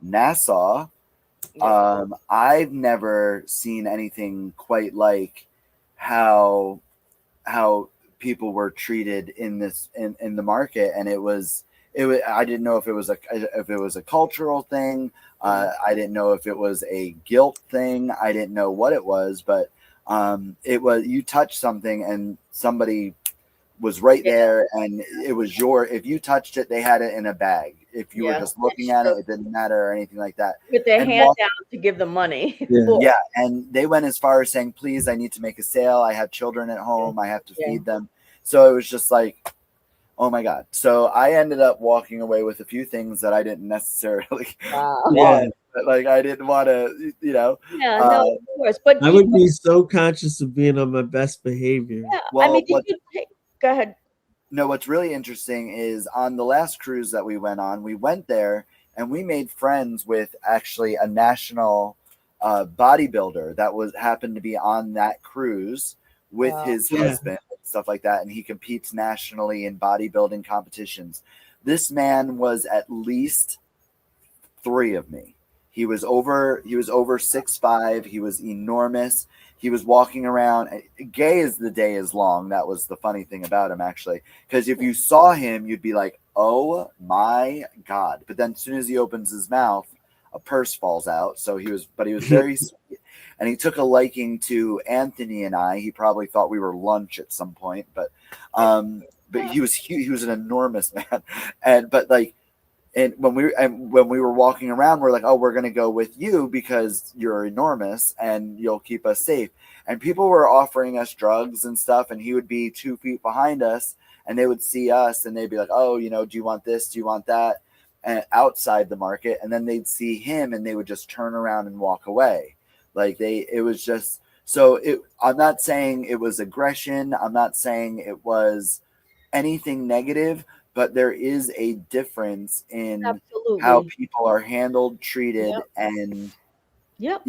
C: Nassau, I've never seen anything quite like how people were treated in the market, and it was I didn't know if it was a cultural thing. I didn't know if it was a guilt thing. I didn't know what it was, but it was, you touched something and somebody was right there, and it was if you touched it, they had it in a bag. If you were just looking at it, it didn't matter or anything like that.
B: With their hand down to give them money.
C: Yeah, and they went as far as saying, please, I need to make a sale. I have children at home. I have to feed them. So it was just like, oh my God. So I ended up walking away with a few things that I didn't necessarily want. But like, I didn't want to,
B: Yeah, no, of course. But
A: I would be so conscious of being on my best behavior.
B: Yeah,
C: Well,
B: go ahead.
C: No, what's really interesting is on the last cruise that we went on, we went there and we made friends with actually a national bodybuilder that happened to be on that cruise with his
A: Yeah.
C: husband and stuff like that, and he competes nationally in bodybuilding competitions. This man was at least 3 of me. He was over 6'5". He was enormous. He was walking around gay as the day is long. That was the funny thing about him, actually, because if you saw him, you'd be like, oh my God. But then as soon as he opens his mouth, a purse falls out. So he was very sweet. And he took a liking to Anthony and I. He probably thought we were lunch at some point, but he was huge. He was an enormous man. And when we were walking around, we're like, oh, we're gonna go with you because you're enormous and you'll keep us safe. And people were offering us drugs and stuff, and he would be 2 feet behind us, and they would see us and they'd be like, oh, do you want this? Do you want that? And outside the market, and then they'd see him and they would just turn around and walk away. It was just so. I'm not saying it was aggression. I'm not saying it was anything negative. But there is a difference in how people are handled, treated, and in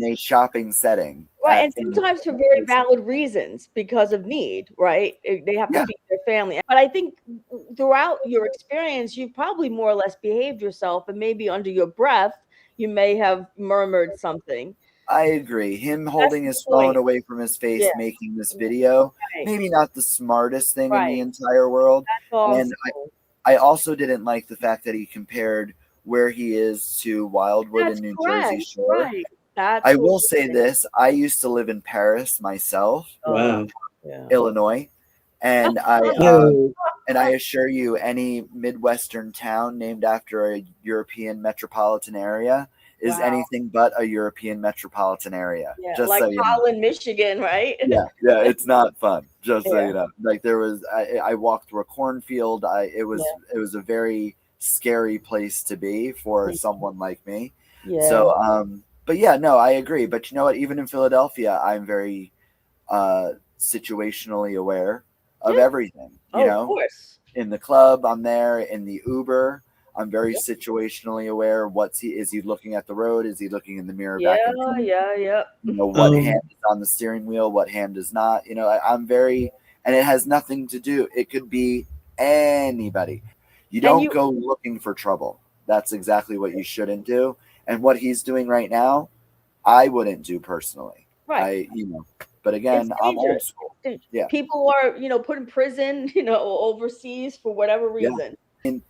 C: a shopping setting.
B: Right, and sometimes for very valid reasons because of need, right? They have to feed their family. But I think throughout your experience, you've probably more or less behaved yourself, and maybe under your breath, you may have murmured something.
C: I agree. Him holding his phone away from his face, making this video, maybe not the smartest thing in the entire world. And I also didn't like the fact that he compared where he is to Wildwood in New Jersey Shore. I will say this. I used to live in Paris myself, Illinois. And I assure you, any Midwestern town named after a European metropolitan area is anything but a European metropolitan area.
B: Yeah,
C: just
B: like
C: so you
B: Holland, Michigan, right?
C: Yeah, it's not fun. Just so you know, I walked through a cornfield. It was a very scary place to be for someone like me.
B: Yeah.
C: So, but yeah, no, I agree. But you know what? Even in Philadelphia, I'm very situationally aware of everything. You know,
B: of course.
C: In the club, I'm there. In the Uber, I'm very situationally aware. Is he looking at the road? Is he looking in the mirror back?
B: Yeah.
C: You know, what hand is on the steering wheel? What hand is not? You know, I'm very, and it has nothing to do. It could be anybody. You don't go looking for trouble. That's exactly what you shouldn't do. And what he's doing right now, I wouldn't do personally.
B: Right.
C: But again, I'm old school. Yeah.
B: People are, put in prison, overseas for whatever reason.
C: Yeah. And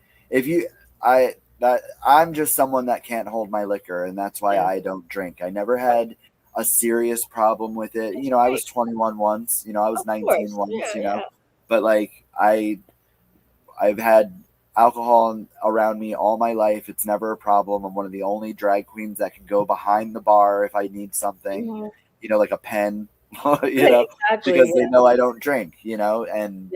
C: I'm just someone that can't hold my liquor, and that's why I don't drink. I never had a serious problem with it. I was 21 once. I was 19 once. But I've had alcohol around me all my life. It's never a problem. I'm one of the only drag queens that can go behind the bar if I need something. Like a pen. Because they know I don't drink. And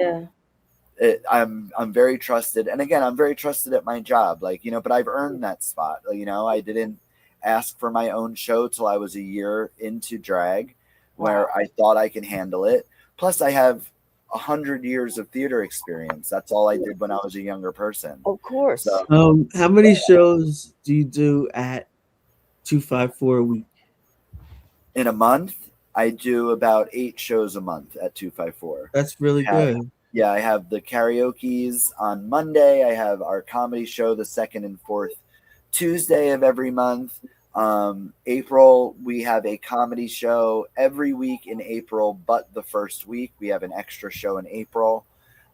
C: I'm very trusted, and again, I'm very trusted at my job. But I've earned that spot. I didn't ask for my own show till I was a year into drag, where I thought I could handle it. Plus, I have 100 years of theater experience. That's all I did when I was a younger person.
B: Of course.
C: So,
A: how many shows do you do at 254 a week?
C: In a month, I do about 8 shows a month at 254.
A: That's really good.
C: Yeah, I have the karaoke's on Monday. I have our comedy show the 2nd and 4th Tuesday of every month. April, we have a comedy show every week in April, but the first week we have an extra show in April.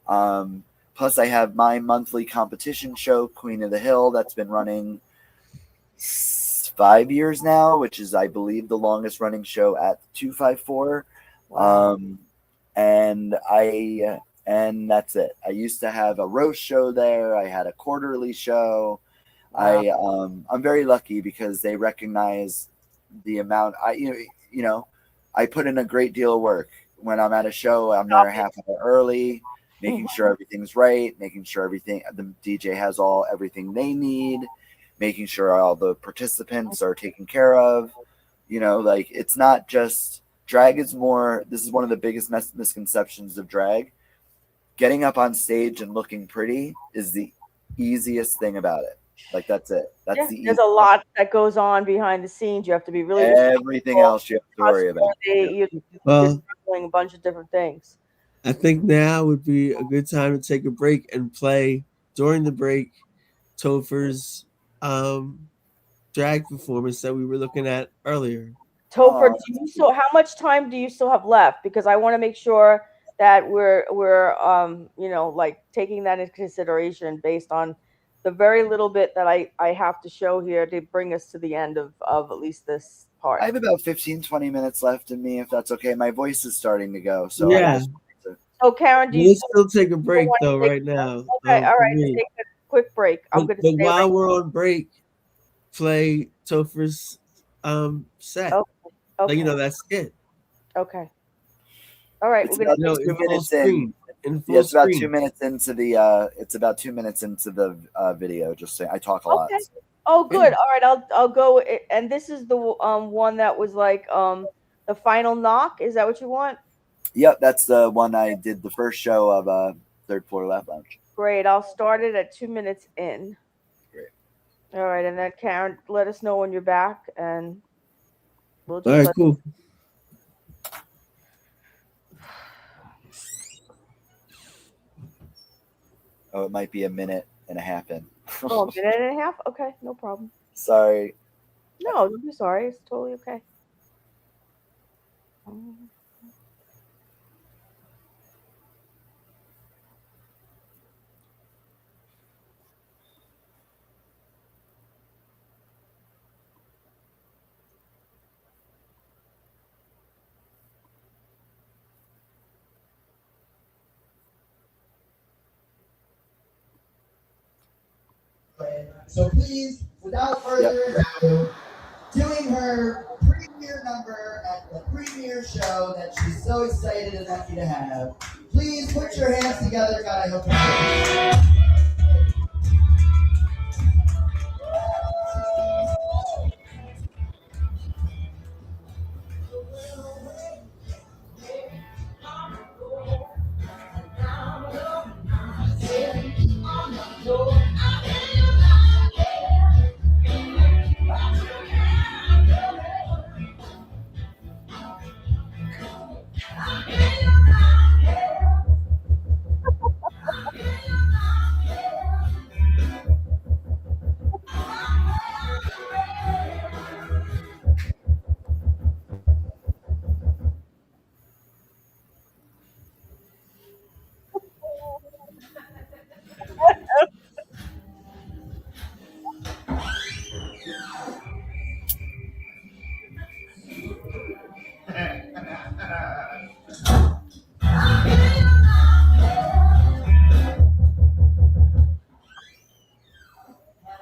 C: Plus, I have my monthly competition show, Queen of the Hill, that's been running 5 years now, which is, I believe, the longest running show at 254. Wow. And that's it. I used to have a roast show there. I had a quarterly show. Wow. I'm very lucky because they recognize the amount. I put in a great deal of work. When I'm at a show, I'm there a half hour early, making sure everything's right, making sure the DJ has everything they need, making sure all the participants are taken care of. It's not just drag is more. This is one of the biggest misconceptions of drag. Getting up on stage and looking pretty is the easiest thing about it. That's it.
B: There's a lot that goes on behind the scenes. You have to be really
C: everything else you have to worry about.
B: doing a bunch of different things.
A: I think now would be a good time to take a break and play during the break Topher's drag performance that we were looking at earlier.
B: Topher, how much time do you still have left? Because I want to make sure that we're you know, like taking that into consideration based on the very little bit that I have to show here to bring us to the end of at least this part.
C: I have about 15-20 minutes left in me, if that's okay. My voice is starting to go, so
A: yeah.
B: So Karen, do
A: Let's still take a break though right now.
B: Okay, all right, let's take a quick break. I'm
A: But
B: gonna stay
A: while
B: right
A: we're on break, play Topher's set.
B: Okay.
A: Like, you know, that skit.
B: Okay. All right,
C: It's
B: we're
C: about
B: gonna
C: 2 minutes in.
A: full
C: Yeah, it's about
A: screen.
C: 2 minutes into the. It's about 2 minutes into the video. Just saying, I talk a lot.
B: Okay. Oh, good. All right, I'll go. And this is the one that was like the final knock. Is that what you want?
C: Yep, that's the one I did the first show of Third Floor Laugh Lounge.
B: Great. I'll start it at 2 minutes in.
C: Great.
B: All right, and then Karen, let us know when you're back, and we'll just.
A: All right, cool.
C: Oh, it might be a minute and a half in.
B: Oh, a minute and a half? Okay, no problem.
C: Sorry.
B: No, don't be sorry. It's totally okay.
E: So please, without further ado, doing her premiere number at the premiere show that she's so excited and lucky to have. Please put your hands together, God. I hope you're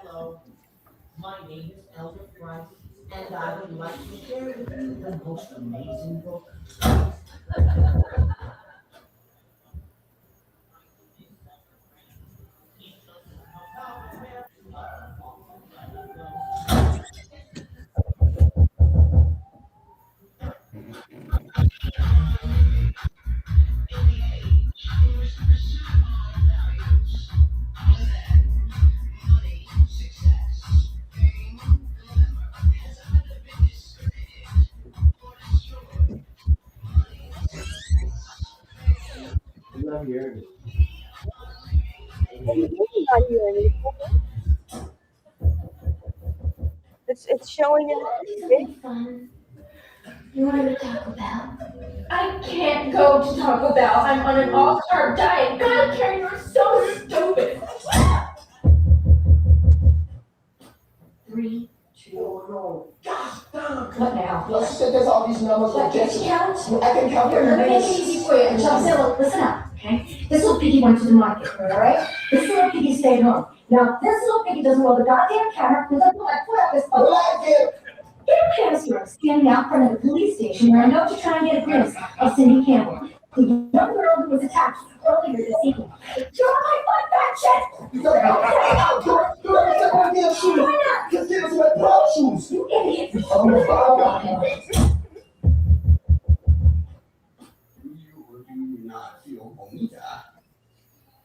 O: Hello, my name is Elder Price, and I would like to share with you the most amazing book.
E: not hearing it.
B: It's showing in
P: You want to go to Taco Bell? I can't go to Taco Bell. I'm on an all-carb diet. God, Karen, you're so stupid. 3, 2, no. What now?
Q: No, she said there's all these numbers like
P: Can
Q: this.
P: you count?
Q: I can count
P: Here,
Q: them.
P: let me make it easy for you. Look, listen up, okay? This little piggy went to the market, all right? This little piggy stayed home. Now, this little piggy doesn't roll the goddamn camera because I put up this Get a pastor standing out front of the police station where I know to try and get a glimpse of Cindy Campbell, the young girl who was attacked earlier this evening. You're on my butt, fat shit!
Q: You just give us my pop shoes.
P: You idiot!
Q: Oh my God.
R: Do you or do you not feel bonita?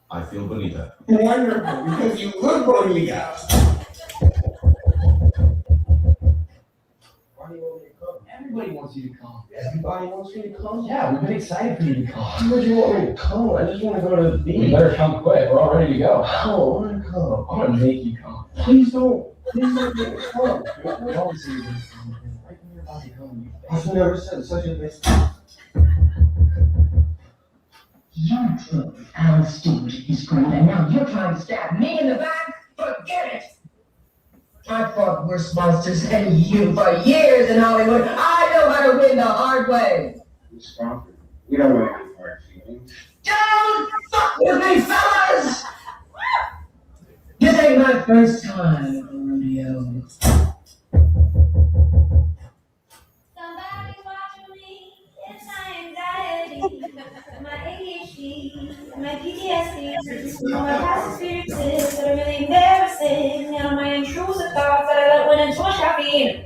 R: I feel bonita.
Q: Wonderful, because you look bonita.
R: Everybody
S: Everybody wants you to come. Everybody wants me to come? Yeah, we've been excited for you to come. Where do you want me to come? I just want to go to the beach. You better come quick. We're all ready to go. No, I want to come. I'm going to make you come. Please don't. Please don't make me come. We always say you're going to come. Right when you're about to come, I've never said such a nice thing.
P: You're true. Alan Stewart is great, and now you're trying to stab me in the back? Forget it! I fought worse monsters than you for years in Hollywood. I know how to win the hard way.
S: Stop it. You don't want any hard feelings.
P: Don't fuck with me, fellas! This ain't my first time at the rodeo.
T: Somebody's watching me. It's my anxiety, my ADHD, my PTSD, my past experiences that are really embarrassing, and my intrusive thoughts that I let win into much caffeine,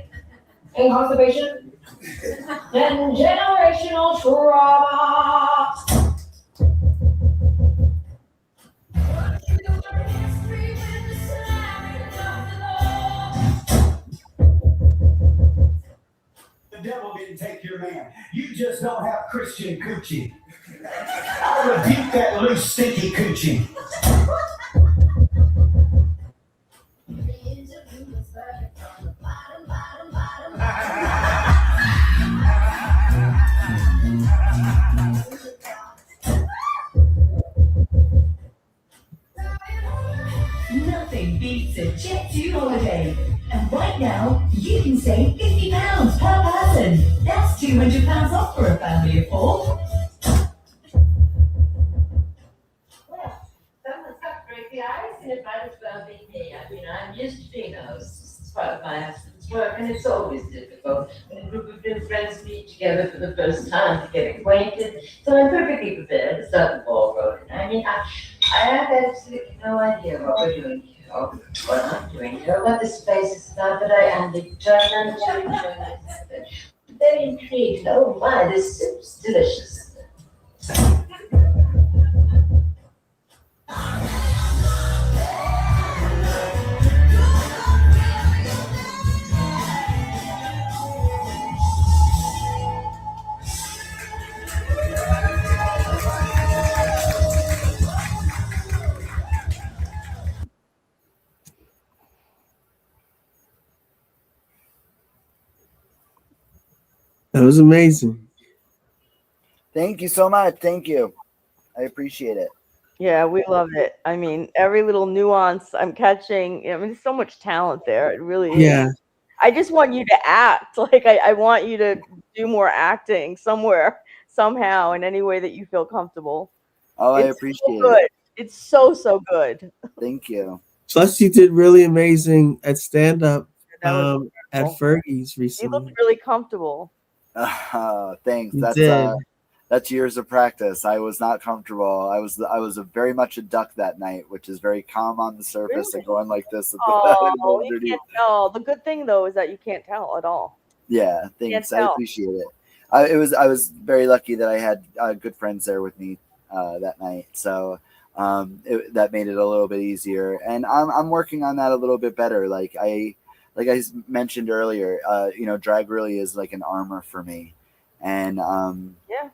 T: and constipation, and generational trauma.
Q: The devil didn't take your man. You just don't have Christian coochie. I rebuke that loose, stinky coochie.
P: Nothing beats a Jet2 holiday. And right now, you can save £50 per person. That's £200 off for a family of 4.
U: Well, someone's got crazy eyes, and it might as well be me. I mean, I'm used to being host. It's part of my husband's work, and it's always difficult when a group of new friends meet together for the first time to get acquainted. So I'm perfectly prepared to start the ball rolling. I mean, I have absolutely no idea what we're doing here, or what I'm doing here, or what this space is about, but I am determined to enjoy this. Very intrigued. Oh my, this soup's delicious.
A: That was amazing.
C: Thank you so much. Thank you. I appreciate it.
B: Yeah, we love it. I mean, every little nuance I'm catching. I mean, there's so much talent there. It really is.
A: Yeah.
B: I just want you to act. Like I want you to do more acting somewhere, somehow, in any way that you feel comfortable.
C: Oh, I
B: It's
C: appreciate
B: so good.
C: it.
B: It's so good.
C: Thank you.
A: Plus, you did really amazing at stand up
B: That was
A: at Fergie's
B: You
A: recently.
B: look really comfortable.
C: Thanks.
A: You did.
C: That's years of practice. I was not comfortable. I was very much a duck that night, which is very calm on the surface and going like this.
B: Oh, you can't tell. The good thing though is that you can't tell at all.
C: Yeah,
B: Can't
C: thanks. I
B: tell.
C: appreciate it. I was very lucky that I had good friends there with me that night, so that made it a little bit easier. And I'm working on that a little bit better. Like I mentioned earlier, drag really is like an armor for me, and
B: yeah.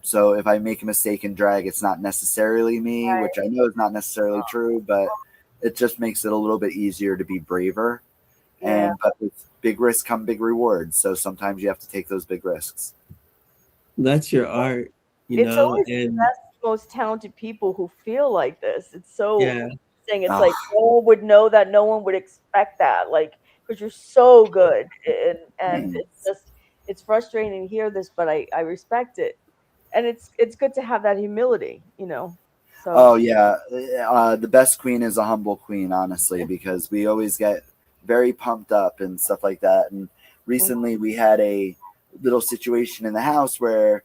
C: So if I make a mistake in drag, it's not necessarily me,
B: Right.
C: which I know is not necessarily true, but it just makes it a little bit easier to be braver.
B: Yeah.
C: But with big risks come big rewards. So sometimes you have to take those big risks.
A: That's your art,
B: It's always the best, most talented people who feel like this. It's so
A: Yeah.
B: interesting. It's like no one would know that, no one would expect that, like, because you're so good, and it's frustrating to hear this, but I respect it, and it's good to have that humility, So.
C: Oh yeah, the best queen is a humble queen, honestly, because we always get very pumped up and stuff like that. And recently we had a little situation in the house where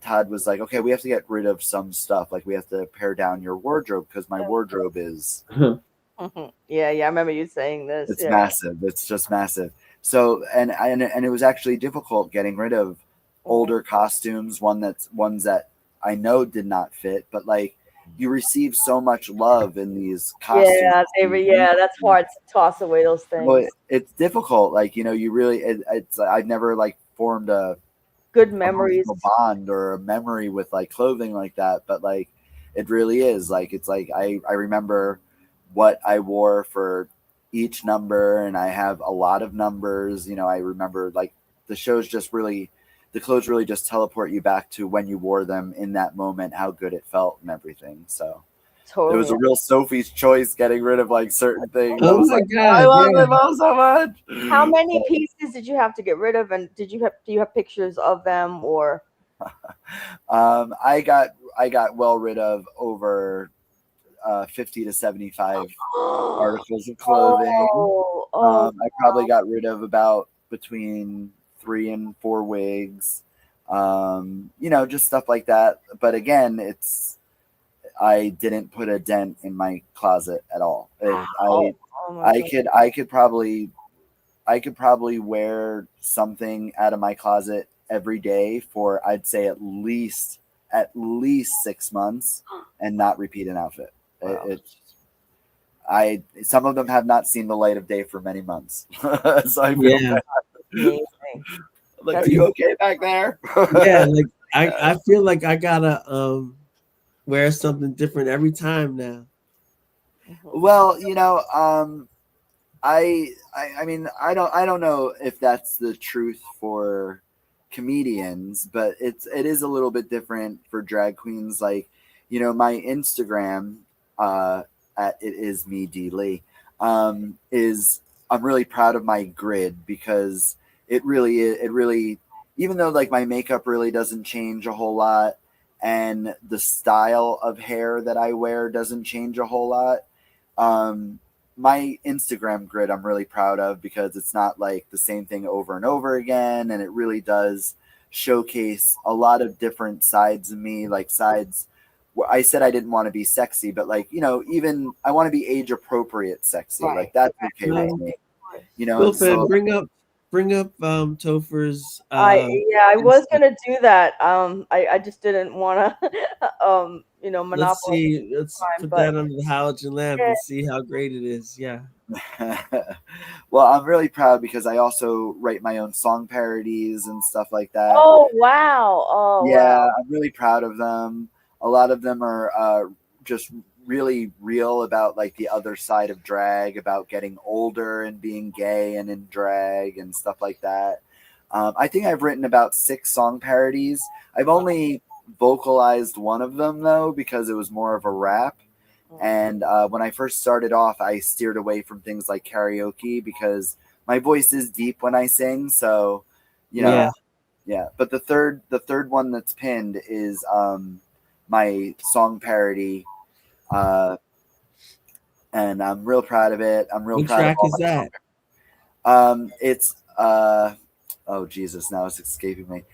C: Todd was like, okay, we have to get rid of some stuff. Like we have to pare down your wardrobe because my wardrobe is
B: Yeah, I remember you saying this.
C: it's
B: Yeah.
C: massive. It's just massive. So and it was actually difficult getting rid of older costumes, ones that I know did not fit, but like you receive so much love in these costumes.
B: Yeah, that's hard to toss away those things.
C: Well, it's difficult. Like, you really, it's I've never like formed a
B: good memories,
C: emotional bond or a memory with like clothing like that. But like it really is like it's like I remember what I wore for each number, and I have a lot of numbers. You know, I remember like the clothes really just teleport you back to when you wore them in that moment, how good it felt and everything. So it was a real Sophie's choice getting rid of like certain things.
A: Oh
C: I was
A: my
C: like,
A: God,
C: I love
A: yeah.
C: it all so much.
B: How many pieces did you have to get rid of, and do you have pictures of them, or?
C: I got well rid of over 50 to 75 articles of clothing. I probably got rid of about between 3 and 4 wigs, you know, just stuff like that. But again, I didn't put a dent in my closet at all. I could probably wear something out of my closet every day for I'd say at least 6 months and not repeat an outfit. Wow. Some of them have not seen the light of day for many months. So I feel bad. Like, are you okay back there?
A: Yeah, like I feel like I gotta wear something different every time now.
C: Well, you know, I mean, I don't know if that's the truth for comedians, but it is a little bit different for drag queens. Like, you know, my Instagram at It Is Me D Lee is I'm really proud of my grid because it really even though like my makeup really doesn't change a whole lot and the style of hair that I wear doesn't change a whole lot. My Instagram grid I'm really proud of because it's not like the same thing over and over again, and it really does showcase a lot of different sides of me, like sides where I said I didn't want to be sexy, but like, you know, even I want to be age appropriate sexy. Right. Like that's okay with me. You know,
A: Well, so bring up Topher's
B: I was gonna do that. I just didn't wanna you know, monopolize.
A: Let's put that under the halogen lamp and see how great it is. Yeah.
C: Well, I'm really proud because I also write my own song parodies and stuff like that.
B: Oh wow. Oh
C: yeah,
B: wow.
C: I'm really proud of them. A lot of them are just really real about like the other side of drag, about getting older and being gay and in drag and stuff like that. I think I've written about 6 song parodies. I've only vocalized one of them though because it was more of a rap. And when I first started off, I steered away from things like karaoke because my voice is deep when I sing. So, you know, yeah. But the third one that's pinned is my song parody. And I'm real proud of it. I'm real proud
A: track
C: of all
A: is that?
C: It's oh Jesus, now it's escaping me.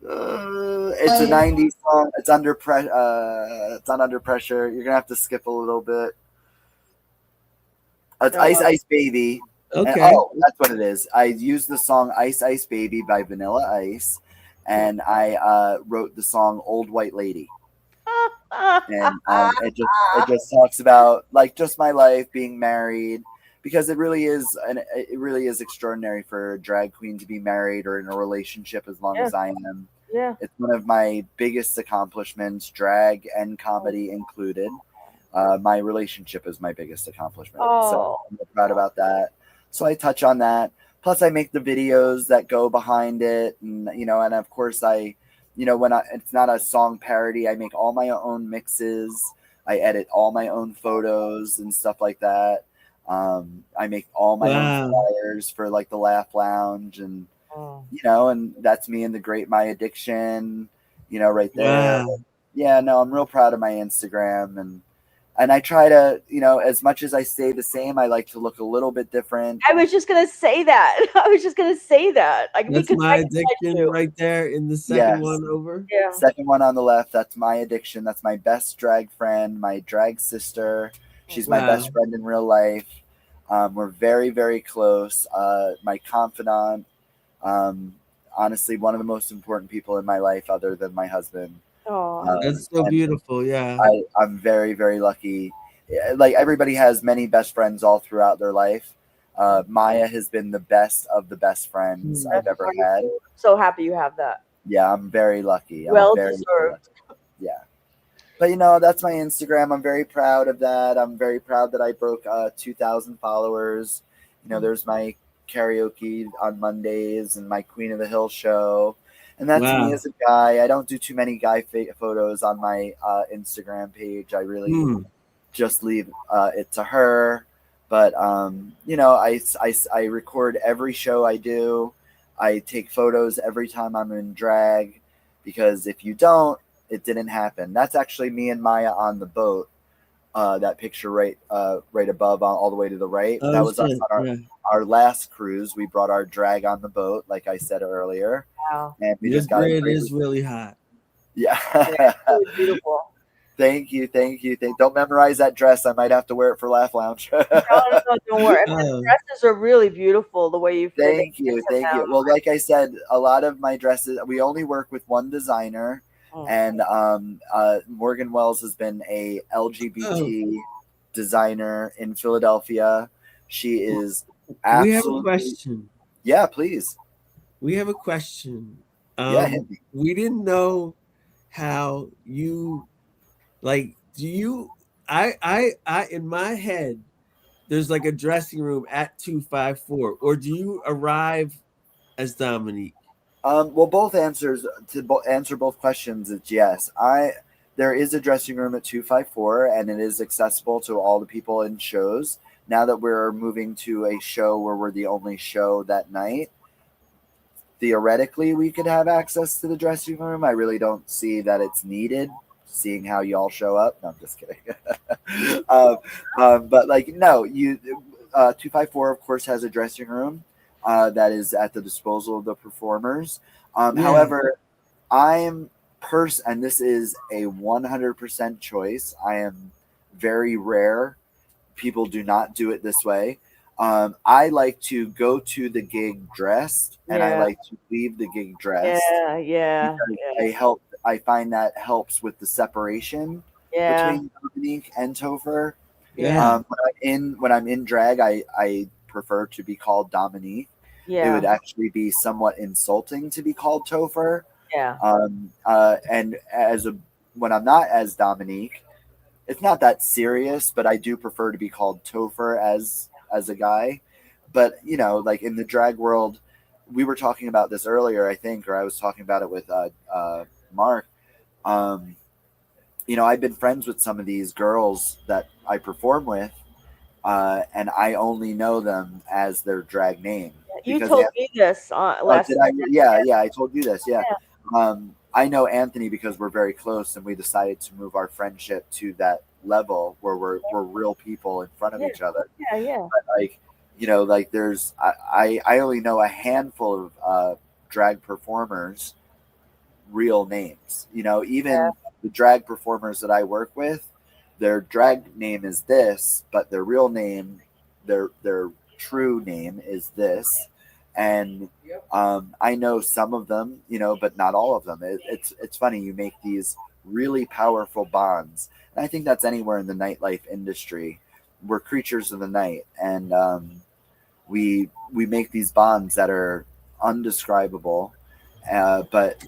C: It's a 90s song. It's under it's not Under Pressure. You're gonna have to skip a little bit. It's Ice Ice Baby.
A: Okay.
C: And, oh, that's what it is. I used the song Ice Ice Baby by Vanilla Ice, and I wrote the song Old White Lady. And it just talks about like just my life, being married, because it really is extraordinary for a drag queen to be married or in a relationship as long as I am.
B: Yeah,
C: it's one of my biggest accomplishments, drag and comedy included. My relationship is my biggest accomplishment, so I'm proud about that. So I touch on that. Plus, I make the videos that go behind it, and you know, and of course, it's not a song parody. I make all my own mixes. I edit all my own photos and stuff like that. I make all my own flyers for like the Laugh Lounge, and you know, and that's me in the Great My Addiction, you know, right there.
A: Wow.
C: Yeah, no, I'm real proud of my Instagram, and I try to, you know, as much as I stay the same, I like to look a little bit different.
B: I was just gonna say that.
A: That's My Addiction right there in the second one over.
B: Yeah.
C: Second one on the left, that's My Addiction. That's my best drag friend, my drag sister. She's my best friend in real life. We're very, very close. My confidant. Honestly, one of the most important people in my life other than my husband.
A: That's so beautiful. Yeah.
C: I'm very, very lucky. Like everybody has many best friends all throughout their life. Maya has been the best of the best friends I've ever had.
B: So happy you have that.
C: Yeah, I'm very lucky.
B: Well
C: very
B: deserved.
C: lucky. Yeah. But you know, that's my Instagram. I'm very proud of that. I'm very proud that I broke 2,000 followers. You know, there's my karaoke on Mondays and my Queen of the Hill show. And that's me as a guy. I don't do too many guy photos on my Instagram page. I really just leave it to her. But you know, I record every show I do. I take photos every time I'm in drag, because if you don't, it didn't happen. That's actually me and Maya on the boat. That picture right above, all the way to the right. That was us on our last cruise. We brought our drag on the boat, like I said earlier.
B: Wow.
C: And we
A: Your
C: just got
A: grid is really hot.
C: Yeah.
B: It's really beautiful.
C: Thank you. Don't memorize that dress. I might have to wear it for Laugh Lounge.
B: No, don't worry. The dresses are really beautiful the way you fit.
C: Thank you. Well, like I said, a lot of my dresses, we only work with one designer, and Morgan Wells has been a LGBT designer in Philadelphia. She is absolutely.
A: We have a question.
C: Yeah, please.
A: We have a question.
C: Hit me.
A: We didn't know how you, like, do you, I in my head, there's like a dressing room at 254, or do you arrive as Dominique?
C: Well, both answers to answer both questions is yes. There is a dressing room at 254, and it is accessible to all the people in shows. Now that we're moving to a show where we're the only show that night, theoretically we could have access to the dressing room. I really don't see that it's needed, seeing how y'all show up. No, I'm just kidding. But like, no, 254 of course has a dressing room that is at the disposal of the performers. However, and this is a 100% choice. I am very rare. People do not do it this way. I like to go to the gig dressed, and I like to leave the gig dressed.
B: Yeah.
C: I find that helps with the separation between Dominique and Topher.
B: Yeah.
C: When I'm in drag, I prefer to be called Dominique.
B: Yeah.
C: It would actually be somewhat insulting to be called Topher.
B: Yeah.
C: And when I'm not as Dominique, it's not that serious, but I do prefer to be called Topher as a guy. But you know, like in the drag world, we were talking about this earlier, I think, or I was talking about it with Mark. You know, I've been friends with some of these girls that I perform with, and I only know them as their drag name.
B: You told me this last
C: time. I told you this. Yeah. I know Anthony because we're very close, and we decided to move our friendship to that level where we're real people in front of each other.
B: Yeah.
C: But like, you know, like I only know a handful of drag performers' real names. You know, even the drag performers that I work with, their drag name is this, but their real name, their true name is this. And I know some of them, you know, but not all of them. It's funny, you make these really powerful bonds, and I think that's anywhere in the nightlife industry. We're creatures of the night, and we make these bonds that are undescribable, but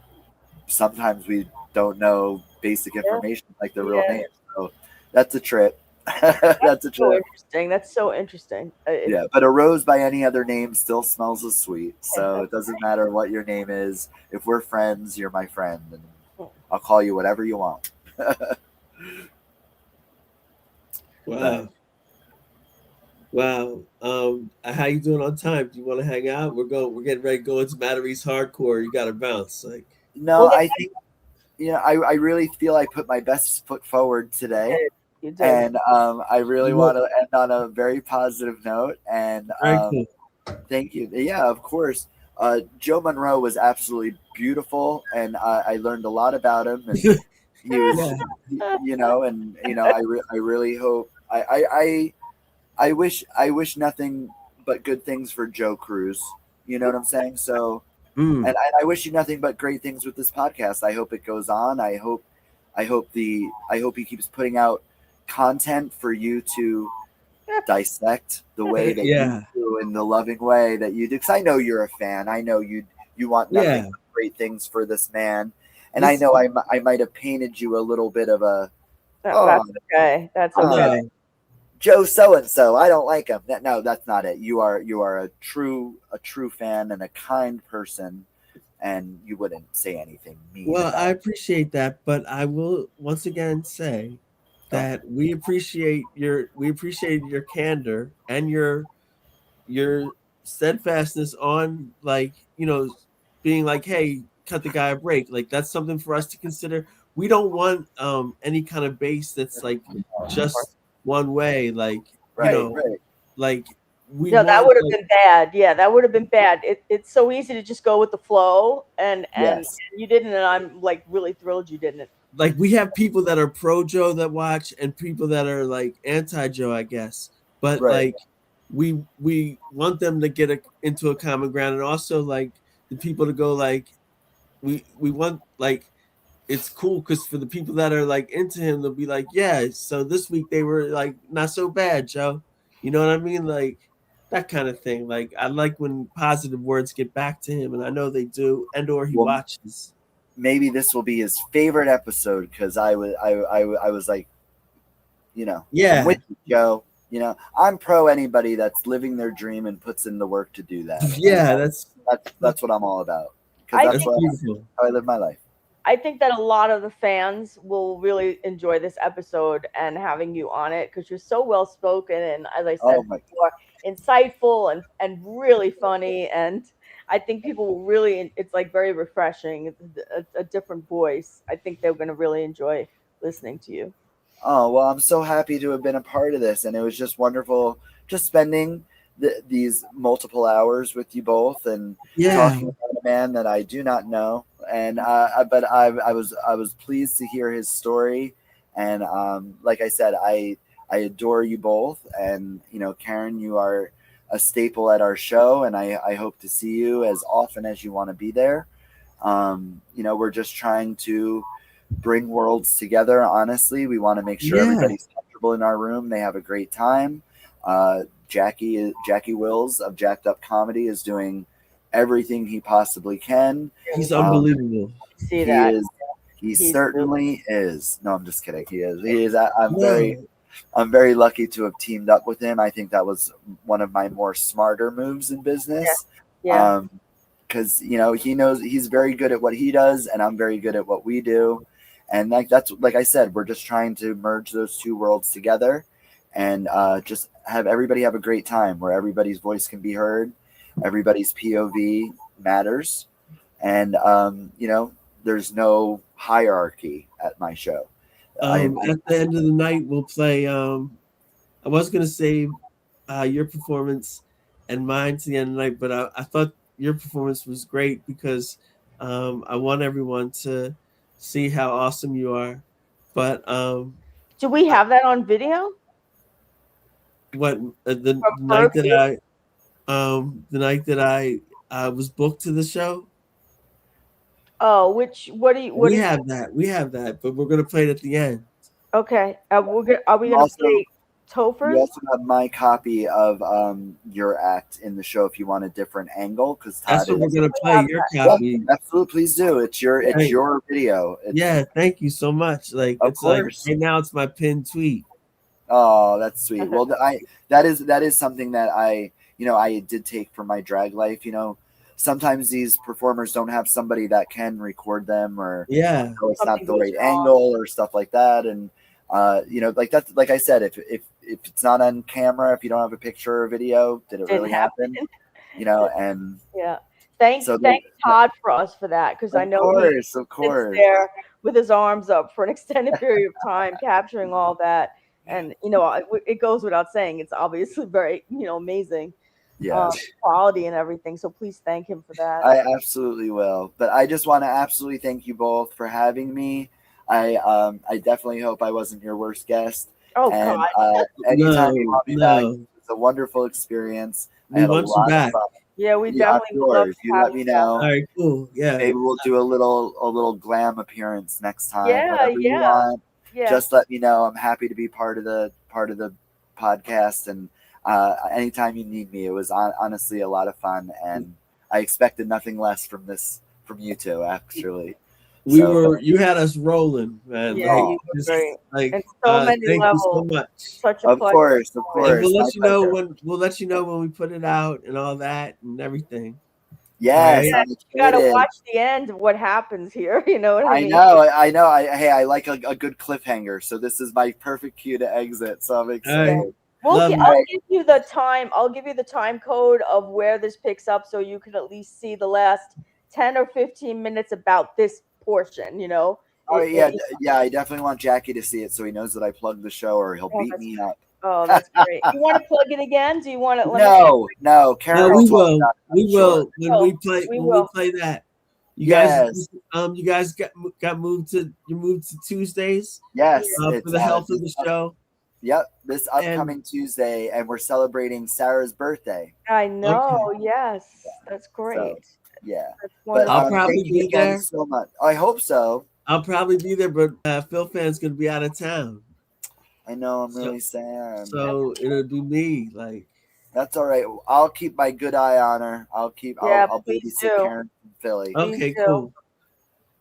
C: sometimes we don't know basic information like the real name. So that's a trip. That's a trip.
B: Interesting. That's so interesting.
C: Yeah, but a rose by any other name still smells as sweet. So it doesn't matter what your name is. If we're friends, you're my friend, and I'll call you whatever you want.
A: Wow. How you doing on time? Do you want to hang out? We're getting ready to go into Matarese hardcore. You got to bounce. Like,
C: no, I think, you know, I really feel I put my best foot forward today.
B: You did.
C: And I really want to end on a very positive note. And thank you. Yeah, of course. Joe Monroe was absolutely beautiful, and I learned a lot about him. And he was, you know, I really hope. I wish nothing but good things for Joe Cruz. You know what I'm saying? So, and I wish you nothing but great things with this podcast. I hope it goes on. I hope he keeps putting out content for you to dissect the way that you do you in the loving way that you do. Because I know you're a fan. I know you want nothing but great things for this man. And I know I might have painted you a little bit of a.
B: That's okay. That's okay.
C: Joe so and so. I don't like him. No, that's not it. You are a true fan and a kind person, and you wouldn't say anything mean.
A: Well, I appreciate that, but I will once again say that we appreciate your candor and your steadfastness on, like, being like, hey, cut the guy a break. Like, that's something for us to consider. We don't want any kind of base that's like just one way, like, like we
B: no, that
A: want,
B: would have
A: like,
B: been bad. Yeah, that would have been bad. It's so easy to just go with the flow, and you didn't, and I'm like really thrilled you didn't.
A: like, we have people that are pro Joe that watch and people that are like anti Joe, I guess. But like we want them to get into a common ground, and also like the people to go like we want, like, it's cool because for the people that are like into him, they'll be like, yeah, so this week they were like not so bad, Joe. You know what I mean? Like that kind of thing. Like I like when positive words get back to him, and I know they do, and or he watches.
C: Maybe this will be his favorite episode because I was like, I'm with you, Joe. I'm pro anybody that's living their dream and puts in the work to do that.
A: Yeah,
C: that's what I'm all about. Because that's how I live my life.
B: I think that a lot of the fans will really enjoy this episode and having you on it because you're so well spoken and, as I said before, insightful and really funny. And I think people will really, it's like very refreshing. It's a different voice. I think they're going to really enjoy listening to you.
C: Oh, well, I'm so happy to have been a part of this. And it was just wonderful just spending these multiple hours with you both and talking about a man that I do not know. And but I was pleased to hear his story. And like I said, I adore you both. And, Karen, you are a staple at our show. And I hope to see you as often as you want to be there. We're just trying to bring worlds together. Honestly, we want to make sure everybody's comfortable in our room. They have a great time. Jackie Wills of Jacked Up Comedy is doing everything he possibly can.
A: He's unbelievable.
B: See that?
C: He certainly is. No, I'm just kidding. He is. I'm very lucky to have teamed up with him. I think that was one of my more smarter moves in business.
B: Yeah.
C: Because he knows he's very good at what he does, and I'm very good at what we do. And that's like I said, we're just trying to merge those two worlds together and just have everybody have a great time where everybody's voice can be heard, everybody's POV matters, and there's no hierarchy at my show.
A: At the end of the night, we'll play. I was gonna say your performance and mine to the end of the night, but I thought your performance was great because I want everyone to see how awesome you are. But
B: do we have that on video?
A: What the night that I was booked to the show?
B: Oh, we
A: have that, but we're gonna play it at the end.
B: Okay, are we gonna play Topher's?
C: You also have my copy of your act in the show if you want a different angle, because
A: that's what we're gonna play. Your copy,
C: yeah, absolutely, please do. It's your video.
A: Thank you so much. Like it's like right now, it's my pinned tweet.
C: Oh, that's sweet. Well, that is something that I did take from my drag life. Sometimes these performers don't have somebody that can record them, or it's not the right angle or stuff like that. And like that's like I said, if it's not on camera, if you don't have a picture or video, did it really happen? And
B: thank Todd for us for that, because I know he sits there with his arms up for an extended period of time capturing all that. And it goes without saying, it's obviously very amazing quality and everything. So please thank him for that.
C: I absolutely will. But I just want to absolutely thank you both for having me. I definitely hope I wasn't your worst guest.
B: Oh, and,
C: God. Anytime you want me back, it's a wonderful experience.
A: We want you back.
B: Yeah, we definitely would love to
C: you let me know.
A: All right, cool. Yeah,
C: maybe we'll do a little glam appearance next time. Whatever you want. Just let me know. I'm happy to be part of the podcast, and anytime you need me. It was honestly a lot of fun, and I expected nothing less from you two, actually.
A: You had us rolling, man.
B: Yeah,
A: Like,
B: you were great.
A: like,
B: and so many
A: thank
B: levels.
A: you so much.
B: Such a
C: Of
B: pleasure.
C: course.
A: And we'll
C: My
A: let you know
C: pleasure.
A: we'll let you know when we put it out and all that and everything.
C: Yes,
A: Right?
C: I'm
B: You gotta
C: excited.
B: watch the end of what happens here. You know what I
C: I
B: mean?
C: know. Hey, I like a good cliffhanger, so this is my perfect cue to exit. So I'm excited.
A: Love
B: I'll
A: it.
B: give you the time. I'll give you the time code of where this picks up, so you can at least see the last 10 or 15 minutes about this portion. You know.
C: Oh yeah, I definitely want Jackie to see it so he knows that I plugged the show, or he'll beat me up.
B: Oh, that's great. You want to plug it again? Do you want it?
C: No, Karen.
A: No,
C: will
A: we
C: talk
A: will.
C: about it,
A: We
C: I'm sure.
A: will when we play we play that. You guys got moved to Tuesdays.
C: Yes,
A: for the health of the show.
C: Yep, this upcoming Tuesday, and we're celebrating Sarah's birthday.
B: I know. Yes, that's great.
C: Yeah,
B: That's
C: but
B: wonderful.
A: I'll probably
C: thank you
A: be
C: again
A: there.
C: so much. I hope so.
A: I'll probably be there, but Phil Fan's gonna be out of town.
C: I know. I'm really sad.
A: So it'll be me. Like,
C: that's all right. I'll keep my good eye on her. I'll babysit Karen from Philly.
A: Okay, cool.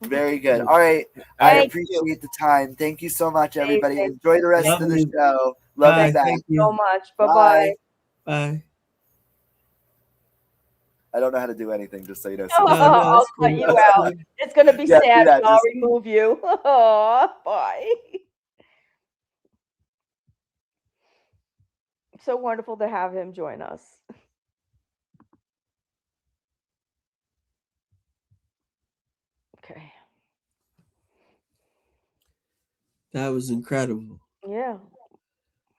C: Very good. All right. I appreciate the time. Thank you so much, everybody. Enjoy the rest of the show. Love you back.
B: Thank you so much. Bye-bye.
A: Bye.
C: I don't know how to do anything, just so you know.
B: I'll cut you out. It's gonna be
C: Yeah, do
B: sad.
C: that.
B: I'll remove you. Oh, bye. So wonderful to have him join us. Okay.
A: That was incredible.
B: Yeah.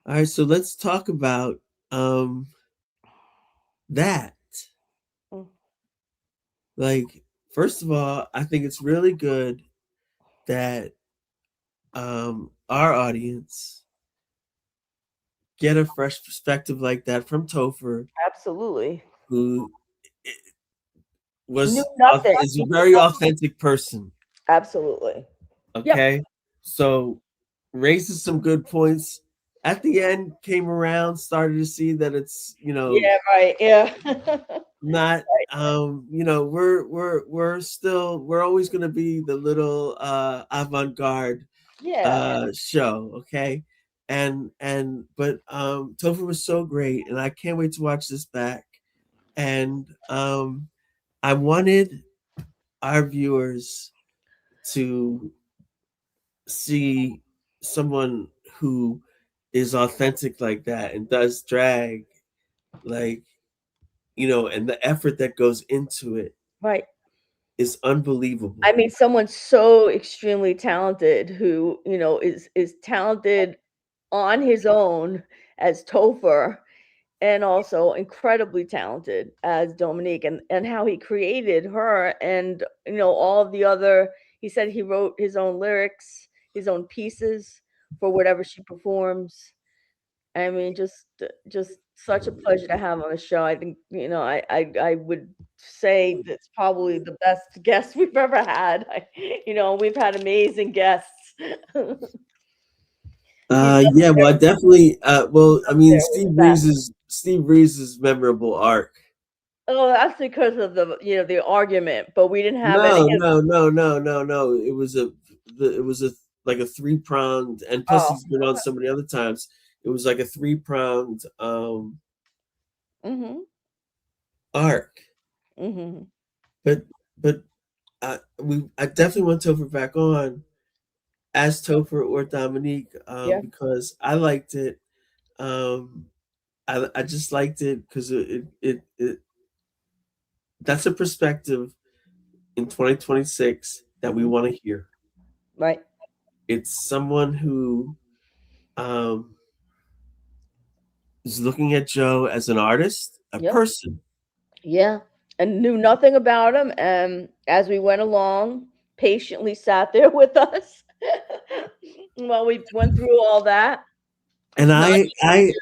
A: All right, so let's talk about that. Like, first of all, I think it's really good that our audience get a fresh perspective like that from Topher.
B: Absolutely.
A: Who
B: Knew nothing.
A: is a very authentic person.
B: Absolutely.
A: Okay.
B: Yep.
A: So raises some good points. At the end, came around, started to see that it's,
B: Yeah, right. Yeah.
A: not we're always gonna be the little avant-garde show, okay? But Topher was so great, and I can't wait to watch this back. And I wanted our viewers to see someone who is authentic like that and does drag, like, and the effort that goes into it,
B: right,
A: is unbelievable.
B: I mean, someone so extremely talented who, is talented on his own as Topher, and also incredibly talented as Dominique, and how he created her, and all of the other. He said he wrote his own lyrics, his own pieces for whatever she performs. I mean, just such a pleasure to have on the show. I think, I would say that's probably the best guest we've ever had. We've had amazing guests.
A: Yeah, well, I definitely. I mean, Steve Reese's memorable arc.
B: Oh, that's because of the argument, but we didn't have
A: No.
B: any.
A: It was like a 3-pronged, and plus he's been on so many other times. It was like a 3-pronged arc.
B: Mm-hmm.
A: But I definitely want Topher back on as Topher or Dominique, because I liked it. I just liked it because it that's a perspective in 2026 that we want to hear.
B: Right.
A: It's someone who is looking at Joe as an artist, a person.
B: Yeah, and knew nothing about him, and as we went along, patiently sat there with us while we went through all that.
A: And I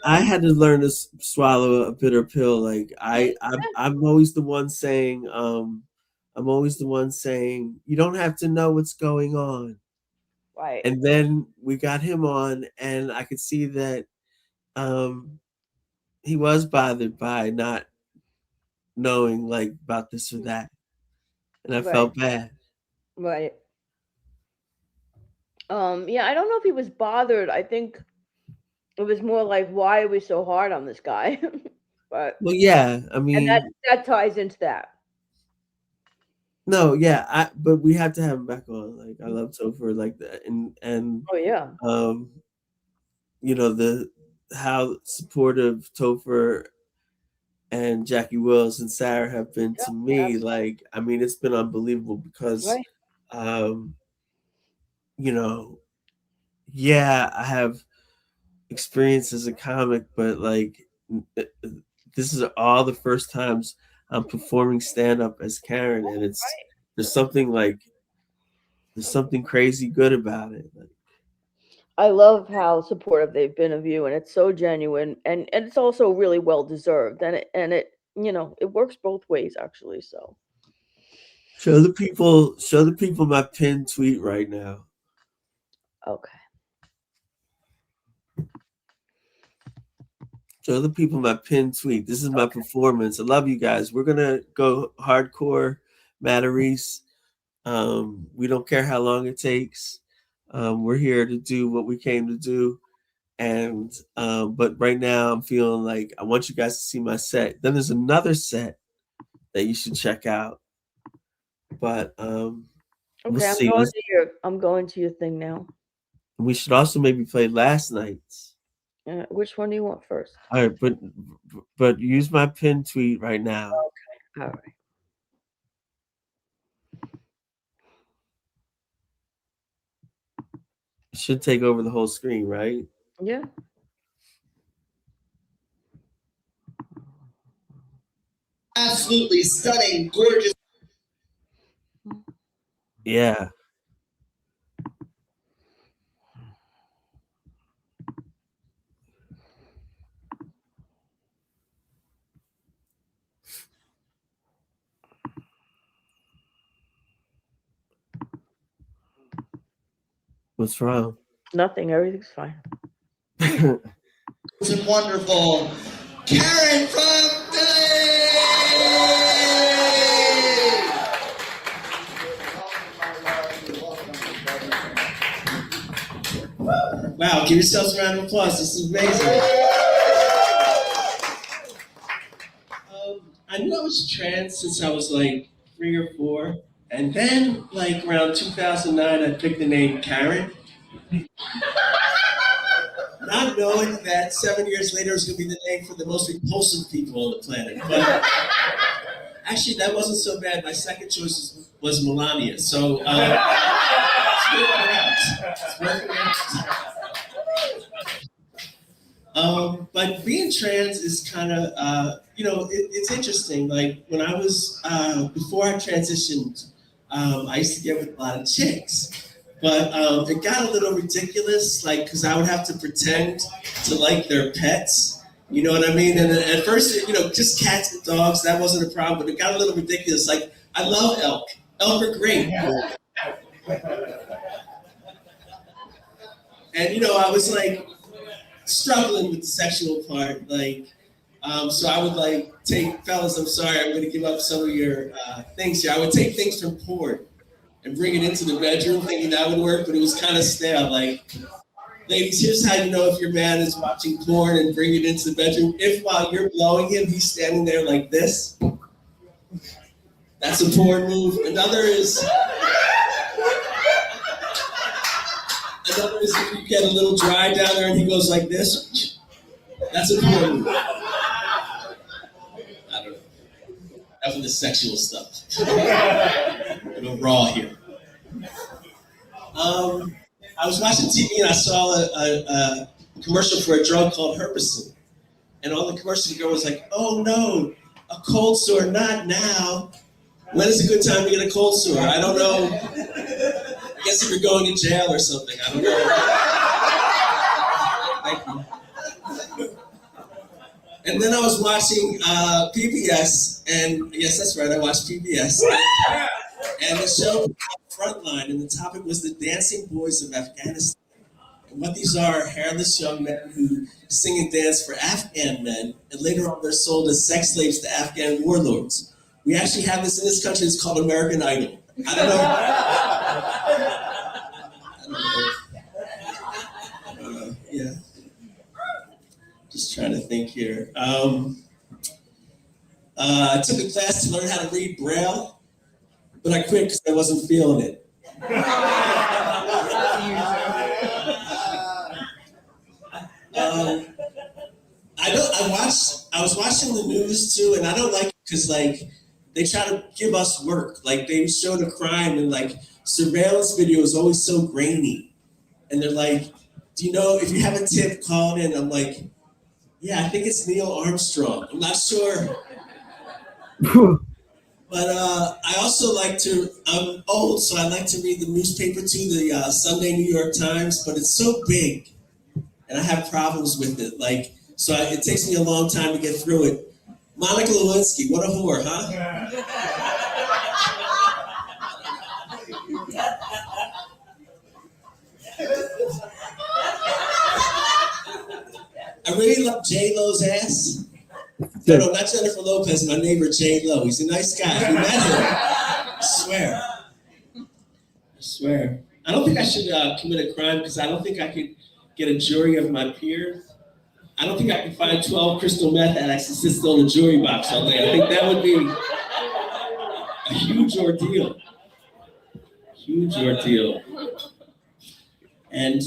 A: had to learn to swallow a bitter pill. Like I'm always the one saying, you don't have to know what's going on.
B: Right.
A: And then we got him on, and I could see that he was bothered by not knowing like about this or that, and I felt bad.
B: Right. Yeah, I don't know if he was bothered. I think it was more like, why are we so hard on this guy? But
A: Well, yeah, I
B: and
A: mean,
B: that ties into that.
A: no, yeah, but we have to have him back on. Like, I love Topher like that, and
B: Oh yeah.
A: you know, how supportive Topher and Jackie Wills and Sarah have been to me. Like, I mean, it's been unbelievable because, you know, yeah, I have experience as a comic, but like, this is all the first times I'm performing stand up as Karen, and there's something crazy good about it. Like,
B: I love how supportive they've been of you, and it's so genuine, and it's also really well deserved, and it you know, it works both ways actually. So
A: show the people my pinned tweet right now.
B: okay.
A: Show the people my pinned tweet. This is my performance. I love you guys. We're gonna go hardcore Matarese. We don't care how long it takes. We're here to do what we came to do. And but right now I'm feeling like I want you guys to see my set. Then there's another set that you should check out. But we'll see.
B: I'm going to your thing now.
A: We should also maybe play last night's.
B: Which one do you want first?
A: All right, but use my pin tweet right now.
B: Okay. All right.
A: It should take over the whole screen, right?
B: Yeah.
E: Absolutely stunning, gorgeous.
A: Yeah. What's wrong?
B: Nothing. Everything's fine.
E: It's wonderful. Karen from Philly! Wow, give yourselves a round of applause. This is amazing. I knew I was trans since I was like 3 or 4. And then, like around 2009, I picked the name Karen. Not knowing that 7 years later it was going to be the name for the most repulsive people on the planet. But actually, that wasn't so bad. My second choice was Melania. So it's working out. It's working out. But being trans is kind of, you know, it's interesting. Like when I was, before I transitioned, I used to get with a lot of chicks. But it got a little ridiculous, like, because I would have to pretend to like their pets. You know what I mean? And at first, you know, just cats and dogs, that wasn't a problem. But it got a little ridiculous. Like, I love elk. Elk are great. And, you know, I was like struggling with the sexual part. Like, so I would like take, fellas, I'm sorry, I'm going to give up some of your things here. I would take things from porn and bring it into the bedroom thinking that would work, but it was kind of stale. Like, ladies, here's how you know if your man is watching porn and bring it into the bedroom. If while you're blowing him, he's standing there like this, that's a porn move. Another is if you get a little dry down there and he goes like this, that's a porn move. I don't know. That was the sexual stuff. A little raw here. I was watching TV and I saw a commercial for a drug called Herpesine. And on the commercial, the girl was like, oh no, a cold sore, not now. When is a good time to get a cold sore? I don't know. I guess if you're going to jail or something, I don't know. Thank you. And then I was watching PBS, and yes, that's right, I watched PBS. And the show was called Frontline, and the topic was the dancing boys of Afghanistan. And what these are hairless young men who
A: sing and dance for Afghan men, and later on they're sold as sex slaves to Afghan warlords. We actually have this in this country. It's called American Idol. I don't know. Yeah. Just trying to think here. I took a class to learn how to read Braille, but I quit because I wasn't feeling it. I was watching the news too, and I don't like it because like they try to give us work. Like they show the crime and like surveillance video is always so grainy. And they're like, do you know if you have a tip, call it in. I'm like, yeah, I think it's Neil Armstrong. I'm not sure. But I also like to, I'm old, so I like to read the newspaper too, the Sunday New York Times, but it's so big and I have problems with it. Like, so it takes me a long time to get through it. Monica Lewinsky, what a whore, huh? I really love J-Lo's ass. No, not Jennifer Lopez, my neighbor J-Lo. He's a nice guy. You met him. I swear. I don't think I should commit a crime because I don't think I could get a jury of my peers. I don't think I could find 12 crystal meth addicts to sit still in a jury box all day. I think that would be a huge ordeal. And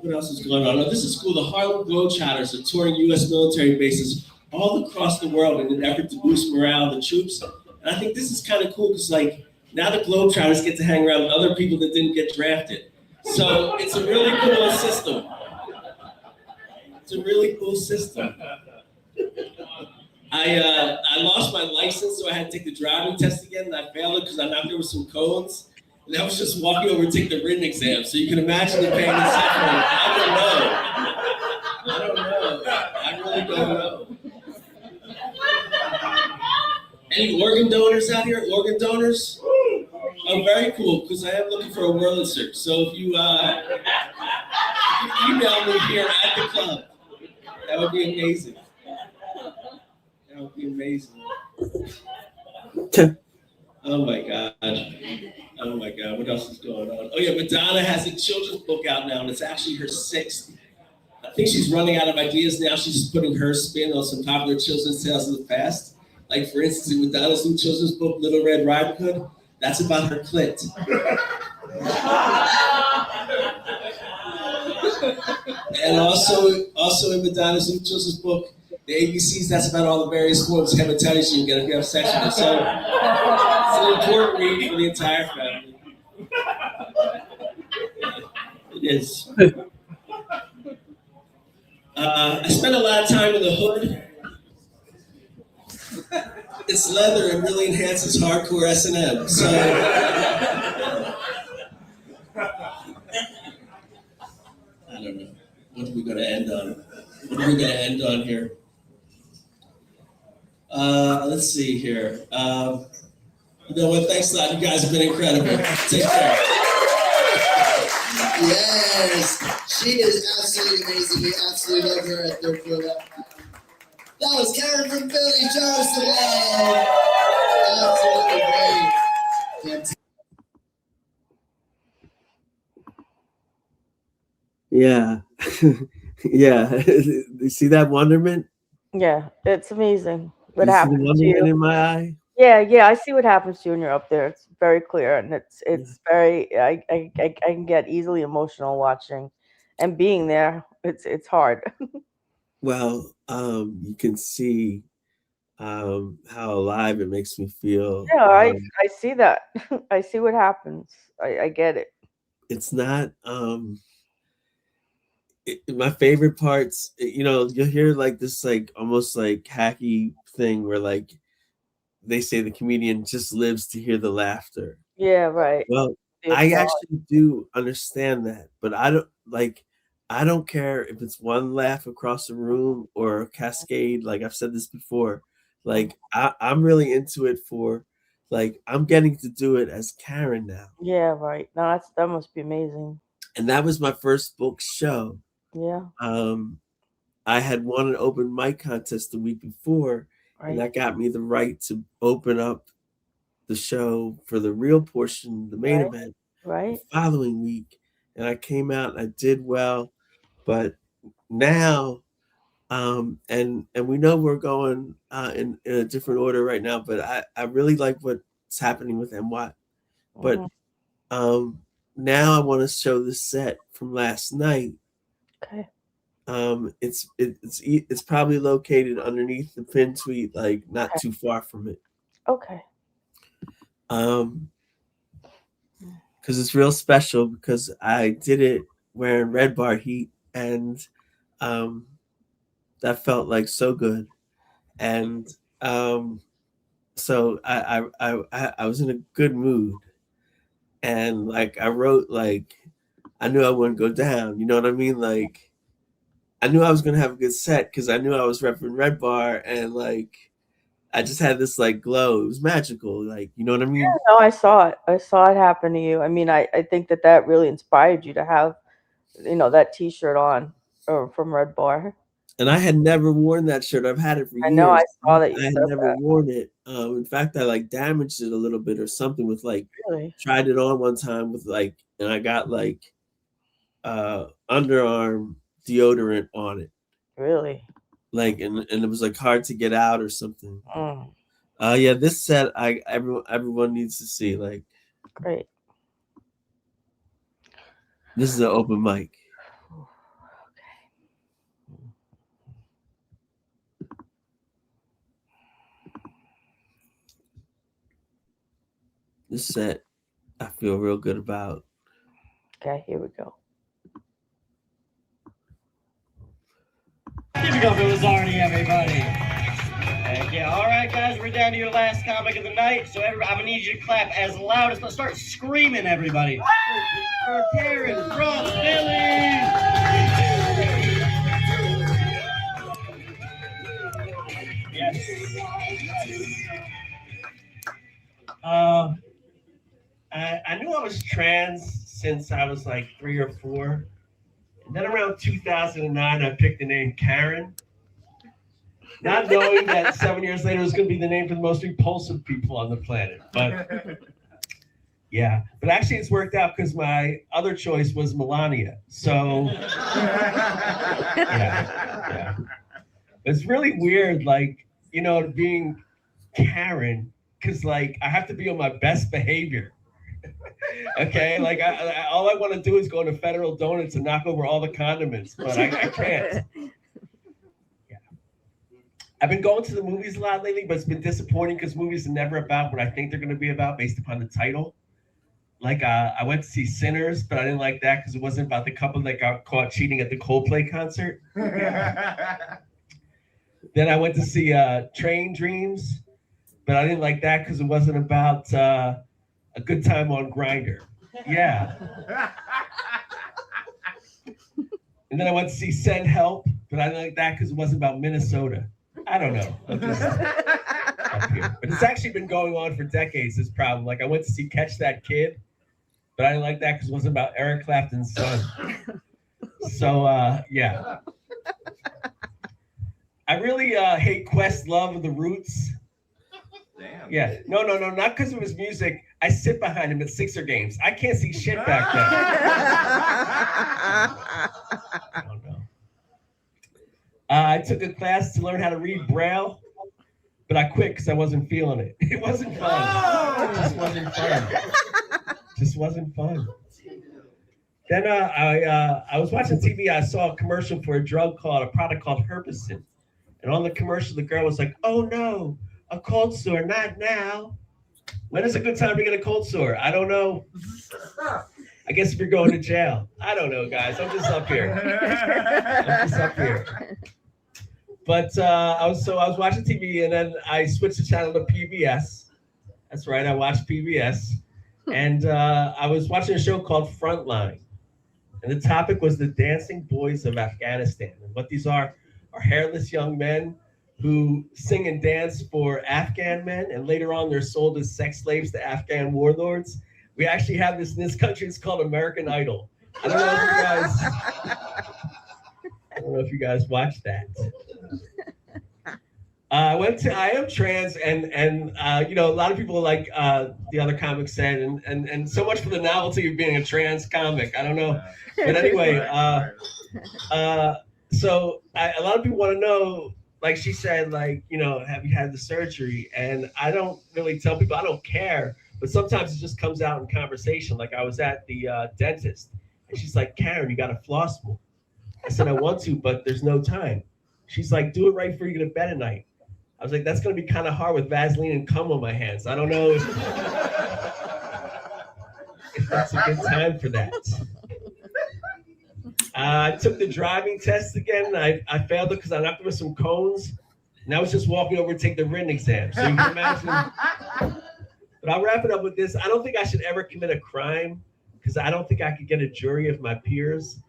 A: what else is going on? Oh, this is cool. The Harlem Globetrotters are touring U.S. military bases all across the world in an effort to boost morale of the troops. And I think this is kind of cool because, like, now the Globetrotters get to hang around with other people that didn't get drafted. So it's a really cool system. I lost my license, so I had to take the driving test again, and I failed it because I thought there were some cones. And I was just walking over to take the written exam, so you can imagine the pain and suffering. I don't know. I really don't know. Any organ donors out here? Organ donors? Oh, very cool, because I am looking for a Wurlitzer. So if you email me here at the club, that would be amazing. Oh my God, what else is going on? Oh yeah, Madonna has a children's book out now, and it's actually her 6th. I think she's running out of ideas now. She's just putting her spin on some popular children's tales of the past. Like for instance, in Madonna's new children's book, Little Red Riding Hood, that's about her clit. And also in Madonna's new children's book, the ABCs, that's about all the various forms of hepatitis you can get if you have sex with her. So it's an important read for the entire family. It is. I spent a lot of time in the hood. It's leather and really enhances hardcore S&M. So I don't know. What are we going to end on here? Let's see here. You know what? Thanks a lot. You guys have been incredible. Take care.
E: Yes, she is absolutely amazing. We absolutely love her at Third Floor. That was Karen from Philly. Show us some love. Absolutely great.
A: Yeah. Yeah. You see that wonderment?
B: Yeah, it's amazing. What
A: You see the
B: happens to
A: wonderment
B: you?
A: in my eye?
B: Yeah, I see what happens to you when you're up there. It's very clear, and it's very. I can get easily emotional watching, and being there. It's hard.
A: Well, you can see how alive it makes me feel.
B: Yeah, I see that. I see what happens. I get it.
A: It's not my favorite parts. You'll hear like this, like almost like hacky thing where like they say the comedian just lives to hear the laughter.
B: Yeah, right.
A: Well,
B: The
A: I
B: applause.
A: actually do understand that, but I don't care if it's one laugh across the room or a cascade. Like I've said this before, like I'm really into it for, like I'm getting to do it as Karen now.
B: Yeah, right. No, that must be amazing.
A: And that was my first book show.
B: Yeah.
A: I had won an open mic contest the week before, and that got me the right to open up the show for the real portion, the main event, the following week. And I came out and I did well, but now, and we know we're going in a different order right now, but I really like what's happening with MWOT. But now I want to show the set from last night.
B: Okay.
A: It's probably located underneath the pin suite, like not too far from it.
B: Okay.
A: Because it's real special because I did it wearing Red Bar heat, and that felt like so good. And so I was in a good mood, and like I wrote, like I knew I wouldn't go down. You know what I mean? Like I knew I was gonna have a good set because I knew I was repping Red Bar, and like I just had this like glow. It was magical, like, you know what I mean?
B: Yeah, no, I saw it. I saw it happen to you. I mean, I think that really inspired you to have, you know, that T-shirt on, or from Red Bar.
A: And I had never worn that shirt. I've had it for years.
B: I know. I saw that you
A: I had
B: said
A: never
B: that.
A: worn it. In fact, I like damaged it a little bit or something with like tried it on one time with like, and I got like underarm deodorant on it.
B: Really?
A: Like, and it was like hard to get out or something. Yeah, this set everyone needs to see. Like,
B: great.
A: This is an open mic. This set I feel real good about.
B: Okay, here we go.
D: Give it up, it was already everybody. Heck yeah. All right, guys, we're down to your last comic of the night. So everybody, I'm gonna need you to clap as loud as possible. Start screaming, everybody. For Karen from Philly. Yes. I knew I was trans since I was like 3 or 4. And then around 2009, I picked the name Karen, not knowing that 7 years later it was going to be the name for the most repulsive people on the planet. But yeah, but actually it's worked out because my other choice was Melania. So yeah. It's really weird, like, you know, being Karen, because like I have to be on my best behavior. Okay, like all I want to do is go to Federal Donuts and knock over all the condiments, but I can't. Yeah. I've been going to the movies a lot lately, but it's been disappointing because movies are never about what I think they're going to be about based upon the title. Like I went to see Sinners, but I didn't like that because it wasn't about the couple that got caught cheating at the Coldplay concert. Then I went to see Train Dreams, but I didn't like that because it wasn't about a good time on Grindr. Yeah. And then I went to see Send Help, but I didn't like that because it wasn't about Minnesota. I don't know. I'm just up here. But it's actually been going on for decades, this problem. Like I went to see Catch That Kid, but I didn't like that because it wasn't about Eric Clapton's son. So, yeah. I really hate Questlove of the Roots. Damn. Yeah. No, not because of his music. I sit behind him at Sixer games. I can't see shit back then. I don't know. I took a class to learn how to read Braille, but I quit because I wasn't feeling it. It wasn't fun. It just wasn't fun. Just wasn't fun. Then I was watching TV. I saw a commercial for a product called Herpessin. And on the commercial, the girl was like, "Oh no, a cold sore, not now. When is a good time to get a cold sore? I don't know. I guess if you're going to jail. I don't know, guys. I'm just up here. But I was watching TV, and then I switched the channel to PBS. That's right, I watched PBS. And I was watching a show called Frontline. And the topic was the dancing boys of Afghanistan. And what these are hairless young men who sing and dance for Afghan men, and later on they're sold as sex slaves to Afghan warlords. We actually have this in this country. It's called American Idol. I don't know if don't know if you guys watched that. I am trans, and you know, a lot of people like the other comics said, and so much for the novelty of being a trans comic. I don't know, but anyway, so a lot of people want to know, like she said, like, you know, have you had the surgery? And I don't really tell people, I don't care, but sometimes it just comes out in conversation. Like I was at the dentist, and she's like, Karen, you got to floss more. I said, I want to, but there's no time. She's like, do it right before you go to bed at night. I was like, that's going to be kind of hard with Vaseline and cum on my hands. I don't know if that's a good time for that. I took the driving test again. I failed it because I knocked over some cones. And I was just walking over to take the written exam. So you can imagine. But I'll wrap it up with this. I don't think I should ever commit a crime because I don't think I could get a jury of my peers.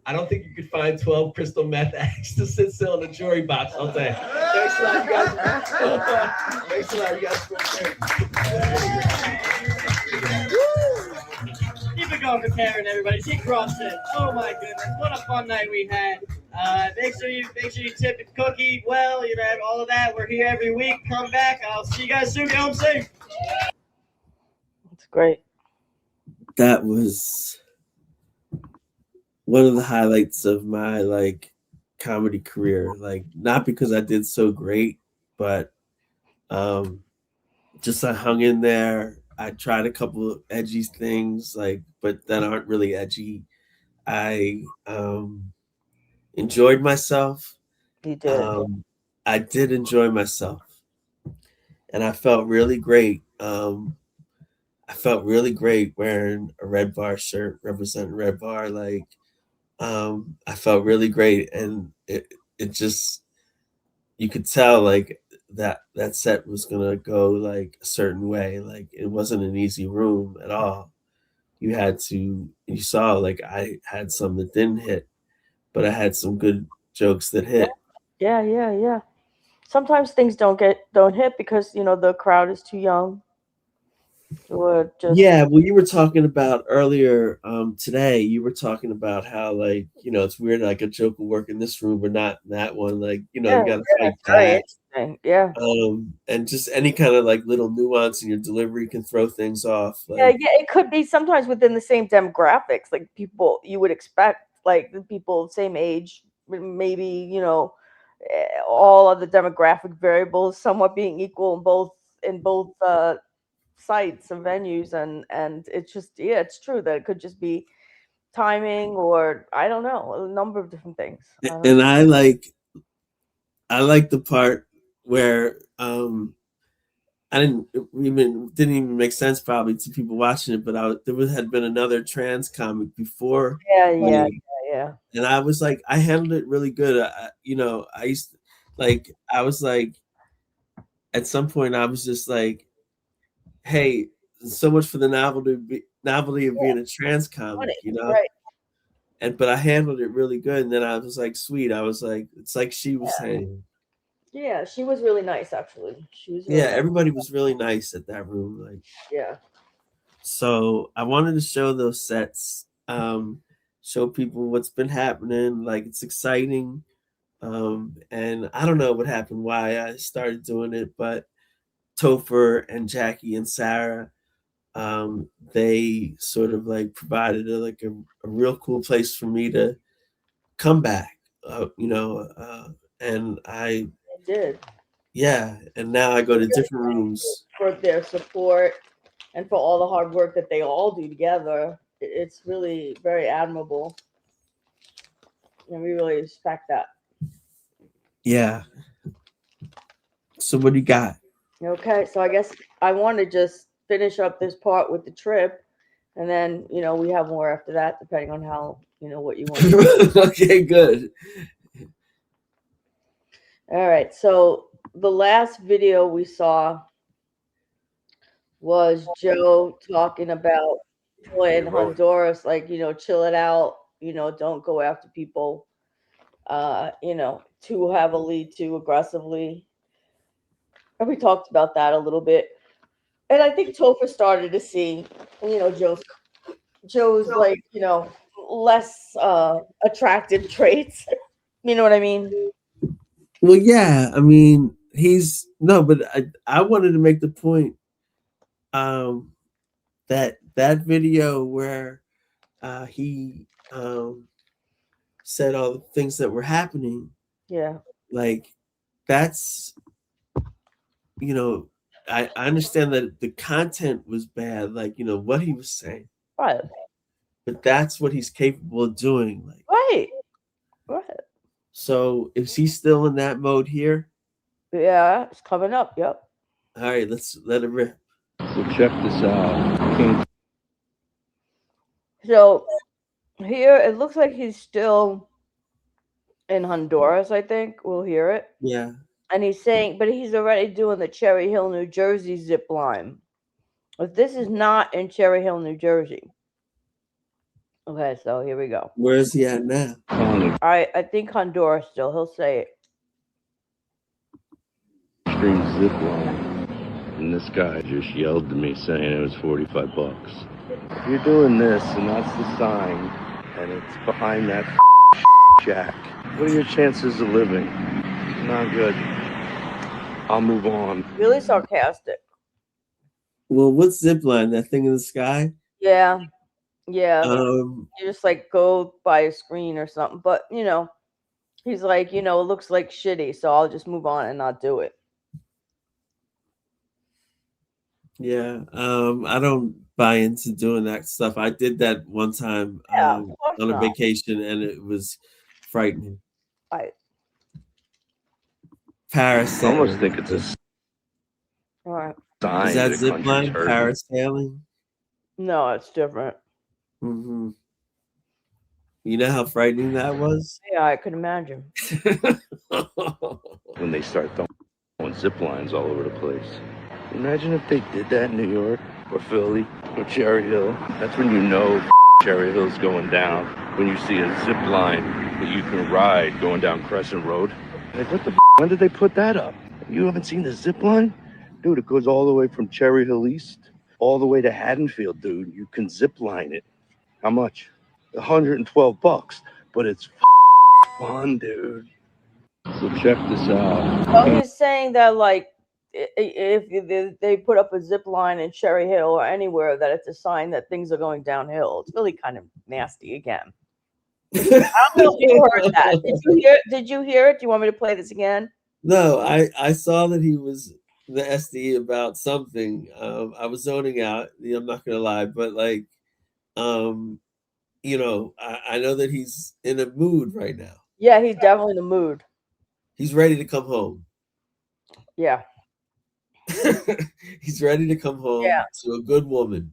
D: I don't think you could find 12 crystal meth addicts to sit still in a jury box all day. Thanks a lot, you guys. Thanks a lot, you guys.
G: Keep it going for Karen, everybody. She crushed it. Oh my goodness, what a fun night we had. Make sure you tip and cook, eat well, you know, all of that. We're here every week. Come back. I'll see you guys soon. Get home safe.
B: That's great.
A: That was one of the highlights of my like comedy career. Like not because I did so great, but just I hung in there. I tried a couple of edgy things, like, but that aren't really edgy. I enjoyed myself.
B: You did.
A: I did enjoy myself, and I felt really great. I felt really great wearing a Red Bar shirt representing Red Bar. Like, I felt really great, and it just, you could tell like that set was gonna go like a certain way. Like it wasn't an easy room at all. You saw like I had some that didn't hit, but I had some good jokes that hit.
B: Yeah. Sometimes things don't hit because, you know, the crowd is too young. Or just
A: Yeah, well, you were talking about earlier today. You were talking about how, like, you know, it's weird, like a joke will work in this room but not in that one. Like, you know, you got to fight that.
B: Yeah.
A: And just any kind of like little nuance in your delivery can throw things off. Like,
B: yeah, it could be sometimes within the same demographics, like people you would expect, like the people same age, maybe, you know, all of the demographic variables somewhat being equal in both sites and venues, and it's just, yeah, it's true that it could just be timing, or I don't know, a number of different things.
A: And I like the part where didn't even make sense probably to people watching it, but had been another trans comic before.
B: Yeah.
A: And I was like, I handled it really good. I was like, at some point I was just like, hey, so much for the novelty of being a trans comic, you know?
B: Right.
A: But I handled it really good. And then I was like, sweet. I was like, it's like she was saying.
B: Yeah, she was really nice, actually. She was really nice.
A: Everybody was really nice at that room. Like,
B: yeah.
A: So I wanted to show those sets, show people what's been happening. Like, it's exciting. And I don't know what happened, why I started doing it, but Topher and Jackie and Sarah, they sort of like provided a real cool place for me to come back, and I
B: did.
A: Yeah, and now I go to different rooms.
B: For their support and for all the hard work that they all do together. It's really very admirable. And we really respect that.
A: Yeah. So what do you got?
B: Okay, so I guess I want to just finish up this part with the trip, and then, you know, we have more after that, depending on how, you know, what you want to do.
A: Okay, good.
B: All right, so the last video we saw was Joe talking about in Honduras, like, you know, chill it out, you know, don't go after people, you know, too heavily, too aggressively. And we talked about that a little bit. And I think Topher started to see, you know, Joe's like, you know, less attractive traits. You know what I mean?
A: Well, yeah. I mean, but I wanted to make the point that video where he said all the things that were happening.
B: Yeah.
A: Like that's I understand that the content was bad, like what he was saying.
B: Right.
A: But that's what he's capable of doing. Like
B: Right.
A: So is he still in that mode here?
B: Yeah, it's coming up. Yep.
A: All right, let's let it rip.
F: So check this out.
B: So here it looks like he's still in Honduras, I think. We'll hear it.
A: Yeah.
B: And he's saying, but he's already doing the Cherry Hill, New Jersey zip line. But this is not in Cherry Hill, New Jersey. Okay, so here we go.
A: Where is he at now?
B: I think Honduras still. He'll say it.
F: Extreme zip line, and this guy just yelled to me saying it was $45. If you're doing this and that's the sign, and it's behind that shack, what are your chances of living? Not good. I'll move on.
B: Really sarcastic.
A: Well, what's zipline? That thing in the sky?
B: Yeah. Yeah.
A: Um,
B: You just like go by a screen or something. But he's like, it looks like shitty, so I'll just move on and not do it.
A: Yeah. I don't buy into doing that stuff. I did that one time on a vacation, and it was frightening.
B: Right.
A: Paris.
F: I almost think it's a
B: All right.
F: sign.
A: Is that
F: the country's
A: zipline?
F: hurting.
A: Parasailing?
B: No, it's different.
A: Mm-hmm. You know how frightening that was?
B: Yeah, I could imagine.
F: When they start throwing zip lines all over the place. Imagine if they did that in New York or Philly or Cherry Hill. That's when you know Cherry Hill's going down. When you see a zip line that you can ride going down Crescent Road. Like, what the when did they put that up? You haven't seen the zip line? Dude, it goes all the way from Cherry Hill East all the way to Haddonfield, dude. You can zip line it. How much? $112, but it's fun, dude. So check this out.
B: Well, he's saying that like if they put up a zip line in Cherry Hill or anywhere, that it's a sign that things are going downhill. It's really kind of nasty again. I don't know if you heard that. Did you hear it? Do you want me to play this again?
A: No, I saw that he was the SD about something. I was zoning out. I'm not gonna lie, but like, I know that he's in a mood right now.
B: Yeah, he's definitely in the mood.
A: He's ready to come home.
B: Yeah.
A: He's ready to come home to a good woman.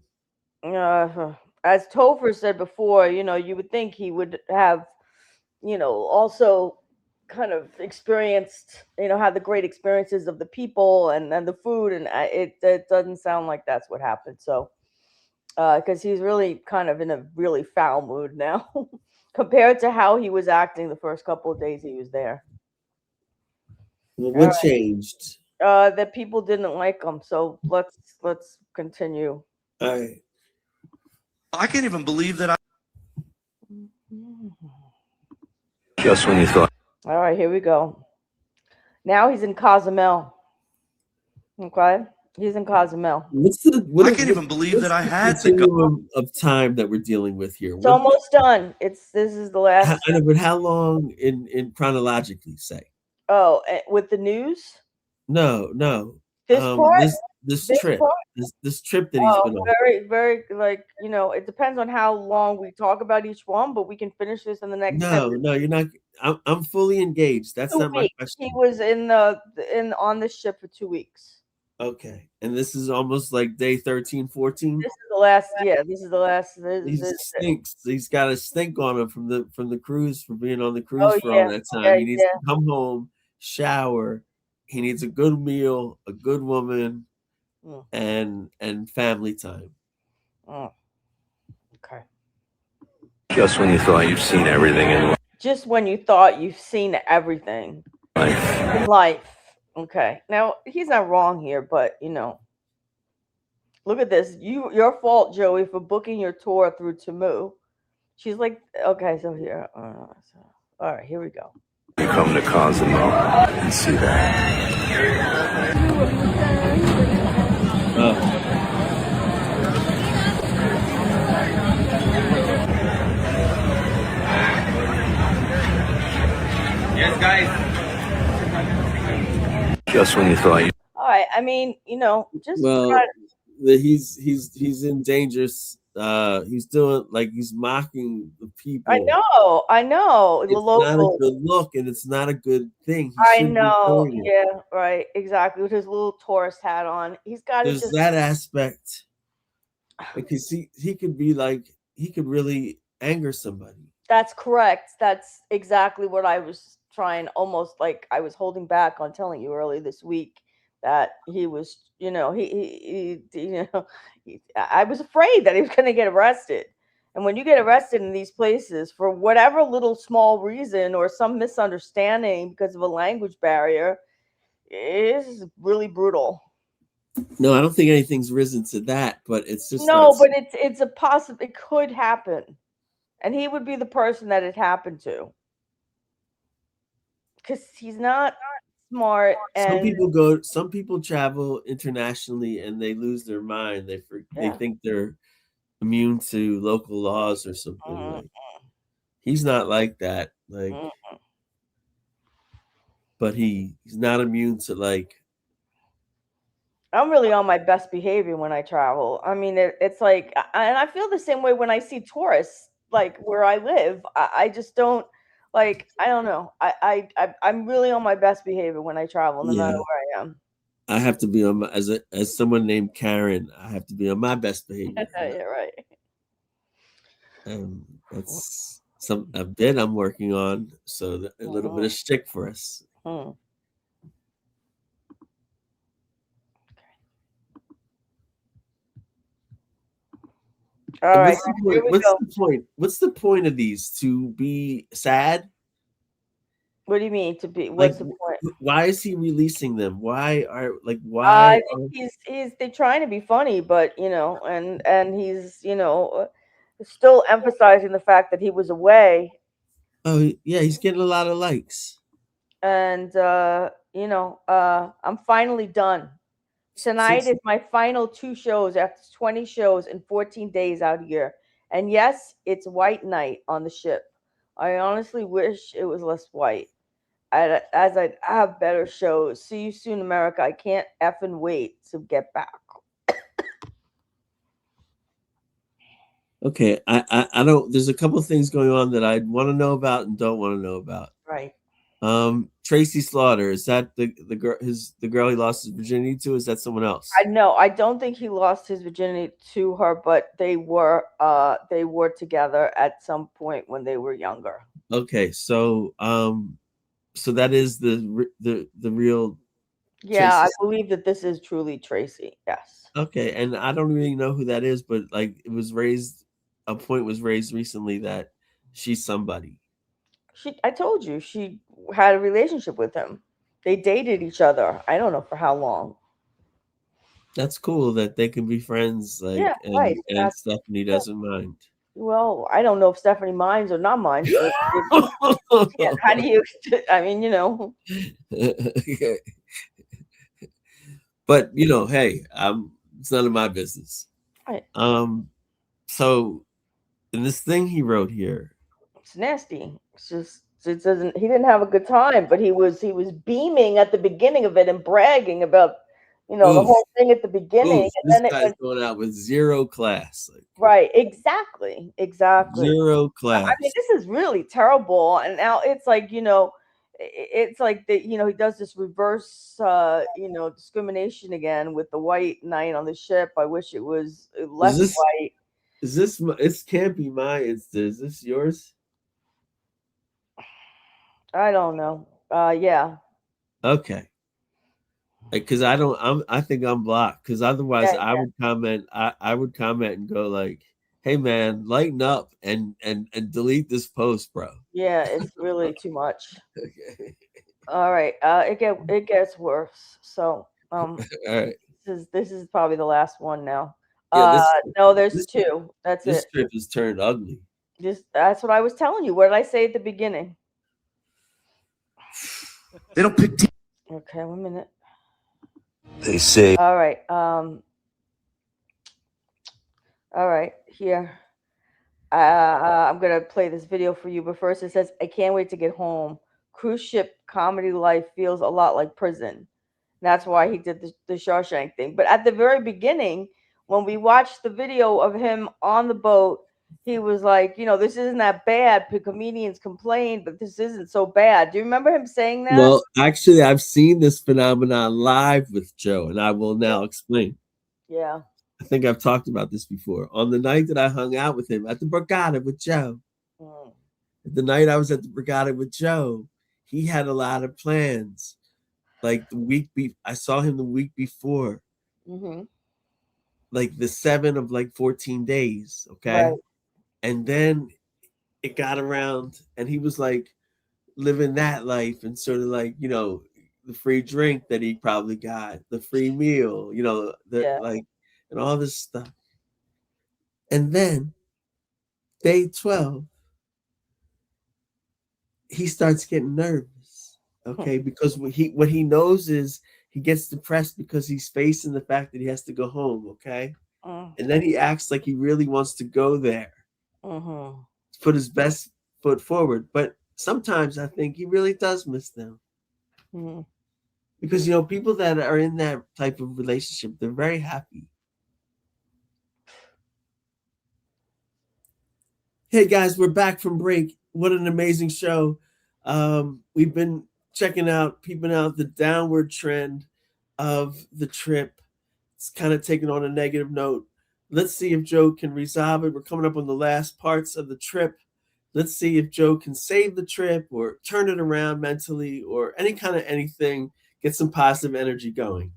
B: As Topher said before, you would think he would have, also kind of experienced, had the great experiences of the people and the food, and it doesn't sound like that's what happened. So, because he's really kind of in a really foul mood now, compared to how he was acting the first couple of days he was there.
A: Well, what changed?
B: That people didn't like him. So let's continue.
A: All right.
H: I can't even believe that
F: Just when you thought.
B: All right, here we go. Now he's in Cozumel. Okay, he's in Cozumel.
H: I can't even believe that I had to go.
A: Of time that we're dealing with here.
B: It's almost done. This is the last.
A: I know, but how long in chronologically say?
B: Oh, with the news?
A: No.
B: This part?
A: This
B: This
A: trip.
B: part?
A: This trip that he's been on.
B: Very, very, like, it depends on how long we talk about each one, but we can finish this in the next.
A: No, you're not. I'm fully engaged. That's not my question.
B: He was on this ship for 2 weeks.
A: Okay, and this is almost like day 13, 14.
B: This is the last. Yeah, this is the last.
A: He stinks. He's got a stink on him from the cruise, for being on the cruise for all that time.
B: Yeah,
A: he needs to come home, shower. He needs a good meal, a good woman, and family time.
B: Oh. Okay.
F: Just when you thought you've seen everything in life.
B: Just when you thought you've seen everything in life. Okay. Now he's not wrong here, but look at this. Your fault, Joey, for booking your tour through Temu. She's like, okay, so here. All right, here we go.
F: You come to Cozumel and see that.
D: Yes, guys.
F: Just when you thought you.
B: All right. I mean, just
A: Well,
B: try
A: he's in danger. He's doing like he's mocking the people.
B: I know. The
A: It's not a
B: local.
A: good look, and it's not a good thing. He
B: I
A: shouldn't be
B: know.
A: doing it.
B: Yeah. Right. Exactly. With his little tourist hat on, he's got to
A: There's
B: just.
A: that aspect because he could be like he could really anger somebody.
B: That's correct. That's exactly what I was trying. Almost like I was holding back on telling you early this week that he was. I was afraid that he was going to get arrested. And when you get arrested in these places for whatever little small reason or some misunderstanding because of a language barrier, it is really brutal.
A: No, I don't think anything's risen to that, but it's just
B: No, but it's a possible. It could happen, and he would be the person that it happened to because he's not smart. And
A: some people travel internationally and they lose their mind. They think they're immune to local laws or something. Like he's not like that. Like, but he's not immune to like.
B: I'm really on my best behavior when I travel. I mean, it's like, and I feel the same way when I see tourists, like where I live. I just don't like. I don't know. I'm really on my best behavior when I travel, no matter where I am.
A: I have to be on my as someone named Karen. I have to be on my best behavior.
B: Yeah, right.
A: That's a bit I'm working on, so a little bit of shtick for us.
B: All right.
A: What's the point of these? To be sad?
B: What do you mean to be? What's the point?
A: Why is he releasing them? Why?
B: I think they're trying to be funny, but and he's still emphasizing the fact that he was away.
A: Oh yeah, he's getting a lot of likes.
B: And I'm finally done. Tonight is my final 2 shows after 20 shows in 14 days out here. And yes, it's white night on the ship. I honestly wish it was less white. As I'd have better shows. See you soon, America. I can't effing wait to get back.
A: Okay, I don't. There's a couple of things going on that I want to know about and don't want to know about.
B: Right.
A: Tracy Slaughter, is that the girl? The girl he lost his virginity to? Is that someone else?
B: I don't think he lost his virginity to her, but they were together at some point when they were younger.
A: Okay, so so that is the real.
B: Yeah,
A: Tracy.
B: I believe that this is truly Tracy. Yes.
A: Okay, and I don't really know who that is, but like a point was raised recently that she's somebody.
B: I told you she had a relationship with him. They dated each other. I don't know for how long.
A: That's cool that they can be friends. Like,
B: yeah,
A: and,
B: right.
A: And Stephanie doesn't mind.
B: Well, I don't know if Stephanie minds or not minds. But how do you? I mean,
A: But hey, it's none of my business.
B: Right.
A: So, in this thing he wrote here,
B: it's nasty. It's just it doesn't. He didn't have a good time, but he was beaming at the beginning of it and bragging about the whole thing at the beginning. And
A: this
B: then
A: guy's going out with zero class. Like,
B: right? Exactly.
A: Zero class.
B: I mean, this is really terrible. And now it's like it's like that. He does this reverse discrimination again with the white knight on the ship. I wish it was less white.
A: Is this? It can't be mine. Is this yours?
B: I don't know. Yeah.
A: Okay. Because I think I'm blocked. Because otherwise, I would comment. I would comment and go like, "Hey man, lighten up and delete this post, bro."
B: Yeah, it's really too much.
A: Okay.
B: All right. It gets worse. So
A: All right.
B: This is probably the last one now.
A: Yeah,
B: no, there's 2. That's
A: this
B: it.
A: trip has turned ugly.
B: That's what I was telling you. What did I say at the beginning?
H: They don't pick.
B: Okay, 1 minute.
F: They say.
B: All right. All right. Here. I'm gonna play this video for you, but first it says, "I can't wait to get home. Cruise ship comedy life feels a lot like prison." That's why he did the Shawshank thing. But at the very beginning, when we watched the video of him on the boat, he was like, this isn't that bad. Comedians complain, but this isn't so bad. Do you remember him saying that?
A: Well, actually, I've seen this phenomenon live with Joe, and I will now explain.
B: Yeah.
A: I think I've talked about this before. On the night that I hung out with him at the Borgata with Joe, the night I was at the Borgata with Joe, he had a lot of plans. Like I saw him the week before, like the 7 of like 14 days. Okay.
B: Right.
A: And then it got around and he was like living that life and sort of like, the free drink that he probably got, the free meal, like, and all this stuff. And then day 12, he starts getting nervous. Okay. Because what he knows is he gets depressed because he's facing the fact that he has to go home. Okay. And then he acts like he really wants to go there. To put his best foot forward. But sometimes I think he really does miss them. Because, people that are in that type of relationship, they're very happy. Hey guys, we're back from break. What an amazing show. We've been peeping out the downward trend of the trip. It's kind of taken on a negative note. Let's see if Joe can resolve it. We're coming up on the last parts of the trip. Let's see if Joe can save the trip or turn it around mentally or any kind of anything, get some positive energy going.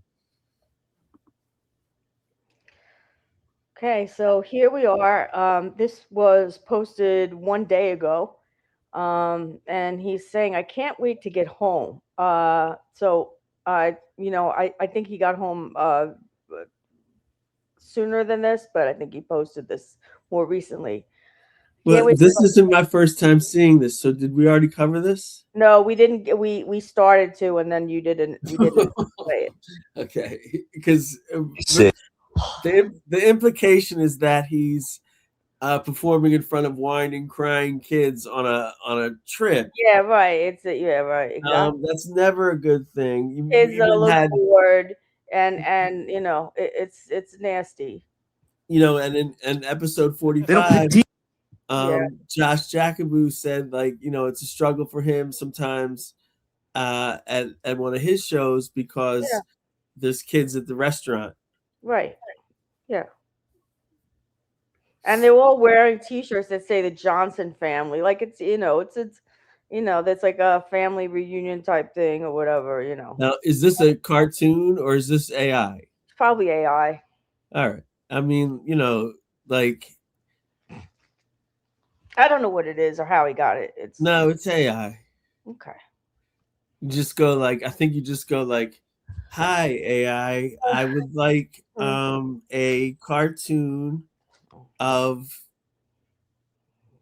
B: Okay, so here we are. This was posted 1 day ago. And he's saying, "I can't wait to get home." So I think he got home sooner than this, but I think he posted this more recently.
A: Well, this isn't my first time seeing this. So did we already cover this?
B: No, we didn't. We started to, and then you didn't play it.
A: Okay, because the implication is that he's performing in front of whining, crying kids on a trip.
B: Yeah, right. Right. Exactly.
A: That's never a good thing.
B: Kids are a little bored, and it's nasty.
A: And in episode 45, Josh Jacobou said, like, it's a struggle for him sometimes at one of his shows because there's kids at the restaurant.
B: Right. Yeah. And they're all wearing T-shirts that say the Johnson family, like it's that's like a family reunion type thing or whatever.
A: Now, is this a cartoon or is this AI?
B: It's probably AI.
A: All right. I mean, like,
B: I don't know what it is or how he got it.
A: It's AI.
B: Okay.
A: You just go like, I think you just go like, "Hi, AI. I would like a cartoon of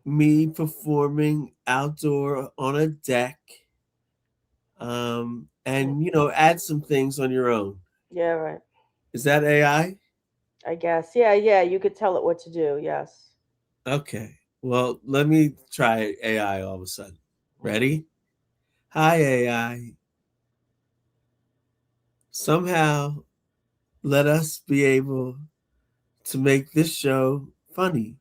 A: me performing outdoor on a deck, and add some things on your own."
B: Yeah, right.
A: Is that AI?
B: I guess. Yeah. You could tell it what to do. Yes.
A: Okay. Well, let me try AI all of a sudden. Ready? "Hi, AI. Somehow let us be able to make this show funny."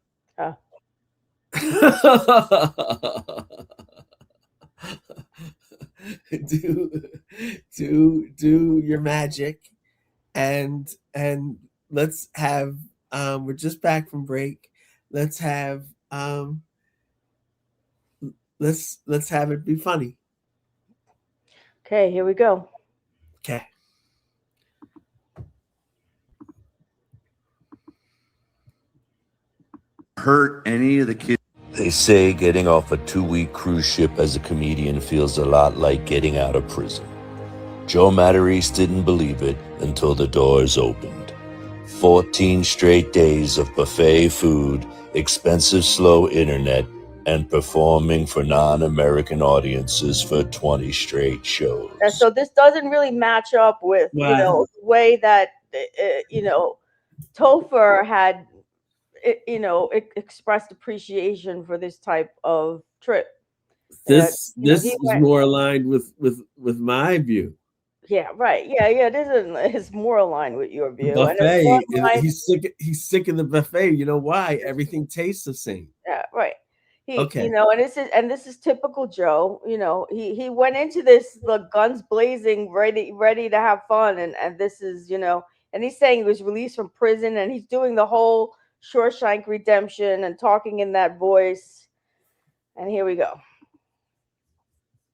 A: do your magic and let's have we're just back from break. Let's have let's have it be funny.
B: Okay, here we go.
A: Okay.
F: Hurt any of the kids. They say getting off a 2-week cruise ship as a comedian feels a lot like getting out of prison. Joe Matarese didn't believe it until the doors opened. 14 straight days of buffet food, expensive slow internet, and performing for non-American audiences for 20 straight shows.
B: And so this doesn't really match up with,
A: Wow.
B: the way that, Topher had, expressed appreciation for this type of trip.
A: This
B: he
A: is
B: went-
A: more aligned with my view.
B: Yeah, right. Yeah. This is more aligned with your view. And it's
A: Buffet.
B: more aligned-
A: He's sick of the buffet. You know why? Everything tastes the same.
B: Yeah, right.
A: Okay.
B: And this is typical Joe. He went into this the guns blazing, ready to have fun, and this is and he's saying he was released from prison, and he's doing the whole Shawshank Redemption and talking in that voice. And here we go.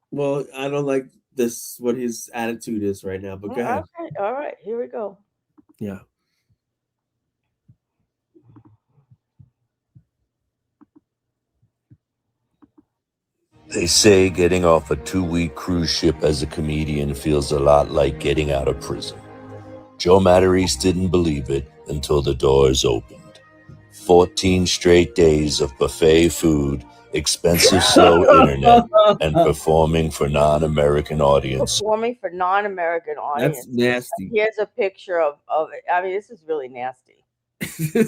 A: Well, I don't like this. What his attitude is right now, but go ahead.
B: Okay, all right, here we go.
A: Yeah.
F: They say getting off a 2-week cruise ship as a comedian feels a lot like getting out of prison. Joe Matarese didn't believe it until the doors opened. 14 straight days of buffet food, expensive slow internet, and performing for non-American audiences.
B: Performing for non-American audiences.
A: That's nasty.
B: Here's a picture of it. I mean, this is really nasty.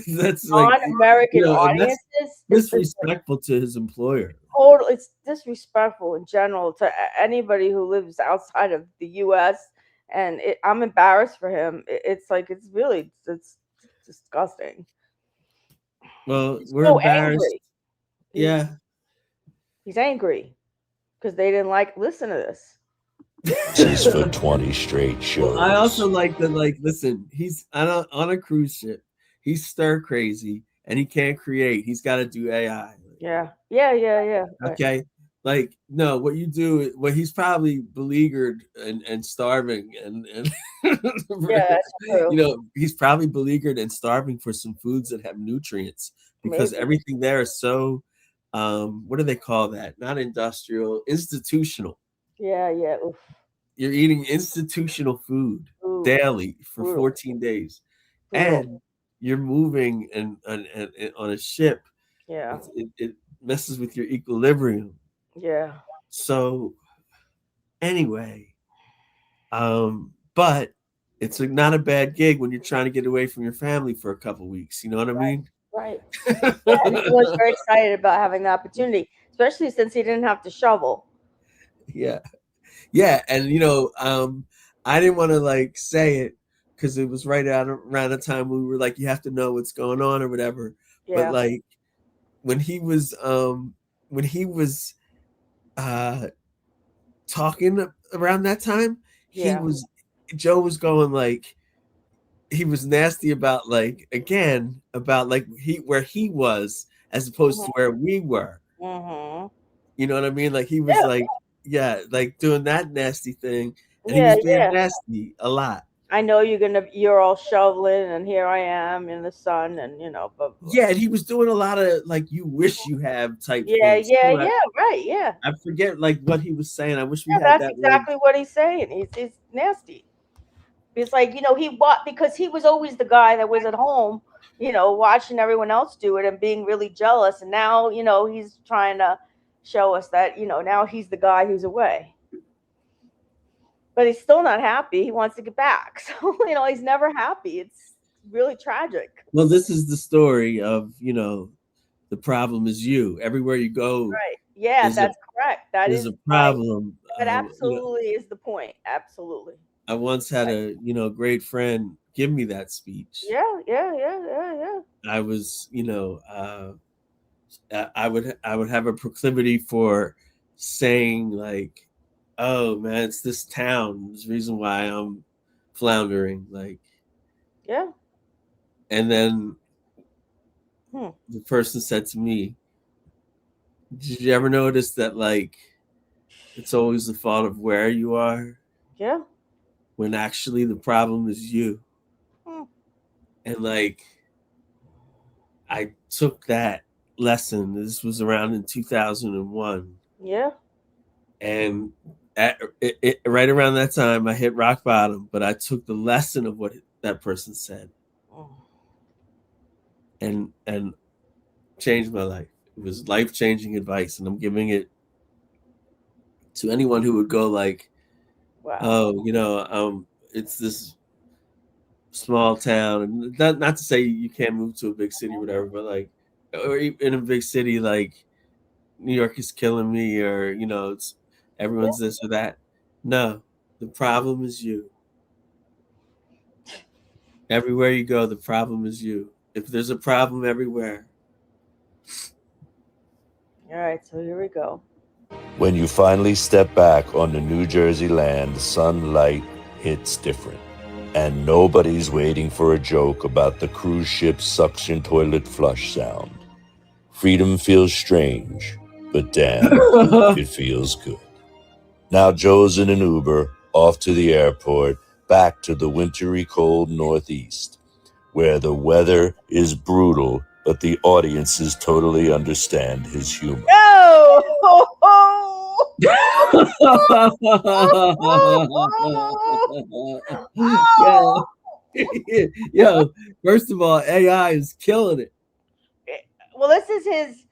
A: That's like
B: non-American audiences.
A: That's disrespectful to his employer.
B: Totally, it's disrespectful in general to anybody who lives outside of the U.S. And I'm embarrassed for him. It's disgusting.
A: Well,
B: He's
A: we're
B: so
A: embarrassed.
B: angry.
A: Yeah.
B: He's angry because they didn't listen to this.
F: This is for 20 straight shows.
A: Well, I also like that. Listen, he's on a cruise ship. He's stir crazy and he can't create. He's got to do AI.
B: Yeah.
A: Okay. No, what you do, he's probably beleaguered and starving and
B: yeah, that's true.
A: He's probably beleaguered and starving for some foods that have nutrients because
B: Maybe.
A: everything there is so what do they call that? Not industrial, institutional.
B: Yeah. Oof.
A: You're eating institutional food daily for 14 days. And you're moving and on a ship.
B: Yeah.
A: It messes with your equilibrium.
B: Yeah.
A: So anyway, but it's not a bad gig when you're trying to get away from your family for a couple weeks. You know what I mean?
B: Right. Yeah, and he was very excited about having the opportunity, especially since he didn't have to shovel.
A: Yeah. And I didn't want to say it because it was right around the time we were you have to know what's going on or whatever.
B: Yeah.
A: But when he was talking around that time, Joe was going he was nasty about where he was as opposed to where we were.
B: Mm-hmm.
A: You know what I mean? He was doing that nasty thing, and he was being nasty a lot.
B: I know you're all shoveling, and here I am in the sun, and but
A: yeah, and he was doing a lot of you wish you have type things.
B: Right, yeah.
A: I forget what he was saying. I wish we had
B: that's
A: that.
B: Exactly what he's saying. He's nasty. It's because he was always the guy that was at home, watching everyone else do it and being really jealous, and now he's trying to show us that now he's the guy who's away. But he's still not happy. He wants to get back. So, he's never happy. It's really tragic.
A: Well, this is the story of, the problem is you. Everywhere you go.
B: Right. Yeah, that's correct. That is
A: a problem.
B: That absolutely is the point. Absolutely.
A: I once had a, great friend give me that speech.
B: Yeah.
A: I was, I would have a proclivity for saying oh man, it's this town. It's the reason why I'm floundering.
B: Yeah.
A: And then the person said to me, did you ever notice that it's always the fault of where you are?
B: Yeah.
A: When actually the problem is you. And I took that lesson. This was around in 2001.
B: Yeah.
A: And right around that time, I hit rock bottom, but I took the lesson of what that person said and changed my life. It was life-changing advice, and I'm giving it to anyone who would go like,
B: Wow.
A: oh, it's this small town, and not to say you can't move to a big city or whatever, but like, or in a big city like New York is killing me, or it's everyone's this or that. No, the problem is you. Everywhere you go, the problem is you. If there's a problem everywhere.
B: All right, so here we go.
F: When you finally step back on the New Jersey land, sunlight hits different. And nobody's waiting for a joke about the cruise ship's suction toilet flush sound. Freedom feels strange, but damn, it feels good. Now Joe's in an Uber, off to the airport, back to the wintry cold Northeast, where the weather is brutal, but the audiences totally understand his humor.
A: Yo, first of all, AI is killing it.
B: Well, this is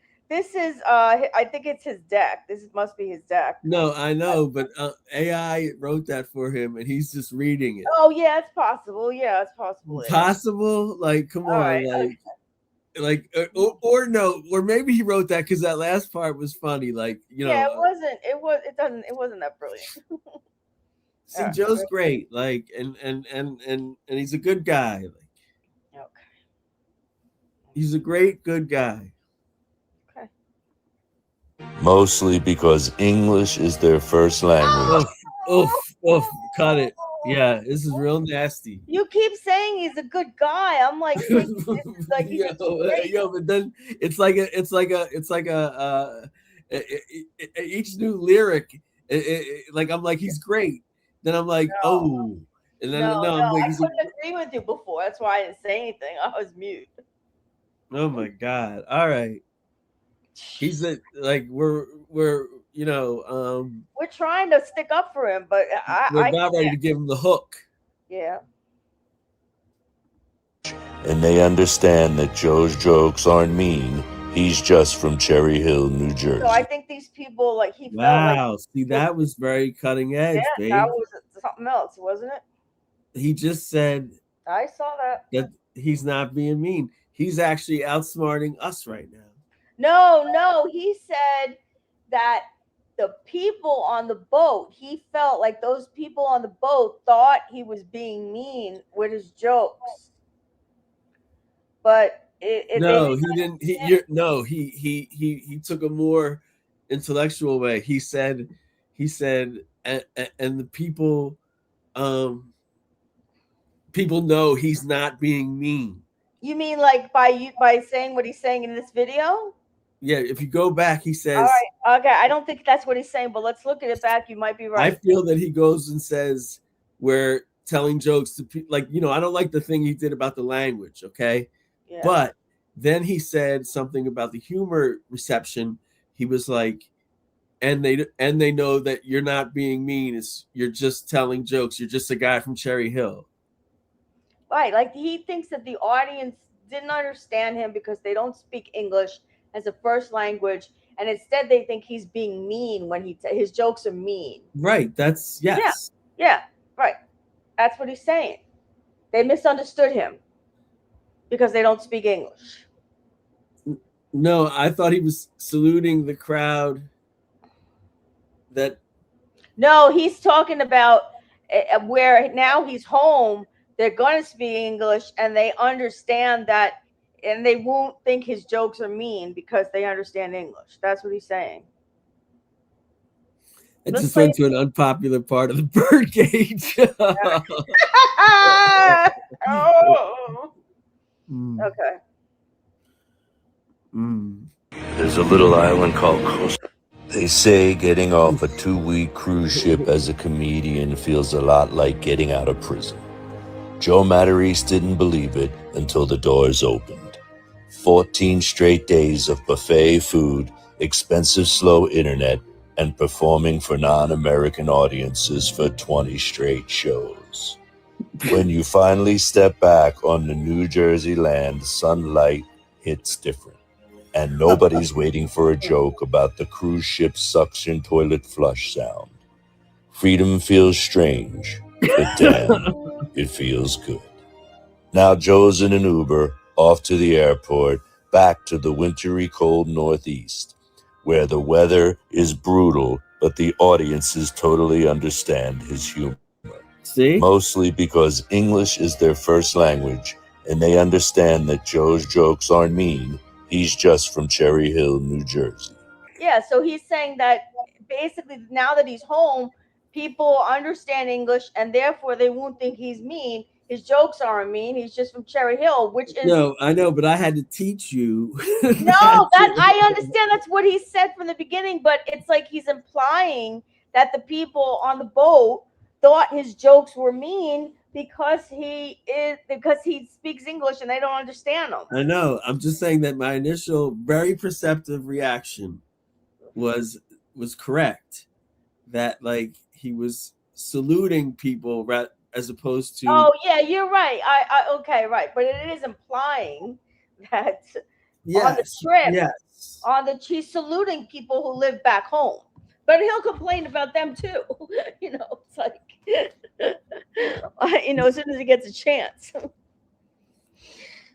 B: I think it's his deck. This must be his deck.
A: No, I know, but AI wrote that for him, and he's just reading it.
B: Oh yeah, it's possible. Yeah, it's possible.
A: Possible? Like, come on,
B: right,
A: like, or no, or maybe he wrote that because that last part was funny. Like,
B: Yeah, it wasn't. It wasn't that brilliant.
A: See, Joe's great. Like, and he's a good guy. Like,
B: okay.
A: He's a great, good guy.
B: Okay.
F: Mostly because English is their first language.
A: Oof, cut it. Yeah, this is real nasty.
B: You keep saying he's a good guy. I'm like, he's
A: but then it's like each new lyric. Like, I'm like, he's great. Then I'm like, and then
B: no,
A: I'm like,
B: I couldn't agree with you before. That's why I didn't say anything. I was mute.
A: Oh my God! All right, he's we're
B: trying to stick up for him, but
A: we're not ready to give him the hook.
B: Yeah.
F: And they understand that Joe's jokes aren't mean. He's just from Cherry Hill, New Jersey.
B: So I think these people, like, he
A: Wow,
B: felt like,
A: see, that was very cutting edge, babe.
B: that was something else, wasn't it?
A: He just said
B: I saw that
A: he's not being mean. He's actually outsmarting us right now.
B: No, he said that the people on the boat, he felt like those people on the boat thought he was being mean with his jokes. But he
A: didn't. He took a more intellectual way. He said, and the people know he's not being mean.
B: You mean like by saying what he's saying in this video?
A: Yeah, if you go back, he says.
B: All right, okay. I don't think that's what he's saying, but let's look at it back. You might be right.
A: I feel that he goes and says we're telling jokes to people. Like, I don't like the thing he did about the language. Okay.
B: Yeah.
A: But then he said something about the humor reception. He was like, and they know that you're not being mean. You're just telling jokes. You're just a guy from Cherry Hill.
B: Right. Like, he thinks that the audience didn't understand him because they don't speak English as a first language. And instead they think he's being mean when his jokes are mean.
A: Right. That's yes.
B: Yeah. Right. That's what he's saying. They misunderstood him because they don't speak English.
A: No, I thought he was saluting the crowd.
B: No, he's talking about where now he's home. They're going to speak English and they understand that, and they won't think his jokes are mean because they understand English. That's what he's saying.
A: It just went to an unpopular part of the birdcage.
B: Okay.
F: There's a little island called Costa. They say getting off a 2-week cruise ship as a comedian feels a lot like getting out of prison. Joe Matarese didn't believe it until the doors opened. 14 straight days of buffet food, expensive slow internet, and performing for non-American audiences for 20 straight shows. When you finally step back on the New Jersey land, sunlight hits different. and nobody's waiting for a joke about the cruise ship suction toilet flush sound. Freedom feels strange, but damn, it feels good. Now Joe's in an Uber, off to the airport, back to the wintry cold Northeast, where the weather is brutal, but the audiences totally understand his humor.
A: See?
F: Mostly because English is their first language, and they understand that Joe's jokes aren't mean. He's just from Cherry Hill, New Jersey.
B: Yeah, so he's saying that basically now that he's home, people understand English and therefore they won't think he's mean. His jokes aren't mean. He's just from Cherry Hill, which is
A: No, I know, but I had to teach you.
B: no, that I understand that's what he said from the beginning, but it's like he's implying that the people on the boat thought his jokes were mean because he speaks English and they don't understand him.
A: I know. I'm just saying that my initial very perceptive reaction was correct. That like he was saluting people as opposed to.
B: Oh yeah, you're right. I okay, right, but it is implying that on the trip, he's saluting people who live back home, but he'll complain about them too. You know, it's like you know, as soon as he gets a chance.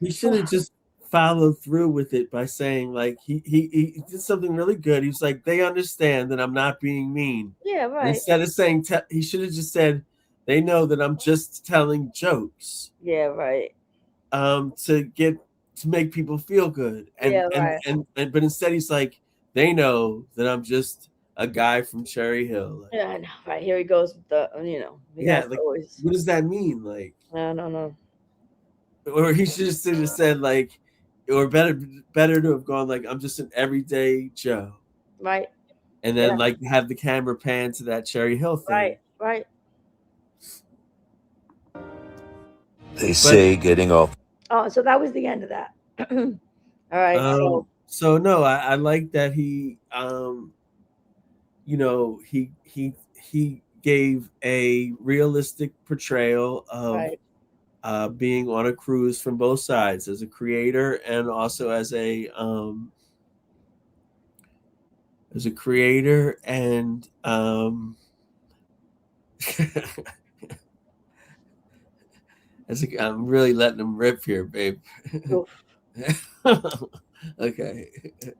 A: He should have just followed through with it by saying like he did something really good. He was like, they understand that I'm not being mean.
B: Yeah, right.
A: And instead of saying he should have just said, they know that I'm just telling jokes.
B: Yeah, right.
A: To make people feel good. And
B: yeah, right.
A: and but instead he's like, they know that I'm just a guy from Cherry Hill. Like,
B: yeah, I know. Right, here he goes with the
A: like, always... what does that mean? Like,
B: I don't know.
A: Or he should have said like, or better to have gone like, I'm just an everyday Joe.
B: Right.
A: And then like have the camera pan to that Cherry Hill thing.
B: Right.
F: They say getting off.
B: Oh, so that was the end of that. All right.
A: So no, I like that he he gave a realistic portrayal of being on a cruise from both sides, as a creator and also as a creator and I'm really letting him rip here, babe. Okay,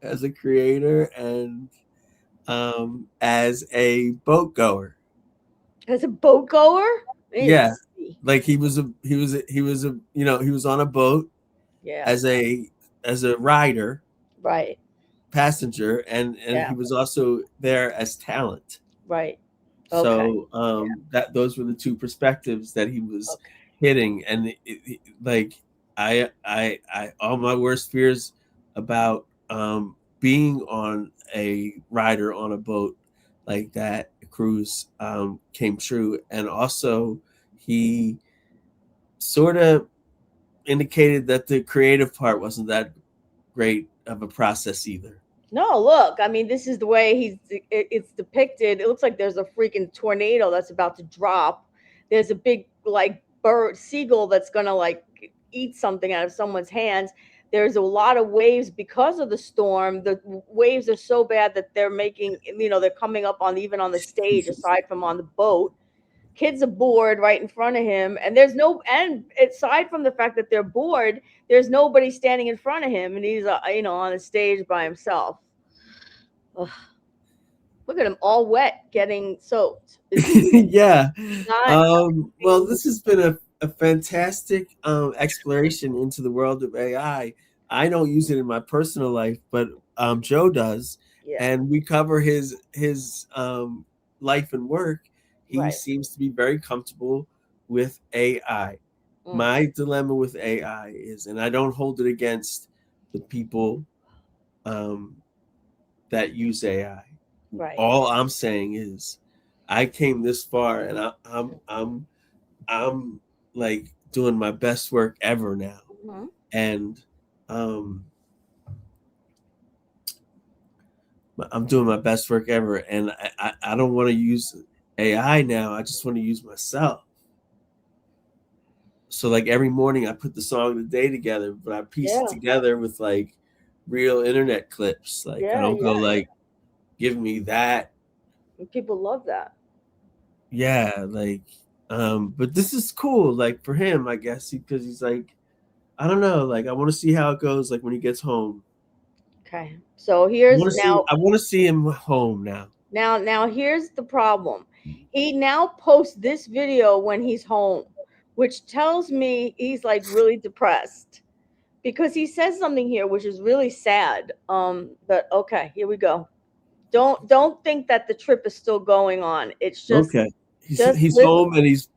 A: as a creator and as a boat goer.
B: As a boat goer?
A: Yeah, like he was on a boat.
B: Yeah.
A: As a rider.
B: Right.
A: Passenger, and he was also there as talent.
B: Right.
A: Okay. So that those were the two perspectives that he was hitting, and like I all my worst fears about being on a rider on a boat like that, a cruise, came true. And also he sort of indicated that the creative part wasn't that great of a process either.
B: No, look, I mean, this is the way it's depicted. It looks like there's a freaking tornado that's about to drop. There's a big like seagull that's gonna like eat something out of someone's hands. There's a lot of waves because of the storm. The waves are so bad that they're making, they're coming up on even on the stage aside from on the boat. Kids are bored right in front of him, and and aside from the fact that they're bored, there's nobody standing in front of him, and he's on the stage by himself. Ugh. Look at him, all wet, getting soaked.
A: Yeah. Well, this has been a fantastic exploration into the world of AI. I don't use it in my personal life, but Joe does, and we cover his life and work. He seems to be very comfortable with AI. My dilemma with AI is, and I don't hold it against the people that use AI.
B: Right.
A: All I'm saying is, I came this far, and I'm like doing my best work ever now, and I'm doing my best work ever, and I don't want to use AI now. I just want to use myself. So like every morning I put the song of the day together, but I piece it together with like real internet clips. Like I don't go like, give me that.
B: And people love that.
A: Yeah, like, but this is cool, like for him, I guess, because he's like, I don't know, like I want to see how it goes, like when he gets home.
B: Okay, so here's now.
A: I want to see him home now.
B: Now here's the problem. He now posts this video when he's home, which tells me he's like really depressed, because he says something here which is really sad. But okay, here we go. Don't think that the trip is still going on. It's just
A: okay. He's home and he's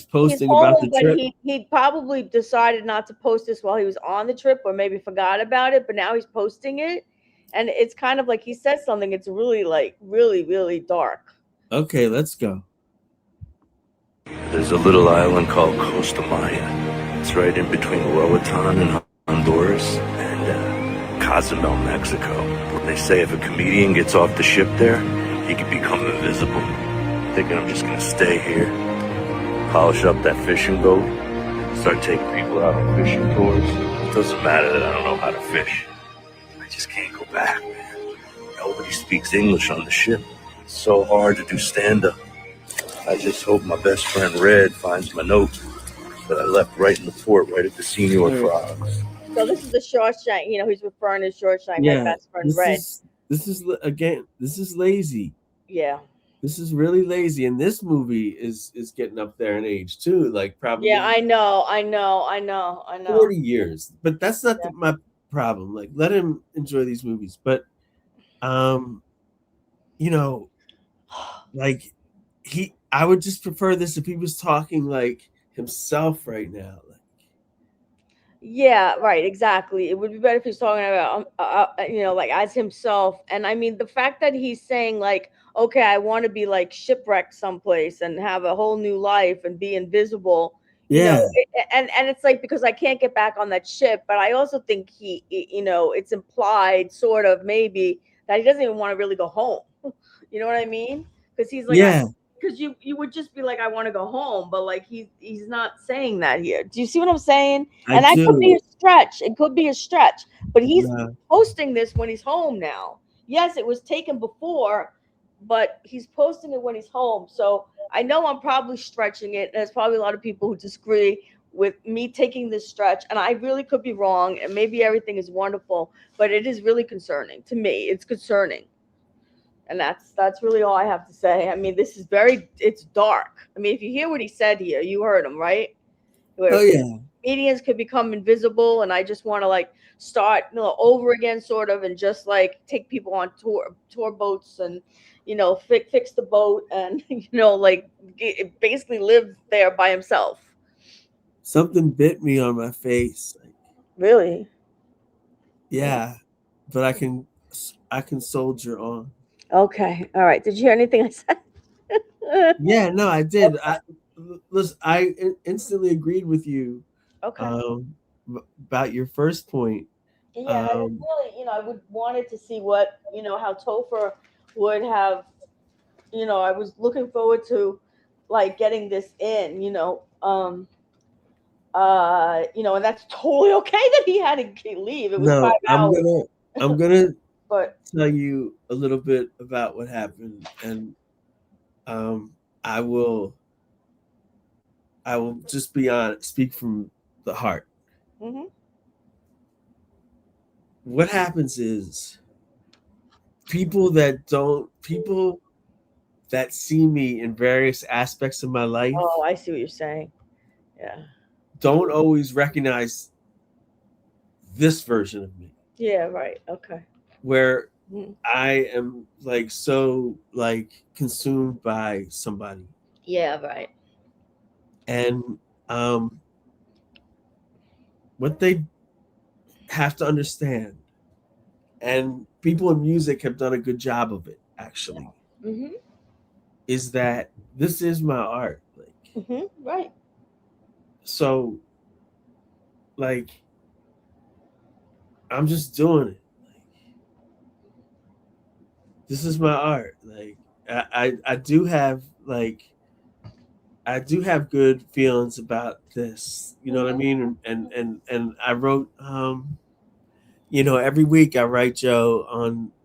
A: posting about the trip.
B: But he probably decided not to post this while he was on the trip, or maybe forgot about it. But now he's posting it, and it's kind of like he says something. It's really like really dark.
A: Okay, let's go.
F: There's a little island called Costa Maya. It's right in between Roatan and Honduras and Cozumel, Mexico. They say if a comedian gets off the ship there, he can become invisible. Thinking I'm just gonna stay here, polish up that fishing boat, start taking people out on fishing tours. It doesn't matter that I don't know how to fish. I just can't go back, man. Nobody speaks English on the ship. It's so hard to do stand-up. I just hope my best friend Red finds my note that I left right in the fort, right at the Senior Frogs.
B: So this is the Shawshank. You know, he's referring to Shawshank, my best friend Red.
A: This is lazy.
B: Yeah.
A: This is really lazy, and this movie is getting up there in age too. Like probably.
B: Yeah, I know.
A: 40 years, but that's not my problem. Like, let him enjoy these movies, but you know, like I would just prefer this if he was talking like himself right now. Like,
B: yeah, right, exactly. It would be better if he's talking about, you know, like as himself. And I mean, the fact that he's saying like, okay, I want to be like shipwrecked someplace and have a whole new life and be invisible.
A: Yeah.
B: You know, and it's like, because I can't get back on that ship. But I also think you know, it's implied sort of maybe that he doesn't even want to really go home. You know what I mean? Because he's like,
A: yeah.
B: Because you would just be like, I want to go home, but like he's not saying that here. Do you see what I'm saying? And that could be a stretch. It could be a stretch, but he's posting this when he's home now. Yes, it was taken before, but he's posting it when he's home. So I know I'm probably stretching it. There's probably a lot of people who disagree with me taking this stretch, and I really could be wrong. And maybe everything is wonderful, but it is really concerning to me. It's concerning. And that's really all I have to say. I mean, this is it's dark. I mean, if you hear what he said here, you heard him, right?
A: Oh yeah.
B: Comedians could become invisible, and I just want to like start, you know, over again, sort of, and just like take people on tour boats, and you know, fix the boat, and you know, like basically live there by himself.
A: Something bit me on my face.
B: Really?
A: Yeah, but I can soldier on.
B: Okay. All right. Did you hear anything I said?
A: Yeah, no, I did. I instantly agreed with you.
B: Okay.
A: About your first point.
B: Yeah, really, you know, I would wanted to see what, you know, how Topher would have, you know, I was looking forward to like getting this in, you know, and that's totally okay that he had to leave. It was 5 hours.
A: I'm gonna
B: but
A: tell you a little bit about what happened, and I will just be honest, speak from the heart.
B: Mm-hmm.
A: What happens is people that see me in various aspects of my life.
B: Oh, I see what you're saying. Yeah.
A: Don't always recognize this version of me.
B: Yeah, right. Okay.
A: Where I am like so like consumed by somebody.
B: Yeah, right.
A: And what they have to understand, and people in music have done a good job of it actually, is that this is my art. Like
B: right.
A: So like I'm just doing it. This is my art. Like I do have good feelings about this. You know what I mean? And I wrote every week I write Joe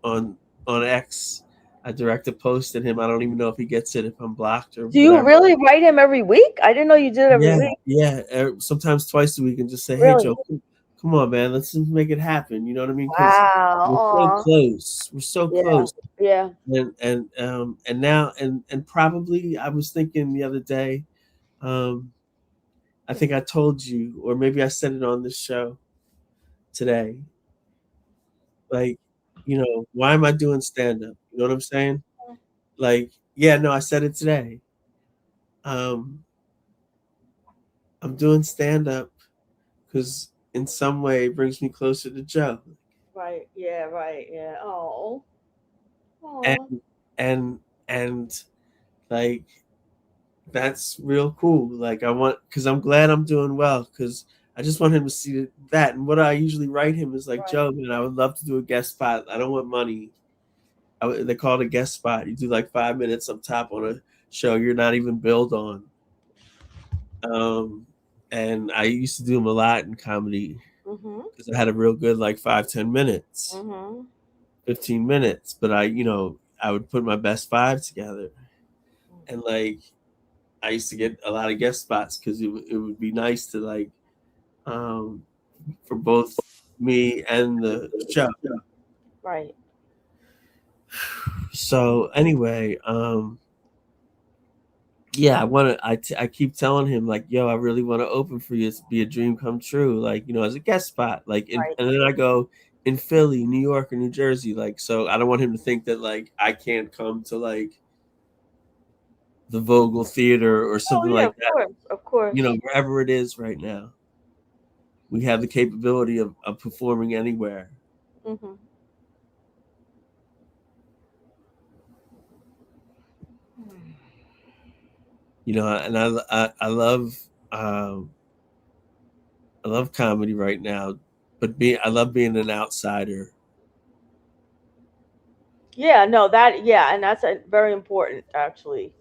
A: on X. I direct a post at him. I don't even know if he gets it, if I'm blocked or
B: Do you
A: whatever.
B: really write him every week? I didn't know you did it every week.
A: Yeah. Sometimes twice a week, and just say, "Hey,
B: Really?
A: Joe, come on, man, let's just make it happen." You know what I mean? Because
B: Wow.
A: we're so close. We're so
B: Yeah.
A: close.
B: Yeah.
A: And now and probably I was thinking the other day. I think I told you, or maybe I said it on this show today. Like, why am I doing stand up? You know what I'm saying? Like, yeah, no, I said it today. I'm doing stand up because in some way it brings me closer to Joe.
B: Right. Yeah. Right. Yeah. Oh.
A: And like that's real cool. Like because I'm glad I'm doing well, because I just want him to see that. And what I usually write him is like, Joe, man, I would love to do a guest spot. I don't want money. They call it a guest spot. You do like 5 minutes up top on a show you're not even billed on. And I used to do them a lot in comedy because I had a real good like 5-10 minutes, 15 minutes. But I would put my best 5 together, and like I used to get a lot of guest spots because it would be nice to like for both me and the show.
B: Right.
A: So anyway, yeah, I keep telling him like, yo, I really want to open for you. It's be a dream come true. Like, as a guest spot, like, and then I go in Philly, New York, or New Jersey. Like, so I don't want him to think that like I can't come to like the Vogel Theater or something like that.
B: Of course.
A: Wherever it is right now, we have the capability of performing anywhere.
B: Mm-hmm.
A: And I love comedy right now, but I love being an outsider.
B: Yeah, no, and that's very important actually,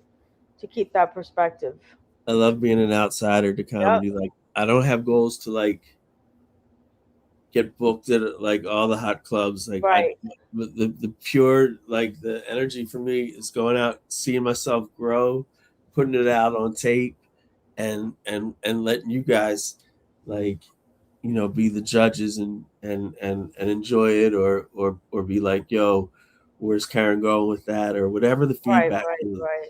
B: to keep that perspective.
A: I love being an outsider to comedy. Yep. Like, I don't have goals to like get booked at like all the hot clubs. Like,
B: right.
A: The pure, like, the energy for me is going out, seeing myself grow, putting it out on tape, and letting you guys like, be the judges and enjoy it, or be like, yo, where's Karen going with that, or whatever the feedback is.
B: Right.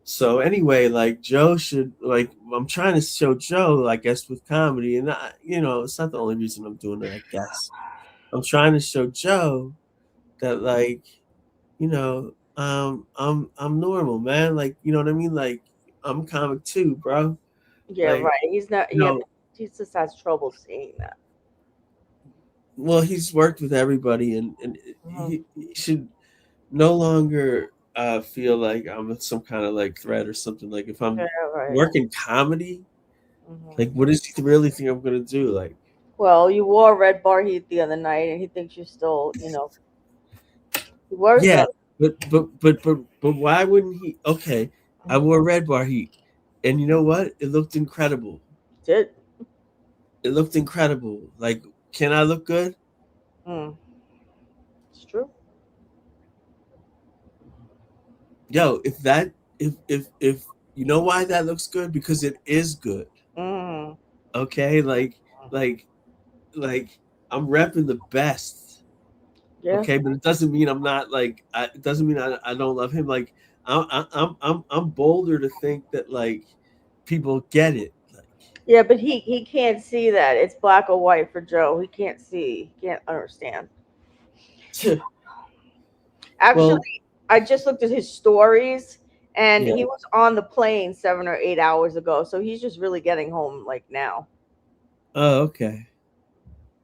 A: So anyway, like, Joe should, like, I'm trying to show Joe, I guess, with comedy, and it's not the only reason I'm doing it, I guess. I'm trying to show Joe that, like, I'm normal, man. Like, you know what I mean? Like, I'm comic too, bro.
B: Yeah,
A: like,
B: right. He's not. He just has trouble seeing that.
A: Well, he's worked with everybody, and he should no longer feel like I'm some kind of like threat or something. Like, if I'm working comedy, like, what does he really think I'm gonna do? Like,
B: well, you wore red bar heat the other night, and he thinks you're still, he wears
A: yeah, but why wouldn't he? Okay, I wore red bar heat, and you know what? It looked incredible.
B: It
A: looked incredible. Like, can I look good?
B: It's true.
A: Yo, if you know why that looks good? Because it is good. Okay, like I'm repping the best.
B: Yeah.
A: Okay, but it doesn't mean I'm not like. It doesn't mean I don't love him. Like, I'm bolder to think that like people get it. Like,
B: yeah, but he can't see that it's black or white for Joe. He can't see. He can't understand. Actually, I just looked at his stories, and he was on the plane 7 or 8 hours ago. So he's just really getting home like now.
A: Oh, okay.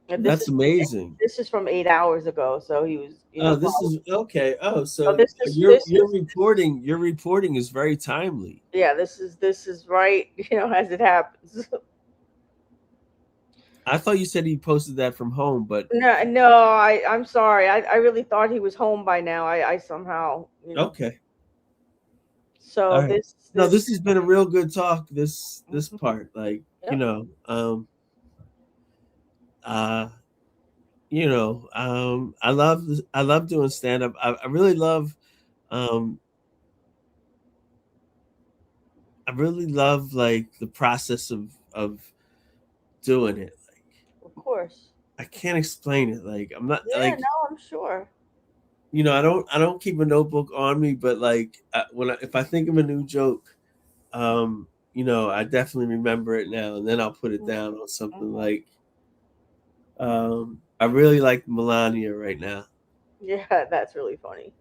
A: That's amazing.
B: This is from 8 hours ago, so he was.
A: This is okay. Oh, so your reporting is very timely.
B: Yeah, this is right. As it happens.
A: I thought you said he posted that from home, but
B: no. I'm sorry. I really thought he was home by now. I somehow.
A: Okay.
B: So
A: right. This has been a real good talk. This part, like, you know, I love doing stand up. I really love um I really love like the process of doing it. Like
B: Of course.
A: I can't explain it. Like I'm not
B: Yeah,
A: like,
B: no, I'm sure.
A: you know, I don't keep a notebook on me, but like if I think of a new joke, you know, I definitely remember it now, and then I'll put it down on something like, I really like Melania right now.
B: Yeah, that's really funny.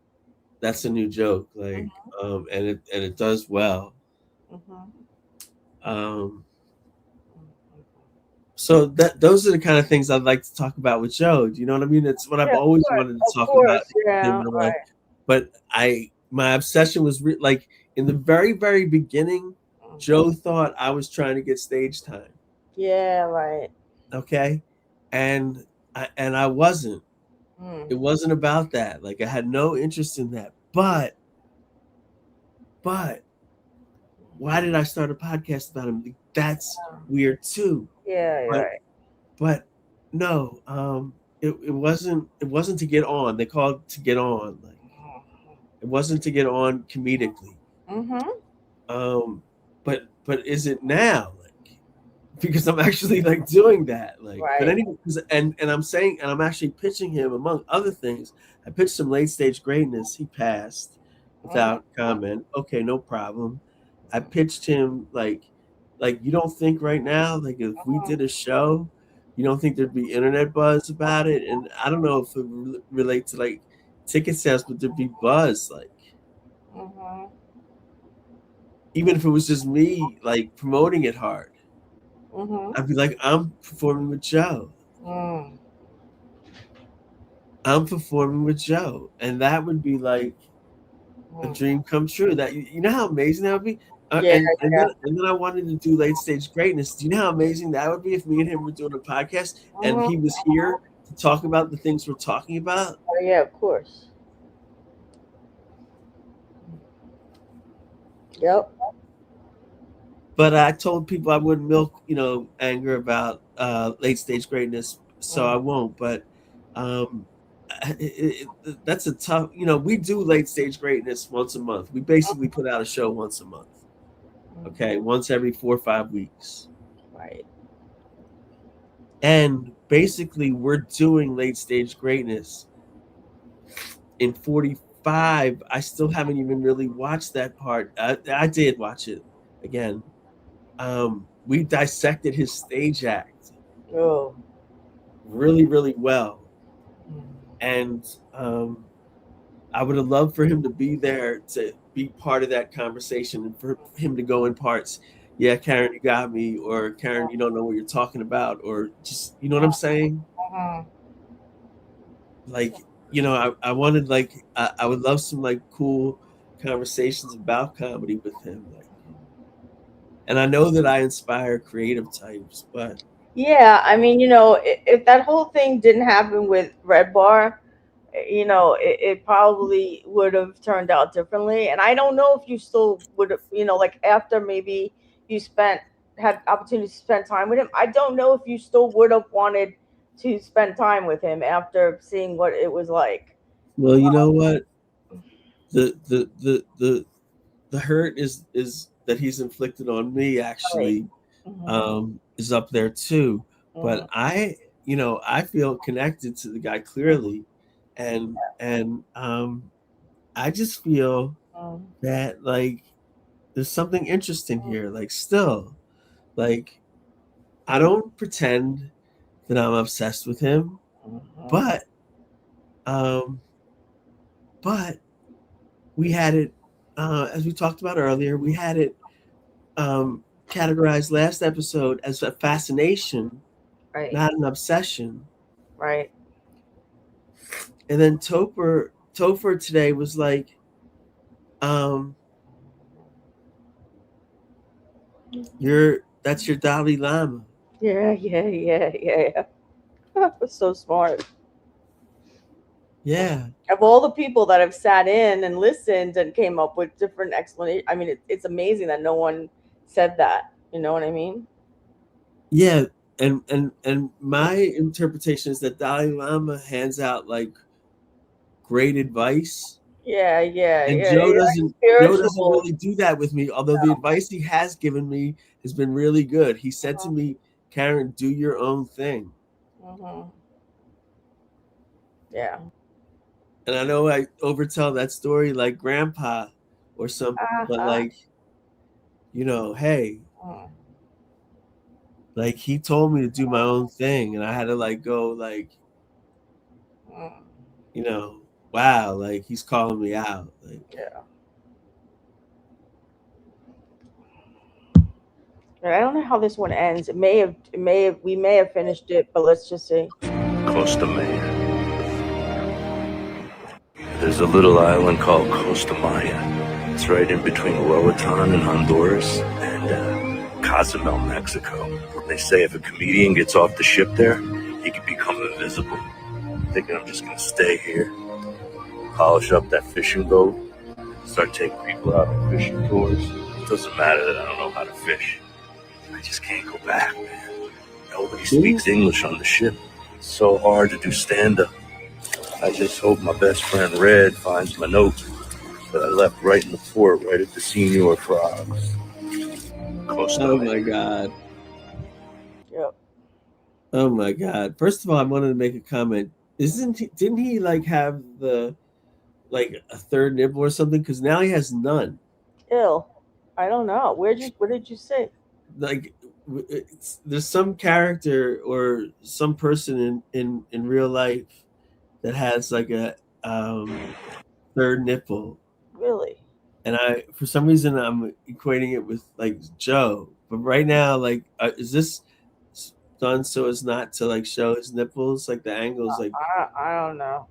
A: That's a new joke, like, and it does well. Um, so those are the kind of things I'd like to talk about with Joe. Do you know what I mean? It's what I've
B: Yeah, of
A: always
B: course,
A: wanted to
B: of
A: talk about
B: course,
A: him
B: yeah,
A: in a way.
B: right.
A: But my obsession was like in the very beginning, Joe thought I was trying to get stage time.
B: Yeah, right.
A: Okay, and I wasn't. It wasn't about that. Like I had no interest in that. But why did I start a podcast about him? That's weird too.
B: Yeah, you're
A: But
B: right.
A: but no, it wasn't to get on. They call it to get on. Like it wasn't to get on comedically. But is it now? Like because I'm actually like doing that. Like but
B: Right.
A: anyway, and I'm saying, and I'm actually pitching him among other things. I pitched some late stage greatness. He passed without comment. Okay, no problem. I pitched him like you don't think right now, like if we did a show, you don't think there'd be internet buzz about it? And I don't know if it relate to like ticket sales, but there'd be buzz, like even if it was just me like promoting it hard. I'd be like, I'm performing with Joe. I'm performing with Joe, and that would be like a dream come true. That you know how amazing that would be.
B: Yeah,
A: And then I wanted to do late stage greatness. Do you know how amazing that would be if me and him were doing a podcast and he was here to talk about the things we're talking about?
B: Oh, yeah, of course. Yep.
A: But I told people I wouldn't milk, you know, anger about late stage greatness, so I won't. But that's a tough, you know, we do late stage greatness once a month. We basically put out a show once a month. Okay, once every 4 or 5 weeks.
B: Right.
A: And basically we're doing late stage greatness in 45. I still haven't even really watched that part. I did watch it again. We dissected his stage act really well. And I would have loved for him to be there to be part of that conversation and for him to go in parts. Yeah, Karen, you got me, or Karen, you don't know what you're talking about, or just, you know what I'm saying? Like, you know, I wanted like, I would love some like cool conversations about comedy with him. Like, and I know that I inspire creative types, but
B: Yeah, I mean, you know, if that whole thing didn't happen with Red Bar, you know, it probably would have turned out differently. And I don't know if you still would have, you know, like after maybe you had opportunity to spend time with him. I don't know if you still would have wanted to spend time with him after seeing what it was like.
A: well, you know what? The hurt is that he's inflicted on me actually is up there too. But I, you know, I feel connected to the guy clearly, and I just feel that like there's something interesting here. Like still, like I don't pretend that I'm obsessed with him, but we had it as we talked about earlier. We had it categorized last episode as a fascination,
B: right,
A: not an obsession.
B: Right.
A: And then Topher today was like, that's your Dalai Lama.
B: Yeah. That's so smart.
A: Yeah.
B: Of all the people that have sat in and listened and came up with different explanations, I mean, it's amazing that no one said that. You know what I mean?
A: Yeah, And my interpretation is that Dalai Lama hands out like great advice.
B: Yeah.
A: And
B: He's
A: Joe
B: like
A: doesn't
B: spiritual.
A: really do that with me, although the advice he has given me has been really good. He said to me, Karen, do your own thing.
B: Yeah.
A: And I know I overtell that story like grandpa or something, but like, you know, hey, like he told me to do my own thing, and I had to like go like, you know, wow, like he's calling me out. Like,
B: yeah. And I don't know how this one ends. We may have finished it, but let's just see.
F: Costa Maya. There's a little island called Costa Maya. It's right in between Roatan and Honduras and Cozumel, Mexico. They say if a comedian gets off the ship there, he can become invisible. I'm thinking I'm just gonna stay here, polish up that fishing boat, start taking people out on fishing tours. It doesn't matter that I don't know how to fish. I just can't go back, man. Nobody speaks English on the ship. It's so hard to do stand-up. I just hope my best friend Red finds my note that I left right in the fort, right at the Senior Frogs.
A: oh my God.
B: Yep.
A: Oh my God. First of all, I wanted to make a comment. Didn't he like have the like a third nipple or something? Because now he has none.
B: Ill. I don't know. What did you say?
A: Like there's some character or some person in real life that has like a third nipple.
B: Really?
A: And I, for some reason, I'm equating it with like Joe. But right now, like, is this done so as not to like show his nipples? Like the angles, like
B: I don't know.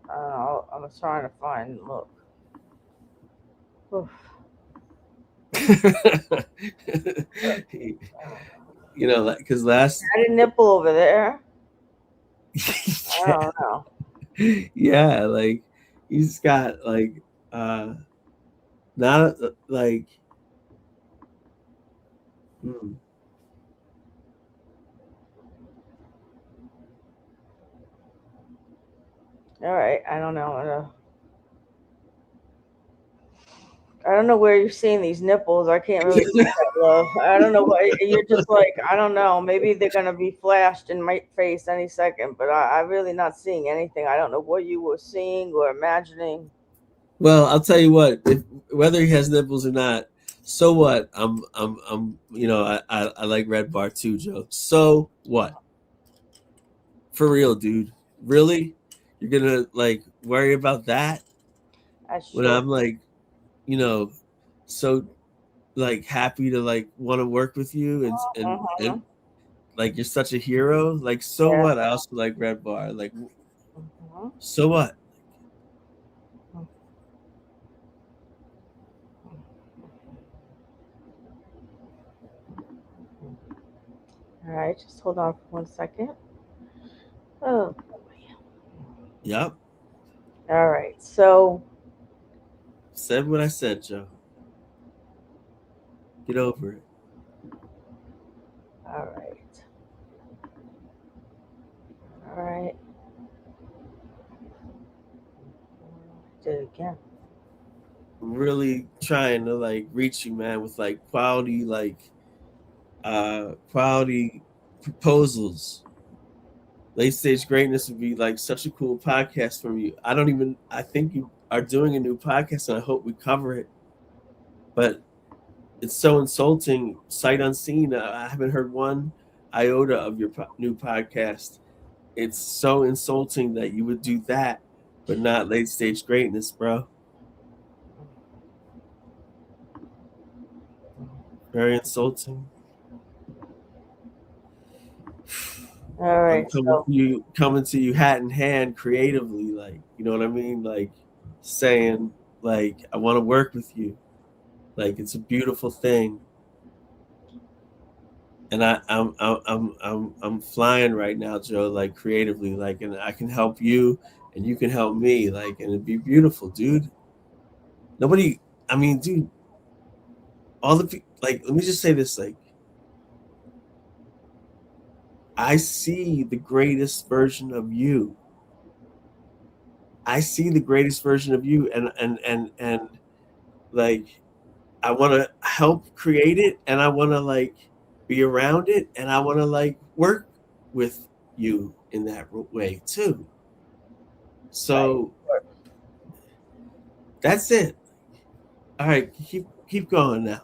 B: I don't know. I'm trying to find. Look. Oof.
A: you know, like because last
B: I had a nipple over there. I don't know.
A: Yeah, like he's got like not like
B: All right, I don't know. I don't know where you're seeing these nipples. I can't really see that, love. I don't know why you're just like, I don't know. Maybe they're gonna be flashed in my face any second, but I'm really not seeing anything. I don't know what you were seeing or imagining.
A: Well, I'll tell you what. Whether he has nipples or not, so what? I'm you know, I like Red Bar too, Joe. So what? For real, dude. Really? You're gonna like worry about that? When I'm like, you know, so like happy to like want to work with you and like you're such a hero. Like, so what? I also like Red Bar. Like, so what?
B: All right, just hold on for 1 second. Oh boy.
A: Yep.
B: All right, so
A: said what I said, Joe. Get over it.
B: All right. All right. Did it again.
A: I'm really trying to like reach you, man, with like quality proposals. Late Stage Greatness would be like such a cool podcast from you. I think you are doing a new podcast and I hope we cover it. But it's so insulting, sight unseen. I haven't heard one iota of your new podcast. It's so insulting that you would do that, but not Late Stage Greatness, bro. Very insulting.
B: All right,
A: coming to you hat in hand creatively, like, you know what I mean? Like saying like, I want to work with you. Like, it's a beautiful thing. And I'm flying right now, Joe, like creatively, like, and I can help you and you can help me, like, and it'd be beautiful, dude. Dude, all the people, like, let me just say this, like, I see the greatest version of you. I see the greatest version of you, and like I want to help create it, and I want to like be around it, and I want to like work with you in that way too. So that's it. All right, keep going now.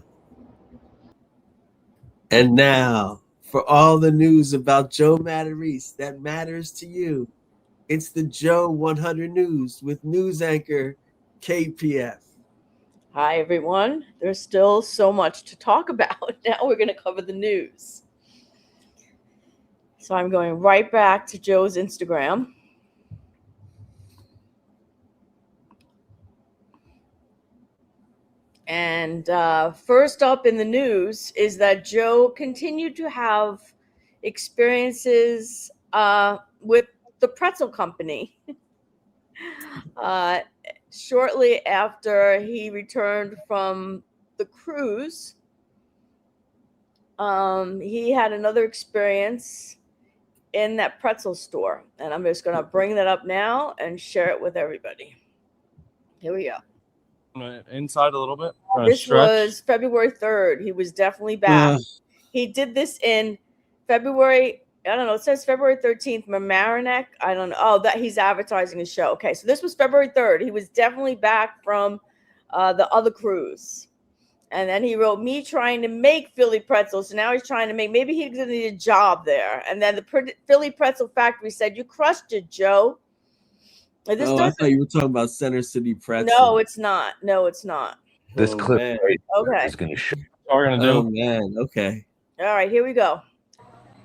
A: And now for all the news about Joe Matarese that matters to you, it's the Joe 100 News with news anchor KPF.
B: Hi, everyone. There's still so much to talk about. Now we're going to cover the news. So I'm going right back to Joe's Instagram. And first up in the news is that Joe continued to have experiences with the pretzel company. Shortly after he returned from the cruise, he had another experience in that pretzel store. And I'm just going to bring that up now and share it with everybody. Here we go.
I: Inside a little bit.
B: This was February 3rd. He was definitely back. He did this in February. I don't know. It says February 13th. Mamaroneck. I don't know. Oh, that he's advertising his show. Okay, so this was February 3rd. He was definitely back from the other cruise. And then he wrote, me trying to make Philly pretzels. So now he's trying to make, maybe he's going to need a job there. And then the Philly Pretzel Factory said, you crushed it, Joe.
A: I thought you were talking about Center City Pretzel.
B: No, it's not. No, it's not.
F: This clip right
B: Okay.
F: is going to show.
I: What we're going to do.
A: Oh, man. Okay.
B: All right, here we go.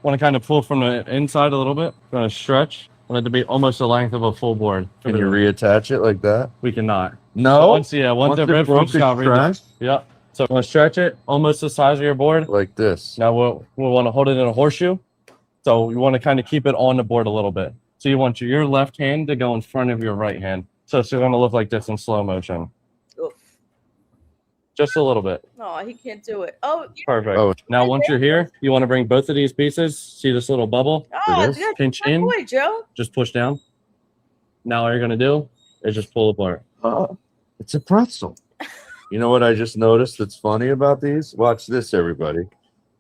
I: Want to kind of pull from the inside a little bit. Going to stretch. Want it to be almost the length of a full board.
F: Can you reattach it like that?
I: We cannot.
F: No?
I: So once the rib
F: broke, it's
I: yeah. So I'm going to stretch it almost the size of your board.
F: Like this.
I: Now we'll want to hold it in a horseshoe. So you want to kind of keep it on the board a little bit. So you want your left hand to go in front of your right hand. So it's going to look like this in slow motion.
B: Oof.
I: Just a little bit.
B: Oh, he can't do it. Oh,
I: Perfect. Now, once you're here, you want to bring both of these pieces. See this little bubble?
B: Oh, that's
I: pinch
B: my
I: in.
B: boy, Joe.
I: Just push down. Now all you're going to do is just pull apart.
F: Oh, it's a pretzel. You know what I just noticed that's funny about these? Watch this, everybody.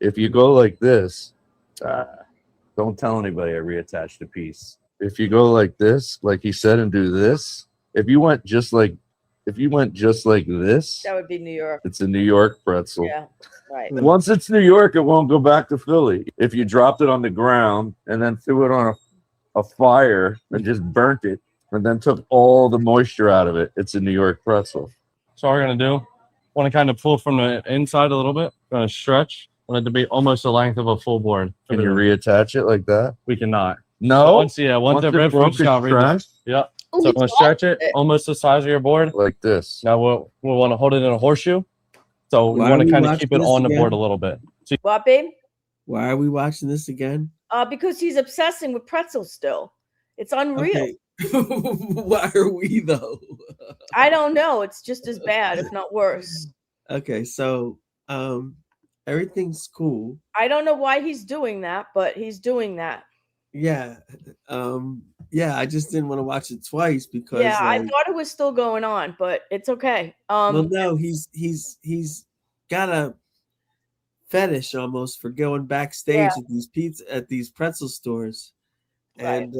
F: If you go like this, don't tell anybody I reattached a piece. If you go like this, like he said, and do this, if you went just like this,
B: That would be New York.
F: it's a New York pretzel.
B: Yeah, right.
F: Once it's New York, it won't go back to Philly. If you dropped it on the ground and then threw it on a fire and just burnt it and then took all the moisture out of it, it's a New York pretzel.
I: So what we're going to do, want to kind of pull from the inside a little bit. Going to stretch. Want it to be almost the length of a full board.
F: Can you reattach it like that?
I: We cannot.
F: No.
I: Once the rib
F: broke, it's
I: yeah. So I'm going to stretch it almost the size of your board.
F: Like this.
I: Now we'll want to hold it in a horseshoe. So we want to kind of keep it on the board a little bit. So
B: What, babe?
A: Why are we watching this again?
B: Because he's obsessing with pretzels still. It's unreal.
A: Okay. Why are we though?
B: I don't know. It's just as bad, if not worse.
A: Okay, so everything's cool.
B: I don't know why he's doing that, but he's doing that.
A: Yeah. Yeah, I just didn't want to watch it twice because
B: Yeah, I thought it was still going on, but it's okay.
A: well, no, he's got a fetish almost for going backstage at these pretzel stores.
B: Right.
A: And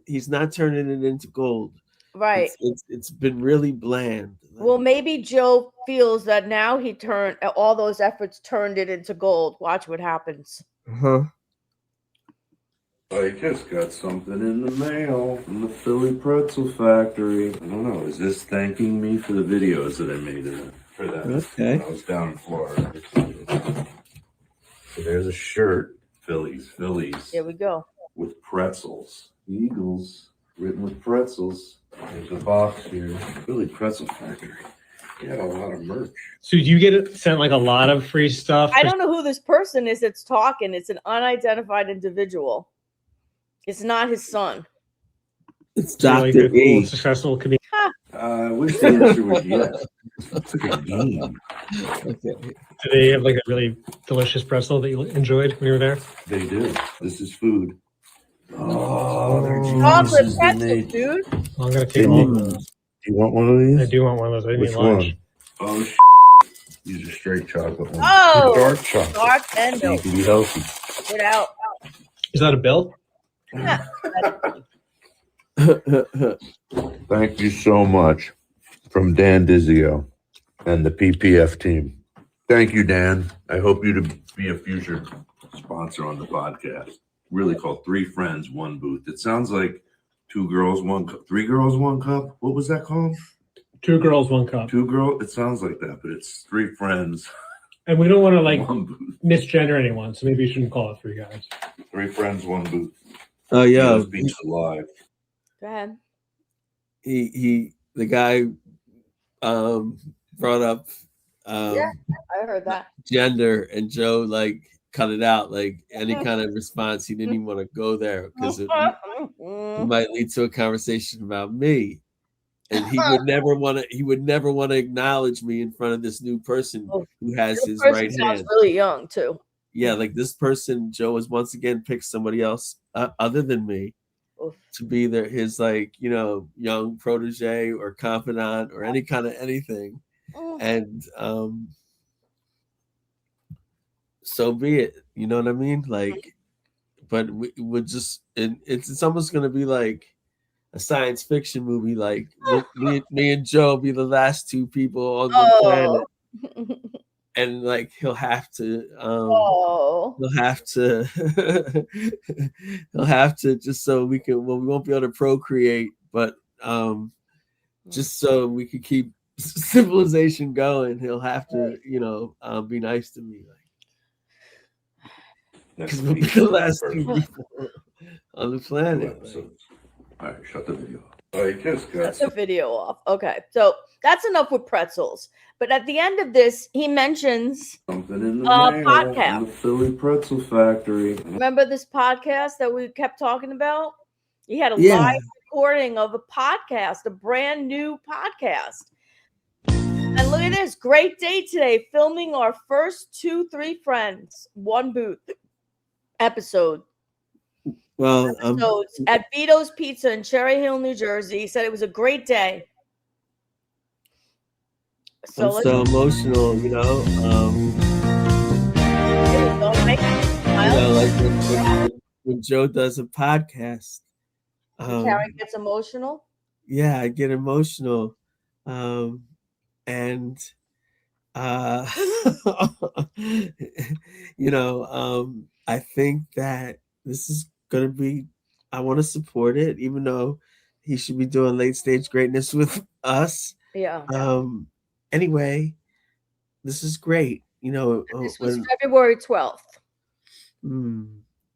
A: he's not turning it into gold.
B: Right.
A: It's been really bland.
B: Well, maybe Joe feels that now he turned all those efforts turned it into gold. Watch what happens.
A: Huh.
F: I just got something in the mail from the Philly Pretzel Factory. I don't know. Is this thanking me for the videos that I made for that?
A: Okay.
F: When I was down in Florida. So there's a shirt. Phillies.
B: Here we go.
F: With pretzels. Eagles. Written with pretzels. There's a box here. Philly Pretzel Factory. You got a lot of merch.
V: So you get sent like a lot of free stuff?
B: I don't know who this person is that's talking. It's an unidentified individual. It's not his son.
A: It's
V: Dr.
A: Dr. E.
V: Successful comedian.
F: I wish the answer was yes. It's like a game.
A: Okay.
V: Do they have like a really delicious pretzel that you enjoyed when you were there?
F: They do. This is food. Oh, they're
B: Chocolate
F: geniuses. They
B: pretzels,
F: made.
B: dude.
V: Well, I'm gonna take all of
F: Do
V: those.
F: you want one of these?
V: I do want one of those. I
F: Which
V: need lunch.
F: one? Oh, these are straight chocolate ones.
B: Oh,
F: Dark chocolate.
B: dark and
F: So you
B: milk.
F: can be healthy.
B: Get out.
V: Is that a bill?
B: Yeah.
F: Thank you so much from Dan Dizio and the PPF team. Thank you, Dan. I hope you to be a future sponsor on the podcast. Really called 3 Friends, 1 Booth. It sounds like 2 girls, 1 cup. 3 girls, 1 cup. What was that called?
V: 2 girls, 1 cup.
F: 2 girls. It sounds like that, but it's 3 friends.
V: And we don't want to like
F: 1 booth.
V: misgender anyone, so maybe you shouldn't call it 3 guys.
F: 3 friends, 1 booth.
A: Oh yeah,
F: Beach Alive.
B: Go ahead.
A: the guy brought up
B: Yeah, I heard that.
A: gender, and Joe like cut it out. Like any kind of response, he didn't even want to go there because it might lead to a conversation about me. And he would never want to. He would never want to acknowledge me in front of this new person who has
B: This
A: his
B: person
A: right
B: sounds
A: hand.
B: really young too.
A: Yeah, like this person, Joe has once again picked somebody else other than me to be his like young protege or confidant or any kind of anything, and so be it. You know what I mean? Like, but we would just it's almost gonna be like a science fiction movie. Like me and Joe be the last 2 people on the planet. And like he'll have to just so we can we won't be able to procreate, but just so we could keep civilization going, he'll have to be nice to me, like because we'll be the last 2 people on the planet.
F: All right, shut the video off. All right, just
B: Shut the video off. Okay, so that's enough with pretzels. But at the end of this, he mentions
F: something in the
B: podcast.
F: In the Philly Pretzel Factory.
B: Remember this podcast that we kept talking about? He had a
A: Yeah.
B: live recording of a podcast, a brand new podcast. And look at this, great day today, filming our first 2, 3 friends, 1 booth episode.
A: Well,
B: Episodes at Vito's Pizza in Cherry Hill, New Jersey. He said it was a great day. So
A: I'm so emotional, like when Joe does a podcast.
B: Karen gets emotional.
A: Yeah, I get emotional. And I think that this is gonna be, I want to support it, even though he should be doing late stage greatness with us.
B: Yeah.
A: Anyway, this is great.
B: This was February 12th.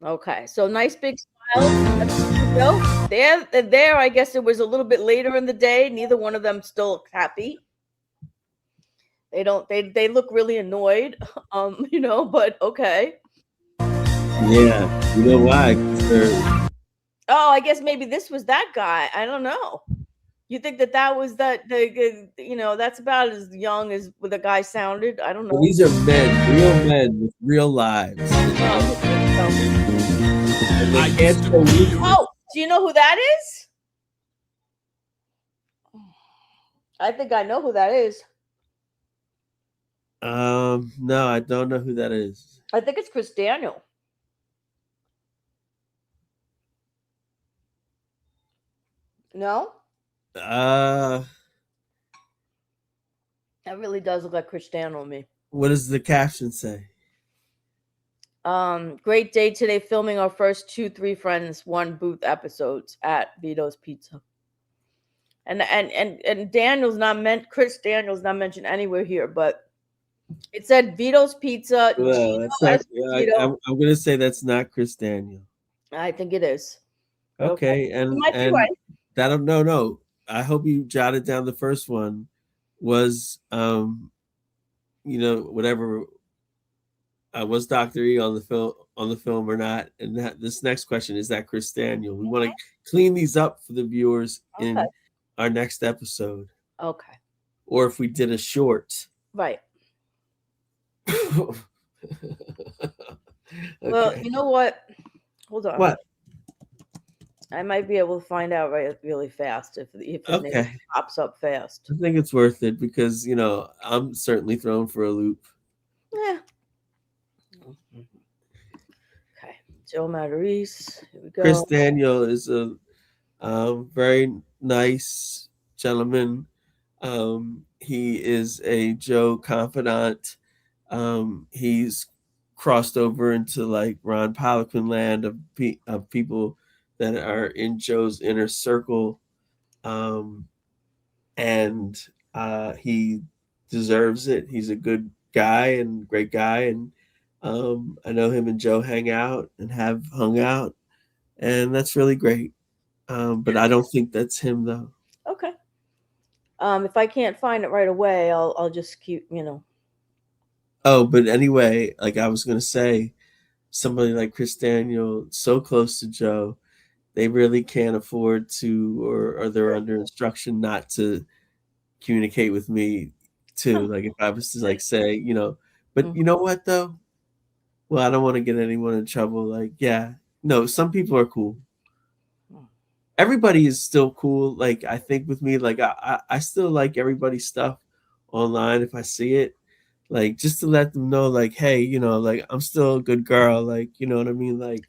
B: Okay, so nice big smile. There, I guess it was a little bit later in the day. Neither one of them still happy. They look really annoyed, but okay.
A: Yeah, you know why?
B: Oh, I guess maybe this was that guy. I don't know. You think that was that's about as young as the guy sounded? I don't know.
A: Well, these are real men with real lives.
B: Oh, do you know who that is? I think I know who that is.
A: No, I don't know who that is.
B: I think it's Chris Daniel. No?
A: That
B: really does look like Chris Daniel to me.
A: What does the caption say?
B: Great day today, filming our first 2, 3 friends, 1 booth episodes at Vito's Pizza. And Daniel's not meant. Chris Daniel's not mentioned anywhere here, but it said Vito's Pizza.
A: Well, that's not, I'm gonna say that's not Chris Daniel.
B: I think it is.
A: Okay,
B: You might be right.
A: that no. I hope you jotted down the first one was whatever was Dr. E on the film or not, and that this next question is that Chris Daniel. We want to clean these up for the viewers in our next episode.
B: Okay.
A: Or if we did a short.
B: Right.
A: Okay.
B: Well, you know what? Hold on.
A: What?
B: I might be able to find out really fast if the name
A: Okay.
B: pops up fast.
A: I think it's worth it because, you know, I'm certainly thrown for a loop.
B: Yeah. Okay. Joe Matarese. Here we go.
A: Chris Daniel is a very nice gentleman. He is a Joe confidant. He's crossed over into like Ron Poliquin land of people that are in Joe's inner circle. And he deserves it. He's a good guy and great guy. And I know him and Joe hang out and have hung out. And that's really great. But I don't think that's him though.
B: Okay. If I can't find it right away, I'll just keep, you know.
A: Oh, but anyway, like I was gonna say, somebody like Chris Daniel, so close to Joe, they really can't afford to, or they're under instruction not to communicate with me too. Like if I was to like say, you know, but you know what though? Well, I don't want to get anyone in trouble. Like, yeah, no, some people are cool. Everybody is still cool. Like I think with me, like I still like everybody's stuff online if I see it. Like just to let them know, like, hey, you know, like I'm still a good girl. Like, you know what I mean? Like,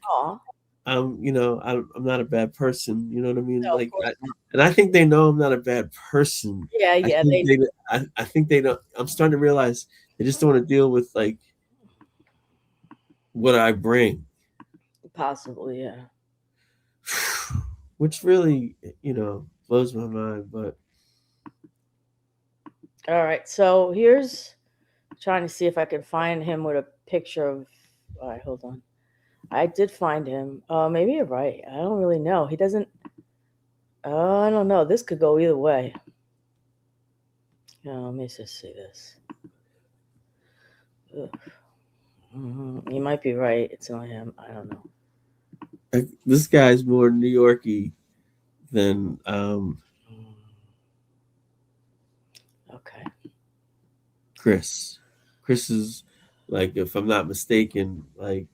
A: you know, I'm not a bad person. You know what I mean?
B: No,
A: like, and I think they know I'm not a bad person.
B: Yeah, yeah.
A: I think they don't. I'm starting to realize they just don't want to deal with like what I bring.
B: Possibly, yeah.
A: Which really, you know, blows my mind. But
B: all right, so here's trying to see if I can find him with a picture of. All right, hold on. I did find him. Maybe you're right. I don't really know. He doesn't. I don't know. This could go either way. Let me just see this. You might be right. It's not him. I don't know.
A: This guy's more New Yorky than
B: okay.
A: Chris. Chris is like, if I'm not mistaken, like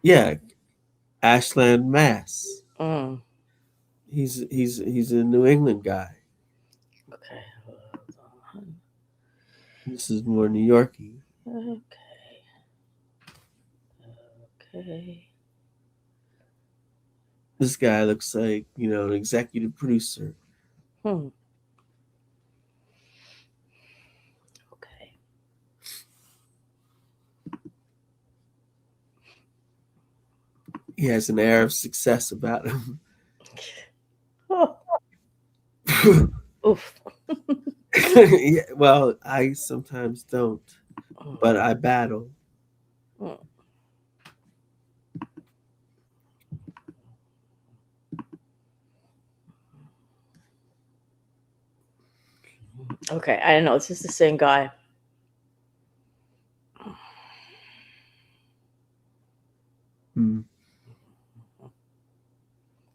A: yeah, Ashland, Mass. He's a New England guy.
B: Okay.
A: This is more New Yorky.
B: Okay.
A: This guy looks like, you know, an executive producer.
B: Okay.
A: He has an air of success about him.
B: Oof.
A: Yeah, well, I sometimes don't, but I battle.
B: Okay, I don't know. It's just the same guy.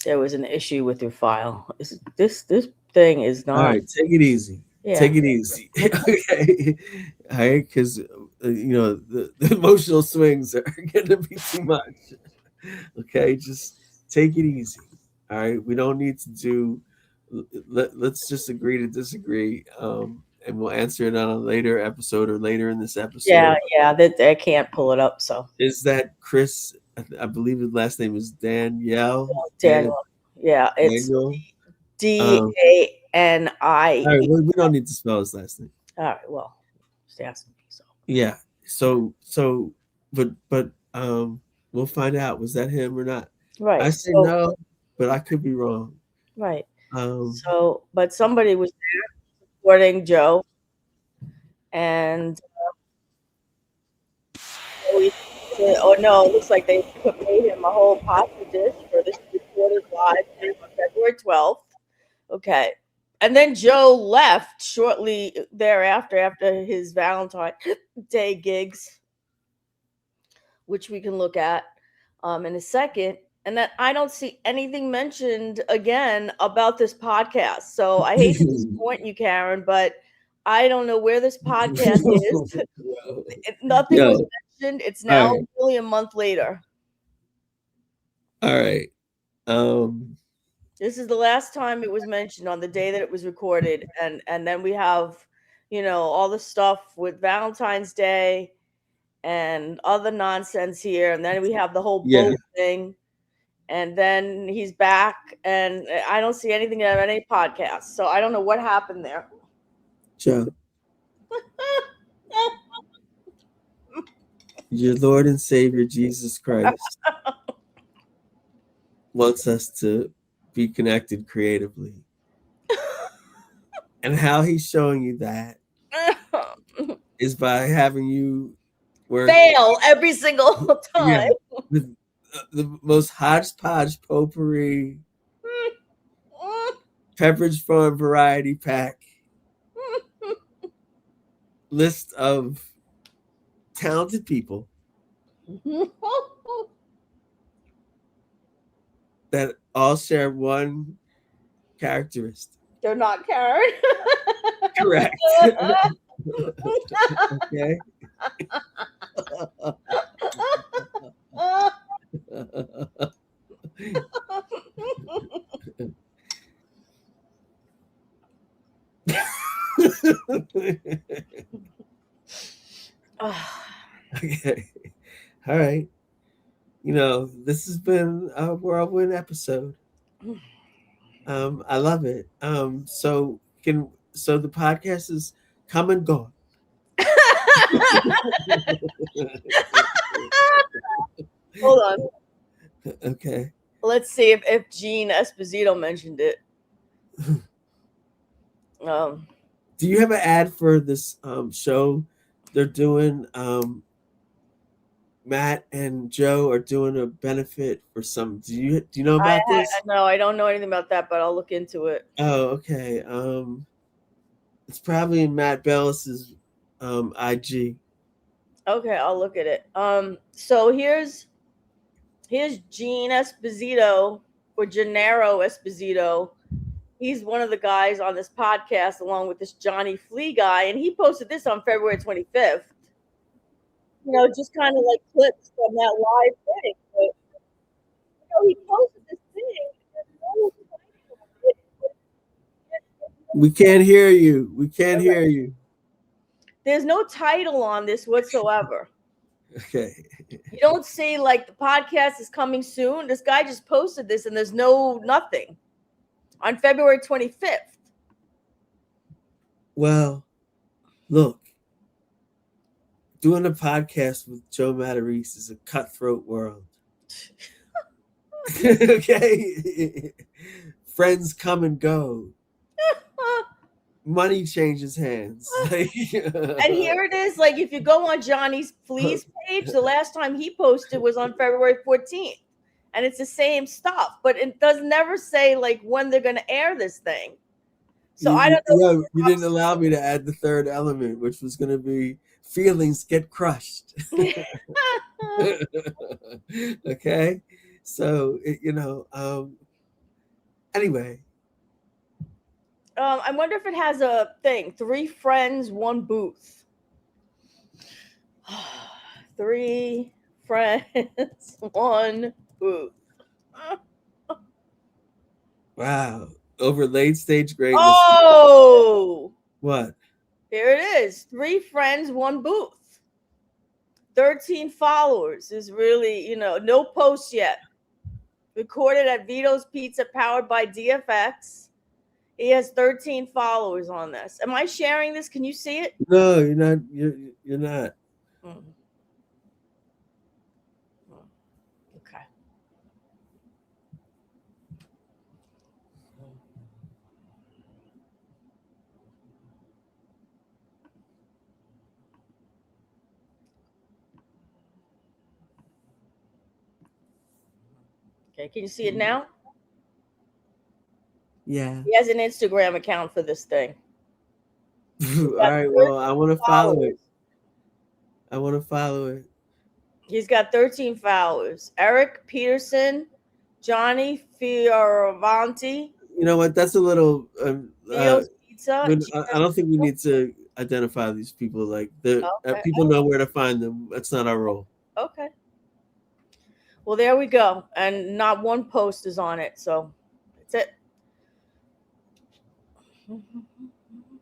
B: There was an issue with your file. This thing is not.
A: All right, take it easy.
B: Yeah.
A: Take it easy. Okay. All right, because you know the emotional swings are going to be too much. Okay, just take it easy. All right, we don't need to do. Let's just agree to disagree, and we'll answer it on a later episode or later in this episode.
B: Yeah. That I can't pull it up. So
A: is that Chris? I believe his last name is Danielle.
B: Daniel. Yeah, it's DANI.
A: All right, we don't need to spell his last name.
B: All right, well, just asking me. So
A: yeah, but we'll find out. Was that him or not?
B: Right.
A: I say no, but I could be wrong.
B: Right. But somebody was there supporting Joe, and oh no, it looks like they made him a whole pasta dish for this recorded live on February 12th. Okay. And then Joe left shortly thereafter, after his Valentine's Day gigs, which we can look at in a second. And that I don't see anything mentioned again about this podcast. So I hate to disappoint you, Karen, but I don't know where this podcast is. Nothing
A: Yo.
B: was mentioned. It's now
A: All right.
B: really a month later.
A: All right.
B: This is the last time it was mentioned, on the day that it was recorded, and then we have, all the stuff with Valentine's Day and other nonsense here, and then we have the whole boat thing, and then he's back, and I don't see anything of any podcast, so I don't know what happened there.
A: Joe, your Lord and Savior Jesus Christ wants us to be connected creatively. And how he's showing you that is by having you work
B: fail every single time.
A: With the most hodgepodge potpourri Pepperidge Farm variety pack list of talented people that all share one characteristic.
B: They're not Karen.
A: Correct. Okay. Okay. All right. This has been a whirlwind episode. I love it. So the podcast is come and gone.
B: Hold on.
A: Okay.
B: Let's see if Gene Esposito mentioned it.
A: Do you have an ad for this show they're doing? Matt and Joe are doing a benefit for some. Do you know about this?
B: No, I don't know anything about that, but I'll look into it.
A: Oh, okay. It's probably in Matt Bellis's IG.
B: Okay, I'll look at it. So here's Gene Esposito, or Gennaro Esposito. He's one of the guys on this podcast, along with this Johnny Flea guy, and he posted this on February 25th. Just kind of like clips from that live thing. But he posted this thing.
A: We can't hear you. We can't hear you.
B: There's no title on this whatsoever.
A: Okay.
B: You don't see like the podcast is coming soon. This guy just posted this, and there's nothing on February 25th.
A: Well, look, doing a podcast with Joe Matarese is a cutthroat world. Okay. Friends come and go. Money changes hands.
B: And here it is. Like, if you go on Johnny Flea's page, the last time he posted was on February 14th. And it's the same stuff. But it does never say, like, when they're going to air this thing. So I don't know.
A: You didn't allow me to add the third element, which was going to be feelings get crushed. Okay. So, anyway.
B: I wonder if it has a thing. 3 friends, 1 booth. 3 friends, 1 booth.
A: Wow. Over late stage greatness.
B: Oh!
A: What?
B: Here it is. 3 friends, 1 booth. 13 followers is really, no posts yet. Recorded at Vito's Pizza, powered by DFX. He has 13 followers on this. Am I sharing this? Can you see it?
A: No, you're not. You're not.
B: Okay. Okay, can you see it now?
A: Yeah.
B: He has an Instagram account for this thing.
A: All right. Well, I want to follow it. I want to follow it.
B: He's got 13 followers. Eric Peterson, Johnny Fioravanti.
A: You know what? That's a little.
B: Vito's Pizza.
A: I don't think we need to identify these people. Like the
B: Okay.
A: people know where to find them. That's not our role.
B: Okay. Well, there we go. And not one post is on it. So that's it.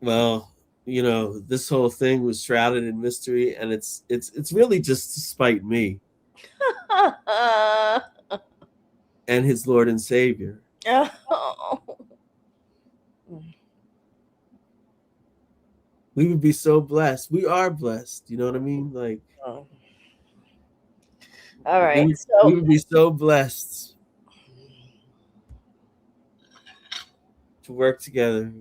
A: Well, you know, this whole thing was shrouded in mystery, and it's really just to spite me and his Lord and Savior.
B: Oh.
A: We would be so blessed. We are blessed. You know what I mean? Like,
B: All right.
A: We would be so blessed to work together.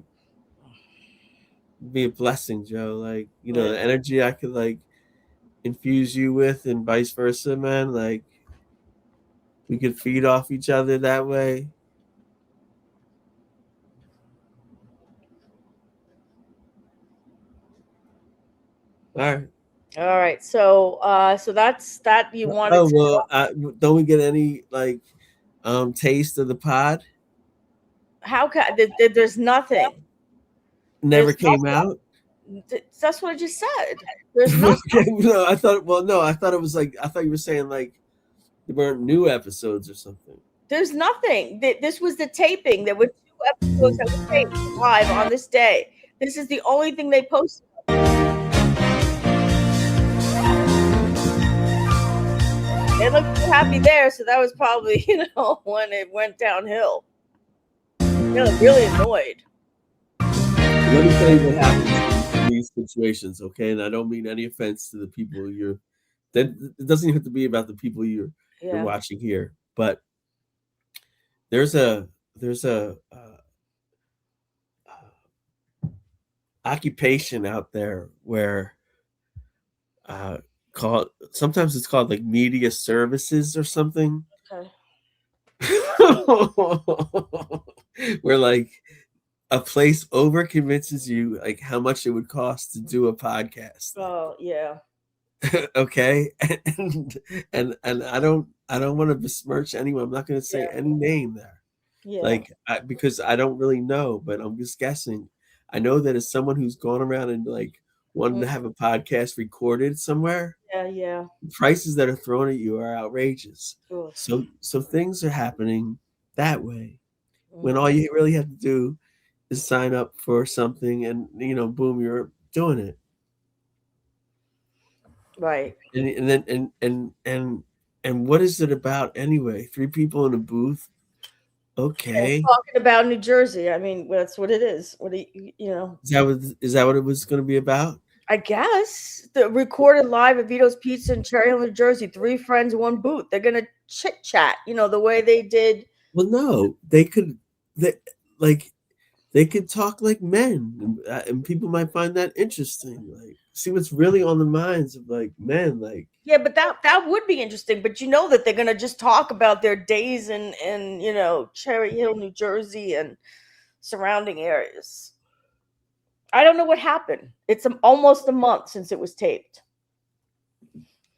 A: It'd be a blessing, Joe. Like, you know, the energy I could like infuse you with, and vice versa, man. Like, we could feed off each other that way. All
B: right. So that's that you wanted
A: Oh
B: to
A: well, don't we get any like taste of the pod?
B: How can there's nothing.
A: Never came out.
B: That's what I just said. There's nothing.
A: No, I thought it was like, I thought you were saying like there weren't new episodes or something.
B: There's nothing. This was the taping. There were 2 episodes that were taped live on this day. This is the only thing they posted. They looked so happy there, so that was probably, you know, when it went downhill. They look really annoyed.
A: Let me tell you what happens in these situations, okay? And I don't mean any offense to the people that it doesn't even have to be about the people you're watching here, but there's a occupation out there where sometimes it's called like media services or something.
B: Okay.
A: Where like a place over convinces you like how much it would cost to do a podcast.
B: Oh yeah.
A: Okay. And I don't want to besmirch anyone. I'm not going to say any name there.
B: Yeah.
A: Like because I don't really know, but I'm just guessing. I know that as someone who's gone around and like wanted to have a podcast recorded somewhere.
B: Yeah.
A: The prices that are thrown at you are outrageous.
B: Oof.
A: So things are happening that way. When all you really have to do is sign up for something, and you know, boom, you're doing it.
B: Right.
A: And what is it about anyway? 3 people in a booth. Okay.
B: Talking about New Jersey. I mean, that's what it is. What do you know?
A: Is that what it was going to be about?
B: I guess the recorded live at Vito's Pizza in Cherry Hill, New Jersey. 3 friends, 1 booth. They're gonna chit chat. You know, the way they did.
A: Well, no, they could talk like men, and people might find that interesting. Like, see what's really on the minds of like men. Like,
B: yeah, but that would be interesting. But you know that they're gonna just talk about their days in you know, Cherry Hill, New Jersey, and surrounding areas. I don't know what happened. It's almost a month since it was taped.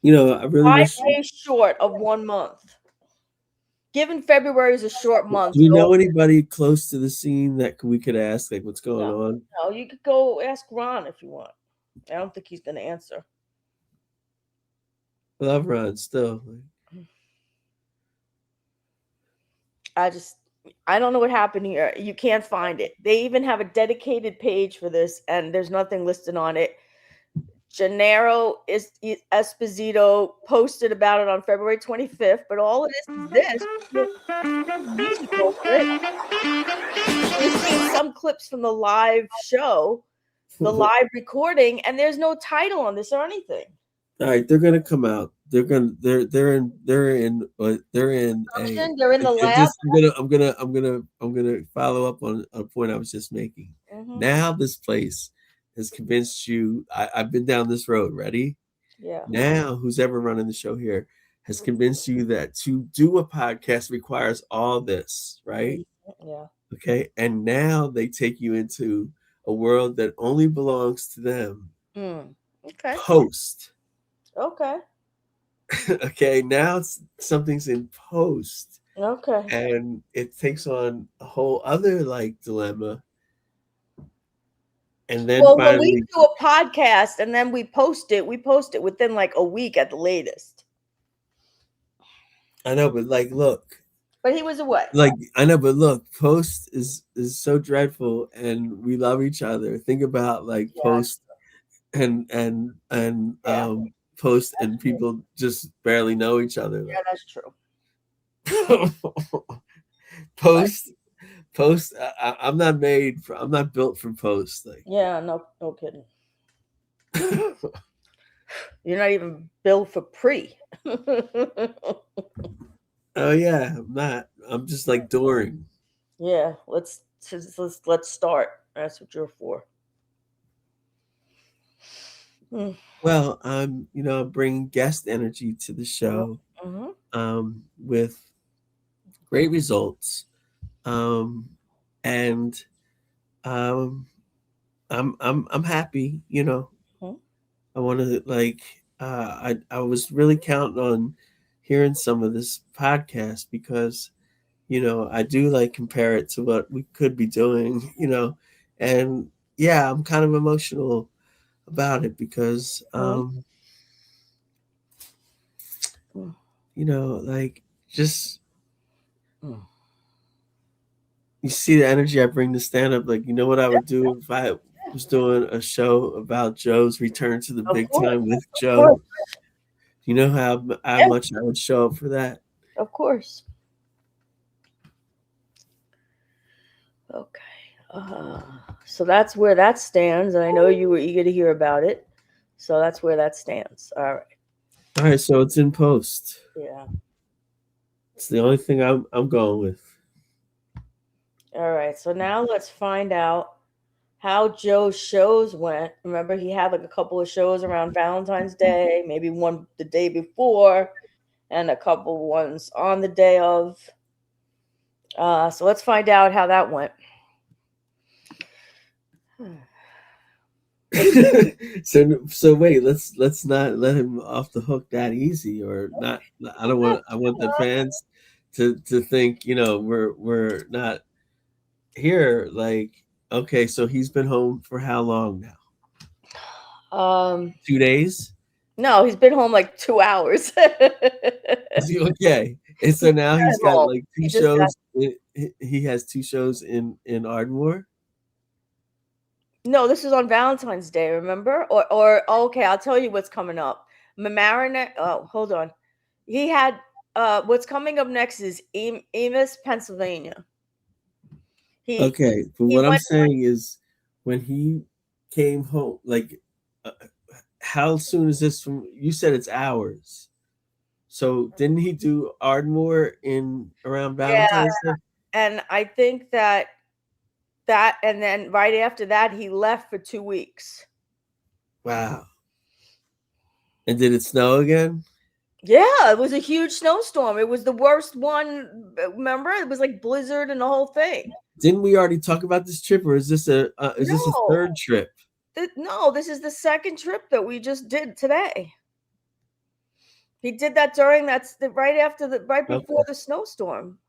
A: You know, I really
B: 5 days short of 1 month. Given February is a short month.
A: Do you know anybody close to the scene that we could ask, like, what's going on?
B: No, you could go ask Ron if you want. I don't think he's going to answer.
A: I love Ron still.
B: I don't know what happened here. You can't find it. They even have a dedicated page for this, and there's nothing listed on it. Gennaro Esposito posted about it on February 25th, but all it is this. We're seeing some clips from the live show, the live recording, and there's no title on this or anything.
A: All right, they're gonna come out. They're in the lab. I'm gonna follow up on a point I was just making.
B: Mm-hmm.
A: Now this place has convinced you. I've been down this road. Ready?
B: Yeah.
A: Now, who's ever running the show here has convinced you that to do a podcast requires all this, right?
B: Yeah.
A: Okay. And now they take you into a world that only belongs to them.
B: Okay.
A: Post.
B: Okay.
A: Okay. Now something's in post.
B: Okay.
A: And it takes on a whole other like dilemma. And then
B: Well, when
A: finally,
B: we do a podcast and then we post it within like a week at the latest.
A: I know, but like, look,
B: But he was away.
A: like I know, but look, post is so dreadful, and we love each other. Think about like post and post and people just barely know each other.
B: Yeah, that's true.
A: Post. I'm not built for post. Like,
B: Yeah, no kidding. You're not even built for pre.
A: oh yeah, I'm not. I'm just like during.
B: Yeah, let's start. That's what you're for.
A: Well, I'm bringing guest energy to the show, with great results, and I'm happy. I want to like I was really counting on hearing some of this podcast because I do like compare it to what we could be doing, and yeah, I'm kind of emotional about it because like just you see the energy I bring to stand up. Like, what I would do if I was doing a show about Joe's return to the big time with Joe. You know how much I would show up for that.
B: Of course. Okay. So that's where that stands. And I know you were eager to hear about it. So that's where that stands. All right.
A: All right. So it's in post.
B: Yeah.
A: It's the only thing I'm going with.
B: All right. So now let's find out how Joe's shows went. Remember, he had like a couple of shows around Valentine's Day, maybe one the day before, and a couple ones on the day of. So let's find out how that went.
A: so wait, let's not let him off the hook that easy, or not. I want the fans to think we're not here. Like, okay, so he's been home for how long now? 2 days?
B: No, he's been home like 2 hours.
A: Okay, and so now he's got like 2 shows. He has 2 shows in Ardmore.
B: No, this is on Valentine's Day, remember? Or okay, I'll tell you what's coming up. Marinette. Oh, hold on. He had what's coming up next is Emus, Pennsylvania.
A: Okay, but what I'm saying is, when he came home, like, how soon is this from? You said it's hours. So didn't he do Ardmore in around Valentine's Day?
B: And I think that, and then right after that, he left for 2 weeks.
A: Wow. And did it snow again?
B: Yeah, it was a huge snowstorm. It was the worst one. Remember, it was like blizzard and the whole thing.
A: Didn't we already talk about this trip, or is this a third trip?
B: No, this is the second trip that we just did today. He did that during right before the snowstorm.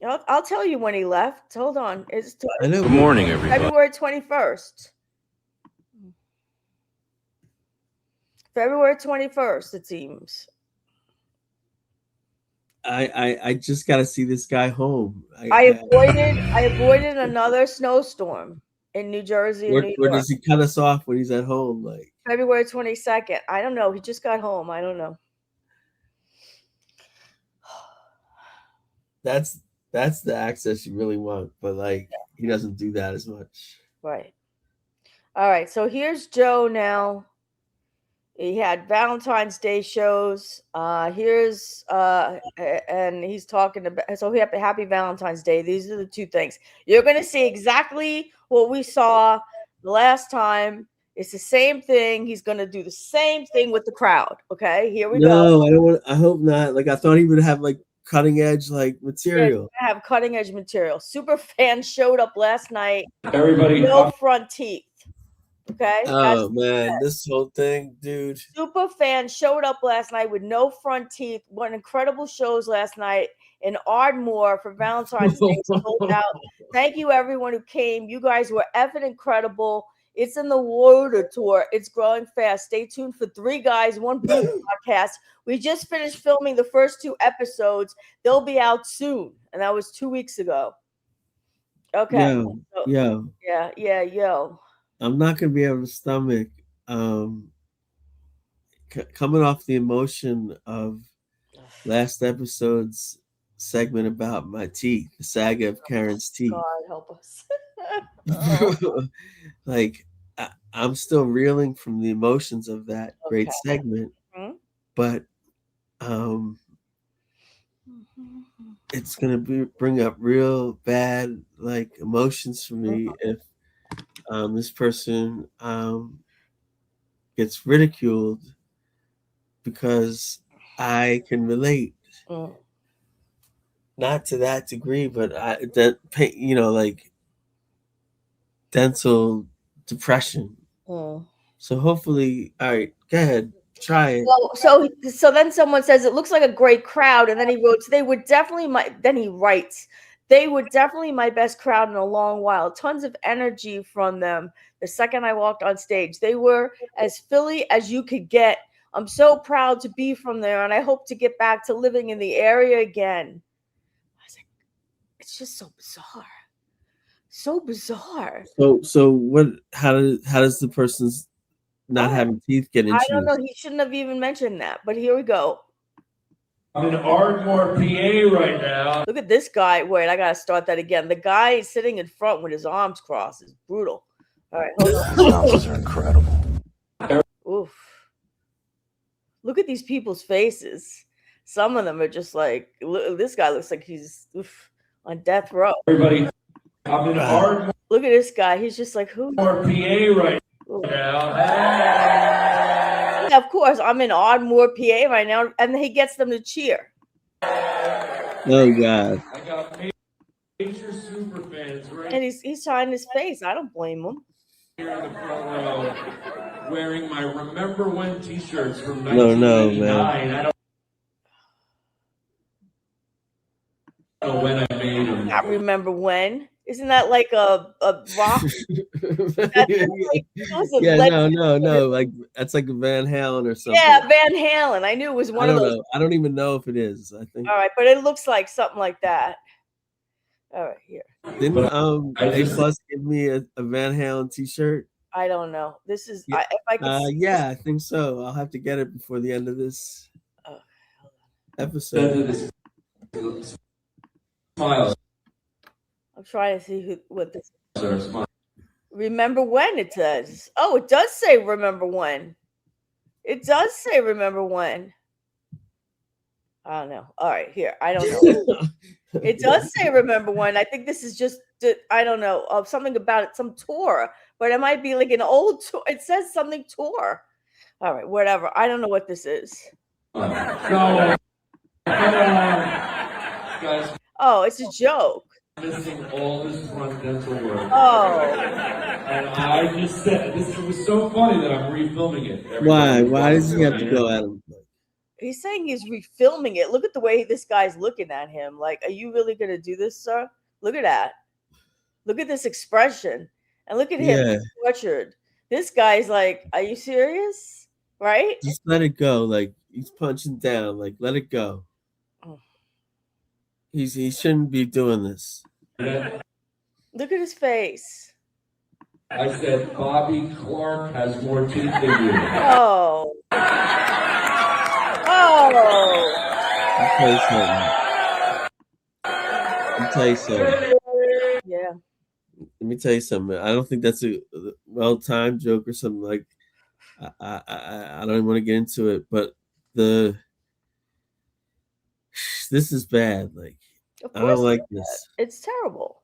B: I'll tell you when he left. Hold on.
F: Good morning, everybody.
B: February 21st. February 21st, it seems.
A: I just got to see this guy home.
B: I avoided another snowstorm in New Jersey.
A: Where does he cut us off when he's at home? Like
B: February 22nd. I don't know. He just got home. I don't know.
A: That's the access you really want, but like he doesn't do that as much.
B: Right. All right. So here's Joe now. He had Valentine's Day shows. And he's talking about, so happy Valentine's Day. These are the 2 things. You're going to see exactly what we saw the last time. It's the same thing. He's going to do the same thing with the crowd. Okay, here we go.
A: No, I don't want. I hope not. Like, I thought he would have like cutting edge like material.
B: Yeah, have cutting edge material. Super fans showed up last night.
K: Everybody,
B: no front teeth. Okay.
A: Oh man, this whole thing, dude.
B: Super fan showed up last night with no front teeth. What incredible shows last night in Ardmore for Valentine's Day. Sold out. Thank you everyone who came. You guys were effing incredible. It's in the water tour. It's growing fast. Stay tuned for 3 Guys, 1 Blue podcast. We just finished filming the first 2 episodes. They'll be out soon. And that was 2 weeks ago. Okay.
A: Yo.
B: Yo.
A: I'm not gonna be able to stomach coming off the emotion of last episode's segment about my teeth, the saga of Karen's teeth.
B: God help us.
A: Like I'm still reeling from the emotions of that great segment, but it's gonna bring up real bad like emotions for me if this person gets ridiculed because I can relate. Not to that degree, but like dental depression. So hopefully, all right, go ahead, try it.
B: So then someone says it looks like a great crowd, and then he wrote, they were definitely my best crowd in a long while. Tons of energy from them. The second I walked on stage, they were as Philly as you could get. I'm so proud to be from there, and I hope to get back to living in the area again. I was like, it's just so bizarre. So bizarre.
A: So what? How does the person's not having teeth get into?
B: I don't know. He shouldn't have even mentioned that. But here we go.
K: I'm in Ardmore, PA right now.
B: Look at this guy. Wait, I gotta start that again. The guy sitting in front with his arms crossed is brutal. All right, hold on.
F: Those are incredible.
B: Oof. Look at these people's faces. Some of them are just like, this guy looks like he's on death row.
K: Everybody, I'm in Ardmore.
B: Look at this guy. He's just like, who?
K: PA right now.
B: Yeah, of course, I'm in Ardmore, PA right now, and he gets them to cheer.
A: Oh God.
K: I got major super fans right
B: And he's trying his face. I don't blame him.
K: here in the front row, wearing my Remember When t-shirts from
A: No,
K: 1999.
A: man.
K: I don't know when I made them.
B: I remember when. Isn't that like a rock?
A: No. Like that's like a Van Halen or something.
B: Yeah, Van Halen. I knew it was one of those.
A: I don't even know if it is. I think.
B: All right, but it looks like something like that. All right, here.
A: Didn't A Plus give me a Van Halen T-shirt?
B: I don't know. This is
A: Yeah.
B: if I could.
A: Yeah, I think so. I'll have to get it before the end of this episode.
K: Smile.
B: I'm trying to see what this. Remember when it says? Oh, it does say remember when. It does say remember when. I don't know. All right, here. I don't know. It does say remember when. I think this is just I don't know something about it, some tour, but it might be like an old tour. It says something tour. All right, whatever. I don't know what this is.
K: No. Guys,
B: oh, it's a joke.
K: missing all this front dental work.
B: Oh.
K: And I just said, this was so funny that I'm refilming it.
A: Why? Why does he have to go at him?
B: He's saying he's refilming it. Look at the way this guy's looking at him. Like, are you really going to do this, sir? Look at that. Look at this expression. And look at him tortured. This guy's like, are you serious? Right?
A: Just let it go. Like, he's punching down. Like, let it go. He shouldn't be doing this.
B: Look at his face.
K: I said, Bobby Clark has more teeth than you.
B: Oh. Oh.
A: Let me tell you something.
B: Yeah.
A: Let me tell you something. I don't think that's a well-timed joke or something. Like, I don't even want to get into it, but this is bad. Like, I don't like this.
B: It's terrible.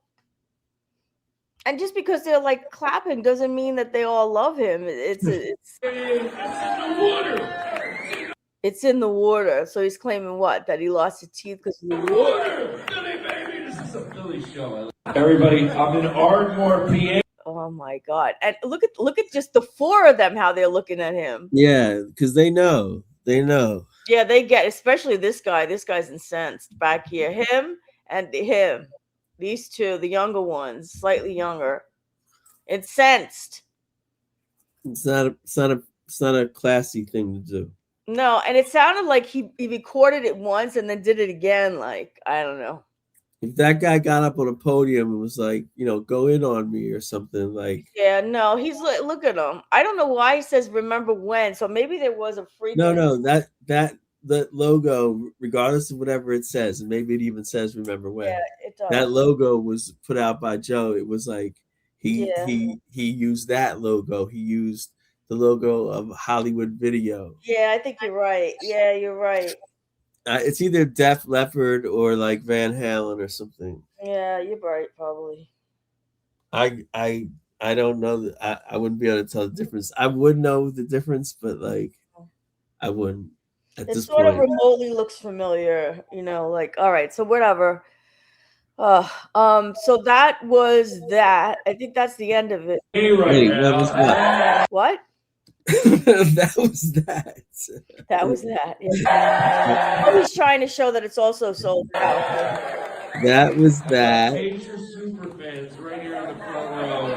B: And just because they're like clapping doesn't mean that they all love him. It's in the water. It's in the water. So he's claiming what? That he lost his teeth because of the water.
K: Philly, baby, this is a Philly show. Everybody, I'm in Ardmore, PA.
B: Oh my God. And look at just the four of them, how they're looking at him.
A: Yeah, because they know.
B: Yeah, they get, especially this guy. This guy's incensed back here. Him and him. These two, the younger ones, slightly younger. Incensed.
A: It's not a classy thing to do.
B: No, and it sounded like he recorded it once and then did it again. Like, I don't know.
A: If that guy got up on a podium and was like, go in on me or something, like.
B: Yeah, no, he's like, look at him. I don't know why he says remember when. So maybe there was a freak.
A: No, that logo, regardless of whatever it says, and maybe it even says remember when.
B: Yeah, it does.
A: That logo was put out by Joe. It was like he used that logo. He used the logo of Hollywood Video.
B: Yeah, I think you're right. Yeah, you're right.
A: It's either Def Leppard or like Van Halen or something.
B: Yeah, you're right, probably.
A: I don't know. I wouldn't be able to tell the difference. I would know the difference, but like I wouldn't.
B: It sort of remotely looks familiar, like, all right, so whatever. So that was that. I think that's the end of it.
A: Wait, what was that?
B: What?
A: That was that.
B: That was that. Yeah. I was trying to show that it's also sold out.
A: That was that.
K: Major super fans right here in the front row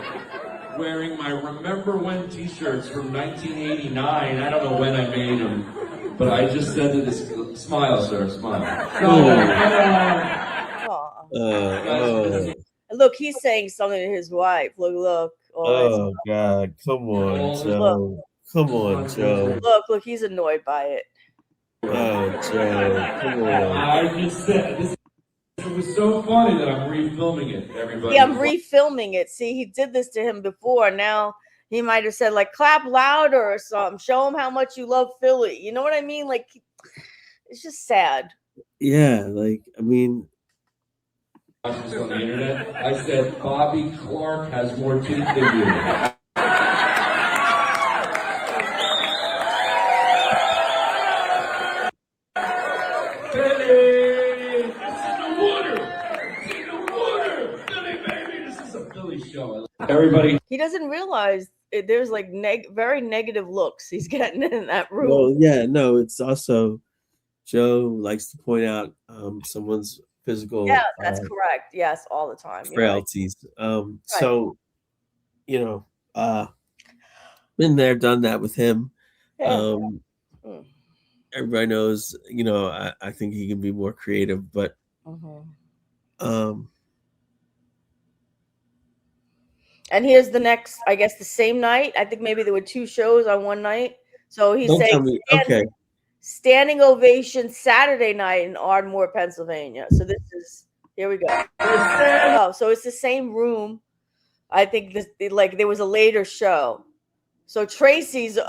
K: wearing my Remember When t-shirts from 1989. I don't know when I made them, but I just said to this, smile, sir, smile.
B: Look, he's saying something to his wife. Look.
A: Oh God, come on, Joe. Come on, Joe.
B: Look, he's annoyed by it.
A: Oh, Joe, come on.
K: I just said this. It was so funny that I'm refilming it, everybody.
B: Yeah, I'm refilming it. See, he did this to him before. Now he might have said, like, clap louder or something. Show him how much you love Philly. You know what I mean? Like, it's just sad.
A: Yeah, like, I mean.
K: On the internet, I said, Bobby Clark has more teeth than you. Everybody.
B: He doesn't realize there's like very negative looks he's getting in that room.
A: Well, yeah, no, it's also Joe likes to point out someone's physical.
B: Yeah, that's correct. Yes, all the time.
A: Frailties.
B: Right.
A: So, been there, done that with him.
B: Yeah.
A: Everybody knows, I think he can be more creative, but
B: and here's the next, I guess, the same night. I think maybe there were two shows on one night. So he's saying standing ovation Saturday night in Ardmore, Pennsylvania. So here we go. Oh, so it's the same room. I think there was a later show. So Tracy's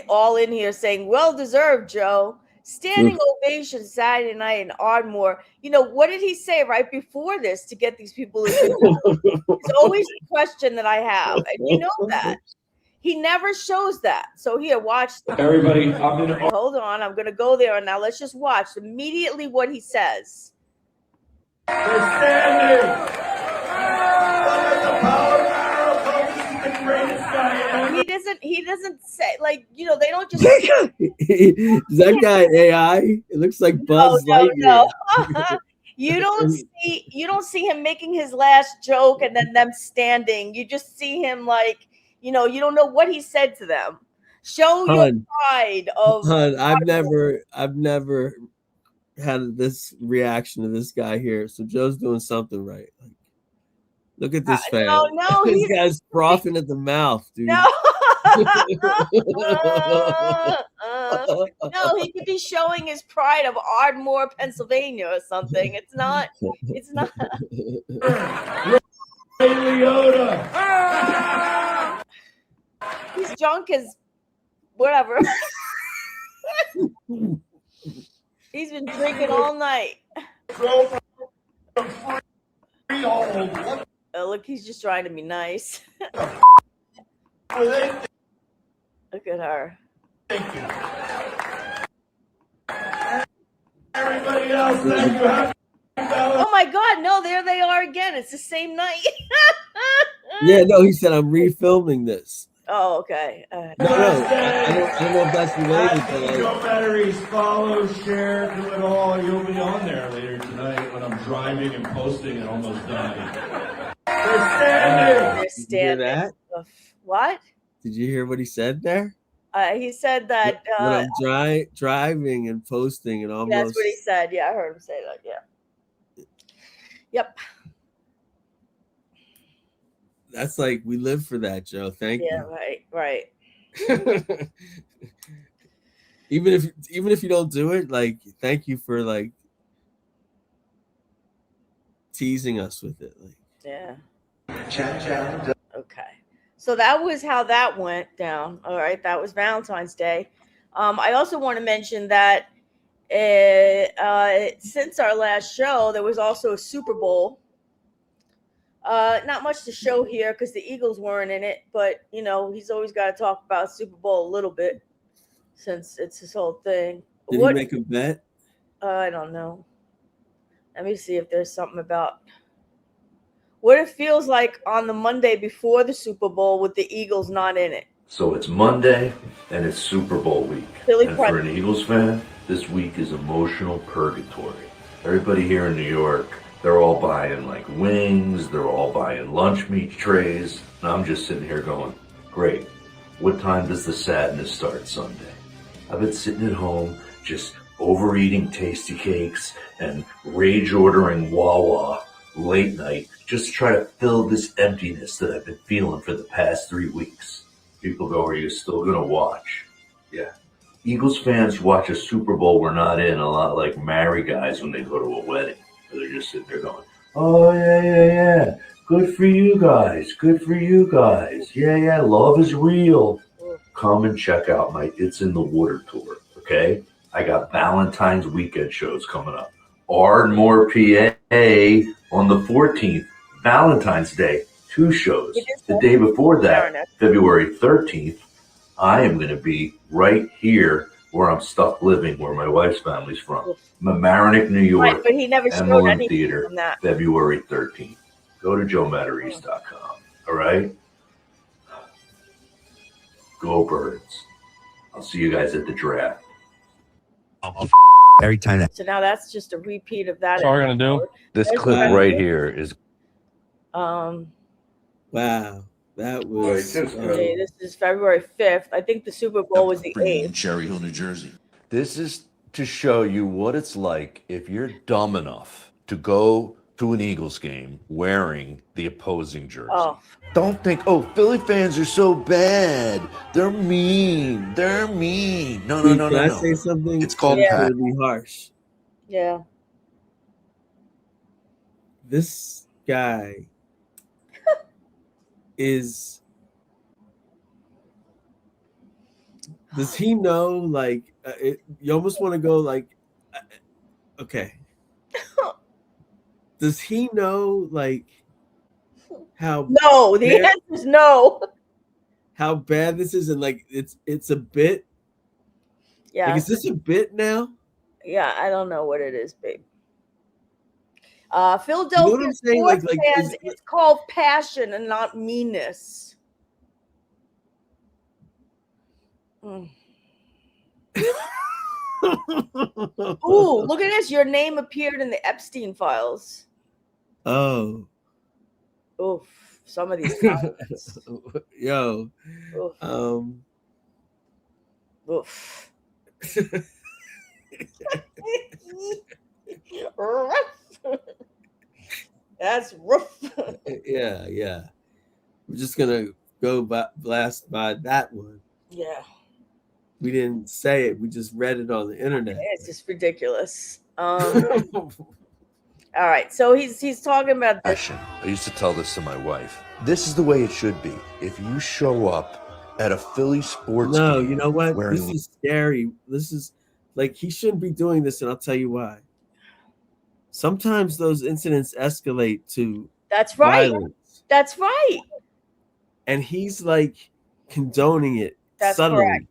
B: all in here saying, well deserved, Joe. Standing ovation Saturday night in Ardmore. What did he say right before this to get these people? It's always a question that I have. And you know that. He never shows that. So here, watch.
K: Everybody,
B: hold on. I'm going to go there. And now let's just watch immediately what he says.
K: They're standing.
B: He doesn't say, like, they don't just.
A: Is that guy AI? It looks like Buzz Lightyear.
B: No. You don't see him making his last joke and then them standing. You just see him like, you don't know what he said to them. Show your pride of.
A: I've never had this reaction to this guy here. So Joe's doing something right. Like, look at this fan.
B: No,
A: this guy's frothing at the mouth, dude.
B: No. No, he could be showing his pride of Ardmore, Pennsylvania or something. It's not. He's drunk as whatever. He's been drinking all night. Look, he's just trying to be nice. Look at her.
K: Thank you. Everybody else, thank you.
B: Oh my God, no, there they are again. It's the same night.
A: Yeah, no, he said I'm refilming this.
B: Oh, okay.
A: No, I don't know if that's related, but
K: Joe Matarese, follow, share, do it all. You'll be on there later tonight when I'm driving and posting and almost dying.
B: They're
A: Did you hear that?
B: What?
A: Did you hear what he said there?
B: He said that.
A: When I'm driving and posting and almost.
B: That's what he said. Yeah, I heard him say that. Yeah. Yep.
A: That's like we live for that, Joe. Thank you.
B: Yeah, right.
A: even if you don't do it, like thank you for like teasing us with it. Like
B: yeah. Okay. So that was how that went down. All right, that was Valentine's Day. I also want to mention that since our last show, there was also a Super Bowl. Not much to show here because the Eagles weren't in it, but you know he's always got to talk about Super Bowl a little bit since it's his whole thing.
A: Did he make a bet?
B: I don't know. Let me see if there's something about what it feels like on the Monday before the Super Bowl with the Eagles not in it.
F: So it's Monday and it's Super Bowl week. And for an Eagles fan, this week is emotional purgatory. Everybody here in New York, they're all buying like wings, they're all buying lunch meat trays. And I'm just sitting here going, great. What time does the sadness start Sunday? I've been sitting at home just overeating tasty cakes and rage ordering Wawa late night just to try to fill this emptiness that I've been feeling for the past 3 weeks. People go, are you still going to watch? Yeah. Eagles fans watch a Super Bowl we're not in a lot like married guys when they go to a wedding. They're just sitting there going, oh, yeah. Good for you guys. Good for you guys. Yeah. Love is real. Come and check out my It's in the Water tour, okay? I got Valentine's weekend shows coming up. Ardmore, PA on the 14th, Valentine's Day, 2 shows. The day before that, February 13th, I am going to be right here where I'm stuck living, where my wife's family's from. Mamaroneck, New York,
B: Right, but he never showed
F: Emblem
B: anything
F: Theater,
B: from that.
F: February 13th. Go to joematarese.com, all right? Go Birds. I'll see you guys at the draft.
J: Every time that.
B: So now that's just a repeat of that.
I: That's all we're gonna do.
F: This
B: There's
F: clip
B: the-
F: right here is
B: Um,
A: wow, that was.
B: okay, this is February 5th. I think the Super Bowl was the 8th.
F: Cherry Hill, New Jersey. This is to show you what it's like if you're dumb enough to go to an Eagles game wearing the opposing jersey.
B: Oh.
F: Don't think, oh, Philly fans are so bad. They're mean. They're mean. No.
A: Can I say something?
F: It's called
A: It's
F: Pat.
A: gonna be harsh.
B: Yeah.
A: This guy is. Does he know? Like, you almost want to go like, okay. Does he know like how?
B: No, the answer is no.
A: How bad this is, and like it's a bit.
B: Yeah.
A: Like, is this a bit now?
B: Yeah, I don't know what it is, babe. Philadelphia
A: You know what I'm saying?
B: sports
A: Like,
B: fans, it's called passion and not meanness. Mm. Ooh, look at this. Your name appeared in the Epstein files.
A: Oh.
B: Oof. Some of these comments.
A: Yo.
B: Oof. Oof. That's rough.
A: Yeah. We're just gonna go blast by that one.
B: Yeah.
A: We didn't say it. We just read it on the internet.
B: It's just ridiculous. All right. So he's talking about this.
F: I used to tell this to my wife. This is the way it should be. If you show up at a Philly sports
A: No,
F: game
A: you know what?
F: wearing
A: This is scary. This is like he shouldn't be doing this, and I'll tell you why. Sometimes those incidents escalate to
B: That's right.
A: violence,
B: That's right.
A: and he's like condoning it
B: That's
A: subtly.
B: correct.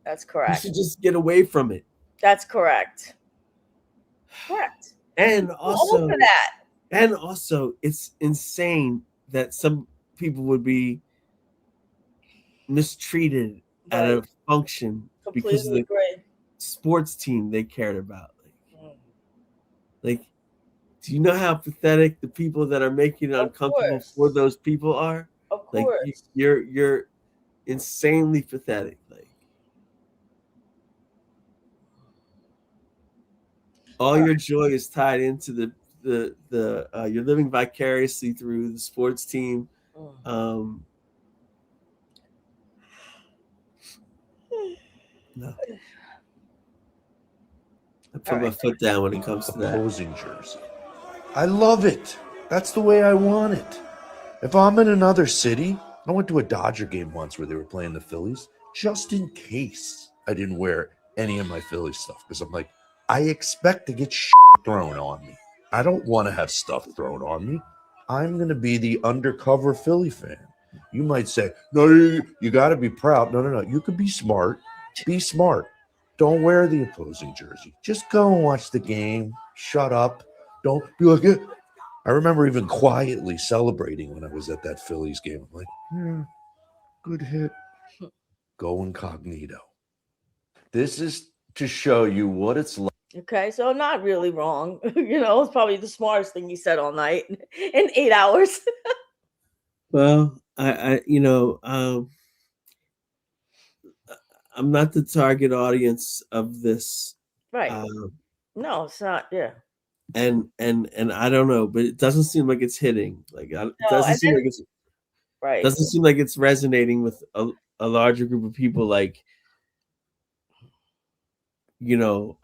B: That's
A: He
B: correct.
A: should just get away from it.
B: That's correct.
A: And
B: All
A: also,
B: for that.
A: and also, it's insane that some people would be mistreated at a function because of the sports team they cared about. Like, do you know how pathetic the people that are making it uncomfortable for those people are?
B: Of
A: Like,
B: course.
A: you're insanely pathetic. Like, all your joy is tied into the you're living vicariously through the sports team. No. I put my foot down when it comes to that.
F: Opposing jersey. I love it. That's the way I want it. If I'm in another city, I went to a Dodger game once where they were playing the Phillies, just in case I didn't wear any of my Philly stuff, because I'm like, I expect to get thrown on me. I don't want to have stuff thrown on me. I'm going to be the undercover Philly fan. You might say, no, you got to be proud. No. You could be smart. Be smart. Don't wear the opposing jersey. Just go and watch the game. Shut up. Don't be like it. I remember even quietly celebrating when I was at that Phillies game. I'm like, yeah, good hit. Go incognito. This is to show you what it's like.
B: Okay, so not really wrong. It's probably the smartest thing you said all night in 8 hours.
A: Well, I'm not the target audience of this.
B: Right. No, it's not. Yeah.
A: And I don't know, but it doesn't seem like it's hitting. Like, it doesn't seem like it's
B: right.
A: Doesn't seem like it's resonating with a larger group of people. Like, and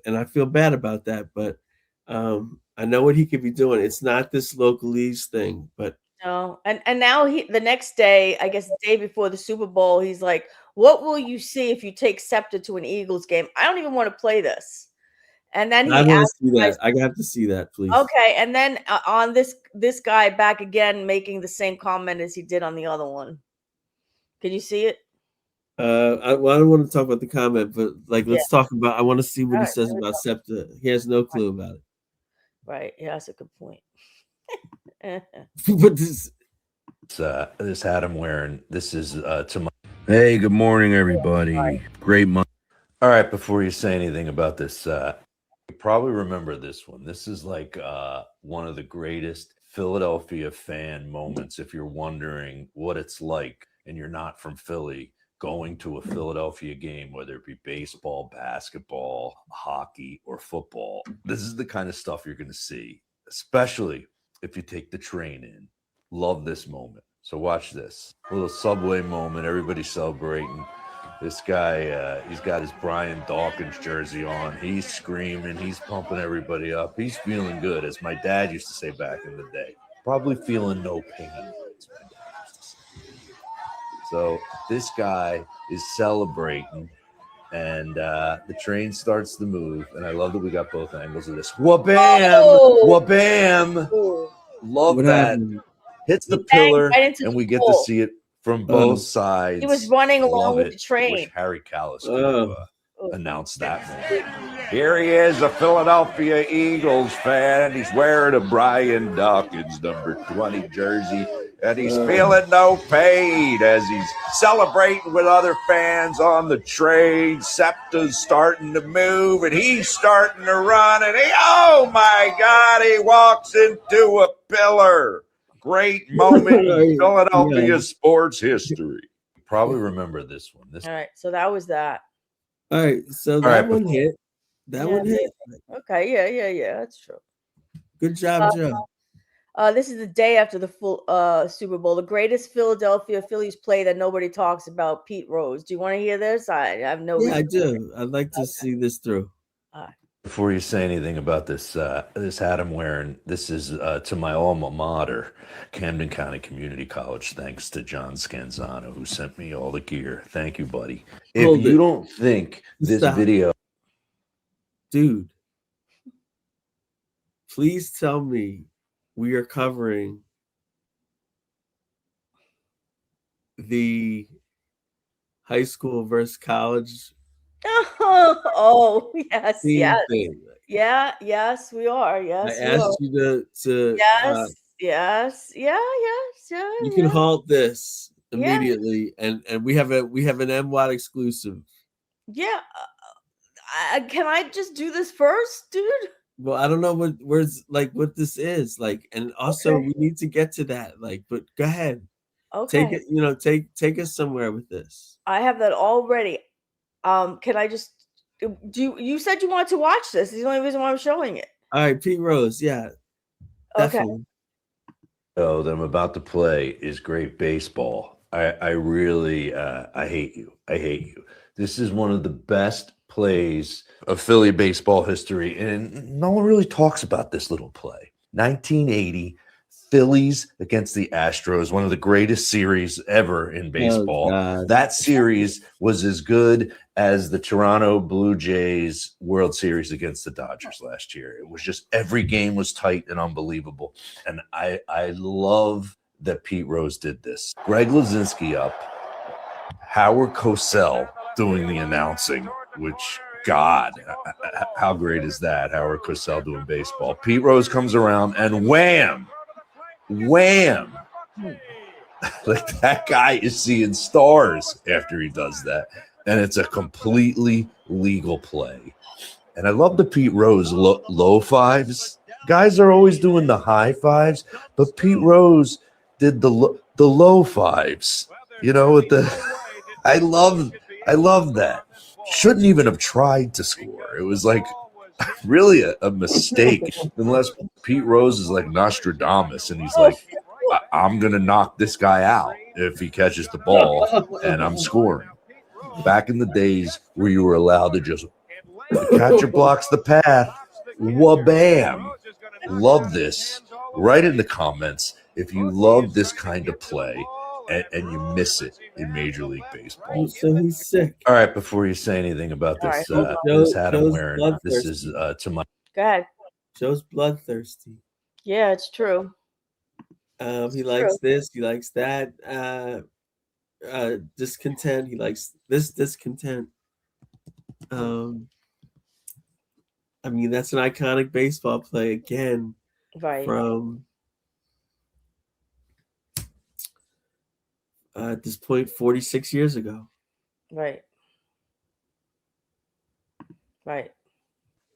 A: I feel bad about that, but I know what he could be doing. It's not this localese thing, but
B: no. And now the next day, I guess the day before the Super Bowl, he's like, "What will you see if you take Scepter to an Eagles game? I don't even want to play this." And then
A: I want to see that. I have to see that, please.
B: Okay, and then on this guy back again making the same comment as he did on the other one. Can you see it?
A: I don't want to talk about the comment, but let's talk about. I want to see what he says about Scepter. He has no clue about it.
B: Right. Yeah, that's a good point.
A: But this
F: hat I'm wearing. This is to my. Hey, good morning, everybody. Great month. All right, before you say anything about this, you probably remember this one. This is like one of the greatest Philadelphia fan moments. If you're wondering what it's like and you're not from Philly, going to a Philadelphia game, whether it be baseball, basketball, hockey, or football, this is the kind of stuff you're going to see, especially if you take the train in. Love this moment. So watch this. A little subway moment. Everybody's celebrating. This guy, he's got his Brian Dawkins jersey on. He's screaming. He's pumping everybody up. He's feeling good, as my dad used to say back in the day. Probably feeling no pain. So this guy is celebrating, and the train starts to move. And I love that we got both angles of this. Wha-bam!
B: Oh!
F: Wha-bam! Love
A: What
F: that.
A: happened?
F: Hits the
B: He banged
F: pillar,
B: right into
F: and
B: the
F: we get
B: pole.
F: to see it from both sides.
B: He was running along
F: Love
B: with
F: it.
B: the train.
F: Wish Harry Callis could have announced that moment. Here he is, a Philadelphia Eagles fan. He's wearing a Brian Dawkins number 20 jersey, and he's feeling no pain as he's celebrating with other fans on the train. Scepter's starting to move, and he's starting to run, and oh my God, he walks into a pillar. Great moment in Philadelphia sports history. You probably remember this one.
B: All right, so that was that.
A: All right, so that one hit. That one hit.
B: Okay, yeah, that's true.
A: Good job, Joe.
B: This is the day after the full Super Bowl. The greatest Philadelphia Phillies play that nobody talks about, Pete Rose. Do you want to hear this? I have no reason.
A: I do. I'd like to see this through.
F: Before you say anything about this, this hat I'm wearing, this is to my alma mater, Camden County Community College, thanks to John Scanzano, who sent me all the gear. Thank you, buddy. If you don't think this video...
A: Dude, please tell me we are covering the high school versus college.
B: Oh, yes.
A: Thing.
B: Yes, we are. Yes,
A: I asked you to
B: Yes. Yeah.
A: You can halt this
B: Yeah.
A: immediately, and we have an MWOT exclusive.
B: Yeah. Can I just do this first, dude?
A: Well, I don't know what this is like, and also we need to get to that. Like, but go ahead.
B: Okay.
A: Take it. Take us somewhere with this.
B: I have that already. Can I just you said you wanted to watch this? This is the only reason why I'm showing it.
A: All right, Pete Rose. Yeah, definitely.
F: show that I'm about to play is great baseball. I really I hate you. I hate you. This is one of the best plays of Philly baseball history, and no one really talks about this little play. 1980, Phillies against the Astros, one of the greatest series ever in baseball. That series was as good as the Toronto Blue Jays World Series against the Dodgers last year. It was just every game was tight and unbelievable. And I love that Pete Rose did this. Greg Lazinski up, Howard Cosell doing the announcing, which, God, how great is that? Howard Cosell doing baseball. Pete Rose comes around and wham! Like, that guy is seeing stars after he does that. And it's a completely legal play. And I love the Pete Rose low fives. Guys are always doing the high fives, but Pete Rose did the low fives. You know, with the I love that. Shouldn't even have tried to score. It was like really a mistake, unless Pete Rose is like Nostradamus and he's like, I'm gonna knock this guy out if he catches the ball and I'm scoring. Back in the days where you were allowed to just the catcher blocks the path, wha-bam. Love this. Write in the comments if you love this kind of play and you miss it in Major League Baseball.
A: So he's sick.
F: All right, before you say anything about this, this hat I'm wearing, this is to my.
B: Go ahead.
A: Joe's bloodthirsty.
B: Yeah, it's true.
A: He likes this. He likes that. Discontent. He likes this discontent. I mean, that's an iconic baseball play again.
B: Right.
A: From at this point, 46 years ago.
B: Right.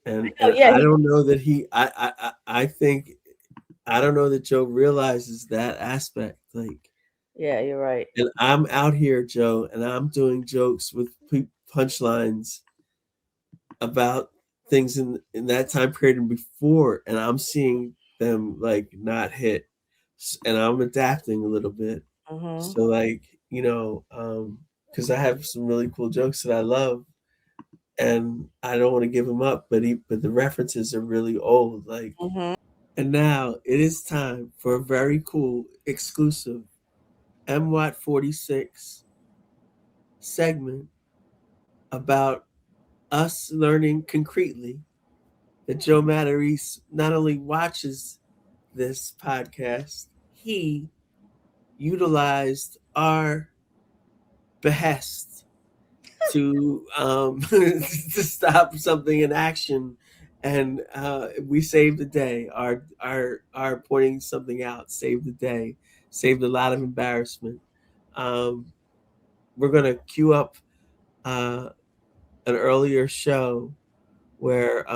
A: And I don't know that I think I don't know that Joe realizes that aspect. Like,
B: yeah, you're right.
A: And I'm out here, Joe, and I'm doing jokes with punchlines about things in that time period and before, and I'm seeing them like not hit, and I'm adapting a little bit. So like, you know, because I have some really cool jokes that I love, and I don't want to give them up, but the references are really old, like. And now it is time for a very cool exclusive MWOT 46 segment about us learning concretely that Joe Matarese not only watches this podcast, he utilized our behest to to stop something in action, and we saved the day. Our pointing something out saved the day, saved a lot of embarrassment. We're gonna queue up an earlier show where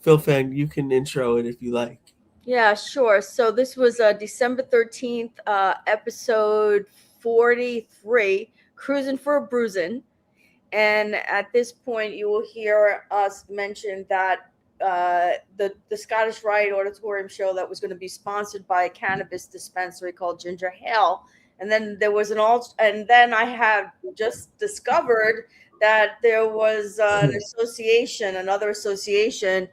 A: Phil Fan, you can intro it if you like.
B: Yeah, sure. So this was December 13th, episode 43, Cruising for a Bruisin'. And at this point, you will hear us mention that the Scottish Rite Auditorium show that was going to be sponsored by a cannabis dispensary called Ginger Ale. And then there was and then I have just discovered that there was another association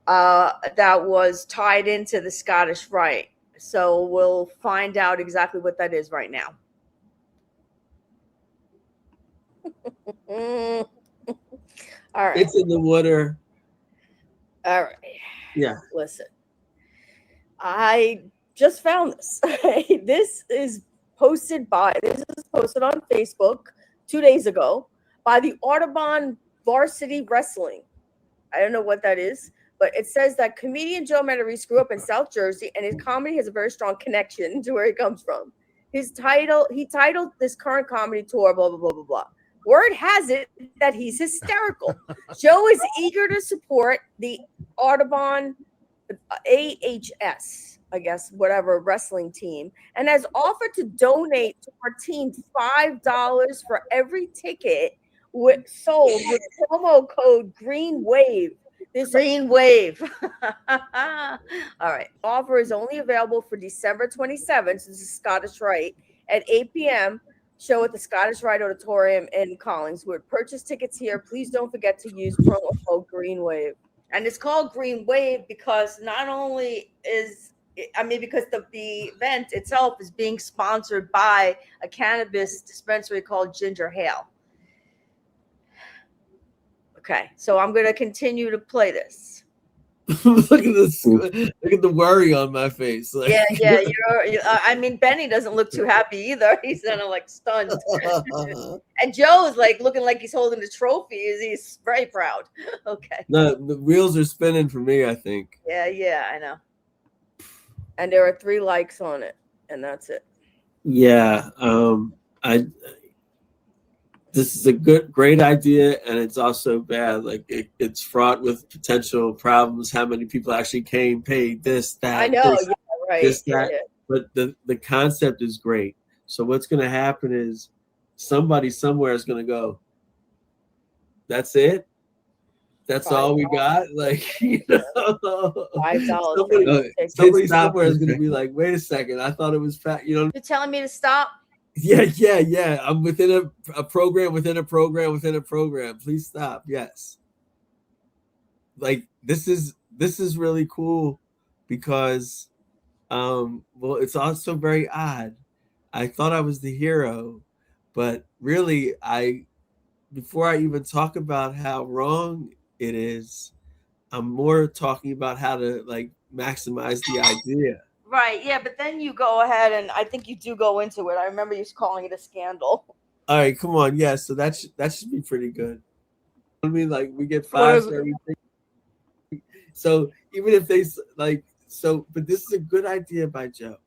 B: that was tied into the Scottish Rite. So we'll find out exactly what that is right now. All right.
A: It's in the water.
B: All right.
A: Yeah.
B: Listen, I just found this. This is posted on Facebook 2 days ago by the Audubon Varsity Wrestling. I don't know what that is, but it says that comedian Joe Matarese grew up in South Jersey, and his comedy has a very strong connection to where he comes from. He titled this current comedy tour, blah, blah, blah, blah, blah. Word has it that he's hysterical. Joe is eager to support the Audubon AHS, I guess, whatever wrestling team, and has offered to donate to our team $5 for every ticket sold with promo code Green Wave. This Green Wave. All right. Offer is only available for December 27th. This is Scottish Rite at 8 p.m. Show at the Scottish Rite Auditorium in Collingswood. Purchase tickets here. Please don't forget to use promo code Green Wave. And it's called Green Wave because not only because the event itself is being sponsored by a cannabis dispensary called Ginger Ale. Okay, so I'm going to continue to play this.
A: Look at this. Look at the worry on my face. Like,
B: yeah. I mean, Benny doesn't look too happy either. He's kind of like stunned. And Joe is like looking like he's holding the trophy. He's very proud. Okay.
A: No, the wheels are spinning for me, I think.
B: Yeah, I know. And there are 3 likes on it, and that's it.
A: Yeah. This is a great idea, and it's also bad. Like it's fraught with potential problems. How many people actually came, paid this, that?
B: I know,
A: this,
B: right?
A: This, that.
B: Yeah.
A: But the concept is great. So what's going to happen is somebody somewhere is going to go, that's it? That's $5. All we got? Like, $5. Somebody somewhere is going to be like, wait a second, I thought it was fat.
B: You're telling me to stop?
A: Yeah. I'm within a program within a program within a program. Please stop. Yes. Like this is really cool because it's also very odd. I thought I was the hero, but really before I even talk about how wrong it is, I'm more talking about how to like maximize the idea.
B: Right, yeah, but then you go ahead and I think you do go into it. I remember you calling it a scandal.
A: All right, come on, yeah. So that should be pretty good. I mean, like we get 5 for everything. So even if they but this is a good idea by Joe.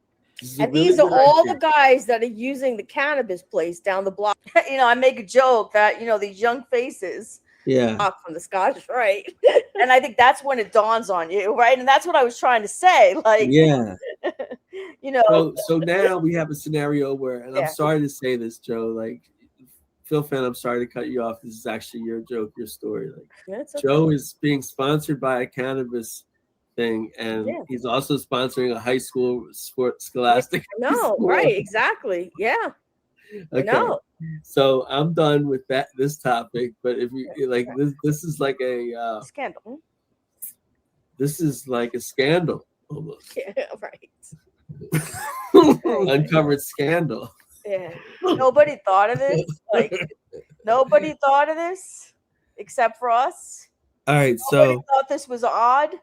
B: And these are all the guys that are using the cannabis place down the block. I make a joke that these young faces.
A: Yeah.
B: From the Scottish Rite. And I think that's when it dawns on you, right? And that's what I was trying to say. Like,
A: yeah.
B: So
A: now we have a scenario where, and I'm sorry to say this, Joe, like Phil fan, I'm sorry to cut you off. This is actually your joke, your story. Like okay. Joe is being sponsored by a cannabis thing, and he's also sponsoring a high school sports scholastic.
B: No, right, exactly. Yeah.
A: Okay. No. So I'm done with this topic, but if you like this is like a
B: scandal.
A: This is like a scandal almost.
B: Yeah, right.
A: Uncovered scandal.
B: Yeah. Nobody thought of this. Like nobody thought of this except for us.
A: All right,
B: nobody thought this was odd.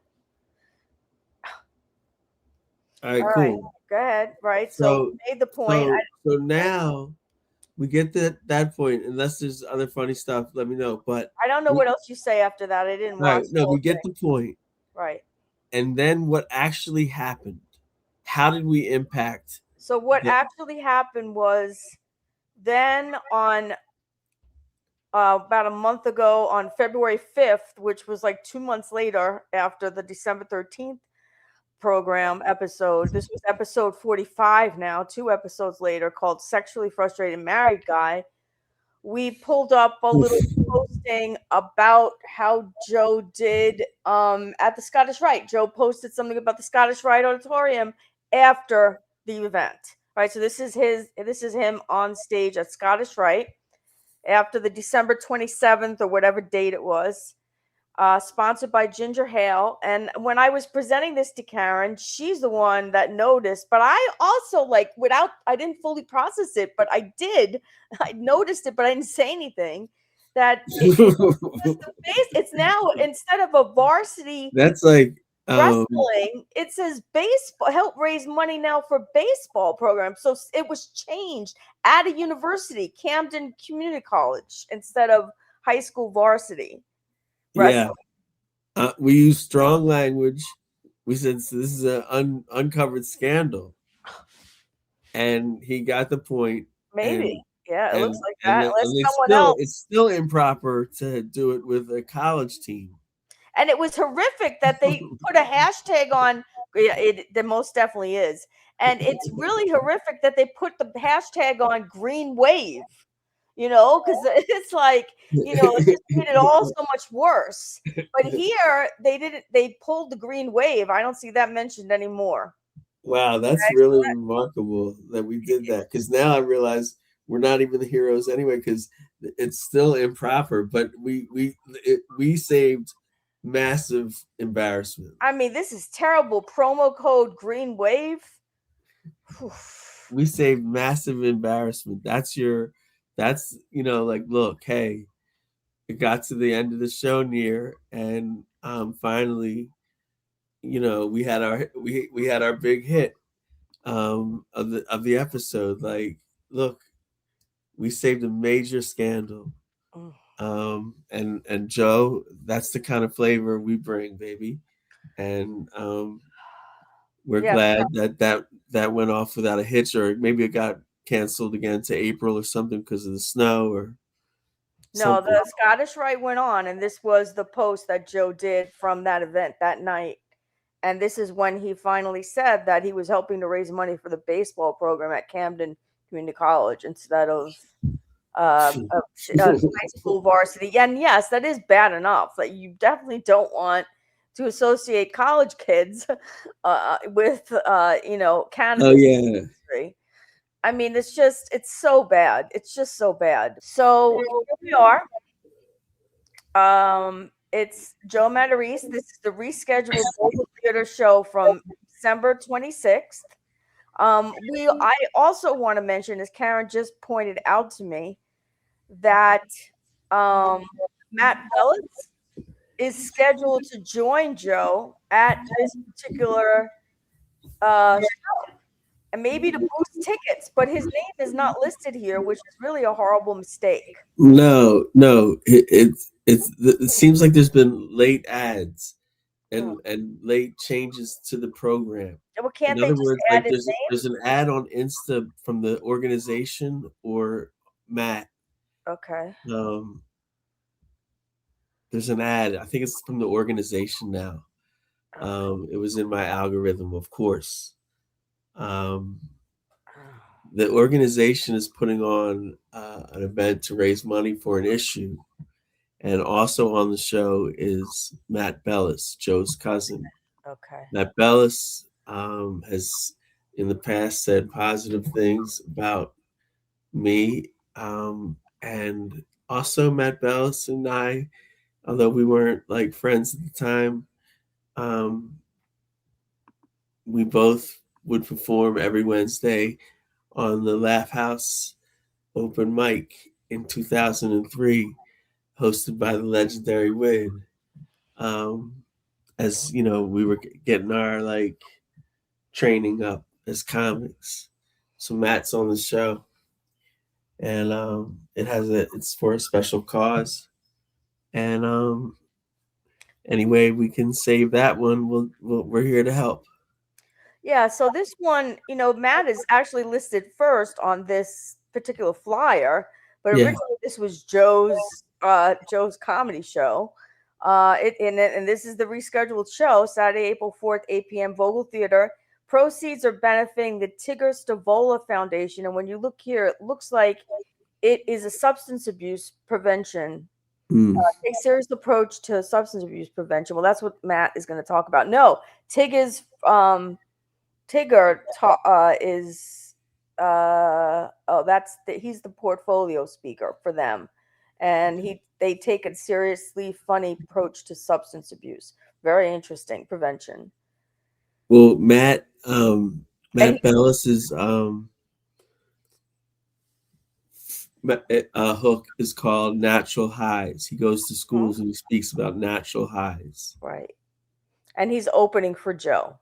A: All right, cool.
B: Right. Go ahead. Right. So made the point.
A: So now we get to that point. Unless there's other funny stuff, let me know. But
B: I don't know what else you say after that. I didn't watch.
A: No, we get the point.
B: Right.
A: And then what actually happened? How did we impact?
B: So what actually happened was then on about a month ago on February 5th, which was like 2 months later after the December 13th program episode. This was episode 45 now, 2 episodes later, called Sexually Frustrated Married Guy. We pulled up a little posting about how Joe did at the Scottish Rite. Joe posted something about the Scottish Rite Auditorium after the event. Right. So this is him on stage at Scottish Rite after the December 27th or whatever date it was. Sponsored by Ginger Ale. And when I was presenting this to Karen, she's the one that noticed, but I also I didn't fully process it, but I did. I noticed it, but I didn't say anything. That it's now instead of a varsity
A: that's like
B: wrestling, it says baseball, help raise money now for baseball program. So it was changed at a university, Camden Community College, instead of high school varsity.
A: Yeah. We used strong language. We said this is an uncovered scandal, and he got the point.
B: Maybe. Yeah, it looks like
A: and,
B: that.
A: and
B: Unless
A: it's
B: someone
A: still
B: else.
A: it's still improper to do it with a college team.
B: And it was horrific that they put a hashtag on. Yeah, it most definitely is. And it's really horrific that they put the hashtag on green wave, because it's like, it just made it all so much worse. But here they pulled the green wave. I don't see that mentioned anymore.
A: Wow, that's really remarkable that we did that, because now I realize we're not even the heroes anyway, because it's still improper, but we saved massive embarrassment.
B: I mean, this is terrible. Promo code green wave.
A: We saved massive embarrassment. That's like, look, hey, it got to the end of the show near, and finally, we had our big hit of the episode. Like, look, we saved a major scandal. And Joe, that's the kind of flavor we bring, baby. And we're glad that went off without a hitch, or maybe it got canceled again to April or something because of the snow or
B: no, the Scottish Rite went on, and this was the post that Joe did from that event that night. And this is when he finally said that he was helping to raise money for the baseball program at Camden Community College instead of high school varsity. And yes, that is bad enough. That you definitely don't want to associate college kids with cannabis industry. I mean, it's so bad. It's just so bad. So here we are. It's Joe Matarese. This is the rescheduled local theater show from December 26th. I also want to mention, as Karen just pointed out to me, that Matt Bellis is scheduled to join Joe at this particular show, and maybe to boost tickets, but his name is not listed here, which is really a horrible mistake.
A: No, it seems like there's been late ads and late changes to the program.
B: Well, can't
A: In
B: they
A: other
B: just
A: words,
B: add
A: like
B: his name?
A: there's an ad on Insta from the organization or Matt.
B: Okay.
A: There's an ad. I think it's from the organization now. It was in my algorithm, of course. The organization is putting on an event to raise money for an issue. And also on the show is Matt Bellis, Joe's cousin.
B: Okay.
A: Matt Bellis has in the past said positive things about me. And also Matt Bellis and I, although we weren't like friends at the time, we both would perform every Wednesday on the Laugh House open mic in 2003, hosted by the legendary Win. As you know, we were getting our like training up as comics. So Matt's on the show, and it's for a special cause. And anyway, we can save that one. We're here to help.
B: Yeah, so this one, Matt is actually listed first on this particular flyer, but originally this was Joe's comedy show. And this is the rescheduled show, Saturday, April 4th, 8 p.m., Vogel Theater. Proceeds are benefiting the Tigger Stavola Foundation. And when you look here, it looks like it is a substance abuse prevention. A serious approach to substance abuse prevention. Well, that's what Matt is going to talk about. No, Tigger is he's the portfolio speaker for them, and they take a seriously funny approach to substance abuse. Very interesting prevention.
A: Well, Matt Bellis is hook is called Natural Highs. He goes to schools and he speaks about natural highs.
B: Right, and he's opening for Joe.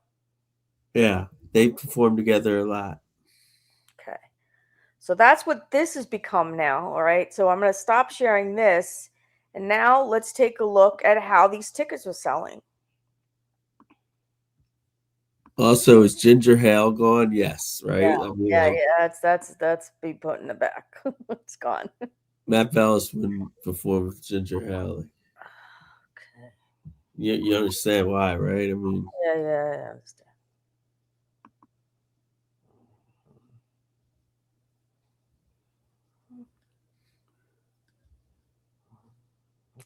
A: Yeah, they perform together a lot.
B: Okay. So that's what this has become now. All right. So I'm going to stop sharing this, And now let's take a look at how these tickets are selling.
A: Also, is Ginger Hale gone? Yes, right.
B: Yeah, that's be put in the back. It's gone.
A: Matt Bellis wouldn't perform with Ginger Hale.
B: Okay.
A: You understand why, right? I mean,
B: Yeah, I understand.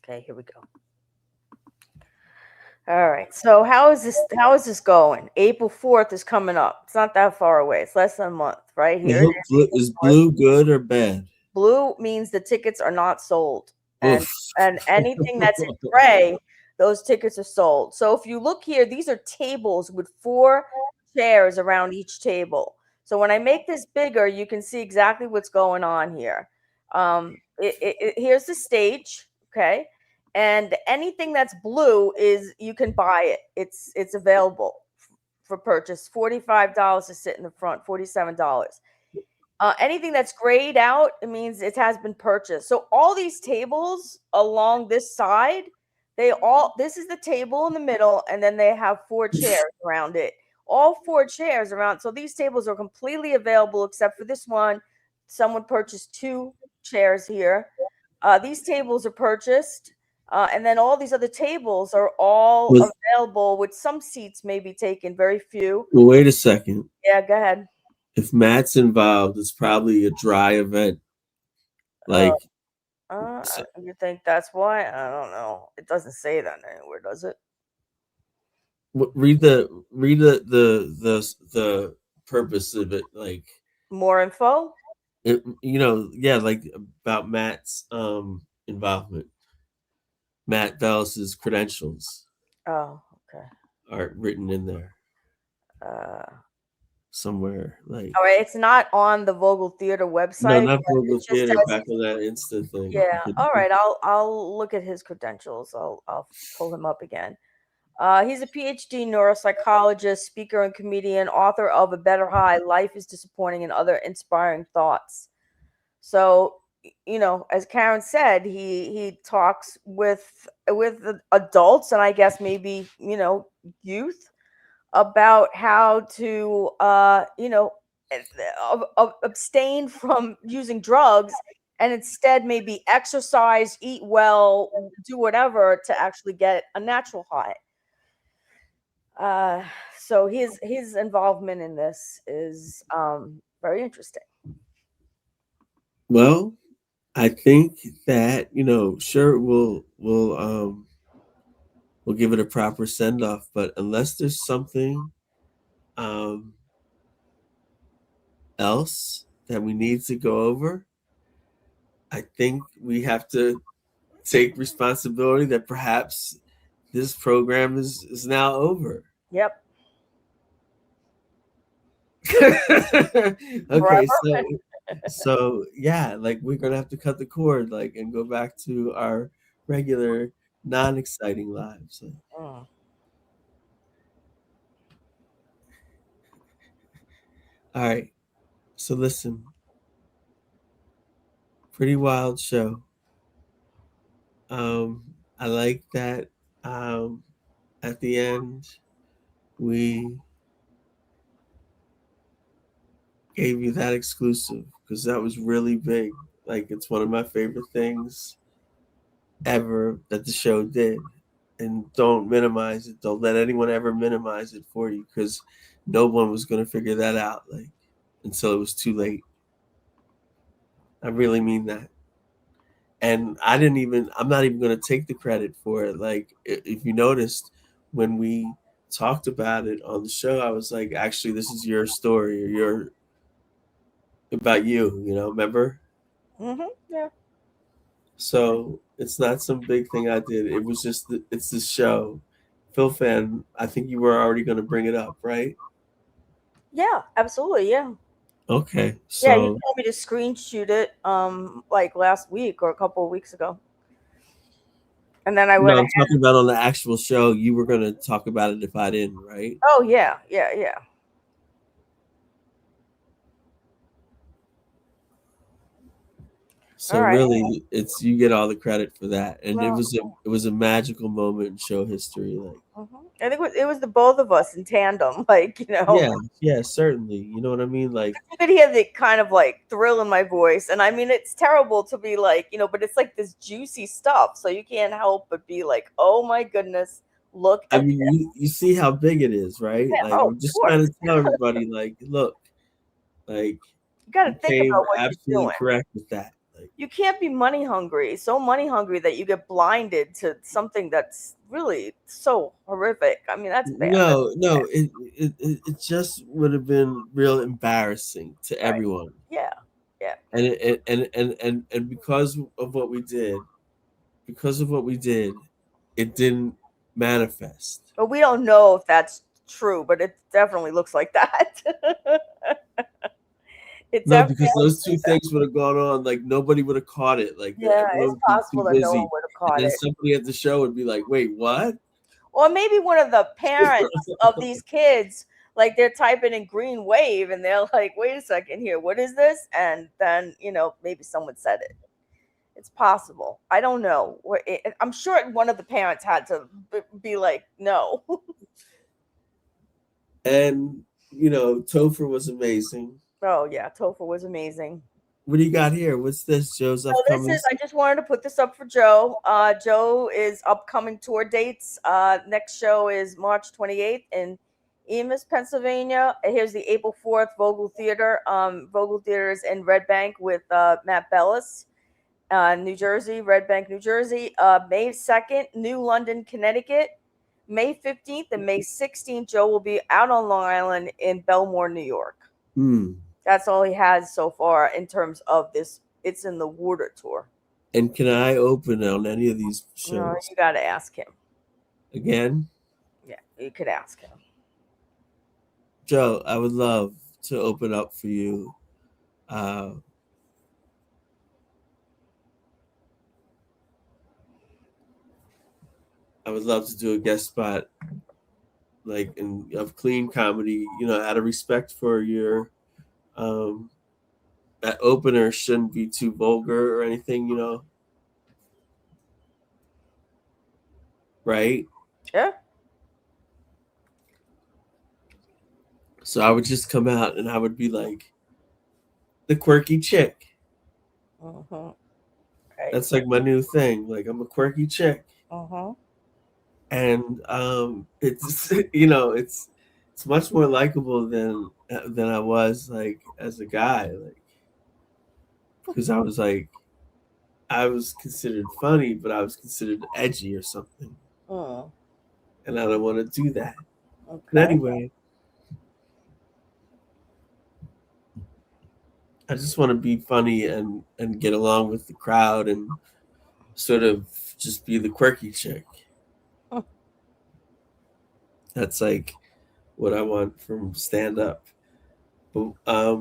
B: Okay, here we go. All right. So how is this going? April 4th is coming up. It's not that far away. It's less than a month, right? Here it is.
A: Is blue good or bad?
B: Blue means the tickets are not sold. And
A: Oof.
B: and anything that's in gray, those tickets are sold. So if you look here, these are tables with 4 chairs around each table. So when I make this bigger, you can see exactly what's going on here. Here's the stage, okay? And anything that's blue is you can buy it. It's available for purchase. $45 to sit in the front, $47. Anything that's grayed out, it means it has been purchased. So all these tables along this side, this is the table in the middle, and then they have 4 chairs around it. All 4 chairs around. So these tables are completely available except for this one. Someone purchased 2 chairs here. These tables are purchased. And then all these other tables are all available with some seats maybe taken, very few.
A: Well, wait a second.
B: Yeah, go ahead.
A: If Matt's involved, it's probably a dry event. Like,
B: You think that's why? I don't know. It doesn't say that anywhere, does it?
A: read the purpose of it. Like,
B: more info.
A: Like about Matt's involvement. Matt Bellis's credentials.
B: Oh, okay.
A: Are written in there. Somewhere, like.
B: All right, it's not on the Vogel Theater website.
A: No, not Vogel Theater. Back on that instant thing.
B: Yeah. All right. I'll look at his credentials. I'll pull him up again. He's a PhD neuropsychologist, speaker, and comedian, author of A Better High, Life is Disappointing, and Other Inspiring Thoughts. So, as Karen said, he talks with adults and I guess maybe, youth about how to, abstain from using drugs and instead maybe exercise, eat well, do whatever to actually get a natural high. So his involvement in this is very interesting.
A: Well, I think that sure we'll give it a proper send off, but unless there's something else that we need to go over, I think we have to take responsibility that perhaps this program is now over.
B: Yep.
A: Okay, so yeah, like we're gonna have to cut the cord, like, and go back to our regular, non-exciting lives. All right, so listen, pretty wild show. I like that. At the end, we gave you that exclusive because that was really big. Like, it's one of my favorite things ever that the show did. And don't minimize it. Don't let anyone ever minimize it for you, because no one was going to figure that out until it was too late. I really mean that. And I'm not even going to take the credit for it. Like, if you noticed, when we talked about it on the show, I was like, actually, this is your story, or about you, remember?
B: Yeah.
A: So it's not some big thing I did. It was just, it's the show. Phil fan, I think you were already going to bring it up, right?
B: Yeah, absolutely. Yeah.
A: Okay. So
B: yeah, you told me to screen shoot it like last week or a couple of weeks ago. And then I went.
A: I'm talking about on the actual show. You were going to talk about it if I didn't, right?
B: Oh, yeah.
A: So
B: All right.
A: really, it's you get all the credit for that, and
B: Well,
A: it was a magical moment in show history. Like,
B: I think it was the both of us in tandem, like, you know.
A: yeah, certainly. You know what I mean? Like,
B: You could hear the kind of like thrill in my voice, and I mean, it's terrible to be like, you know, but it's like this juicy stuff, so you can't help but be like, oh my goodness, look
A: I
B: at
A: mean, you see how big it is, right?
B: Yeah,
A: Like,
B: oh,
A: I'm
B: of
A: just
B: course.
A: trying to tell everybody, like, look, like,
B: You got to
A: you
B: think
A: came
B: about what you're
A: absolutely
B: doing.
A: correct with that. Like,
B: You can't be money hungry, so money hungry that you get blinded to something that's really so horrific. I mean, that's bad.
A: no, it just would have been real embarrassing to everyone.
B: Yeah, yeah.
A: And because of what we did, it didn't manifest.
B: But we don't know if that's true, but it definitely looks like that. It
A: No,
B: definitely
A: because those
B: looks
A: two
B: like that.
A: things would have gone on. Like nobody would have caught it. Like
B: Yeah,
A: everyone
B: it's
A: would be
B: possible
A: too
B: that no one
A: busy,
B: would have
A: and
B: caught
A: then
B: it.
A: somebody at the show would be like, "Wait, what?"
B: Or maybe one of the parents of these kids, like they're typing in green wave and they're like, wait a second here, what is this? And then, you know, maybe someone said it. It's possible. I don't know. I'm sure one of the parents had to be like, no.
A: And you know, Topher was amazing.
B: Oh, yeah. Topher was amazing.
A: What do you got here? What's this? Joe's
B: So
A: upcoming.
B: I just wanted to put this up for Joe. Joe is upcoming tour dates. Next show is March 28th in Emus, Pennsylvania. Here's the April 4th Vogel Theater. Vogel Theater is in Red Bank with Matt Bellis, New Jersey, Red Bank, New Jersey. May 2nd, New London, Connecticut. May 15th and May 16th, Joe will be out on Long Island in Belmore, New York. That's all he has so far in terms of this. It's in the Water Tour.
A: And can I open on any of these shows?
B: No, you got to ask him.
A: Again?
B: Yeah, you could ask him.
A: Joe, I would love to open up for you. I would love to do a guest spot, like of clean comedy. You know, out of respect for your, that opener shouldn't be too vulgar or anything. You know, right?
B: Yeah.
A: So I would just come out and I would be like the quirky chick.
B: Right.
A: That's like my new thing. Like I'm a quirky chick. And it's you know it's much more likable than I was like as a guy, like because I was considered funny, but I was considered edgy or something, and I don't want to do that.
B: Okay.
A: But anyway, I just want to be funny and get along with the crowd and sort of just be the quirky chick. That's like what I want from stand up. But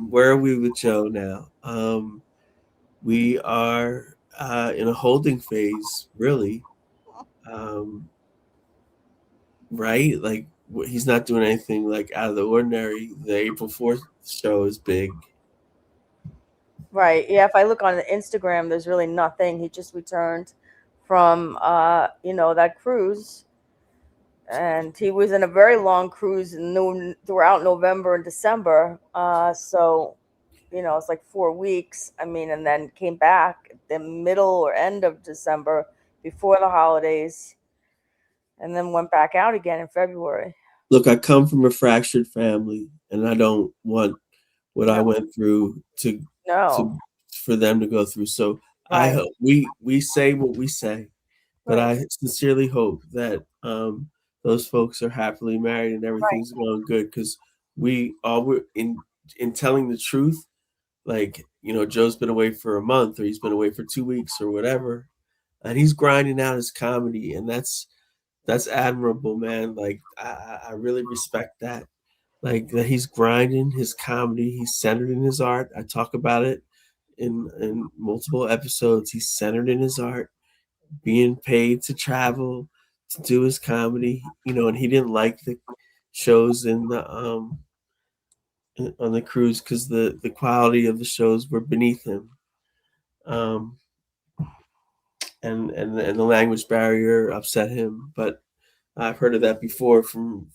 A: where are we with Joe now? We are in a holding phase, really. Right? Like he's not doing anything like out of the ordinary. The April 4th show is big.
B: Right. Yeah. If I look on Instagram, there's really nothing. He just returned from, you know, that cruise. And he was in a very long cruise throughout November and December. So, you know, it's like 4 weeks. I mean, and then came back the middle or end of December before the holidays. And then went back out again in February.
A: Look, I come from a fractured family, and I don't want what I went through for them to go through. So I hope we say what we say, but I sincerely hope that those folks are happily married and everything's going good, because we all were in telling the truth. Like, you know, Joe's been away for a month, or he's been away for 2 weeks or whatever, and he's grinding out his comedy, and that's admirable, man. Like I really respect that. Like that he's grinding his comedy. He's centered in his art. I talk about it in multiple episodes. He's centered in his art, being paid to travel to do his comedy. You know, and he didn't like the shows in the on the cruise because the quality of the shows were beneath him. and the language barrier upset him. But I've heard of that before from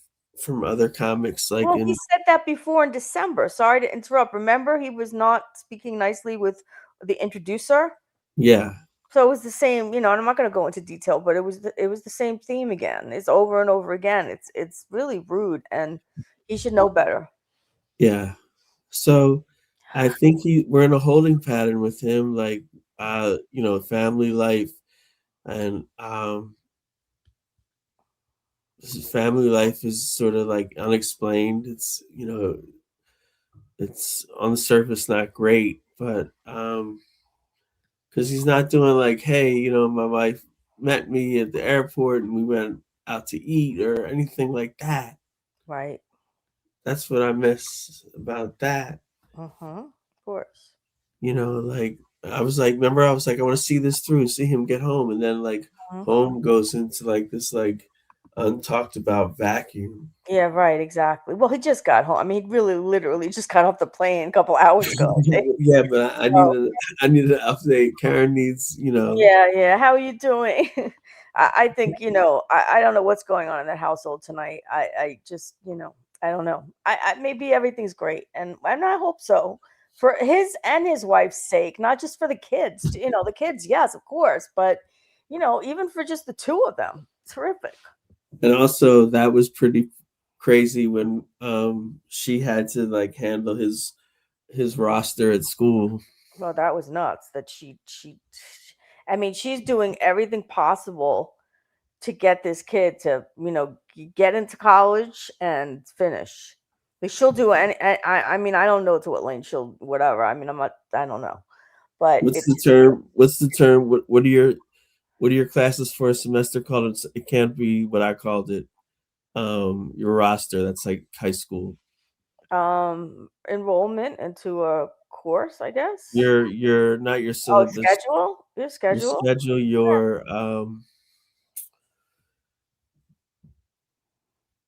A: other comics. Like,
B: Well, he said that before in December. Sorry to interrupt. Remember, he was not speaking nicely with the introducer.
A: yeah,
B: So it was the same, and I'm not going to go into detail, but it was the same theme again. It's over and over again. It's really rude, and he should know better.
A: yeah. So I think we're in a holding pattern with him, like family life, and his family life is sort of like unexplained. It's it's on the surface not great, but because he's not doing like, hey, my wife met me at the airport and we went out to eat or anything like that.
B: Right.
A: That's what I miss about that.
B: Of course.
A: Like I was like, remember, I was like, I want to see this through, see him get home, and then like home goes into like this like untalked about vacuum.
B: Yeah, right, exactly. Well, he just got home. I mean, he really literally just got off the plane a couple hours ago.
A: Yeah, but I needed an update. Karen needs,
B: Yeah. How are you doing? I think, I don't know what's going on in that household tonight. I just, I don't know. I maybe everything's great, and I hope so, for his and his wife's sake, not just for the kids. The kids, yes, of course, but even for just the two of them. Terrific.
A: And also that was pretty crazy when she had to like handle his roster at school.
B: Well, that was nuts that she I mean, she's doing everything possible to get this kid to, get into college and finish. Like, she'll do any. I mean, I don't know to what lane she'll whatever. I mean, I don't know, but
A: What's the term? What are your classes for a semester called? It can't be what I called it. Your roster. That's like high school.
B: Enrollment into a course, I guess.
A: You're not your syllabus.
B: Schedule. Your schedule.
A: Your schedule. Your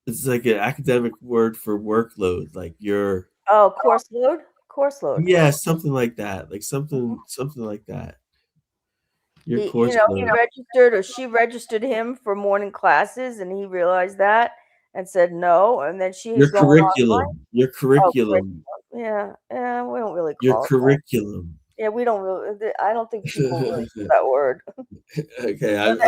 A: It's like an academic word for workload. Like your
B: course load. Course load.
A: Yeah, something like that. Like something like that. Your course load.
B: He registered, or she registered him for morning classes, and he realized that and said no. And then she's
A: Your
B: going
A: curriculum.
B: online.
A: Your curriculum.
B: Yeah, we don't really call
A: Your
B: it
A: curriculum.
B: that. Yeah, we don't really. I don't think people really use that word.
A: Okay, I'm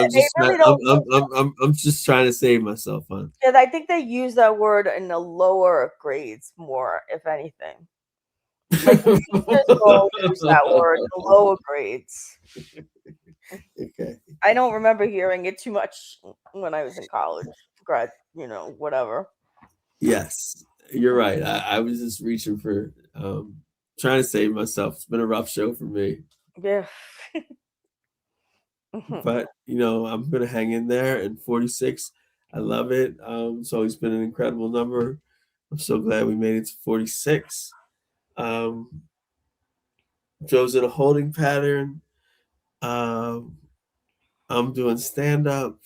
A: just trying to save myself, huh?
B: Yeah, I think they use that word in the lower grades more, if anything. Like the teachers don't use that word in the lower grades.
A: Okay.
B: I don't remember hearing it too much when I was in college. Whatever.
A: Yes, you're right. I was just reaching for trying to save myself. It's been a rough show for me.
B: Yeah.
A: But I'm gonna hang in there. And 46, I love it. It's always been an incredible number. I'm so glad we made it to 46. Joe's in a holding pattern. I'm doing stand-up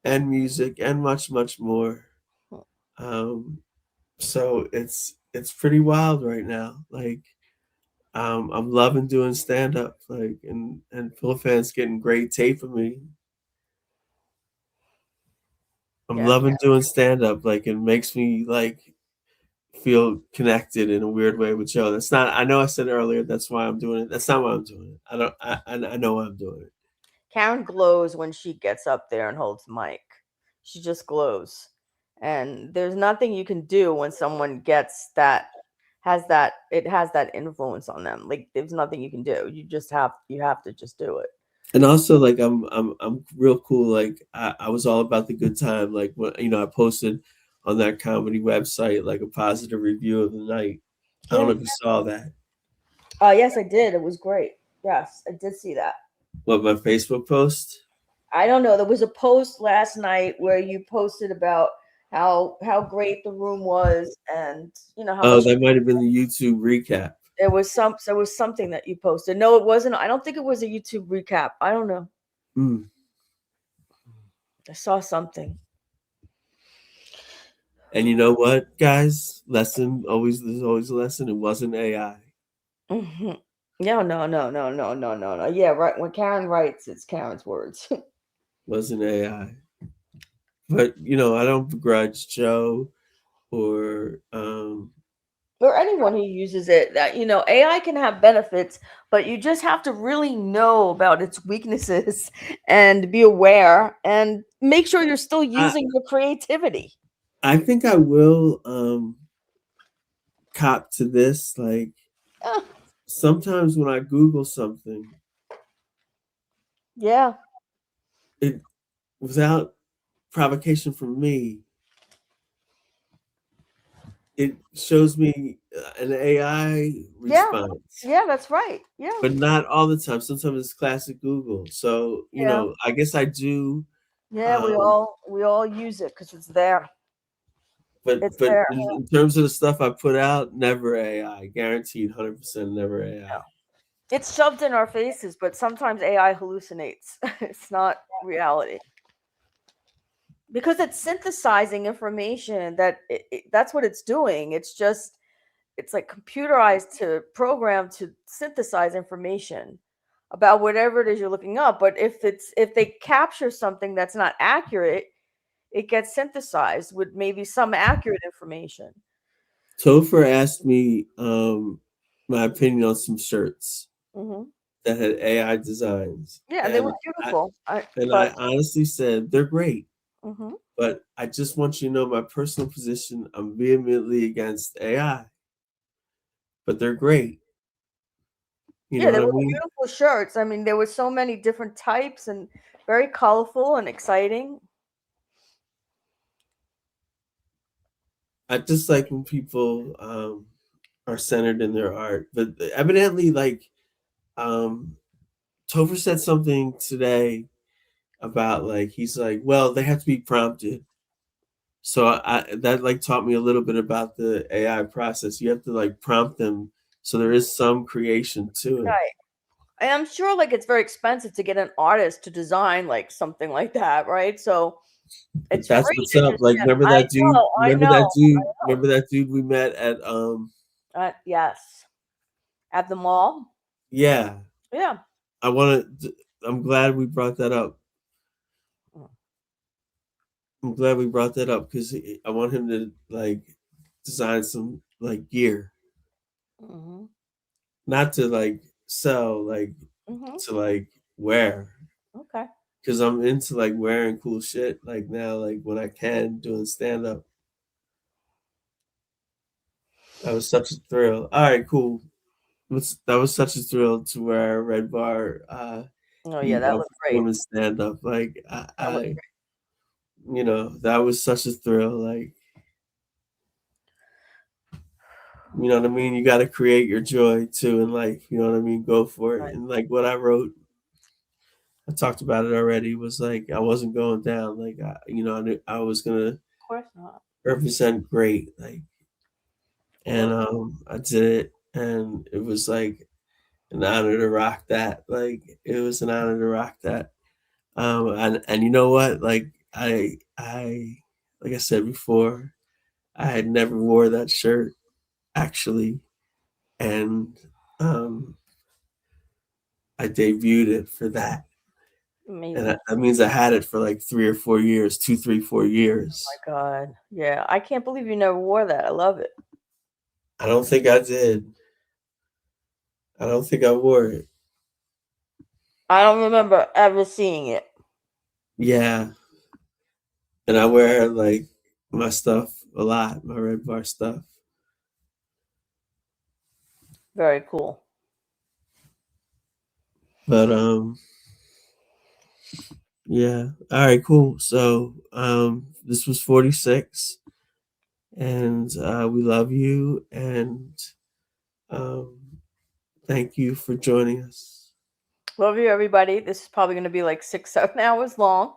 A: and music and much, much more. So it's pretty wild right now. Like, I'm loving doing stand-up, like, and Phil fans getting great tape of me. I'm loving doing stand-up. Like, it makes me like feel connected in a weird way with Joe. That's not. I know I said earlier that's why I'm doing it. That's not why I'm doing it. I know why I'm doing it.
B: Karen glows when she gets up there and holds the mic. She just glows, and there's nothing you can do when someone gets that has that influence on them. Like, there's nothing you can do. You have to just do it.
A: And also, like, I'm real cool. Like, I was all about the good time. Like, when I posted on that comedy website like a positive review of the night. I don't know if you saw that.
B: Yes, I did. It was great. Yes, I did see that.
A: What, my Facebook post?
B: I don't know. There was a post last night where you posted about how great the room was, and how much
A: that might have been the YouTube recap.
B: There was something that you posted. No, it wasn't. I don't think it was a YouTube recap. I don't know. I saw something.
A: And you know what, guys? There's always a lesson. It wasn't AI.
B: No. Yeah, right. When Karen writes, it's Karen's words.
A: Wasn't AI. But I don't begrudge Joe or
B: anyone who uses it. That AI can have benefits, but you just have to really know about its weaknesses and be aware and make sure you're still using your creativity.
A: I think I will cop to this. Like sometimes when I Google something,
B: yeah,
A: it without provocation from me, it shows me an AI response.
B: Yeah, that's right. Yeah.
A: But not all the time. Sometimes it's classic Google. So, I guess I do.
B: Yeah, we all use it because it's there.
A: But
B: It's there.
A: in terms of the stuff I put out, never AI. Guaranteed 100% never AI.
B: No. It's shoved in our faces, but sometimes AI hallucinates. It's not reality. Because it's synthesizing information that's what it's doing. It's like computerized to program to synthesize information about whatever it is you're looking up. But if they capture something that's not accurate, it gets synthesized with maybe some accurate information.
A: Topher asked me my opinion on some shirts that had AI designs.
B: Yeah, and they were beautiful.
A: I honestly said they're great. But I just want you to know my personal position. I'm vehemently against AI. But they're great.
B: They were beautiful shirts. I mean, there were so many different types and very colorful and exciting.
A: I just like when people are centered in their art. But evidently, like Topher said something today about like he's like, well, they have to be prompted. So that like taught me a little bit about the AI process. You have to like prompt them, so there is some creation to it.
B: Right. And I'm sure like it's very expensive to get an artist to design like something like that, right? So
A: that's what's up. Like remember that dude? Remember that dude we met at
B: yes. At the mall?
A: Yeah.
B: Yeah.
A: I'm glad we brought that up. I'm glad we brought that up because I want him to like design some like gear, not to like sell, like to like wear.
B: Okay.
A: Because I'm into like wearing cool shit like now, like when I can doing stand up. That was such a thrill. All right, cool. That was such a thrill to wear a Red Bar.
B: Oh yeah, that was great.
A: Women stand up, like that was such a thrill. Like, you know what I mean? You got to create your joy too in life. You know what I mean? Go for it. Right. And like what I wrote, I talked about it already. Was like I wasn't going down. Like I knew I was gonna. Of
B: course not.
A: Represent great. Like, and I did it, and it was like an honor to rock that. Like, it was an honor to rock that. And you know what? Like I like I said before, I had never wore that shirt actually, and I debuted it for that.
B: Amazing.
A: And that means I had it for like 3 or 4 years, 2, 3, 4 years.
B: Oh my God. Yeah. I can't believe you never wore that. I love it.
A: I don't think I did. I don't think I wore it.
B: I don't remember ever seeing it.
A: Yeah. And I wear like my stuff a lot, my Red Bar stuff.
B: Very cool.
A: But yeah. All right, cool. So this was 46, and we love you, and thank you for joining us.
B: Love you, everybody. This is probably going to be like 6-7 hours long.